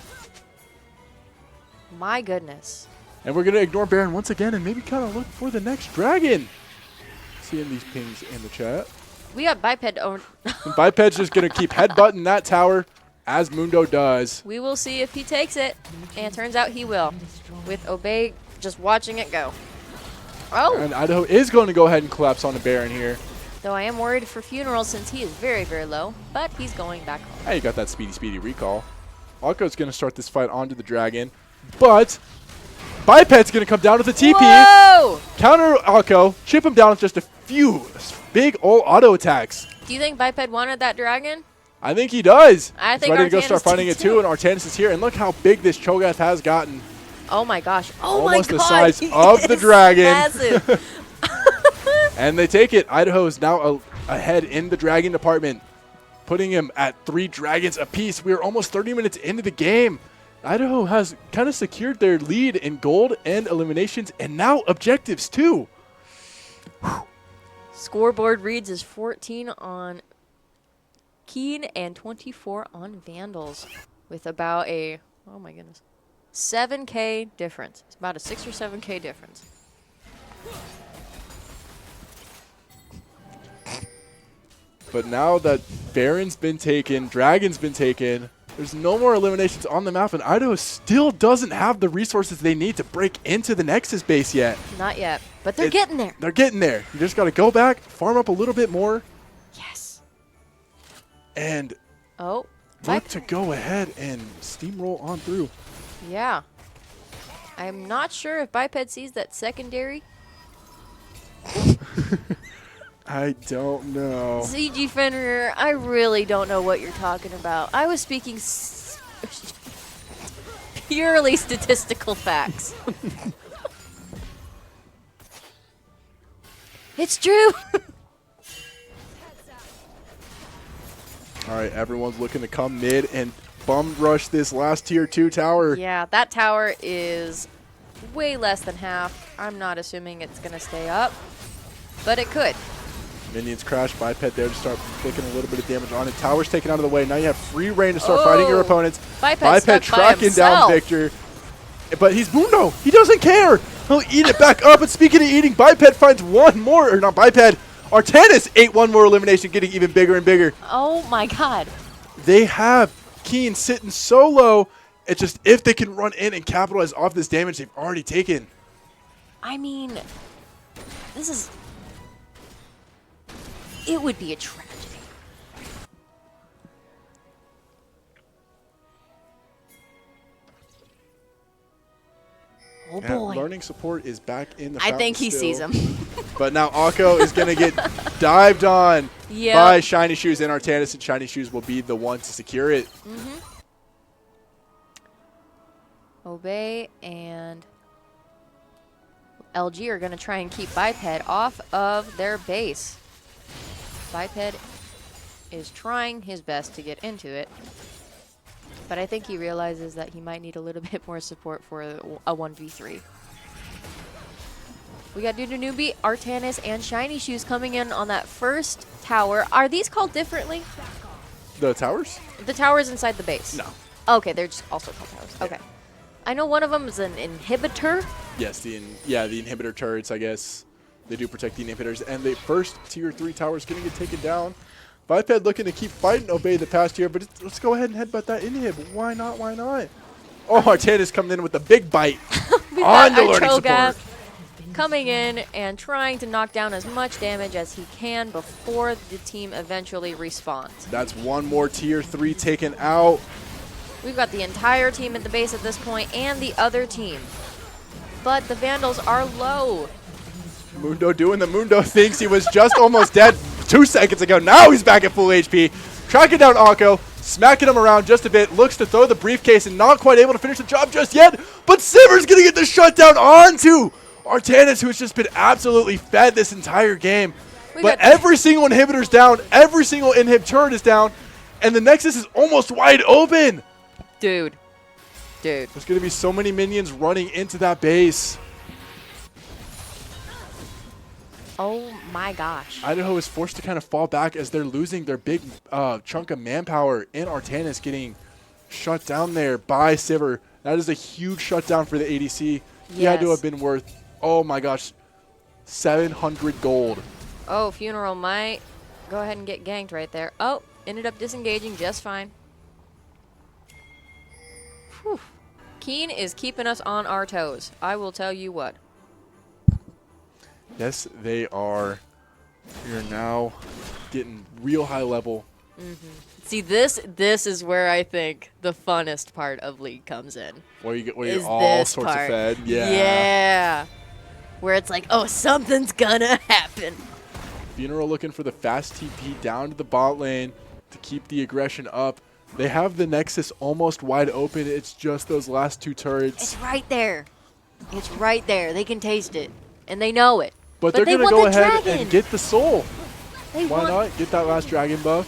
Speaker 4: My goodness.
Speaker 3: And we're going to ignore Baron once again and maybe kind of look for the next dragon. Seeing these pings in the chat.
Speaker 4: We got Biped.
Speaker 3: And Biped's just going to keep headbutting that tower as Mundo does.
Speaker 4: We will see if he takes it. And it turns out he will. With Obey just watching it go. Oh!
Speaker 3: And Idaho is going to go ahead and collapse on the Baron here.
Speaker 4: Though I am worried for Funeral since he is very, very low. But he's going back home.
Speaker 3: Hey, you got that speedy recall. Akko's going to start this fight onto the dragon. But Biped's going to come down with a TP.
Speaker 4: Whoa!
Speaker 3: Counter Akko. Chip him down with just a few big old auto attacks.
Speaker 4: Do you think Biped wanted that dragon?
Speaker 3: I think he does.
Speaker 4: I think
Speaker 3: He's ready to go
Speaker 4: Artanis
Speaker 3: start fighting
Speaker 4: did
Speaker 3: it too, and Artanis is here. And look how big this Cho'Gath has gotten.
Speaker 4: Oh my gosh. Oh
Speaker 3: Almost
Speaker 4: my god.
Speaker 3: the size of the dragon.
Speaker 4: Massive.
Speaker 3: And they take it. Idaho is now ahead in the dragon department, putting him at 3 dragons apiece. We are almost 30 minutes into the game. Idaho has kind of secured their lead in gold and eliminations, and now objectives too. Whew.
Speaker 4: Scoreboard reads as 14 on Kean and 24 on Vandals, with about a, oh my goodness, 7K difference. It's about a 6 or 7K difference.
Speaker 3: But now that Baron's been taken, Dragon's been taken, there's no more eliminations on the map, and Idaho still doesn't have the resources they need to break into the Nexus base yet.
Speaker 4: Not yet, but they're getting there.
Speaker 3: They're getting there. You just got to go back, farm up a little bit more,
Speaker 4: Yes.
Speaker 3: and
Speaker 4: Oh,
Speaker 3: look to go ahead and steamroll on through.
Speaker 4: yeah. I'm not sure if Biped sees that secondary.
Speaker 3: I don't know.
Speaker 4: CG Fenrir, I really don't know what you're talking about. I was speaking purely statistical facts. It's true.
Speaker 3: All right, everyone's looking to come mid and bum rush this last tier 2 tower.
Speaker 4: Yeah, that tower is way less than half. I'm not assuming it's going to stay up, but it could.
Speaker 3: Minions crash, Biped there to start flicking a little bit of damage on it. Tower's taken out of the way. Now you have free reign to start fighting your opponents.
Speaker 4: Biped stuck by
Speaker 3: tracking down
Speaker 4: himself.
Speaker 3: Victor. But he's Mundo. He doesn't care. He'll eat it back up. And speaking of eating, Biped finds one more. Or not Biped. Artanis ate one more elimination, getting even bigger and bigger.
Speaker 4: Oh my god.
Speaker 3: They have Kean sitting so low. It's just if they can run in and capitalize off this damage they've already taken.
Speaker 4: I mean, this is... It would be a tragedy. Oh
Speaker 3: Yeah,
Speaker 4: boy.
Speaker 3: learning support is back in the
Speaker 4: I think he
Speaker 3: still.
Speaker 4: sees him.
Speaker 3: But now Akko is going to get dived on
Speaker 4: Yep.
Speaker 3: by Shiny Shoes, and Artanis and Shiny Shoes will be the one to secure it.
Speaker 4: Obey and LG are going to try and keep Biped off of their base. Biped is trying his best to get into it, but I think he realizes that he might need a little bit more support for a 1v3. We got Duda Newbie, Artanis, and Shiny Shoes coming in on that first tower. Are these called differently?
Speaker 3: The towers?
Speaker 4: The towers inside the base?
Speaker 3: No.
Speaker 4: Okay, they're just also called towers. Okay. I know one of them is an inhibitor.
Speaker 3: Yes, the inhibitor turrets, I guess. They do protect the inhibitors. And the first tier 3 tower is going to get taken down. Biped looking to keep fighting Obey the past year, but let's go ahead and headbutt that inhib. Why not? Why not? Oh, Artanis coming in with a big bite on the learning support.
Speaker 4: Coming in and trying to knock down as much damage as he can before the team eventually respawns.
Speaker 3: That's one more tier 3 taken out.
Speaker 4: We've got the entire team at the base at this point and the other team. But the Vandals are low.
Speaker 3: Mundo doing the Mundo things. He was just almost dead 2 seconds ago. Now he's back at full HP. Tracking down Akko, smacking him around just a bit. Looks to throw the briefcase and not quite able to finish the job just yet. But Siver's going to get the shutdown onto Artanis, who's just been absolutely fed this entire game. But every single inhibitor's down. Every single inhib turret is down. And the Nexus is almost wide open.
Speaker 4: Dude.
Speaker 3: There's going to be so many minions running into that base.
Speaker 4: Oh my gosh.
Speaker 3: Idaho is forced to kind of fall back as they're losing their big chunk of manpower, and Artanis getting shut down there by Siver. That is a huge shutdown for the ADC. He had to have been worth, oh my gosh, 700 gold.
Speaker 4: Oh, Funeral might go ahead and get ganked right there. Oh, ended up disengaging just fine. Whew. Kean is keeping us on our toes. I will tell you what.
Speaker 3: Yes, they are. We are now getting real high level.
Speaker 4: See, this is where I think the funnest part of League comes in.
Speaker 3: Where you're
Speaker 4: Is
Speaker 3: all
Speaker 4: this
Speaker 3: sorts
Speaker 4: part.
Speaker 3: of fed. Yeah.
Speaker 4: Yeah. Where it's like, oh, something's gonna happen.
Speaker 3: Funeral looking for the fast TP down to the bot lane to keep the aggression up. They have the Nexus almost wide open. It's just those last 2 turrets.
Speaker 4: It's right there. It's right there. They can taste it. And they know it.
Speaker 3: But they're
Speaker 4: they
Speaker 3: going to
Speaker 4: want
Speaker 3: go
Speaker 4: the
Speaker 3: ahead
Speaker 4: dragon.
Speaker 3: and get the soul.
Speaker 4: They
Speaker 3: Why
Speaker 4: want
Speaker 3: not? Get that last dragon buff.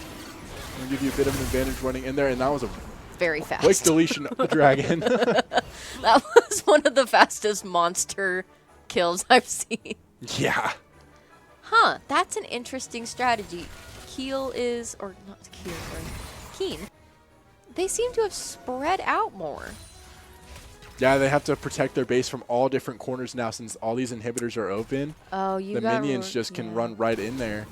Speaker 3: I'm going to give you a bit of an advantage running in there. And that was a
Speaker 4: very fast.
Speaker 3: quick deletion of the dragon.
Speaker 4: That was one of the fastest monster kills I've seen.
Speaker 3: Yeah.
Speaker 4: Huh, that's an interesting strategy. Kean, they seem to have spread out more.
Speaker 3: Yeah, they have to protect their base from all different corners now since all these inhibitors are open.
Speaker 4: Oh, you
Speaker 3: The
Speaker 4: got
Speaker 3: minions just can run right in there.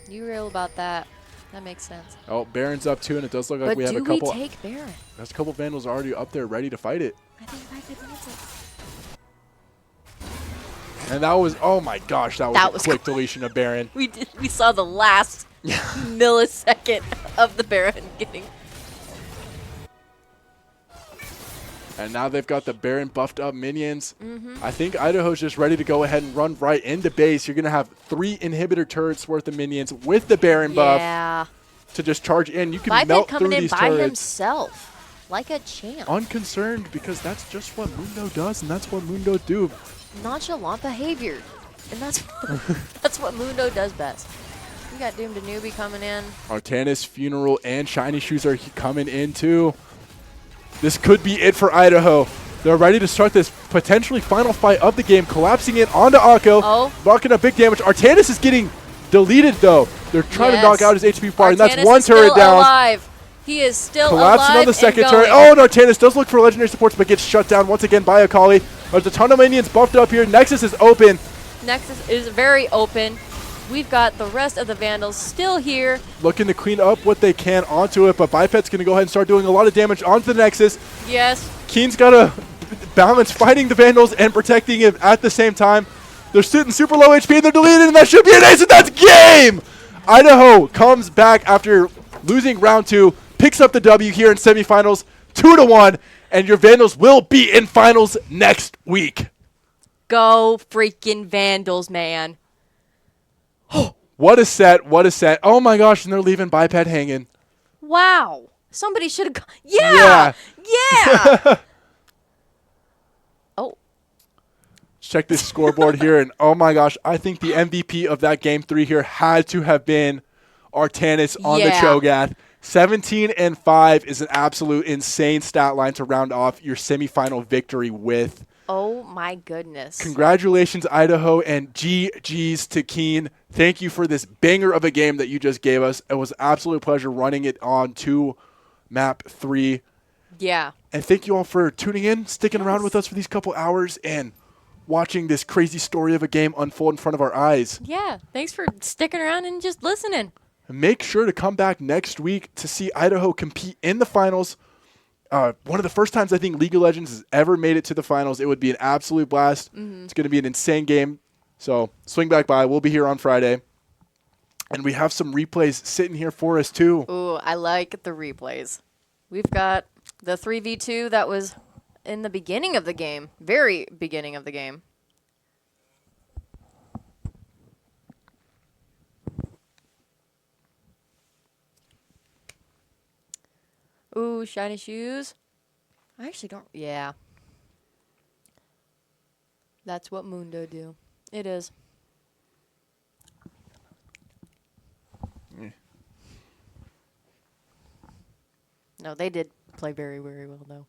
Speaker 4: You real about that. That makes sense.
Speaker 3: Oh, Baron's up too, and it does look like
Speaker 4: But
Speaker 3: we have a
Speaker 4: do
Speaker 3: couple.
Speaker 4: we take Baron?
Speaker 3: There's a couple Vandals already up there ready to fight it.
Speaker 4: I think Biped wants it.
Speaker 3: And that was, oh my gosh, that was a quick deletion of Baron.
Speaker 4: We saw the last millisecond of the Baron getting.
Speaker 3: And now they've got the Baron buffed up minions. I think Idaho's just ready to go ahead and run right into base. You're going to have 3 inhibitor turrets worth of minions with the Baron buff to just charge in. You can
Speaker 4: Biped
Speaker 3: melt through
Speaker 4: coming in
Speaker 3: these
Speaker 4: by
Speaker 3: turrets.
Speaker 4: himself, like a champ.
Speaker 3: Unconcerned, because that's just what Mundo does, and that's what Mundo do.
Speaker 4: Nonchalant behavior, and that's what Mundo does best. We got Doomed to Newbie coming in.
Speaker 3: Artanis, Funeral, and Shiny Shoes are coming in too. This could be it for Idaho. They're ready to start this potentially final fight of the game, collapsing in onto Akko, knocking up big damage. Artanis is getting deleted though. They're trying to knock out his HP bar, and that's
Speaker 4: Artanis
Speaker 3: one
Speaker 4: is still
Speaker 3: turret down.
Speaker 4: Alive. He is still
Speaker 3: Collapsing
Speaker 4: alive
Speaker 3: on the second
Speaker 4: and
Speaker 3: turret.
Speaker 4: going.
Speaker 3: Oh, and Artanis does look for legendary supports, but gets shut down once again by Akali. There's a ton of minions buffed up here. Nexus is open.
Speaker 4: Nexus is very open. We've got the rest of the Vandals still here.
Speaker 3: Looking to clean up what they can onto it, but Biped's going to go ahead and start doing a lot of damage onto the Nexus.
Speaker 4: Yes.
Speaker 3: Kean's got to balance fighting the Vandals and protecting it at the same time. They're sitting super low HP, and they're deleted, and that should be an ace, and that's game! Idaho comes back after losing round 2, picks up the W here in semifinals, 2-1, and your Vandals will be in finals next week.
Speaker 4: Go freaking Vandals, man.
Speaker 3: What a set, what a set. Oh my gosh, and they're leaving Biped hanging.
Speaker 4: Wow. Somebody should have. Yeah. Oh.
Speaker 3: Check this scoreboard here, and oh my gosh, I think the MVP of that game 3 here had to have been Artanis on the Cho'Gath. 17-5 is an absolute insane stat line to round off your semifinal victory with.
Speaker 4: Oh my goodness.
Speaker 3: Congratulations, Idaho, and GG's to Kean. Thank you for this banger of a game that you just gave us. It was an absolute pleasure running it on to map 3.
Speaker 4: Yeah.
Speaker 3: And thank you all for tuning in, sticking around with us for these couple hours, and watching this crazy story of a game unfold in front of our eyes.
Speaker 4: Yeah. Thanks for sticking around and just listening.
Speaker 3: Make sure to come back next week to see Idaho compete in the finals. One of the first times I think League of Legends has ever made it to the finals. It would be an absolute blast. It's going to be an insane game. So swing back by. We'll be here on Friday. And we have some replays sitting here for us too.
Speaker 4: Ooh, I like the replays. We've got the 3v2 that was in the beginning of the game. Very beginning of the game. Ooh, shiny shoes. I actually don't. Yeah. That's what Mundo do. It is. No, they did play very, very well, though.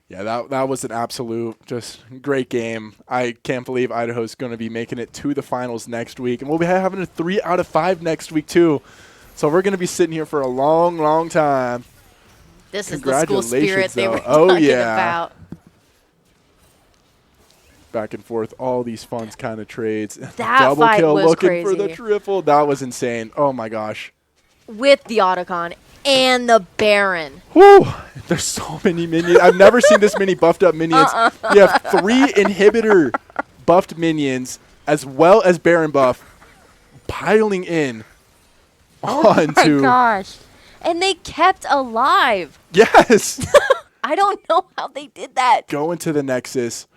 Speaker 3: Yeah, that was an absolute just great game. I can't believe Idaho's going to be making it to the finals next week. And we'll be having a 3 out of 5 next week, too. So we're going to be sitting here for a long, long time.
Speaker 4: This is the school spirit they were
Speaker 3: talking
Speaker 4: about.
Speaker 3: Back and forth, all these fun kind of trades.
Speaker 4: That
Speaker 3: Double
Speaker 4: fight
Speaker 3: kill,
Speaker 4: was
Speaker 3: looking for the
Speaker 4: crazy.
Speaker 3: triple. That was insane. Oh my gosh.
Speaker 4: With the Otacon and the Baron.
Speaker 3: Whew. There's so many minions. I've never seen this many buffed up minions. You have 3 inhibitor buffed minions as well as Baron buff piling in onto.
Speaker 4: Oh my gosh. And they kept alive.
Speaker 3: Yes.
Speaker 4: I don't know how they did that.
Speaker 3: Going to the Nexus.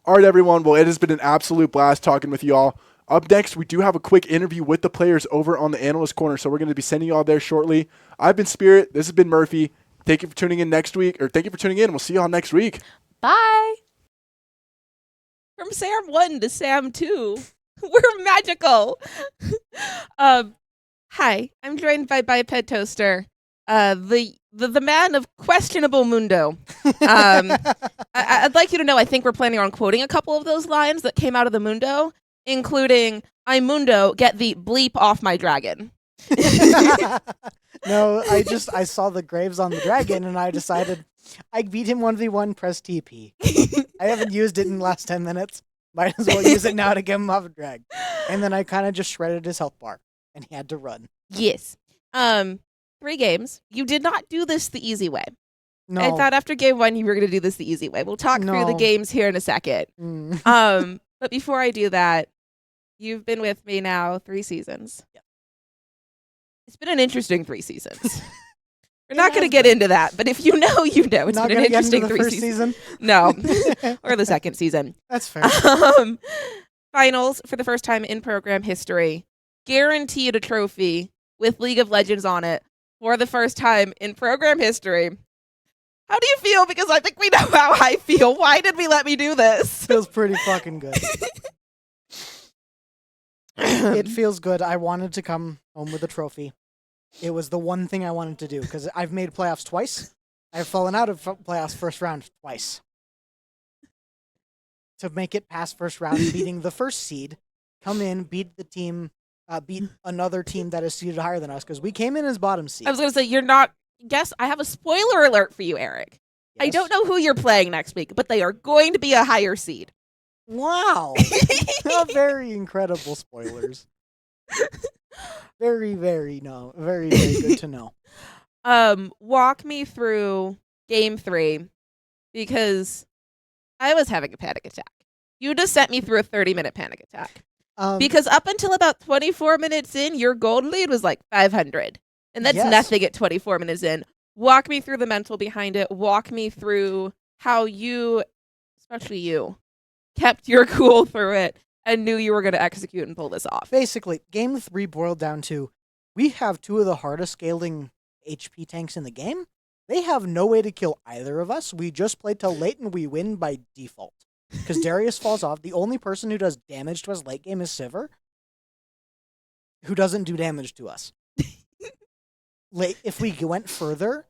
Speaker 3: All right, everyone. Well, it has been an absolute blast talking with you all. Up next, we do have a quick interview with the players over on the Analyst Corner, so we're going to be sending you all there shortly. I've been Spirit. This has been Murphy. Thank you for tuning in next week, or thank you for tuning in. We'll see you all next week.
Speaker 4: Bye.
Speaker 2: From Sam 1 to Sam 2, we're magical. Hi, I'm joined by Biped Toaster, the man of questionable Mundo. I'd like you to know I think we're planning on quoting a couple of those lines that came out of the Mundo
Speaker 6: including Imundo, get the bleep off my dragon.
Speaker 7: No, I saw the graves on the dragon and I decided I beat him 1v1, press TP. I haven't used it in the last 10 minutes. Might as well use it now to get him off a drag. And then I kind of just shredded his health bar and he had to run.
Speaker 6: Yes. 3 games. You did not do this the easy way.
Speaker 7: No.
Speaker 6: I thought after game 1 you were going to do this the easy way. We'll talk through the
Speaker 7: No.
Speaker 6: games here in a second. But before I do that, you've been with me now 3 seasons.
Speaker 7: Yep.
Speaker 6: It's been an interesting 3 seasons. We're
Speaker 7: It
Speaker 6: not going to
Speaker 7: has
Speaker 6: get
Speaker 7: been.
Speaker 6: into that, but if you know, you know. It's
Speaker 7: Not
Speaker 6: been an
Speaker 7: gonna get into
Speaker 6: interesting
Speaker 7: the
Speaker 6: 3
Speaker 7: first
Speaker 6: seasons.
Speaker 7: season.
Speaker 6: No, or the second season.
Speaker 7: That's fair.
Speaker 6: Finals for the first time in program history. Guaranteed a trophy with League of Legends on it for the first time in program history. How do you feel? Because I think we know how I feel. Why did we let me do this?
Speaker 7: Feels pretty fucking good. It feels good. I wanted to come home with a trophy. It was the one thing I wanted to do because I've made playoffs twice. I've fallen out of playoffs first round twice. To make it past first round, beating the first seed, come in, beat the team, beat another team that is seeded higher than us because we came in as bottom seed.
Speaker 6: I was going to say, you're not. Guess I have a spoiler alert for you, Eric. I
Speaker 7: Yes.
Speaker 6: don't know who you're playing next week, but they are going to be a higher seed.
Speaker 7: Wow. Very incredible spoilers. Very, very very good to know.
Speaker 6: Walk me through game 3 because I was having a panic attack. You just sent me through a 30-minute panic attack. Because up until about 24 minutes in, your gold lead was like 500. And that's
Speaker 7: Yes.
Speaker 6: nothing at 24 minutes in. Walk me through the mental behind it. Walk me through how you, especially you, kept your cool through it and knew you were going to execute and pull this off.
Speaker 7: Basically, game 3 boiled down to we have 2 of the hardest scaling HP tanks in the game. They have no way to kill either of us. We just play till late and we win by default. Because Darius falls off. The only person who does damage to us late game is Sivir, who doesn't do damage to us. If we went further,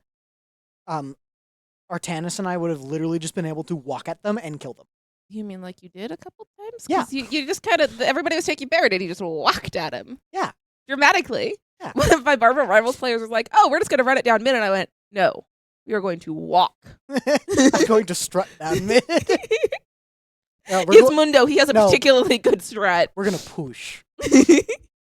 Speaker 7: Artanis and I would have literally just been able to walk at them and kill them.
Speaker 6: You mean like you did a couple times?
Speaker 7: Yeah.
Speaker 6: 'Cause you just kind of, everybody was taking Barrett and you just walked at him.
Speaker 7: Yeah.
Speaker 6: Dramatically.
Speaker 7: Yeah.
Speaker 6: One of my Barbara Rivals players was like, oh, we're just going to run it down mid. And I went, no, we are going to walk.
Speaker 7: I'm going to strut down mid. Yeah,
Speaker 6: It's Mundo. He has a
Speaker 7: No.
Speaker 6: particularly good strat.
Speaker 7: we're going to push.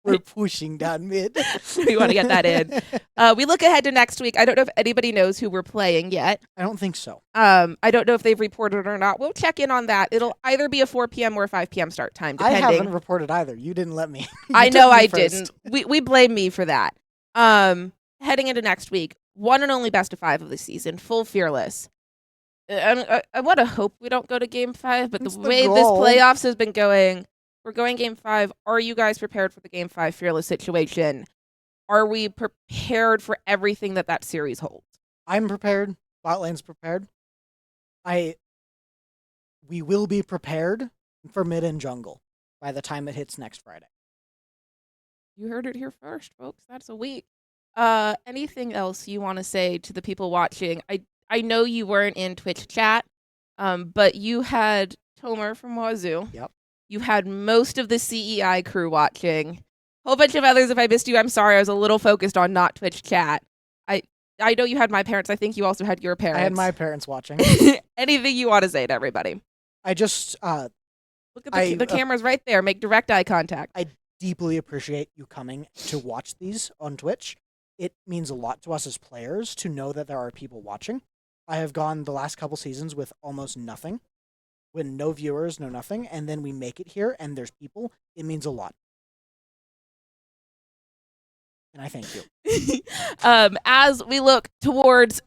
Speaker 7: We're pushing down mid.
Speaker 6: You want to get that in. We look ahead to next week. I don't know if anybody knows who we're playing yet.
Speaker 7: I don't think so.
Speaker 6: I don't know if they've reported or not. We'll check in on that. It'll either be a 4 p.m. or a 5 p.m. start time,
Speaker 7: I
Speaker 6: depending.
Speaker 7: haven't reported either. You didn't let me. You
Speaker 6: I
Speaker 7: took
Speaker 6: know
Speaker 7: me
Speaker 6: I
Speaker 7: first.
Speaker 6: didn't. We blame me for that. Heading into next week, one and only best of 5 of the season, full fearless. I want to hope we don't go to game 5, but
Speaker 7: It's
Speaker 6: the
Speaker 7: the
Speaker 6: way this
Speaker 7: goal.
Speaker 6: playoffs has been going, we're going game 5. Are you guys prepared for the game 5 fearless situation? Are we prepared for everything that series holds?
Speaker 7: I'm prepared. Bot lane's prepared. We will be prepared for mid and jungle by the time it hits next Friday.
Speaker 6: You heard it here first, folks. That's a week. Anything else you want to say to the people watching? I know you weren't in Twitch chat, but you had Tomer from Wazoo.
Speaker 7: Yep.
Speaker 6: You had most of the CEI crew watching. Whole bunch of others. If I missed you, I'm sorry. I was a little focused on not Twitch chat. I know you had my parents. I think you also had your parents.
Speaker 7: I had my parents watching.
Speaker 6: Anything you want to say to everybody?
Speaker 7: I just
Speaker 6: Look at the cameras right there. Make direct eye contact.
Speaker 7: deeply appreciate you coming to watch these on Twitch. It means a lot to us as players to know that there are people watching. I have gone the last couple seasons with almost nothing, with no viewers, no nothing, and then we make it here and there's people. It means a lot. And I thank you.
Speaker 6: As we look towards,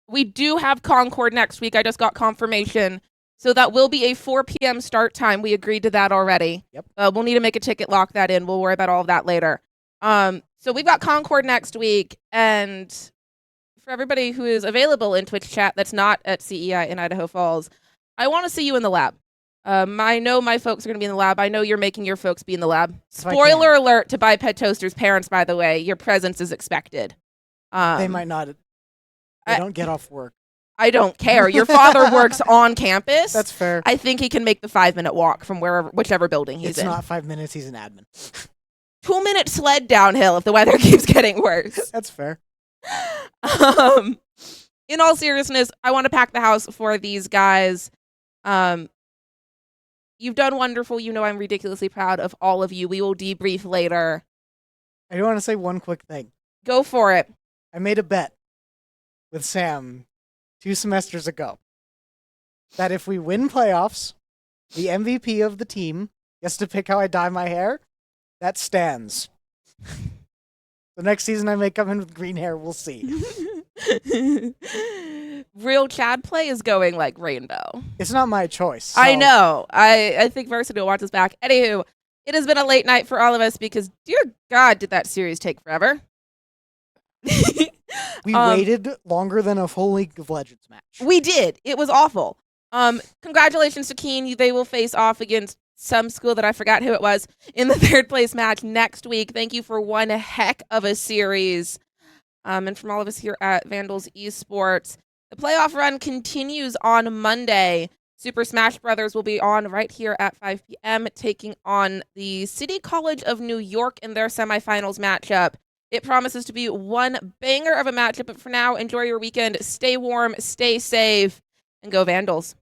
Speaker 6: we do have Concord next week. I just got confirmation. So that will be a 4 p.m. start time. We agreed to that already.
Speaker 7: Yep.
Speaker 6: We'll need to make a ticket, lock that in. We'll worry about all of that later. So we've got Concord next week. And for everybody who is available in Twitch chat that's not at CEI in Idaho Falls, I want to see you in the lab. I know my folks are going to be in the lab. I know you're making your folks be in the lab.
Speaker 7: If I
Speaker 6: Spoiler alert to Biped Toaster's parents, by the way. Your presence is expected.
Speaker 7: They might not. They
Speaker 6: I-
Speaker 7: don't get off work.
Speaker 6: I don't care. Your father works on campus.
Speaker 7: That's fair.
Speaker 6: I think he can make the 5-minute walk from whichever building he's
Speaker 7: It's
Speaker 6: in.
Speaker 7: not 5 minutes. He's an admin.
Speaker 6: 2-minute sled downhill if the weather keeps getting worse.
Speaker 7: That's fair.
Speaker 6: In all seriousness, I want to pack the house for these guys. You've done wonderful. You know I'm ridiculously proud of all of you. We will debrief later.
Speaker 7: I do want to say one quick thing.
Speaker 6: Go for it.
Speaker 7: I made a bet with Sam 2 semesters ago that if we win playoffs, the MVP of the team gets to pick how I dye my hair. That stands. The next season I may come in with green hair. We'll see.
Speaker 6: Real Chad play is going like rainbow.
Speaker 7: It's not my choice.
Speaker 6: I
Speaker 7: so-
Speaker 6: know. I think Varsity will watch us back. Anywho, it has been a late night for all of us because, dear God, did that series take forever.
Speaker 7: We waited longer than a full League of Legends match.
Speaker 6: We did. It was awful. Congratulations to Kean. They will face off against some school that I forgot who it was in the 3rd place match next week. Thank you for one heck of a series. And from all of us here at Vandals Esports, the playoff run continues on Monday. Super Smash Brothers will be on right here at 5 p.m. taking on the City College of New York in their semifinals matchup. It promises to be one banger of a matchup, but for now, enjoy your weekend. Stay warm, stay safe, and go Vandals.